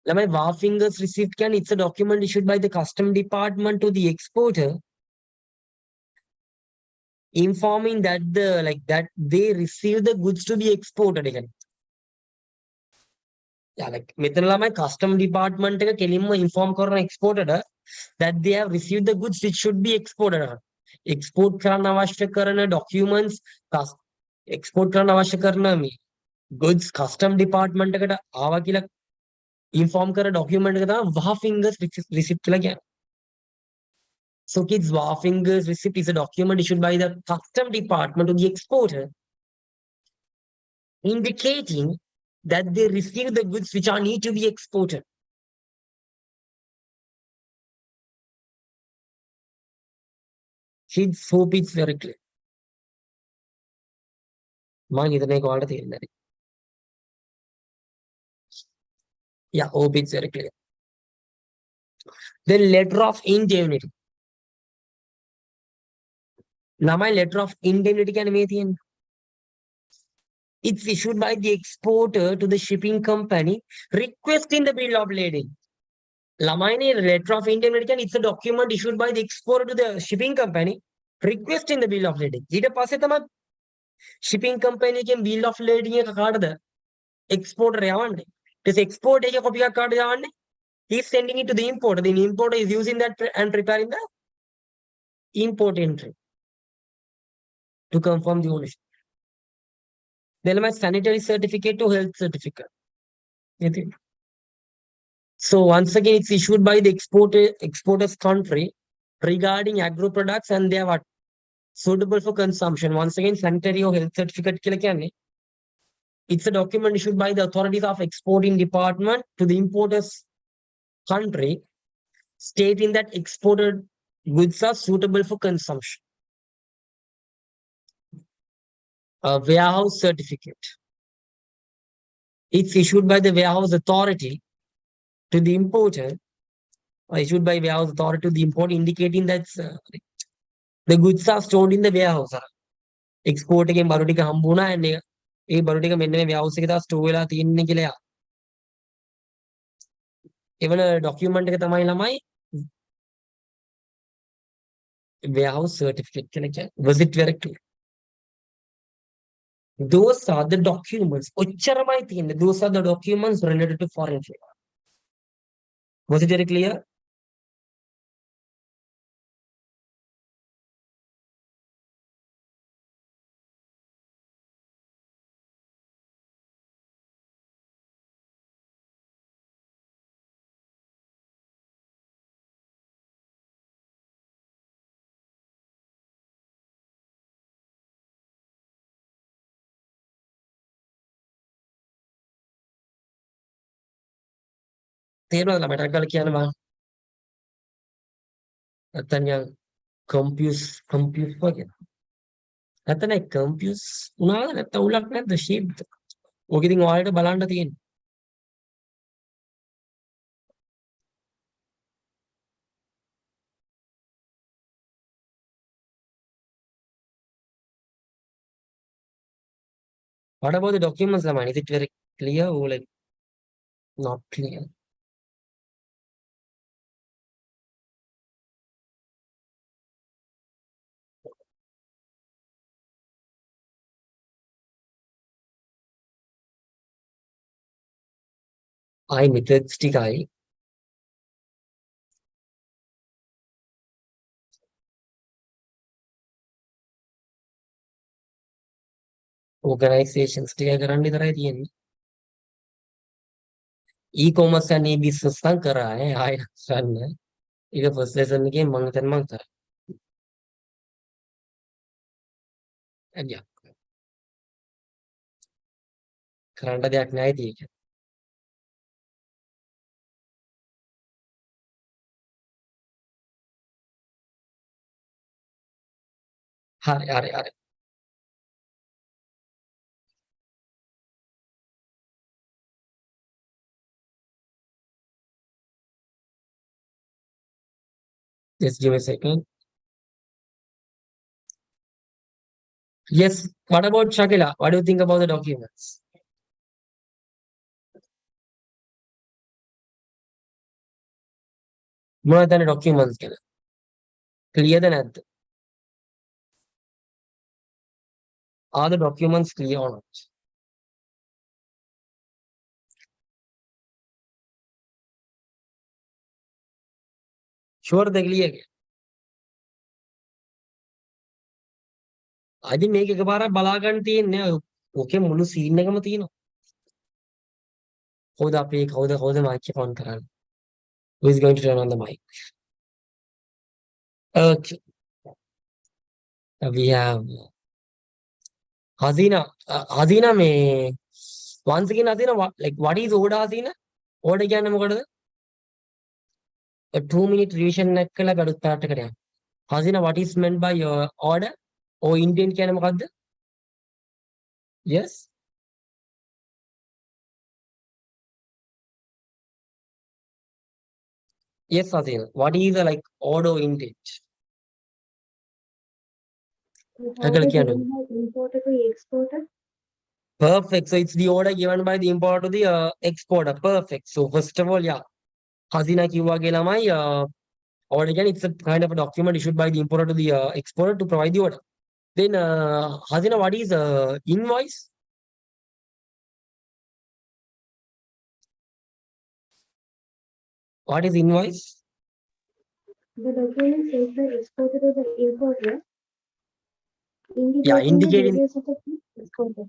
Waffinger's receipt it's a document issued by the custom department to the exporter, informing that they receive the goods to be exported again. Yeah, like මෙතන custom department එක කෙලින්ම inform කරන exporter that they have received the goods which should be exported. Export කරන්න අවශ්‍ය කරන documents, export කරන්න අවශ්‍ය කරන goods custom department එකට ආවා කියලා inform කර document එක තමයි Waffinger's receipt කියලා කියන්නේ. So kids, Waffinger's receipt is a document issued by the custom department to the exporter, indicating that they receive the goods which are need to be exported. Kids, hope it's very clear. Yeah, hope it's very clear. The letter of indemnity. Now my letter of indemnity can make it. It's issued by the exporter to the shipping company requesting the bill of lading. Lamaine letter of indemnity it's a document issued by the exporter to the shipping company requesting the bill of lading. ඊට පස්සේ තමයි shipping company එකෙන් bill of lading එක කාටද exporter යවන්නේ. this export එක copy එකක් කාටද යවන්නේ? He's sending it to the importer. The importer is using that and preparing the import entry to confirm the ownership. Then my sanitary certificate to health certificate. So once again, it's issued by the exporter's country regarding agro products and they are what? Suitable for consumption. Once again, sanitary or health certificate. It's a document issued by the authorities of exporting department to the importer's country, stating that exported goods are suitable for consumption. A warehouse certificate. It's issued by the warehouse authority to the importer, or issued by warehouse authority to the importer, indicating that the goods are stored in the warehouse. Export එකෙන් බඩු ටික හම්බුණා and ඒ බඩු ටික මෙන්න මේ warehouse එකේ තමයි store වෙලා තියෙන්නේ කියලා. එවන document එක තමයි ළමයි warehouse certificate කියලා කියන්නේ. Was it very clear? Those are the documents. ඔච්චරමයි තියෙන්නේ. Those are the documents related to foreign trade. Was it very clear? තේරුණාද මට අර කියන්න බං? නැත්තම් නිකන් confuse වගේ. නැත්තම් confuse වුණාද නැත්තම් උලක් නැද්ද shape එක? ඔක ඉතින් ඔයාලට බලන්න තියෙන්නේ. What about the documents, Laman? Is it very clear or like not clear? I methods ටිකයි organizations ටිකයි කරන්න විතරයි තියෙන්නේ. E-commerce and e-business නම් කරා ඈ ආයෙ කරන්න. ඒක first lesson එකේ මම හිතන්නේ මම කරා. And yeah. කරන්න දෙයක් නැහැ ඉතින් ඒක. හරි. Just give me a second. Yes. What about Shakila? What do you think about the documents? මොනවද දැන් documents ගැන? Clear ද නැද්ද? Are the documents clear or not? Sure the clear? අද මේක එකපාරක් බලා ගන්න තියෙන්නේ. ඕකේ මුළු scene එකම තියෙනවා. කවුද mic එක on කරන්නේ? Who is going to turn on the mic? Okay. We have Hasina. Hasina may once again Hasina what is order Hasina? Order කියන්නේ මොකටද? A 2-minute revision එකක් කළා ගඩොත් පාට කරේ. Hasina, what is meant by your order? Or intent කියන්නේ මොකද්ද? Yes. Yes, Hasina. What is the order intent? Order given by importer to exporter. Perfect. So it's the order given by the importer to the exporter. Perfect. So first of all, yeah. Hasina කිව්වාගේ ළමයි order again, it's a kind of a document issued by the importer to the exporter to provide the order. Then Hasina, what is invoice? What is invoice? The document says the exporter to the importer. Yeah, indicating. The details of the exporter.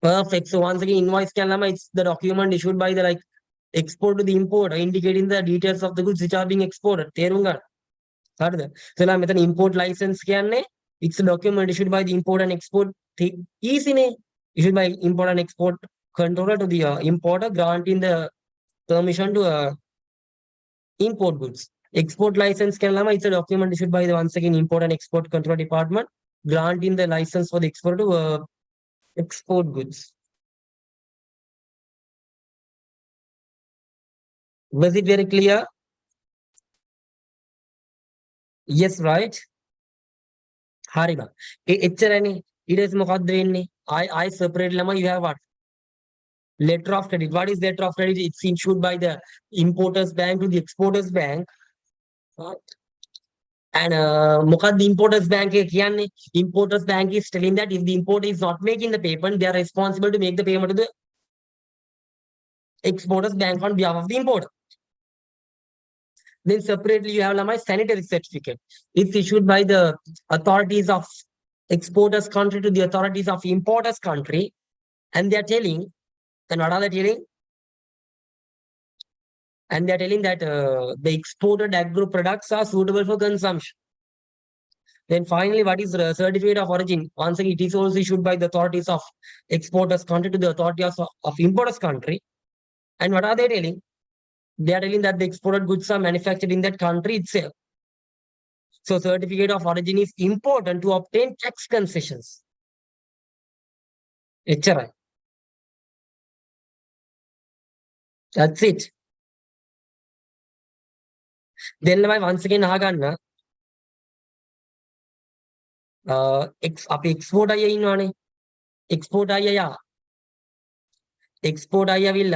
Perfect. So once again, invoice calama, it's the document issued by the export to the importer, indicating the details of the goods which are being exported. තේරුම් ගන්න. හරිද? So now මෙතන import license කියන්නේ it's a document issued by the import and export easy නේ. Issued by import and export controller to the importer, granting the permission to import goods. Export license calama, it's a document issued by the once again import and export control department, granting the license for the exporter to export goods. Was it very clear? Yes, right? හරි බං. එච්චරනේ. ඊට පස්සේ මොකක්ද වෙන්නේ? I separate ළම you have what? Letter of credit. What is letter of credit? It's issued by the importers bank to the exporters bank. And මොකක්ද importers bank එක කියන්නේ? Importers bank is telling that if the importer is not making the payment, they are responsible to make the payment to the exporters bank on behalf of the importer. Then separately you have lamai sanitary certificate. It's issued by the authorities of exporters country to the authorities of importers country, and they are telling, and what are they telling? And they are telling that the exported agro products are suitable for consumption. Then finally, what is the certificate of origin? Once again, it is also issued by the authorities of exporters country to the authorities of importers country. And what are they telling? They are telling that the exported goods are manufactured in that country itself. So certificate of origin is important to obtain tax concessions. එච්චරයි. That's it. Then once again අහගන්න අපි export අයියා ඉන්නවනේ. Export අයියා. Export අයියා will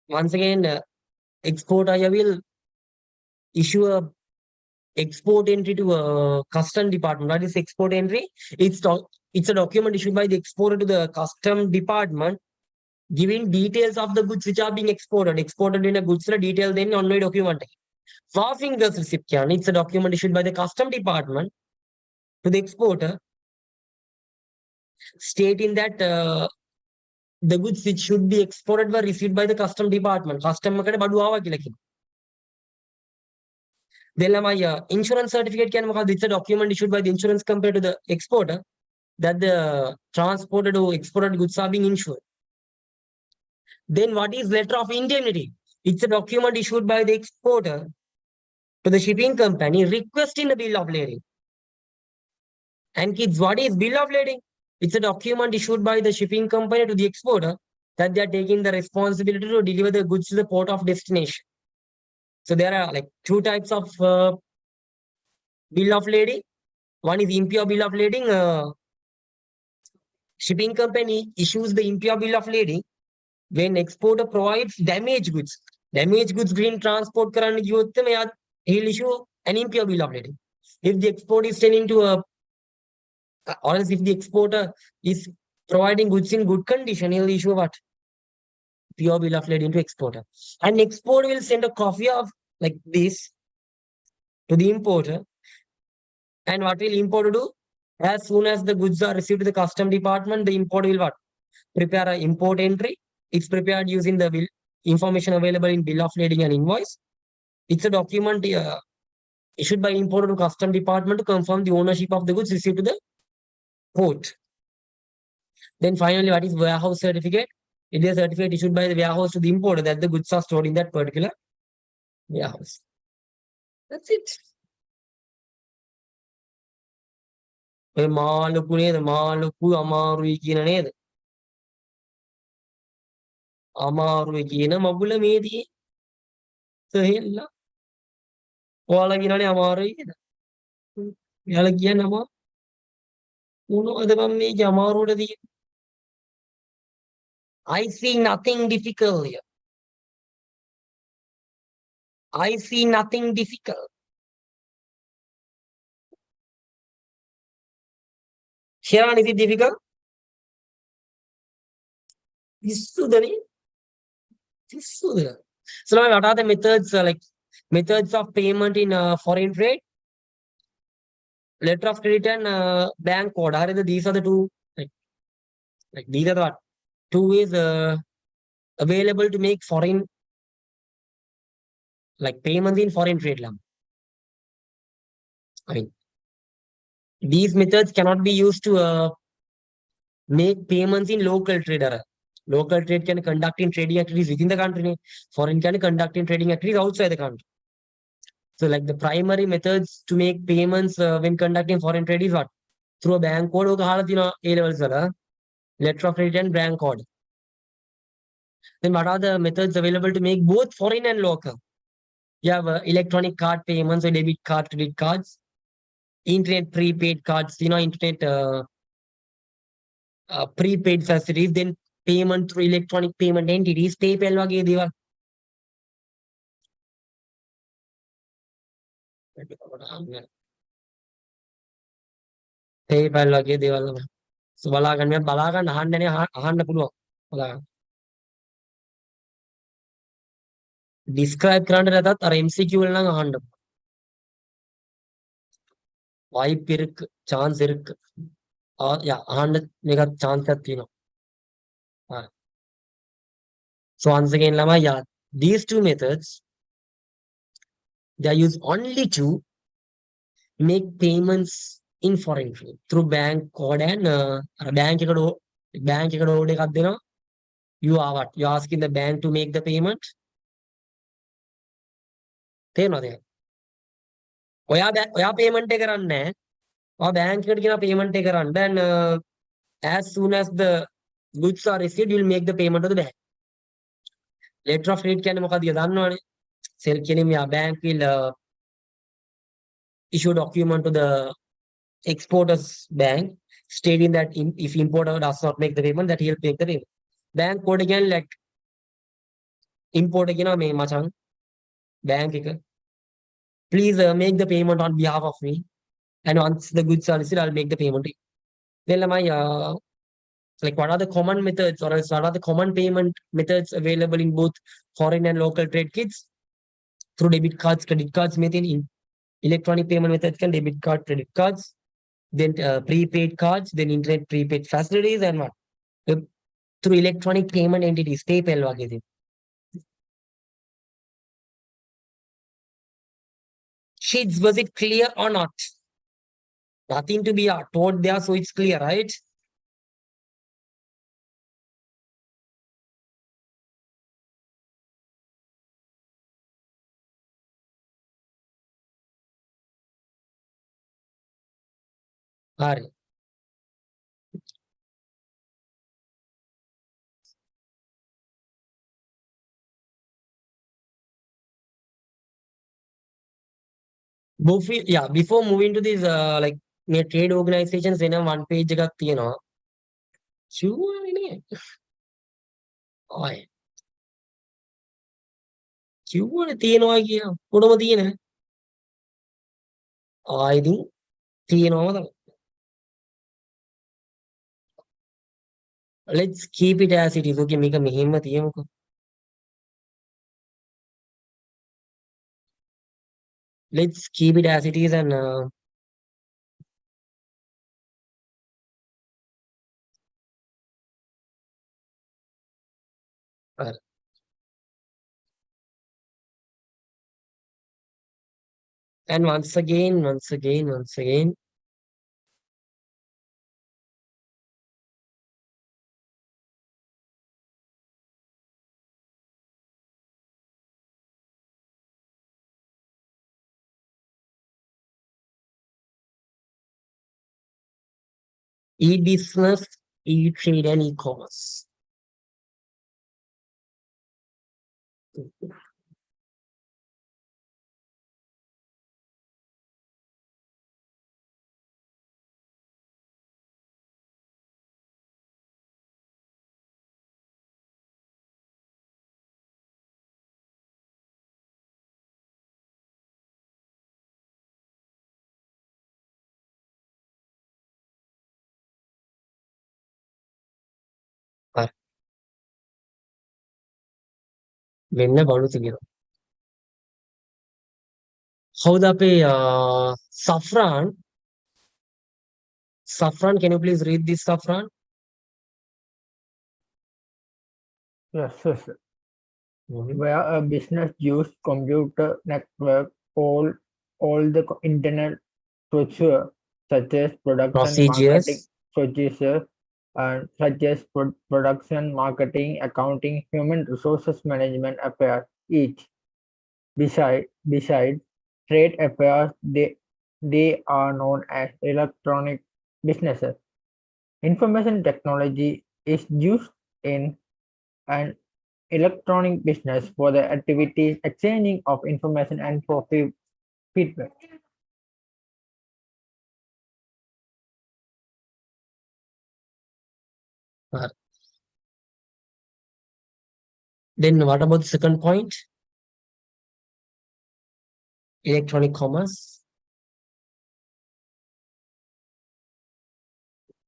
once again export අයියා will issue a export entry to a custom department. What is export entry? It's a document issued by the exporter to the custom department, giving details of the goods which are being exported. Exported in a goods detail then online document. Four fingers receipt can. It's a document issued by the custom department to the exporter, stating that the goods which should be exported were received by the custom department. Custom එකට බඩු ආවා කියලා කියනවා. Then insurance certificate can it's a document issued by the insurance company to the exporter, that the transported or exported goods are being insured. Then what is letter of indemnity? It's a document issued by the exporter to the shipping company requesting a bill of lading. And kids, what is bill of lading? It's a document issued by the shipping company to the exporter that they are taking the responsibility to deliver the goods to the port of destination. So there are like two types of bill of lading. One is impure bill of lading. Shipping company issues the impure bill of lading when exporter provides damaged goods. Damaged goods green transport කරන්න ගියොත් he'll issue an impure bill of lading. If the export is sending to a, or else if the exporter is providing goods in good condition, he'll issue what? Pure bill of lading to exporter. And exporter will send a copy of like this to the importer. And what will importer do? As soon as the goods are received to the custom department, the importer will what? Prepare an import entry. It's prepared using the bill information available in bill of lading and invoice. It's a document issued by importer to custom department to confirm the ownership of the goods received to the port. Then finally, what is warehouse certificate? It is a certificate issued by the warehouse to the importer that the goods are stored in that particular warehouse. That's it. මාළුකු නේද මාළුකු අමාරුයි කියන නේද අමාරුයි කියන මගුල මේදී සහෙල්ලා ඔයාලා කියනනේ අමාරුයි කියලා එයාලා කියන්නේ අමාරු මොනවද මම මේක අමාරුවට තියෙන්නේ I see nothing difficult here. I see nothing difficult. Sharon, is it difficult? Isudani. So now what are the methods like methods of payment in foreign trade? Letter of credit and bank order. These are the two like these are the what? Two ways available to make foreign like payments in foreign trade. I mean, these methods cannot be used to make payments in local trade. Local trade can conduct in trading activities within the country. Foreign can conduct in trading activities outside the country. So like the primary methods to make payments when conducting foreign trade is what? Through a bank code or A-levels, letter of credit and bank code. Then what are the methods available to make both foreign and local? You have electronic card payments or debit card, credit cards, internet prepaid cards, internet prepaid facilities, then payment through electronic payment entities, PayPal වගේ දේවල්. PayPal වගේ දේවල්. So බලාගන්න මම බලාගන්න අහන්නනේ අහන්න පුළුවන්. බලාගන්න. Describe කරන්න නැතත් අර MCQ වල නම් අහන්න. Wipe இருக்கு, chance இருக்கு. Yeah, අහන්න මේකත් chance එකක් තියෙනවා. So once again, Lama, yeah, these two methods, they are used only to make payments in foreign trade through bank code and bank code එකක් දෙනවා. You are what? You are asking the bank to make the payment. තේරෙනවද? ඔයා payment එක කරන්නේ නැහැ. ඔයා bank එකට කියන payment එක කරන්න. Then as soon as the goods are received, you will make the payment to the bank. Letter of credit කියන්නේ මොකක්ද කියලා දන්නවනේ. Sell කියන්නේ මෙයා bank will issue document to the exporter's bank stating that if importer does not make the payment, that he'll make the payment. Bank code again like importer කියනවා මේ මචං bank එක please make the payment on behalf of me, and once the goods are received, I'll make the payment. Then like what are the common methods or else what are the common payment methods available in both foreign and local trade kits? Through debit cards, credit cards, method in electronic payment methods can debit card, credit cards, then prepaid cards, then internet prepaid facilities, and what? Through electronic payment entities, PayPal වගේ දේ. Sheets, was it clear or not? Nothing to be taught there, so it's clear, right? Alright. Before moving to this, like, trade organizations, in a one page, කිව්වනේ තියෙනවා කියලා. කොටම තියෙන. ඉතින් තියෙනවම තමයි. Let's keep it as it is. Okay, මේක මෙහෙම තියමුකෝ. Let's keep it as it is and once again, e-business, e-trade and e-commerce. වෙන්න බඩු තිබෙනවා. කවුද අපේ Safran? Safran, can you please read this, Safran? Yes, yes. Where a business use computer network, all the internal procedure such as production, marketing, procedure, and such as production, marketing, accounting, human resources management affairs each. Besides trade affairs, they are known as electronic businesses. Information technology is used in an electronic business for the activities exchanging of information and for feedback. Then what about the second point? Electronic commerce.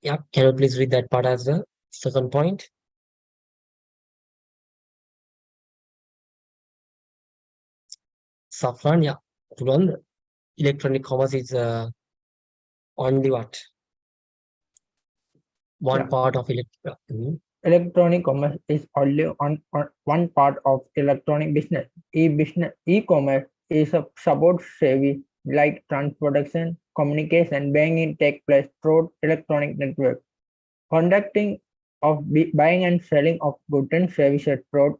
Yeah, can you please read that part as well? Second point. Safran, yeah. Electronic commerce is only what? One part of Electronic commerce is only on one part of electronic business. E-commerce is a support service like transportation, communication, banking take place through electronic network. Conducting of buying and selling of goods and services through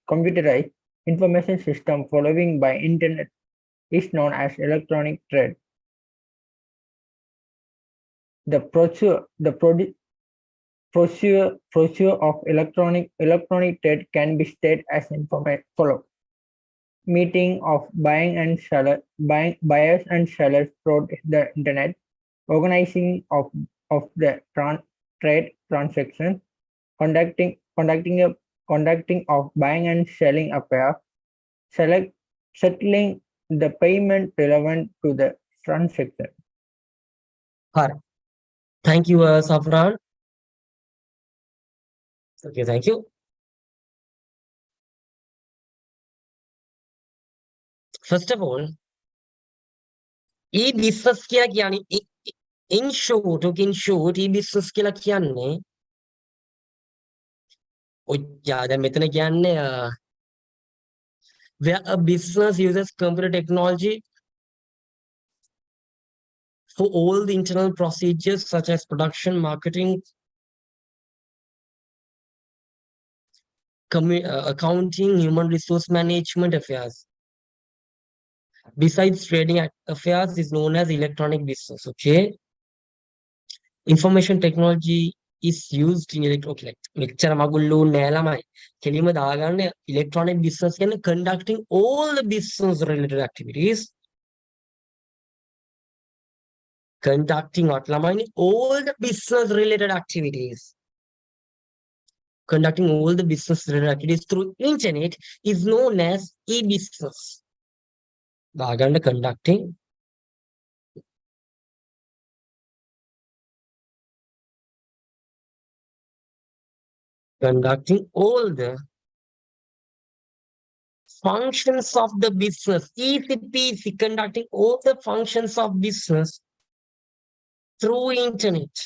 computerized information system following by internet is known as electronic trade. The procedure of electronic trade can be stated as follow. Meeting of buyers and sellers through the internet, organizing of the trade transaction, conducting of buying and selling affairs, settling the payment relevant to the transaction. Thank you, Safran. Okay, thank you. First of all, e-business කියලා කියන්නේ in short, e-business කියලා කියන්නේ දැන් මෙතන කියන්නේ where a business uses computer technology for all the internal procedures such as production, marketing, accounting, human resource management affairs. Besides trading affairs is known as electronic business. Okay. Information technology is used in electronic. Electronic business and conducting all the business related activities. Conducting what lamani? All the business related activities. Conducting all the business related activities through internet is known as e-business. Conducting all the functions of the business. ECP conducting all the functions of business through internet.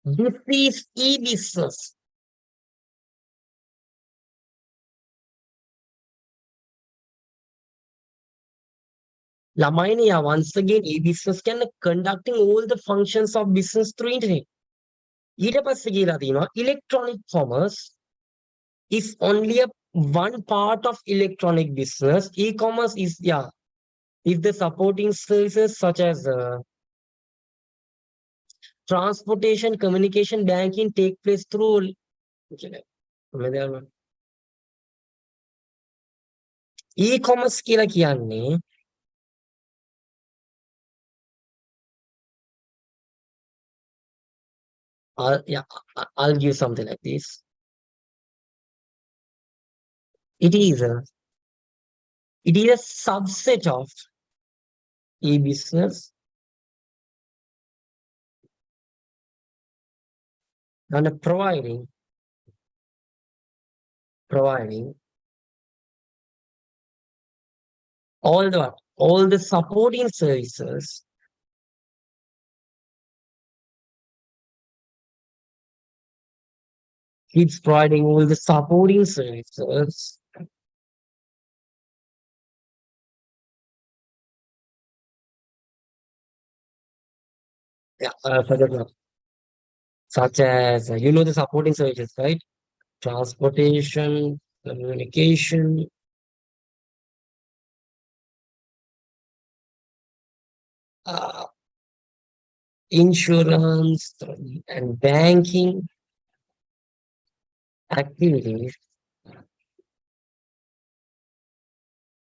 This is e-business. Lamainia, once again, e-business can conducting all the functions of business through internet. Electronic commerce is only one part of electronic business. E-commerce is the supporting services such as transportation, communication, banking take place through e-commerce කියලා කියන්නේ I'll give something like this. It is a subset of e-business and providing all the supporting services it's providing all the supporting services forget that. Such as the supporting services, right? Transportation, communication, insurance, and banking activities,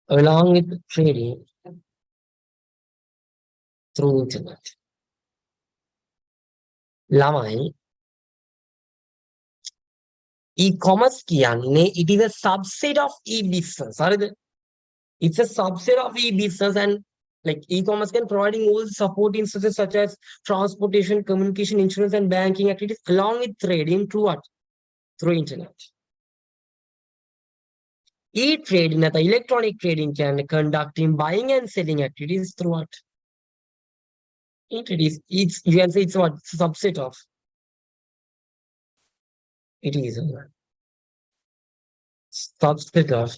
along with trading through internet. Lamai, e-commerce it is a subset of e-business. It's a subset of e-business, and like e-commerce can providing all the supporting services such as transportation, communication, insurance, and banking activities along with trading through what? Through internet. E-trading, the electronic trading can conducting buying and selling activities through what? Internet is you can say it's what? It's a subset of. It is a subset of.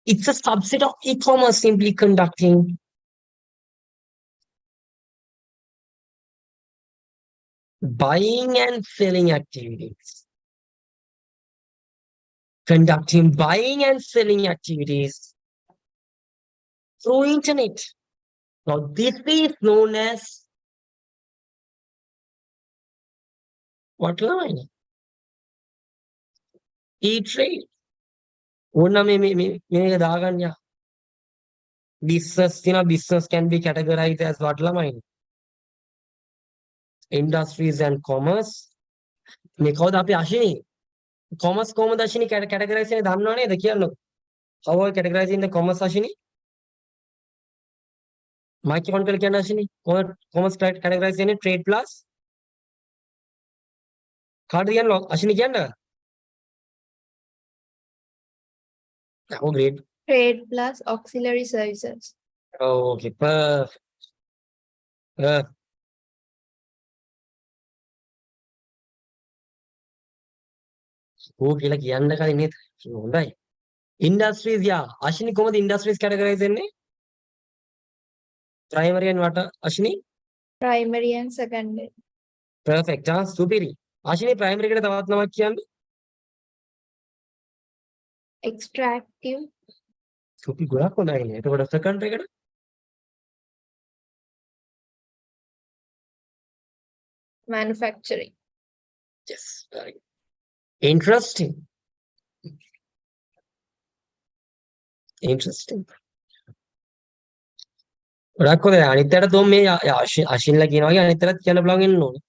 It's a subset of e-commerce simply conducting buying and selling activities. Conducting buying and selling activities through internet. Now this is known as what line? E-trade. Business can be categorized as what line? Industries and commerce. Commerce categorizing how are categorizing the commerce ashini? Mike on ashini? Commerce categorizing trade plus? Cardian ashini kanda? Oh, great. Trade plus auxiliary services. Oh, okay, perfect. Oh, කියලා කියන්න කලින් නේද? හොඳයි. Industries, yeah. Ashini, කොහොමද industries categorize වෙන්නේ? Primary and what? Ashini? Primary and secondary. Perfect. සුපිරි. Ashini primary එකට තවත් නමක් කියන්න. Extractive. සුපි ගොඩක් හොඳයි නේ. එතකොට secondary එකට Manufacturing. yes. Very good. Interesting. Interesting. ගොඩක් හොඳයි. අනිත් අයට තෝ මේ අශින්ලා කියනවා වගේ අනිත් අයත් කියන්න පුළුවන් වෙන්න ඕනේ.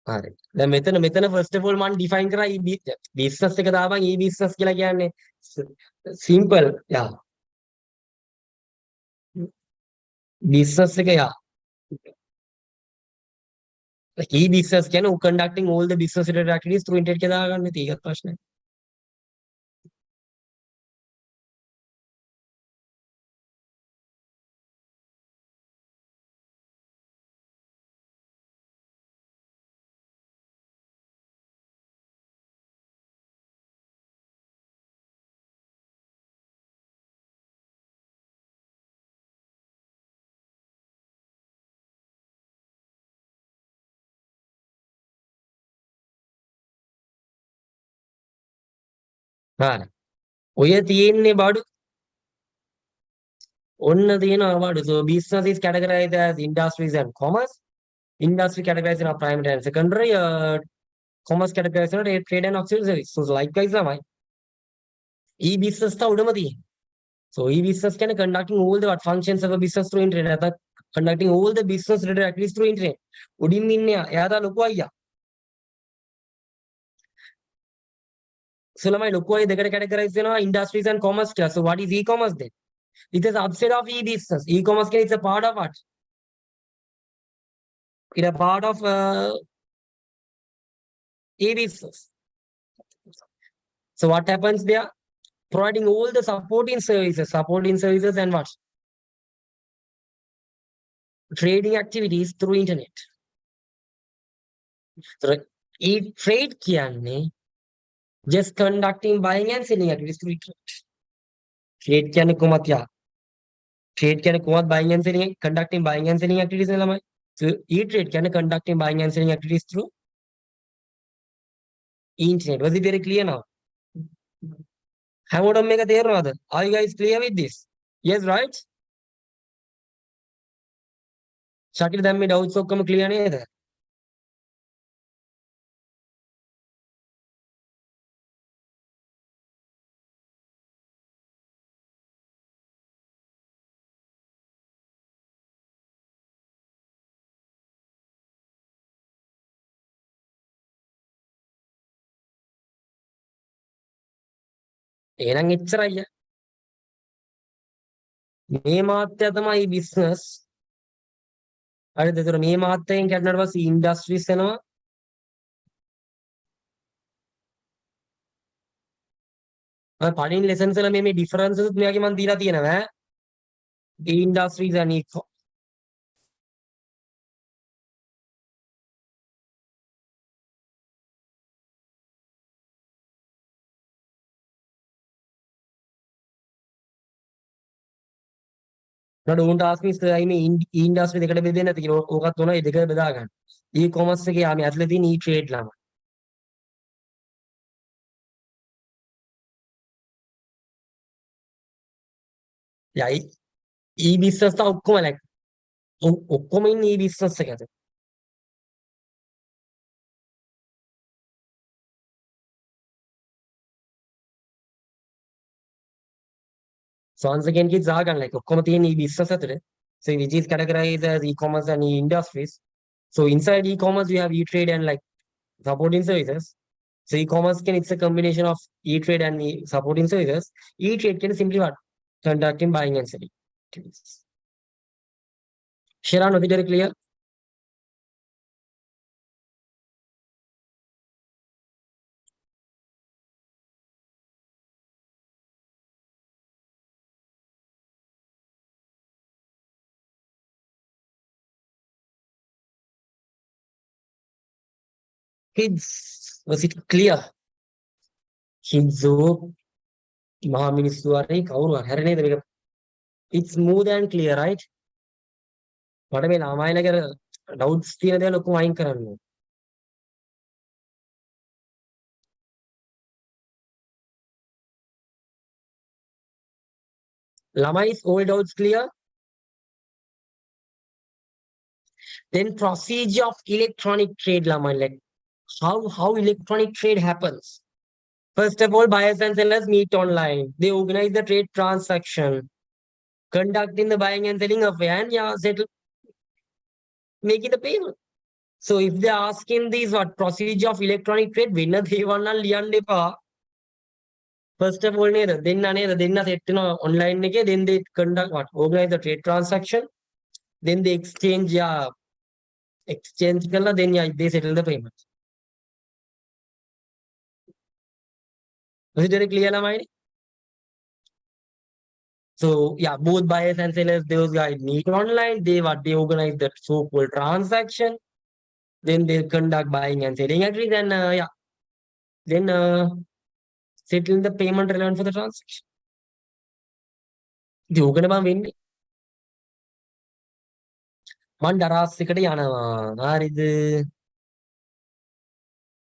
හරි. දැන් මෙතන first of all මම define කරා business එක දාපන් business කියලා කියන්නේ simple yeah business එක yeah like business කියන්නේ conducting all the business related activities through internet කියලා දාගන්න ඉතින් ඒකත් ප්‍රශ්නයක්. හරි. ඔය තියෙන්නේ බඩු ඔන්න තියෙනවා බඩු. So business is categorized as industries and commerce. Industry categorized in primary and secondary. Commerce categorized in trade and auxiliary service. So likewise තමයි. business තා උඩම තියෙන්නේ. So business can conducting all the functions of a business through internet. Conducting all the business related activities through internet. උඩින් ඉන්නේ එයා තා ලොකු අයියා. So ළමයි ලොකු අයියා දෙකට categorize වෙනවා industries and commerce කියලා. So what is e-commerce then? It is subset of e-business. E-commerce is a part of what? It's a part of e-business. So what happens there? Providing all the supporting services and what? Trading activities through internet. So e-trade කියන්නේ just conducting buying and selling activities through internet. Trade කියන්නේ කොහොමද යා? Trade කියන්නේ කොහොමද buying and selling conducting buying and selling activities නේ ළමයි. So e-trade කියන්නේ conducting buying and selling activities through internet. Was it very clear now? හැමෝටම මේක තේරෙනවද? Are you guys clear with this? Yes, right? ශකිල දැන් මේ doubts ඔක්කොම clear නේද? එහෙනම් එච්චරයි අයියා. මේ මාත්‍ය තමයි business. හරිද? ඒතර මේ මාත්‍යයෙන් කැඩුණාට පස්සේ industries එනවා. පළවෙනි lessons වල මේ differences මෙයාගේ මම දීලා තියෙනවා ඈ. Industries and Now don't ask me sir I mean industry දෙකට බෙදෙන්නේ නැති කියලා. ඕකත් උනා ඒ දෙක බෙදා ගන්න. E-commerce එකේ ආ මේ ඇතුලේ තියෙන e-trade ළම. Yeah, e-business තා ඔක්කොම like ඔක්කොම ඉන්නේ e-business එක ඇතුලේ. So once again kids ආගන්න like ඔක්කොම තියෙන e-business ඇතුලේ. So which is categorized as e-commerce and e-industries. So inside e-commerce you have e-trade and like supporting services. So e-commerce can it's a combination of e-trade and supporting services. E-trade can simply what? Conducting buying and selling activities. Sharon, was it very clear? Kids, was it clear? Kids, it's smooth and clear, right? What I mean, doubts Lama is all doubts clear. Then procedure of electronic trade, Lama, like how electronic trade happens. First of all, buyers and sellers meet online. They organize the trade transaction, conducting the buying and selling affair, and settle, making the payment. So if they ask in these what procedure of electronic trade, winner they want to first of all, then set online, then they conduct what organize the trade transaction, then they exchange then they settle the payment. Was it very clear, mind? So both buyers and sellers, those guys meet online. They organize that so-called transaction. Then they conduct buying and selling agrees, and then settle the payment relevant for the transaction. The Uganaba win. One daras sikati yana. Arid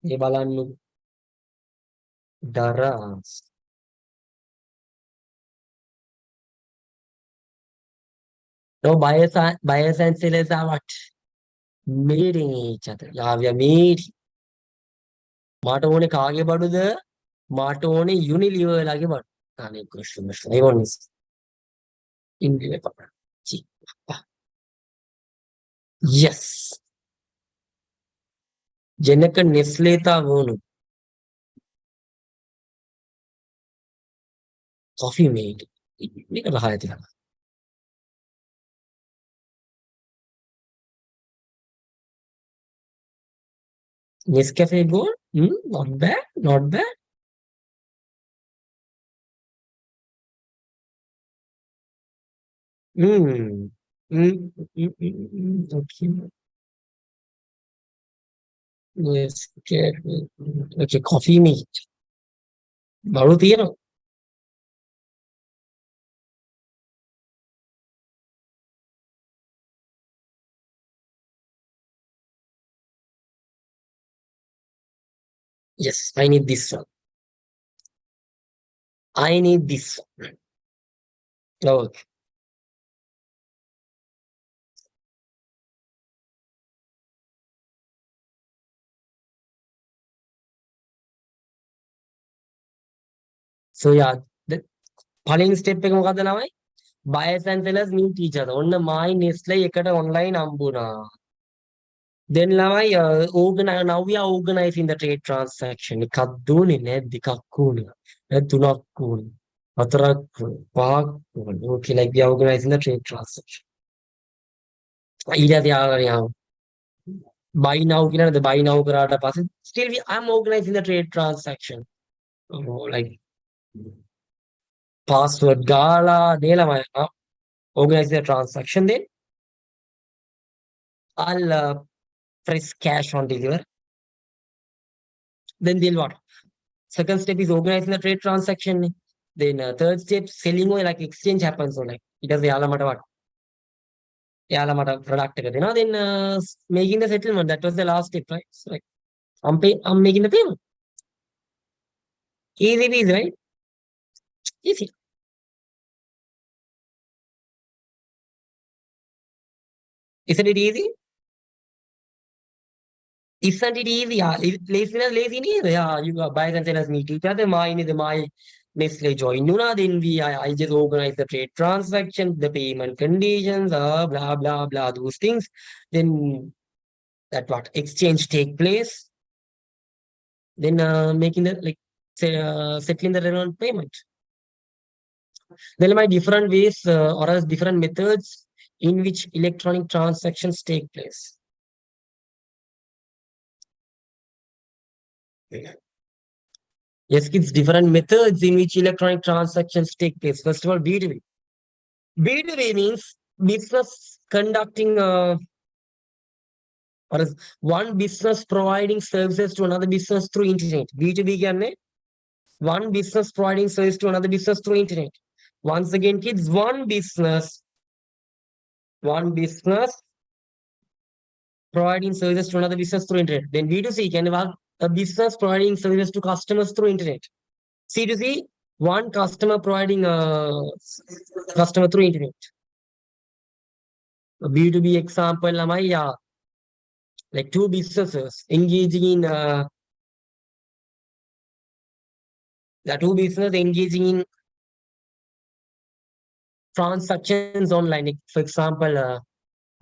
Ebalan daras. No buyers and sellers are what? Meeting each other. Yeah, we are meeting. Matone kage baduda, Matone Unilever lagi bad. Ani question. I want this. Yes. Jenaka Nesleta Vonu. Coffee made. Nescafe Gold? Not bad, not bad. Okay. Yes, okay, coffee made. Maruti, Yes, I need this one. I need this one. Okay. So the following step එක මොකද්ද ළමයි? Buyers and sellers meet each other. ඔන්න my Nestle එකට online හම්බුණා. Then ළමයි organize now we are organizing the trade transaction. එකක් දුන්නේ නැද්ද? එකක් වුණා. තුනක් වුණා. හතරක් වුණා. පහක් වුණා. Okay, like we are organizing the trade transaction. ඊට යාළුවා buy now කියලාද buy now කරාට පස්සේ still I'm organizing the trade transaction. Like password gala organize the transaction. Then I'll press cash on deliver. Then they'll what? Second step is organizing the trade transaction. Then third step, selling or like exchange happens. So like it does the alamata what? Alamata product. Then making the settlement. That was the last step, right? So like I'm making the payment. Easy, right? Easy. Isn't it easy? Isn't it easy? Laziness. You got buyers and sellers meet each other. My Nestle join. Then I just organize the trade transaction, the payment conditions, blah blah blah, those things. Then that what exchange take place. Then making the settling the relevant payment. There are different ways or else different methods in which electronic transactions take place. Yes, kids, different methods in which electronic transactions take place. First of all, B2B. B2B means business conducting Or is one business providing services to another business through internet. B2B කියන්නේ one business providing service to another business through internet. Once again, kids, one business providing services to another business through internet. Then B2C can have a business providing services to customers through internet. C2C, one customer providing a customer through internet. A B2B example, yeah, like two businesses engaging in transactions online. Like, for example,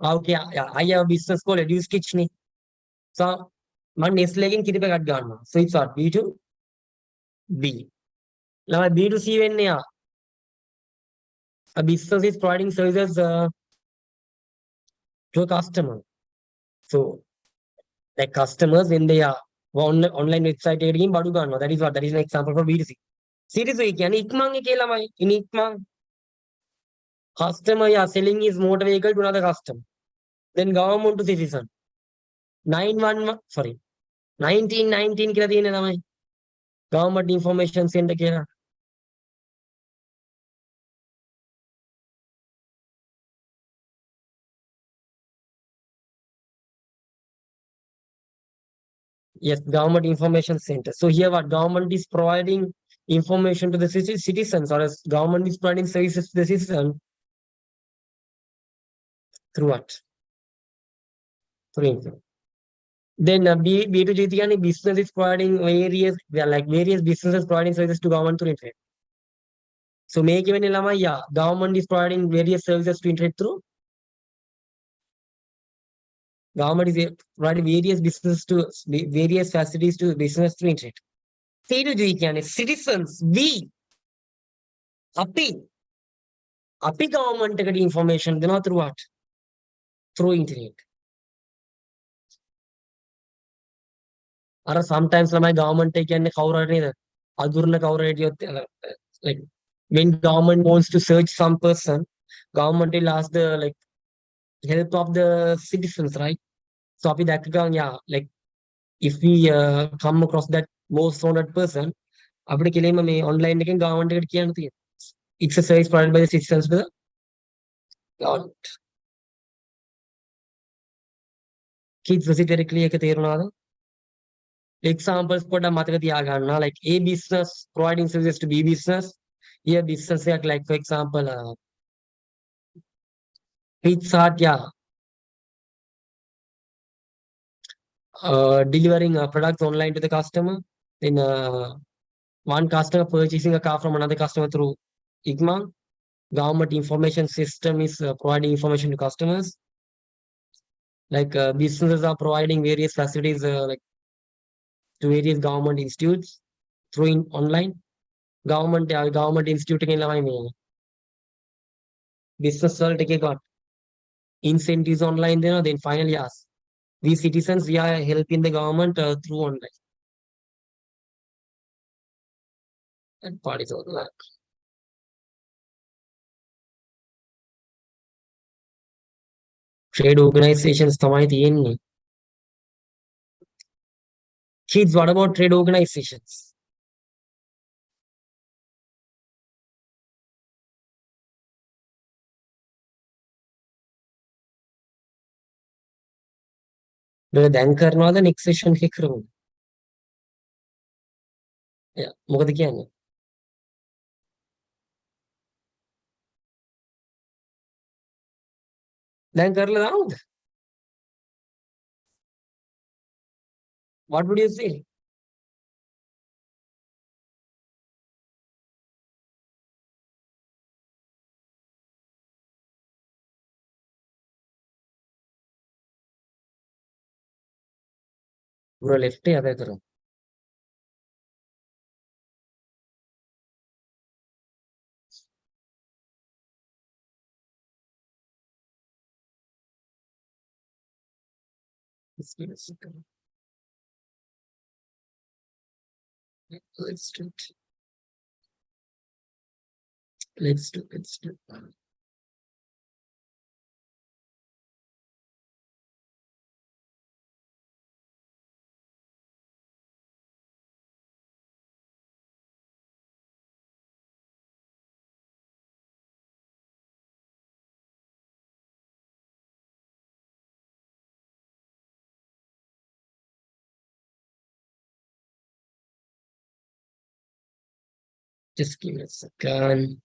okay, I have a business called Edu-Sketch. So, man Nestle kitty pack gana. So it's what B2B. Now B2C when a business is providing services to a customer. So, like customers when they are online website again badu gana. That is an example for B2C. C2C can ikmang ikelamai in ikmang. Customer selling his motor vehicle to another customer. Then government to citizen. 1919 කියලා තියෙන ළමයි. Government information center කියලා. Yes, government information center. So here what government is providing information to the citizens, or as government is providing services to the citizen through what? Through internet. Then B2G business is providing various businesses providing services to government through internet. So make even government is providing various services to internet through. Government is providing various businesses to various facilities to business through internet. C2G citizens, අපි government එකට information දෙනවා through what? Through internet. අර sometimes ළමයි government එක කියන්නේ කවුරු හරි නේද? අඳුරන කවුරු හිටියොත් like when government wants to search some person, government will ask the help of the citizens, right? So අපි දැක්ක ගමන් like if we come across that most wanted person, අපිට කෙලින්ම මේ online එකෙන් government එකට කියන්න තියෙනවා. It's a service provided by the citizens to the government. Kids very clear එක තේරුණාද? Examples පොඩ්ඩක් මතක තියාගන්න. Like A business providing services to B business. Here business like for example Pizza Hut, delivering products online to the customer. Then one customer purchasing a car from another customer through IGMA. Government information system is providing information to customers. Like businesses are providing various facilities to various government institutes through online. Government institute business take got incentives online there. Then finally, we citizens, we are helping the government through online. That part is all that. Trade organizations තමයි තියෙන්නේ. Kids, what about trade organizations? දැන් කරනවාද next session එකේ කරමු? මොකද කියන්නේ? දැන් කරලා දාමුද? What would you say? Bro, left අද කරමු. Let's give it a second. Let's do it. Let's do. Just give me a second.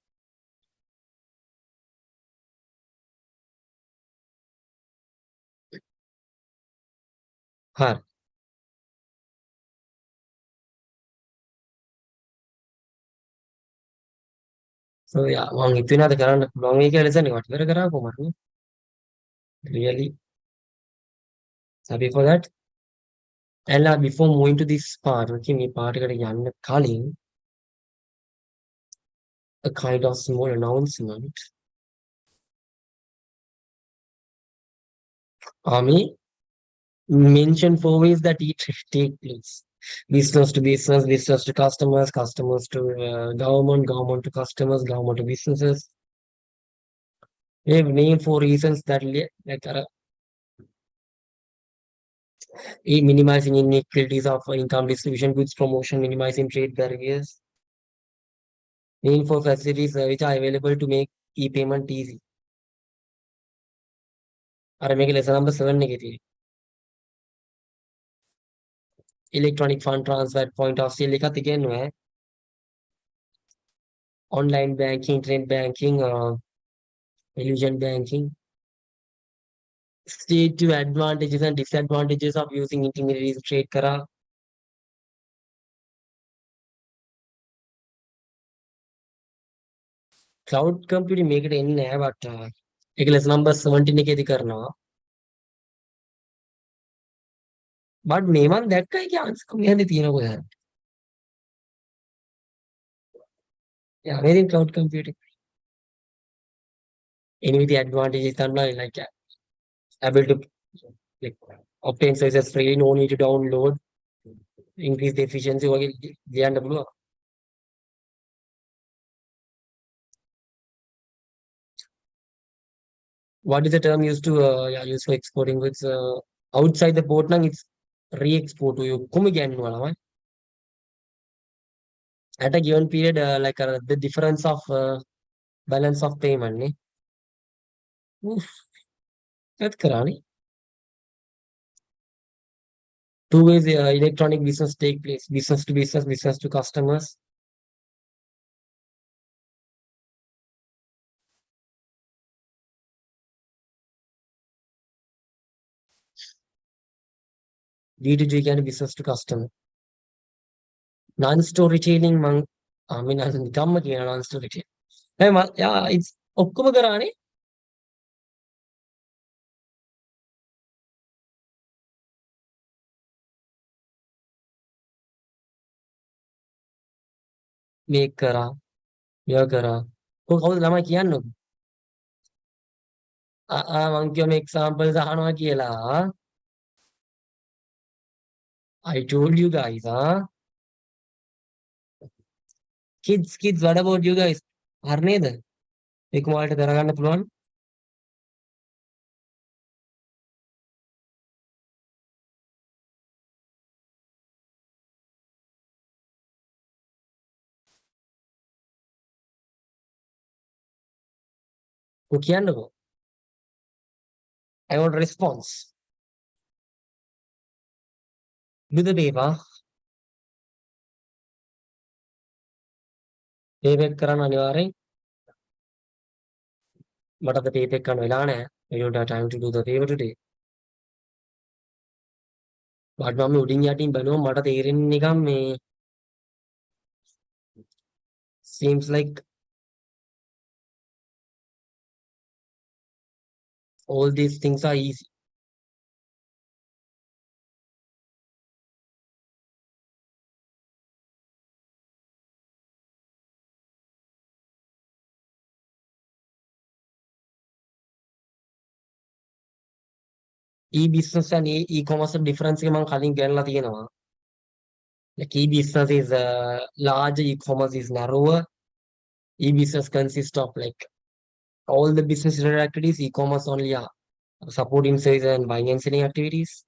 Huh. So yeah, මම හිතුවේ අද කරන්න පුළුවන් වෙයි කියලා lesson එක වට ඉවර කරා කොහමද? Really happy for that. And before moving to this part, okay, මේ part එකට යන්න කලින් a kind of small announcement. Ami mention 4 ways that it take place. Business to business, business to customers, customers to government, government to customers, government to businesses. We have named 4 reasons that like minimizing inequalities of income distribution, goods promotion, minimizing trade barriers. Main 4 facilities which are available to make e-payment easy. අර මේක lesson number 7 එකේ තියෙන්නේ. Electronic fund transfer point of sale එකත් ඉගෙනුවා. Online banking, internet banking, illusion banking. State to advantages and disadvantages of using intermediaries trade කරා. Cloud computing මේකට එන්නේ නැහැ but ඒක lesson number 17 එකේදී කරනවා. but මේ මන් දැක්කා ඒකේ answer කොහේද තියෙන කොහෙද? Yeah, within cloud computing. Any with the advantages and like able to like obtain services freely, no need to download, increase the efficiency වගේ ලියන්න පුළුවන්. What is the term used to use for exporting goods outside the port? Now it's re-export to you. Come again, at a given period, like the difference of balance of payment. Ne? Oof, that's karani. 2 ways electronic business take place: business to business, business to customers. B2G can business to customer. Non-store retailing, I mean, as in come again, non-store retailing. Yeah, it's ඔක්කොම කරානේ. මේක කරා, මෙයා කරා. කවුද ළමයි කියන්නේ? මං කියව මේ examples අහනවා කියලා. I told you guys, Kids, what about you guys? හරි නේද? ඒක මොකල්ට කරගන්න පුළුවන්? ඔය කියන්නකෝ. I want a response. Do the paper. Paper කරන්න අනිවාර්යෙන්. මට අද paper කරන්න වෙලා නැහැ. I don't have time to do the paper today. but මම උඩින් යටින් බලුවා මට තේරෙන්නේ නිකන් මේ seems like all these things are easy. E-business and e-commerce difference එක මම කලින් ගණන්ලා තියෙනවා. Like e-business is large, e-commerce is narrower. E-business consists of like all the business related activities. E-commerce only supporting sales and buying and selling activities.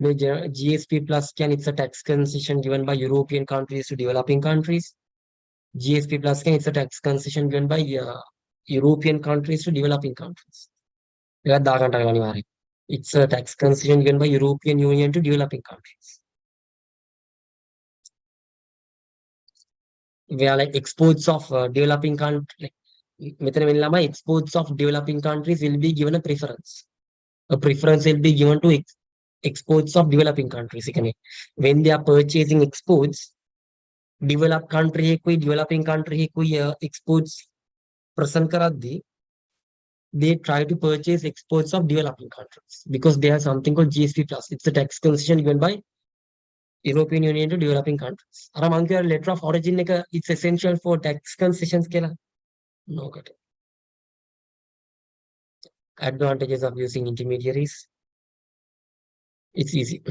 GSP plus it's a tax concession given by European countries to developing countries. GSP plus it's a tax concession given by European countries to developing countries. It's a tax concession given by European Union to developing countries. where like exports of developing country, exports of developing countries will be given a preference. A preference will be given to exports of developing countries. When they are purchasing exports, developed country developing country exports present karaddi, they try to purchase exports of developing countries because they have something called GSP plus. It's a tax concession given by European Union to developing countries. Aramangkar letter of origin it's essential for tax concessions kela. No got it. Advantages of using intermediaries. It's easy.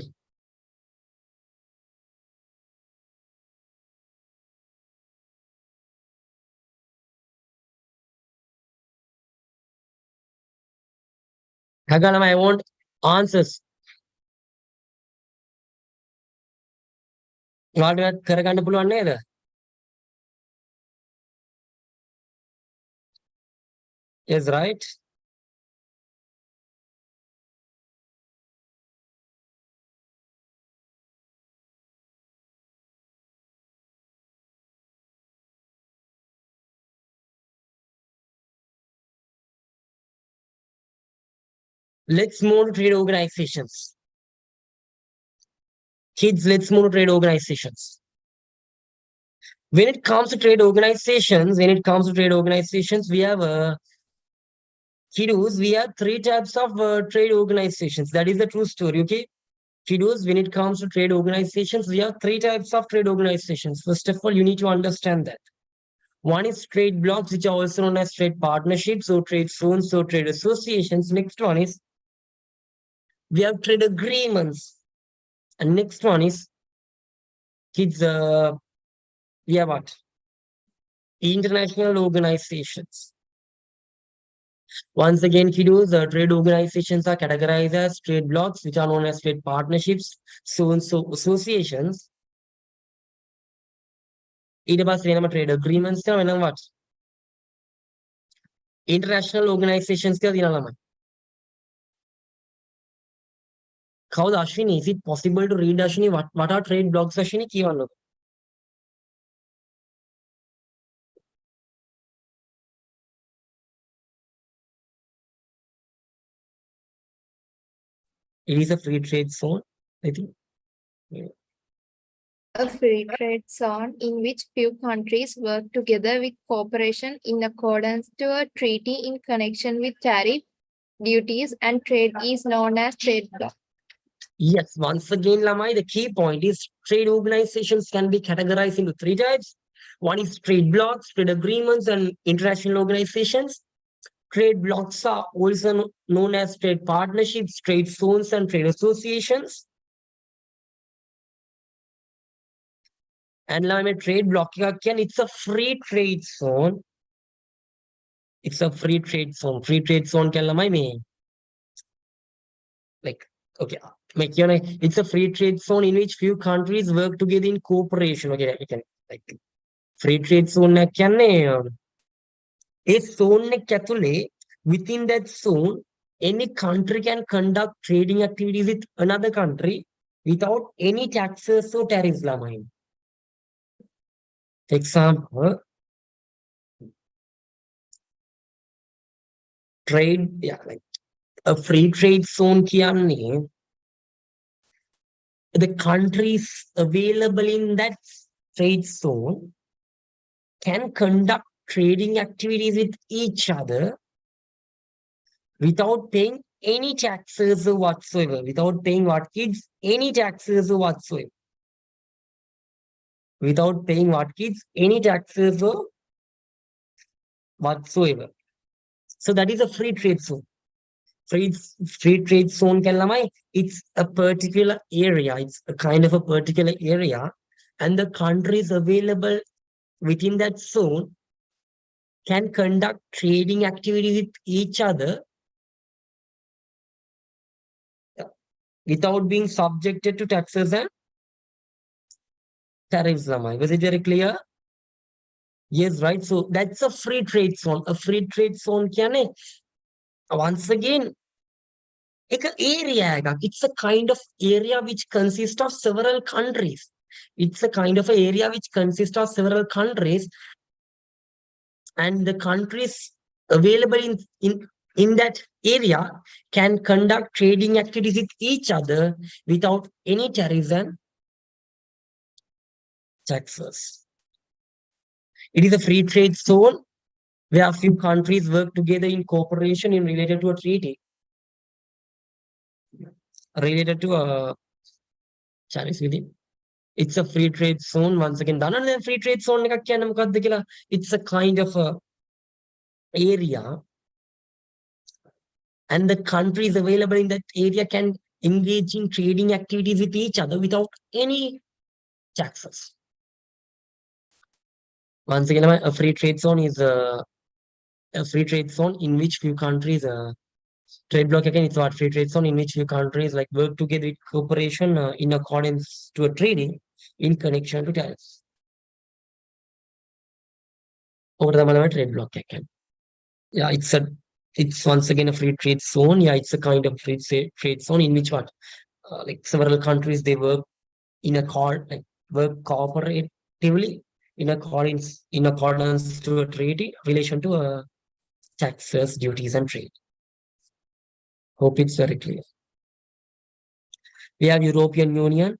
Haganam, I want answers. What කරගන්න පුළුවන් නේද? Yes, right. Let's move to trade organizations. Kids, let's move to trade organizations. When it comes to trade organizations, we have kiddos, we have three types of trade organizations. That is the true story, okay? Kiddos, when it comes to trade organizations, we have three types of trade organizations. First of all, you need to understand that. One is trade blocks, which are also known as trade partnerships, or trade zones, or trade associations. Next one is we have trade agreements. And next one is kids, we have what? International organizations. Once again, kiddos, trade organizations are categorized as trade blocks, which are known as trade partnerships, so and so associations. Trade agreements, what? International organizations. How Ashwini, is it possible to read Ashwini? What are trade blocks, Ashwini? It is a free trade zone, I think. Yeah. A free trade zone in which few countries work together with cooperation in accordance to a treaty in connection with tariff, duties, and trade is known as trade bloc. Yes, once again, Lamai, the key point is trade organizations can be categorized into three types. One is trade blocks, trade agreements, and international organizations. Trade blocks are also known as trade partnerships, trade zones, and trade associations. And Lamai, trade block, it's a free trade zone. It's a free trade zone. Free trade zone, like, okay, it's a free trade zone in which few countries work together in cooperation. Okay, we can like free trade zone a zone within that zone, any country can conduct trading activities with another country without any taxes or tariffs. Example, trade, yeah, like a free trade zone the countries available in that trade zone can conduct trading activities with each other without paying any taxes whatsoever. Without paying what, kids? Any taxes whatsoever. Without paying what, kids? Any taxes whatsoever. So that is a free trade zone. Free trade zone, it's a particular area. It's a kind of a particular area. And the countries available within that zone can conduct trading activities with each other without being subjected to taxes and tariffs. Was it very clear? Yes, right. So that's a free trade zone. A free trade zone once again, it's a kind of area which consists of several countries. It's a kind of an area which consists of several countries, and the countries available in that area can conduct trading activities with each other without any tariffs and taxes. It is a free trade zone where a few countries work together in cooperation in related to a treaty, related to a Chinese within. It's a free trade zone. Once again, the free trade zone it's a kind of a area, and the countries available in that area can engage in trading activities with each other without any taxes. Once again, a free trade zone is a free trade zone in which few countries trade block again. It's what free trade zone in which few countries like work together with cooperation in accordance to a trading in connection to tariffs. Over the trade block again. Yeah, it's once again a free trade zone. Yeah, it's a kind of free trade zone in which what like several countries they work in work cooperatively in accordance to a treaty relation to taxes, duties, and trade. Hope it's very clear. We have European Union,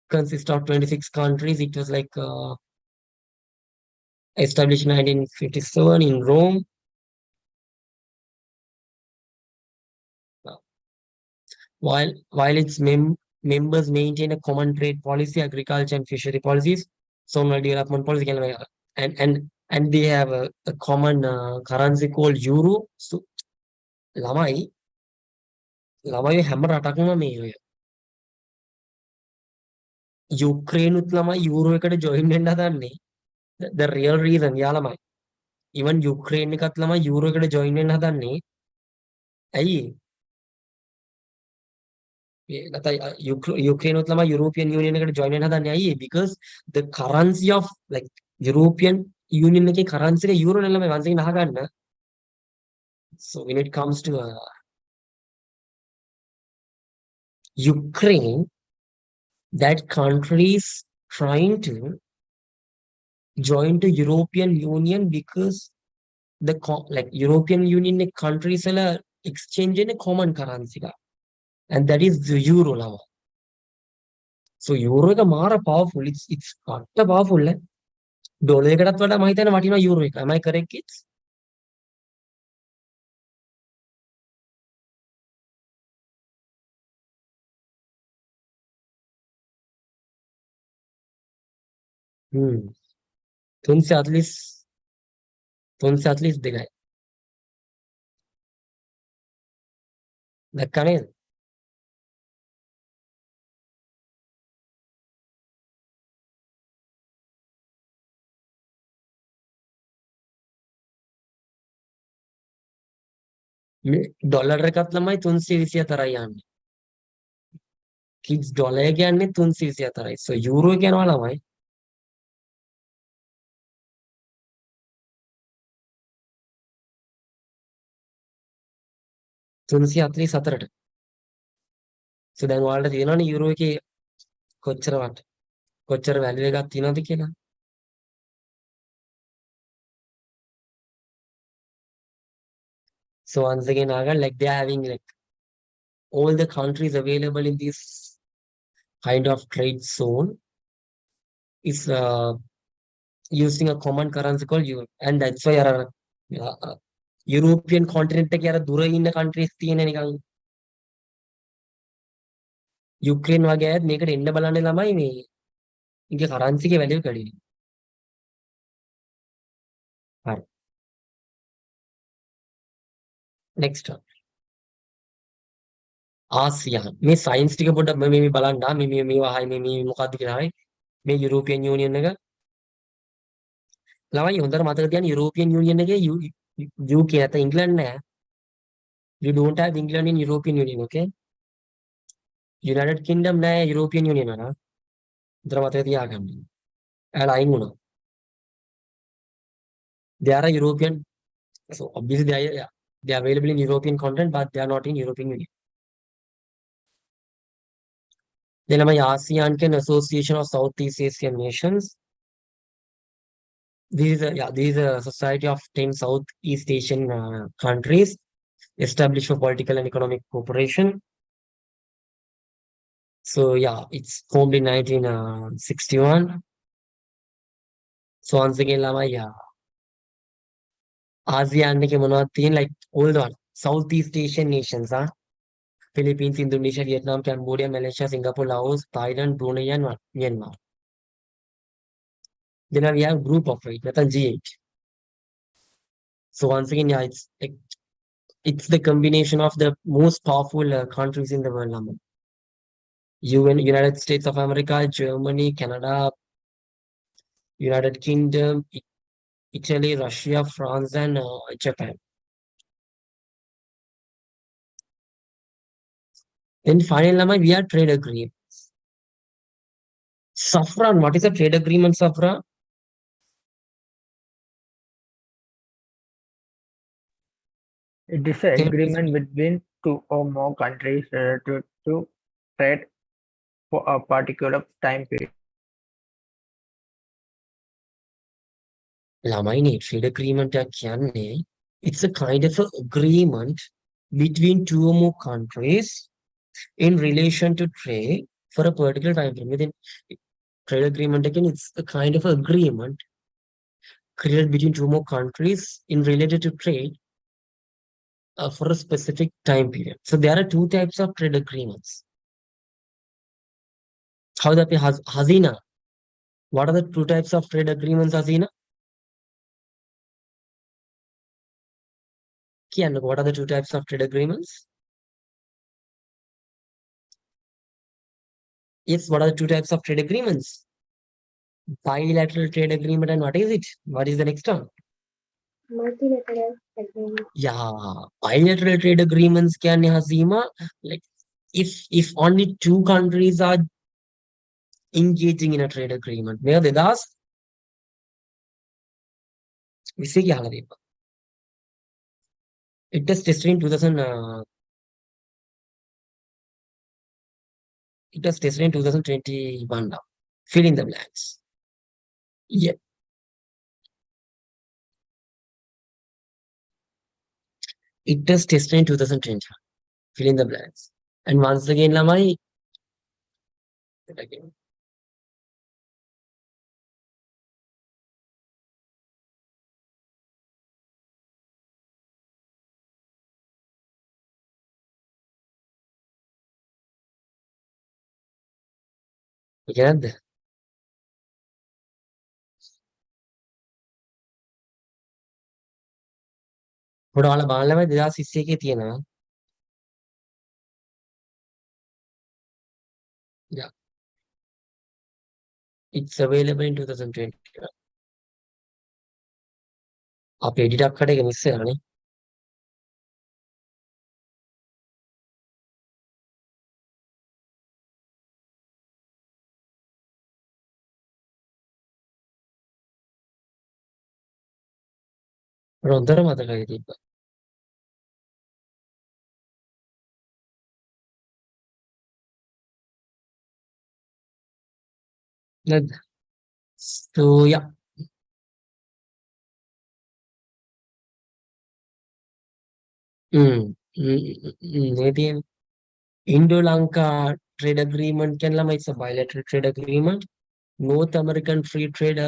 consists of 26 countries. It was like established in 1957 in Rome. While its members maintain a common trade policy, agriculture and fishery policies, zonal development policy, and they have a common currency called euro. So, lamai හැම රටක්ම මේ ඔය යුක්‍රේනුත් ළමයි euro එකට join වෙන්න හදන්නේ. The real reason යා ළමයි. Even Ukraine එකත් ළමයි යූරෝ එකට ජොයින් වෙන්න හදන්නේ. ඇයි? Ukraine utlama European Union එකට join වෙන්න හදන්නේ ඇයි? Because the currency of like European Union එකේ currency එක euro නේ ළමයි once again අහගන්න. So when it comes to Ukraine, that country is trying to join to European Union because the like European Union countries are exchange in a common currency and that is the euro now. So euro එක මාර powerful. It's quite powerful. Dollar එකටත් වඩා මම හිතන්නේ වටිනවා euro එක. Am I correct kids? තුන්සේ at least දෙකයි. දැක්කා නේද? ඩොලර් එකත් ළමයි 324යි යන්නේ. කිඩ්ස් ඩොලර් එක යන්නේ 324යි. So යූරෝ එක යනවා ළමයි. තුන්සිය 44ට. So දැන් ඔයාලට තියෙනවනේ යූරෝ එකේ කොච්චර වැලියු එකක් තියෙනවද කියලා. So once again, like they are having like all the countries available in this kind of trade zone is using a common currency called euro, and that's why European continent එකේ අර දුර ඉන්න countries තියෙන නිකන් යුක්‍රේන් වගේ අයත් මේකට එන්න බලන්නේ ළමයි මේ ඉන්ගේ currency එකේ value කඩිනේ. හරි. Next one. ආසියාන්. මේ සයින්ස් ටික පොඩ්ඩක් මේ බලන්න. මේවා හයි මේ මොකද්ද කියලා හරි. මේ යුරෝපියන් යූනියන් එක ළමයි හොඳට මතක තියාගන්න යුරෝපියන් යූනියන් එකේ UK නැත ඉංග්ලන්ඩ් නෑ. You don't have England in European Union, okay? United Kingdom නෑ European Union වල. හොඳට මතක තියාගන්න. එයාලා අයින් වුණා. They are a European, so obviously they are available in European continent, but they are not in European Union. Then my ASEAN can Association of Southeast Asian Nations. This is a society of 10 Southeast Asian countries established for political and economic cooperation. So yeah, it's formed in 1961. So once again, lama yeah, ASEAN ke monatin like all the Southeast Asian nations, Philippines, Indonesia, Vietnam, Cambodia, Malaysia, Singapore, Laos, Thailand, Brunei, and Myanmar. Then we have group of 8, that's G8. So once again, yeah, it's the combination of the most powerful countries in the world. United States of America, Germany, Canada, United Kingdom, Italy, Russia, France, and Japan. Then finally, we have trade agreements. Safran, what is a trade agreement, Safran? It is an agreement between two or more countries related to trade for a particular time period. Lamaini trade agreement it's a kind of agreement between two or more countries in relation to trade for a particular time frame. Within trade agreement again, it's a kind of agreement created between two more countries in related to trade for a specific time period. So there are two types of trade agreements. How that has Hazina? What are the two types of trade agreements, Hazina? Kian, what are the two types of trade agreements? Yes, what are the two types of trade agreements? Bilateral trade agreement, and what is it? What is the next one? Multilateral agreement. Yeah, bilateral trade agreements can Hazima, like if only two countries are engaging in a trade agreement. Where they ask, we see it was tested in 2000. It was tested in 2021 now. Fill in the blanks. Yeah. It was tested in 2020. Fill in the blanks. And once again, Lamai. Again. Yeah. පොඩාල බලන්න 2021 එකේ තියෙනවා. Yeah. It's available in 2020. අපේ edit එකකට එක miss වෙනවනේ. හොඳට මතකයි තිබ්බා. නැද්ද? So yeah. Maybe Indo-Lanka trade agreement can lama it's a bilateral trade agreement. North American free trade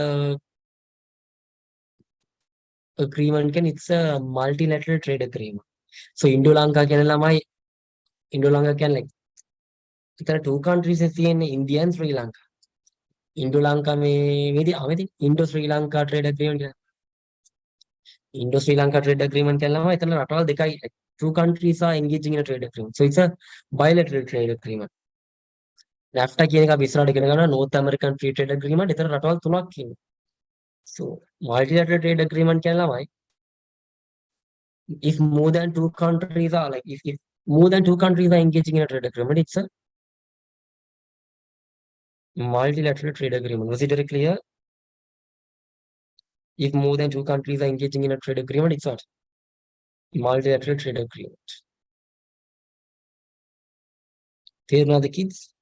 agreement can it's a multilateral trade agreement. So Indo-Lanka can lama Indo-Lanka can like there are two countries in India and Sri Lanka. Indo-Lanka maybe Indo-Sri Lanka trade agreement. Indo-Sri Lanka trade agreement can lama itala ratawal dekai like two countries are engaging in a trade agreement. So it's a bilateral trade agreement. NAFTA කියන එක අපි ඉස්සරහට ඉගෙන ගන්නවා North American Free Trade Agreement. ඒතර රටවල් තුනක් ඉන්නේ. So multilateral trade agreement කියන ළමයි if more than two countries are like if more than two countries are engaging in a trade agreement, it's a multilateral trade agreement. Was it very clear? If more than two countries are engaging in a trade agreement, it's what? Multilateral trade agreement. There are the kids.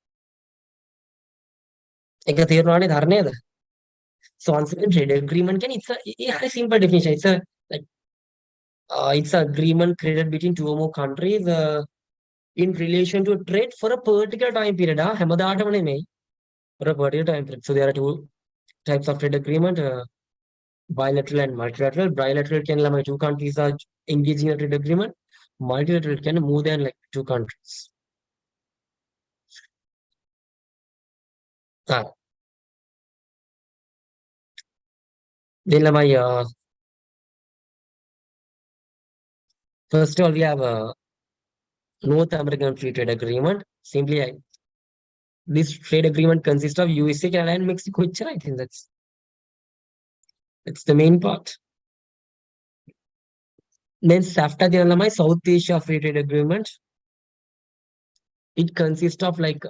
ඒක තේරුණානේ ධර්මයේද? So once again, trade agreement can it's a simple definition. It's an agreement created between two or more countries in relation to trade for a particular time period. හැමදාටම නෙමෙයි. For a particular time period. So there are two types of trade agreement, bilateral and multilateral. Bilateral can like two countries are engaging in a trade agreement. Multilateral can more than like two countries. Then my first of all we have a North American Free Trade Agreement. Simply this trade agreement consists of USA, Canada, and Mexico. I think that's the main part. Then SAFTA the my South Asia Free Trade Agreement. It consists of like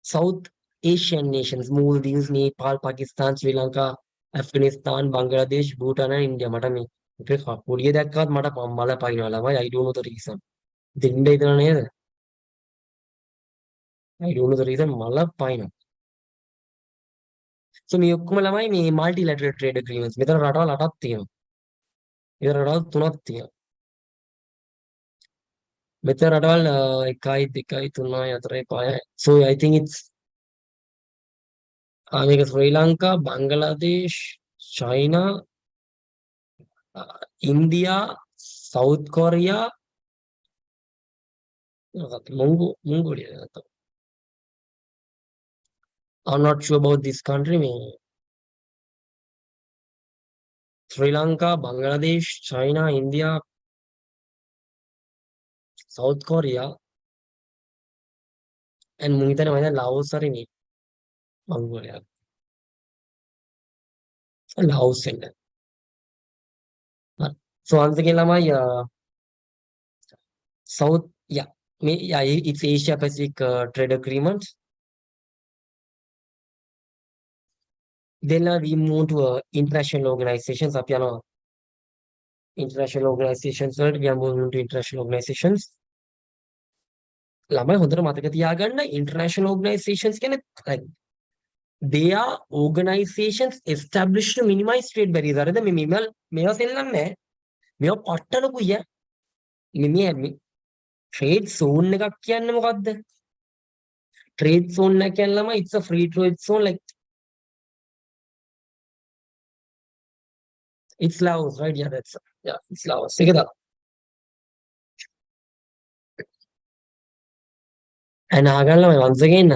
South Asian nations, Maldives, Nepal, Pakistan, Sri Lanka, Afghanistan, Bangladesh, Bhutan, and India. I don't know the reason. I don't know the reason. So මේ ඔක්කොම ළමයි මේ multilateral trade agreements. මෙතන රටවල් 8ක් තියෙනවා. ඒ රටවල් 3ක් තියෙනවා. මෙතන රටවල් 1 2 3 4 5. So I think it's මේක Sri Lanka, Bangladesh, China, India, South Korea, Mongolia. I'm not sure about this country. Sri Lanka, Bangladesh, China, India, South Korea, and Munitana Laos are in it. Mongolia. Laos and so once again, my South, it's Asia Pacific trade agreement. Then we move to international organizations. International organizations. We are moving to international organizations. ළමයි හොඳට මතක තියාගන්න international organizations කියන්නේ like they are organizations established to minimize trade barriers. හරිද? මේවා සෙල්ලම් නෑ. මේවා පට්ටලකුයි. මේ trade zone එකක් කියන්නේ මොකද්ද? Trade zone එක කියන්නේ ළමයි it's a free trade zone like it's Laos, right? Yeah, it's Laos. ඒක තමයි. And ආගල්ලා once again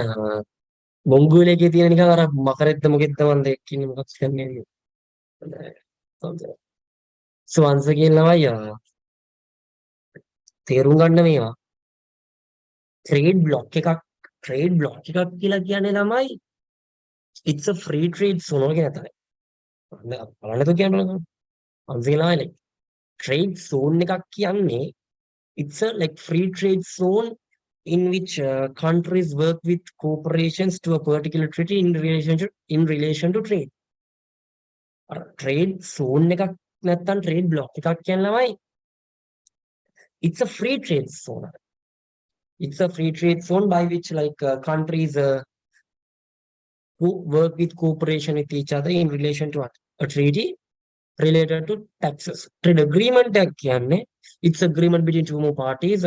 Mongolia එකේ තියෙන නිකන් අර මකරෙද්ද මොකෙද්ද මන්ද එක්කින්නේ මොකක්ද කියන්නේ. So once again ළමයි තේරුම් ගන්න මේවා. Trade block එකක් කියලා කියන්නේ ළමයි it's a free trade zone වගේ නේද? බලන්න તો කියන්න once again ළමයි like trade zone එකක් කියන්නේ it's a like free trade zone in which countries work with corporations to a particular treaty in relation to trade. Trade zone එකක් නැත්නම් trade block එකක් කියන්නේ ළමයි it's a free trade zone. It's a free trade zone by which like countries who work with cooperation with each other in relation to a treaty related to taxes. Trade agreement එකක් කියන්නේ it's agreement between two more parties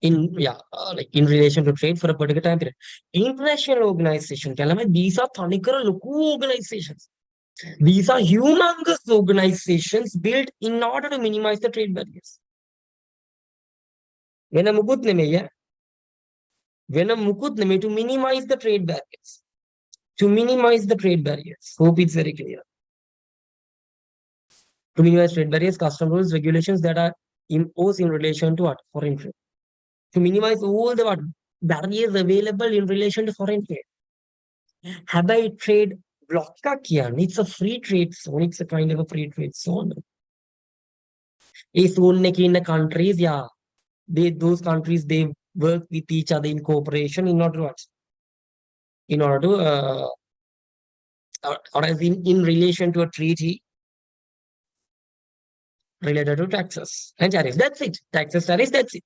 like in relation to trade for a particular time period. International organization, these are thanikara loku organizations. These are humongous organizations built in order to minimize the trade barriers. When a mukut neme to minimize the trade barriers. To minimize the trade barriers. Hope it's very clear. To minimize trade barriers, custom rules, regulations that are imposed in relation to what? Foreign trade. To minimize all the barriers available in relation to foreign trade. Habai trade block it's a free trade zone. It's a kind of a free trade zone. Is in the countries, those countries they work with each other in cooperation in order to what? In order to or as in relation to a treaty related to taxes and tariffs. That's it. Taxes, tariffs, that's it.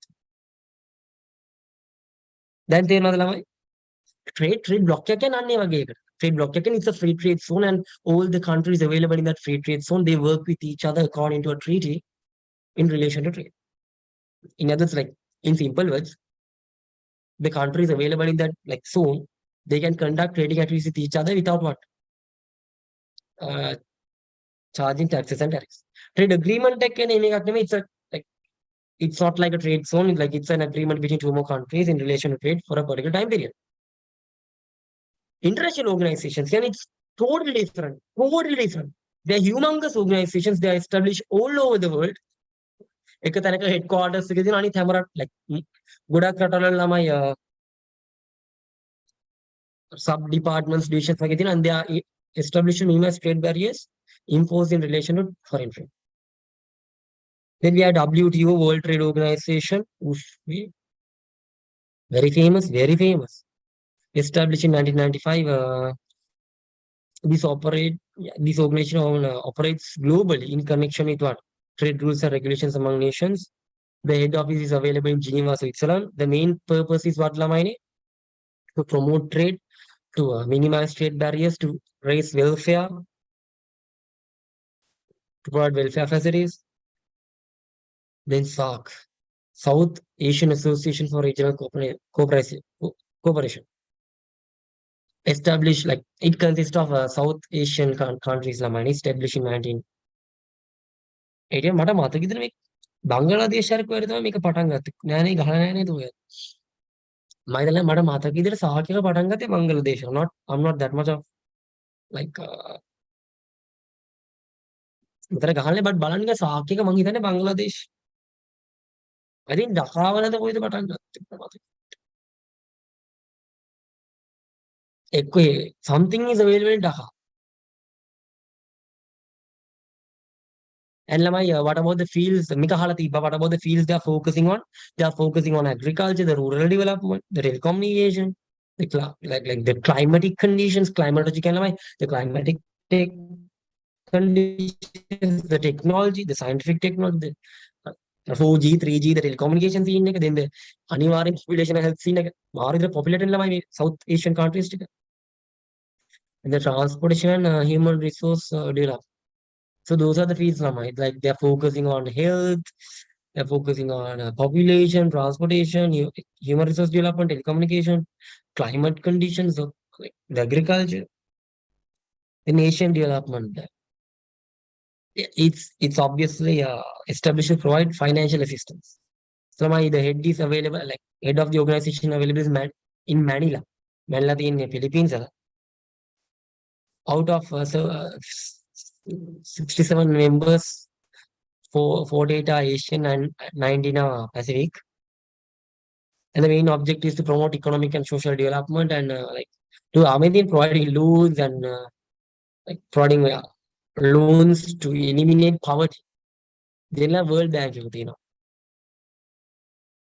දැන් තේරෙනවද ළමයි? trade block එකක් කියන්නේ අන්න ඒ වගේ එකකට. Trade block එකක් කියන්නේ it's a free trade zone and all the countries available in that free trade zone they work with each other according to a treaty in relation to trade. In others, like in simple words, the countries available in that like zone, they can conduct trading activities with each other without what? Charging taxes and tariffs. Trade agreement එක කියන්නේ මේ එකක් නෙමෙයි. It's a like it's not like a trade zone. Like it's an agreement between two more countries in relation to trade for a particular time period. International organizations, and it's totally different. Totally different. They're humongous organizations. They are established all over the world. එක තැනක headquarters එක තියෙනවා අනිත් හැම like ගොඩක් රටවල ළමයි sub departments divisions වගේ තියෙනවා and they are establishing numerous trade barriers imposed in relation to foreign trade. Then we have WTO, World Trade Organization. Oof, very famous, very famous. Established in 1995. This organization operates globally in connection with what? Trade rules and regulations among nations. The head office is available in Geneva, Switzerland. The main purpose is what, Lamaine? To promote trade, to minimize trade barriers, to raise welfare, to provide welfare facilities. Then SAARC, South Asian Association for Regional Cooperation. Established, like it consists of South Asian countries, Lamaine, established in 1980. මට මතකද මේ බංගලාදේශ හරි කොහෙද තමයි මේක පටන් ගත්තේ නෑනේ ගහලා නෑ නේද ඔය මම හිතන්නේ මට මතක විදිහට සාහක එක පටන් ගත්තේ බංගලාදේශ not I'm not that much of like උතර ගහන්නේ but බලන්න ඉතින් සාහක එක මම හිතන්නේ බංගලාදේශ I think ඩකා වලද කොහෙද පටන් ගත්තේ මතක එක්ක something is available in Dhaka. And lamai, what about the fields? What about the fields they are focusing on? They are focusing on agriculture, the rural development, the telecommunication, like the climatic conditions, the climatic conditions, the technology, the scientific technology, the 4G, 3G, the telecommunication scene, then the අනිවාර්යෙන් population health scene එක මාරිද populated ළමයි South Asian countries ටික. And the transportation and human resource development. So those are the fields, like they're focusing on health, they're focusing on population, transportation, human resource development, telecommunication, climate conditions, like the agriculture, the nation development. It's obviously established to provide financial assistance. So the head is available, like head of the organization available is in Manila. Manila in the Philippines. Out of 67 members, 48 are Asian and 19 are Pacific. And the main object is to promote economic and social development and like to providing loans and like providing loans to eliminate poverty. Then World Bank,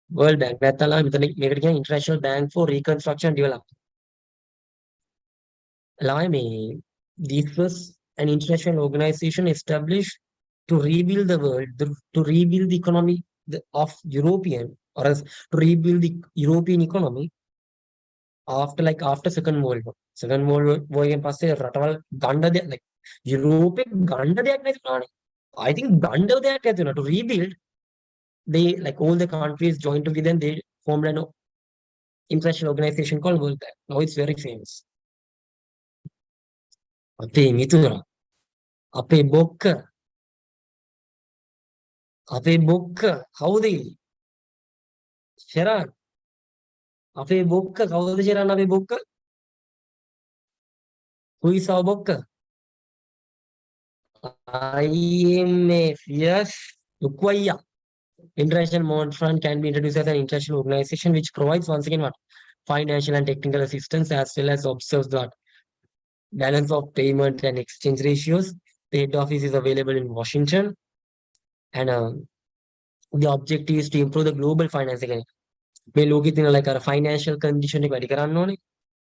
World Bank, International Bank for Reconstruction and Development. This was an international organization established to rebuild the world, to rebuild the economy of European, or as to rebuild the European economy after Second World War. Second World War in passe රටවල් ගණ්ඩ දෙයක් like Europe ගණ්ඩ දෙයක් නැති වුණානේ. I think ගණ්ඩ දෙයක් නැති වුණා to rebuild. They like all the countries joined together and they formed an international organization called World Bank. Now it's very famous. අපේ මිතුරා අපේ බොක්ක කවුද ශරාන් අපේ බොක්ක කවුද ශරාන් අපේ බොක්ක who is our බොක්ක IMF yes Lukwaya International Monetary Fund can be introduced as an international organization which provides once again what financial and technical assistance as well as observes that balance of payment and exchange ratios. The head office is available in Washington, and the objective is to improve the global finance again. Like a financial condition,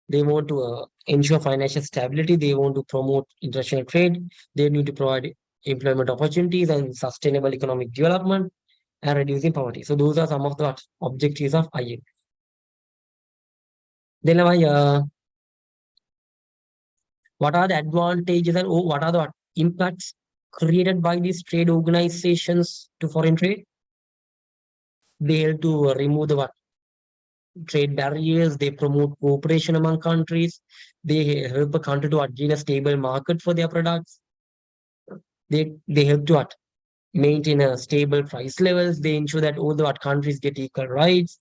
they want to ensure financial stability. They want to promote international trade. They need to provide employment opportunities and sustainable economic development and reducing poverty. So those are some of the objectives of IMF. Then what are the advantages and what are the impacts created by these trade organizations to foreign trade? They help to remove the trade barriers. They promote cooperation among countries. They help a country to gain a stable market for their products. They help to maintain a stable price levels. They ensure that all the countries get equal rights.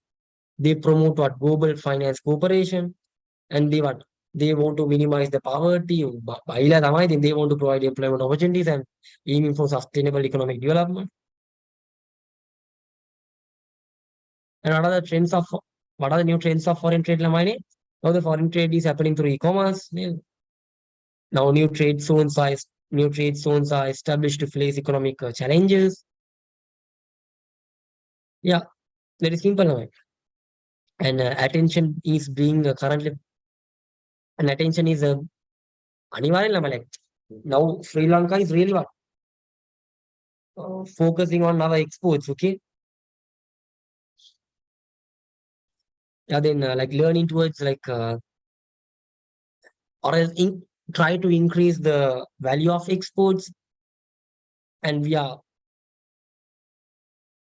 They promote global finance cooperation, and they want to minimize the poverty. Then they want to provide employment opportunities and aiming for sustainable economic development. And what are the new trends of foreign trade? Now the foreign trade is happening through e-commerce. Now new trade zones are established to face economic challenges. Yeah, very simple now. And attention is being currently, and attention is like now Sri Lanka is really focusing on our exports. Okay, yeah, then like learning towards like or else try to increase the value of exports, and we are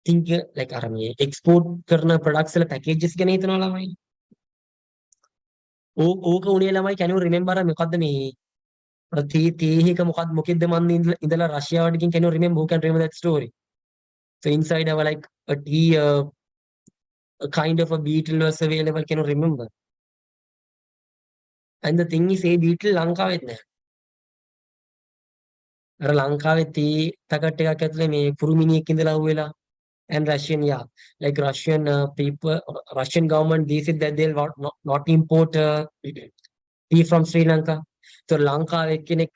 think like export karna products la packages ගැන හිතනවා ළමයි. ඕක උනේ ළමයි, can you remember මොකද්ද මේ තේහික මොකද්ද මන් ඉඳලා රෂියාවට ගින්, can you remember, who can remember that story? So inside our like a tea a kind of a beetle was available, can you remember? And the thing is, a beetle ලංකාවෙත් නැහැ. අර ලංකාවේ තේ packet එකක් ඇතුලේ මේ කුරුමිනියෙක් ඉඳලා අහුවෙලා. And Russian, yeah, like Russian government, they said that they'll not import tea from Sri Lanka. So Lanka,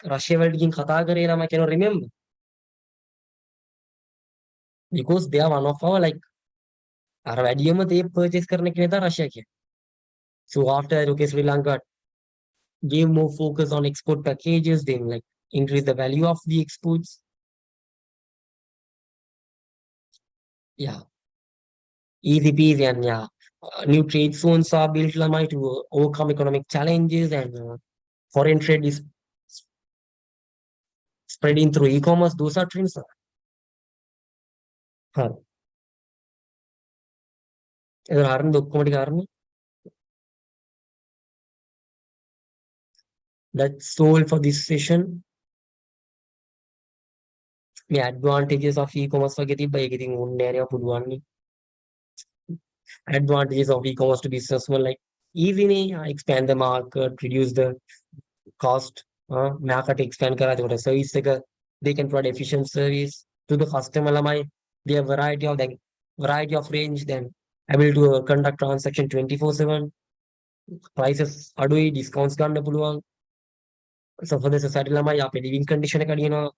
Russia world king kata karela, I cannot remember. Because they are one of our like they purchase karne ke liye Russia ke. So after that, okay, Sri Lanka gave more focus on export packages, then like increase the value of the exports. Yeah. Easy peasy, and yeah, new trade zones are built lamai to overcome economic challenges, and foreign trade is spreading through e-commerce. Those are trends. That's all for this session. The advantages of e-commerce by getting one area advantages of e-commerce to be successful, like easy expand the market, reduce the cost, market expand kara service they can provide efficient service to the customer lamai. They have variety of range, then able to conduct transaction 24/7. Prices adui discounts ගන්න පුළුවන්. So for the society lamai අපේ living condition එක අඩියනවා.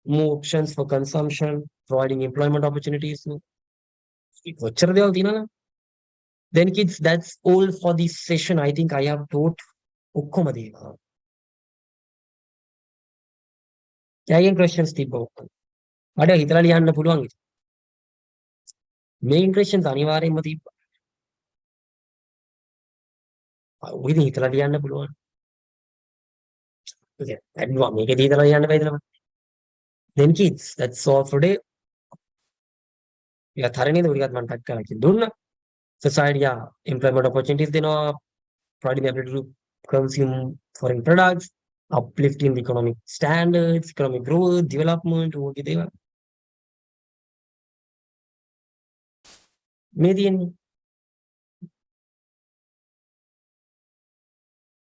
More options for consumption, providing employment opportunities. Then kids, that's all for this session. I think I have taught ඔක්කොම දේවල්. Again questions තිබ්බ ඔක්කොම. මට හිතලා ලියන්න පුළුවන්. Main questions අනිවාර්යෙන්ම තිබ්බ. ඔය ඉතින් හිතලා ලියන්න පුළුවන්. Okay, මේකේ හිතලා ලියන්න බැයිද? Then kids, that's all for today. Yeah, තරණේද උඩියත් මම ටක් කරලා දුන්නා. Society, yeah, employment opportunities දෙනවා, providing the ability to consume foreign products, uplifting the economic standards, economic growth, development, ඕකේ දේවල්. මේ තියෙන්නේ.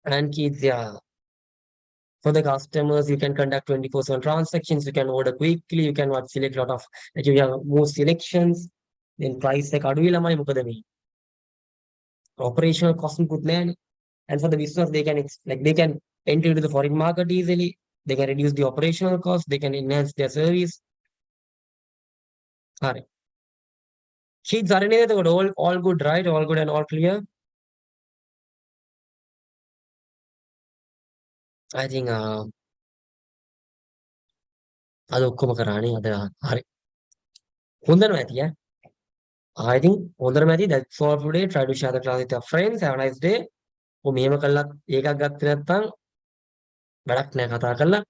And kids, yeah, for the customers, you can conduct 24/7 transactions, you can order quickly, you can select a lot of, like you have more selections, then price like අඩුයි ළමයි මොකද මේ operational cost මුකුත් නැහැ. And for the business, they can enter into the foreign market easily, they can reduce the operational cost, they can enhance their service. All right. Kids, are all good, right? All good and all clear? I think අද ඔක්කොම කරානේ අද හරි. හොඳ නැතිය. I think හොඳටම ඇති. That's all for today. Try to share the class with your friends. Have a nice day. ඔය මෙහෙම කළා ඒකක් ගත්තේ නැත්නම් වැඩක් නෑ කතා කරලා.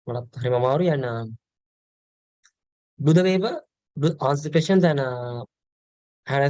මටත් හරිම අමාරුයි and do the paper, answer the questions and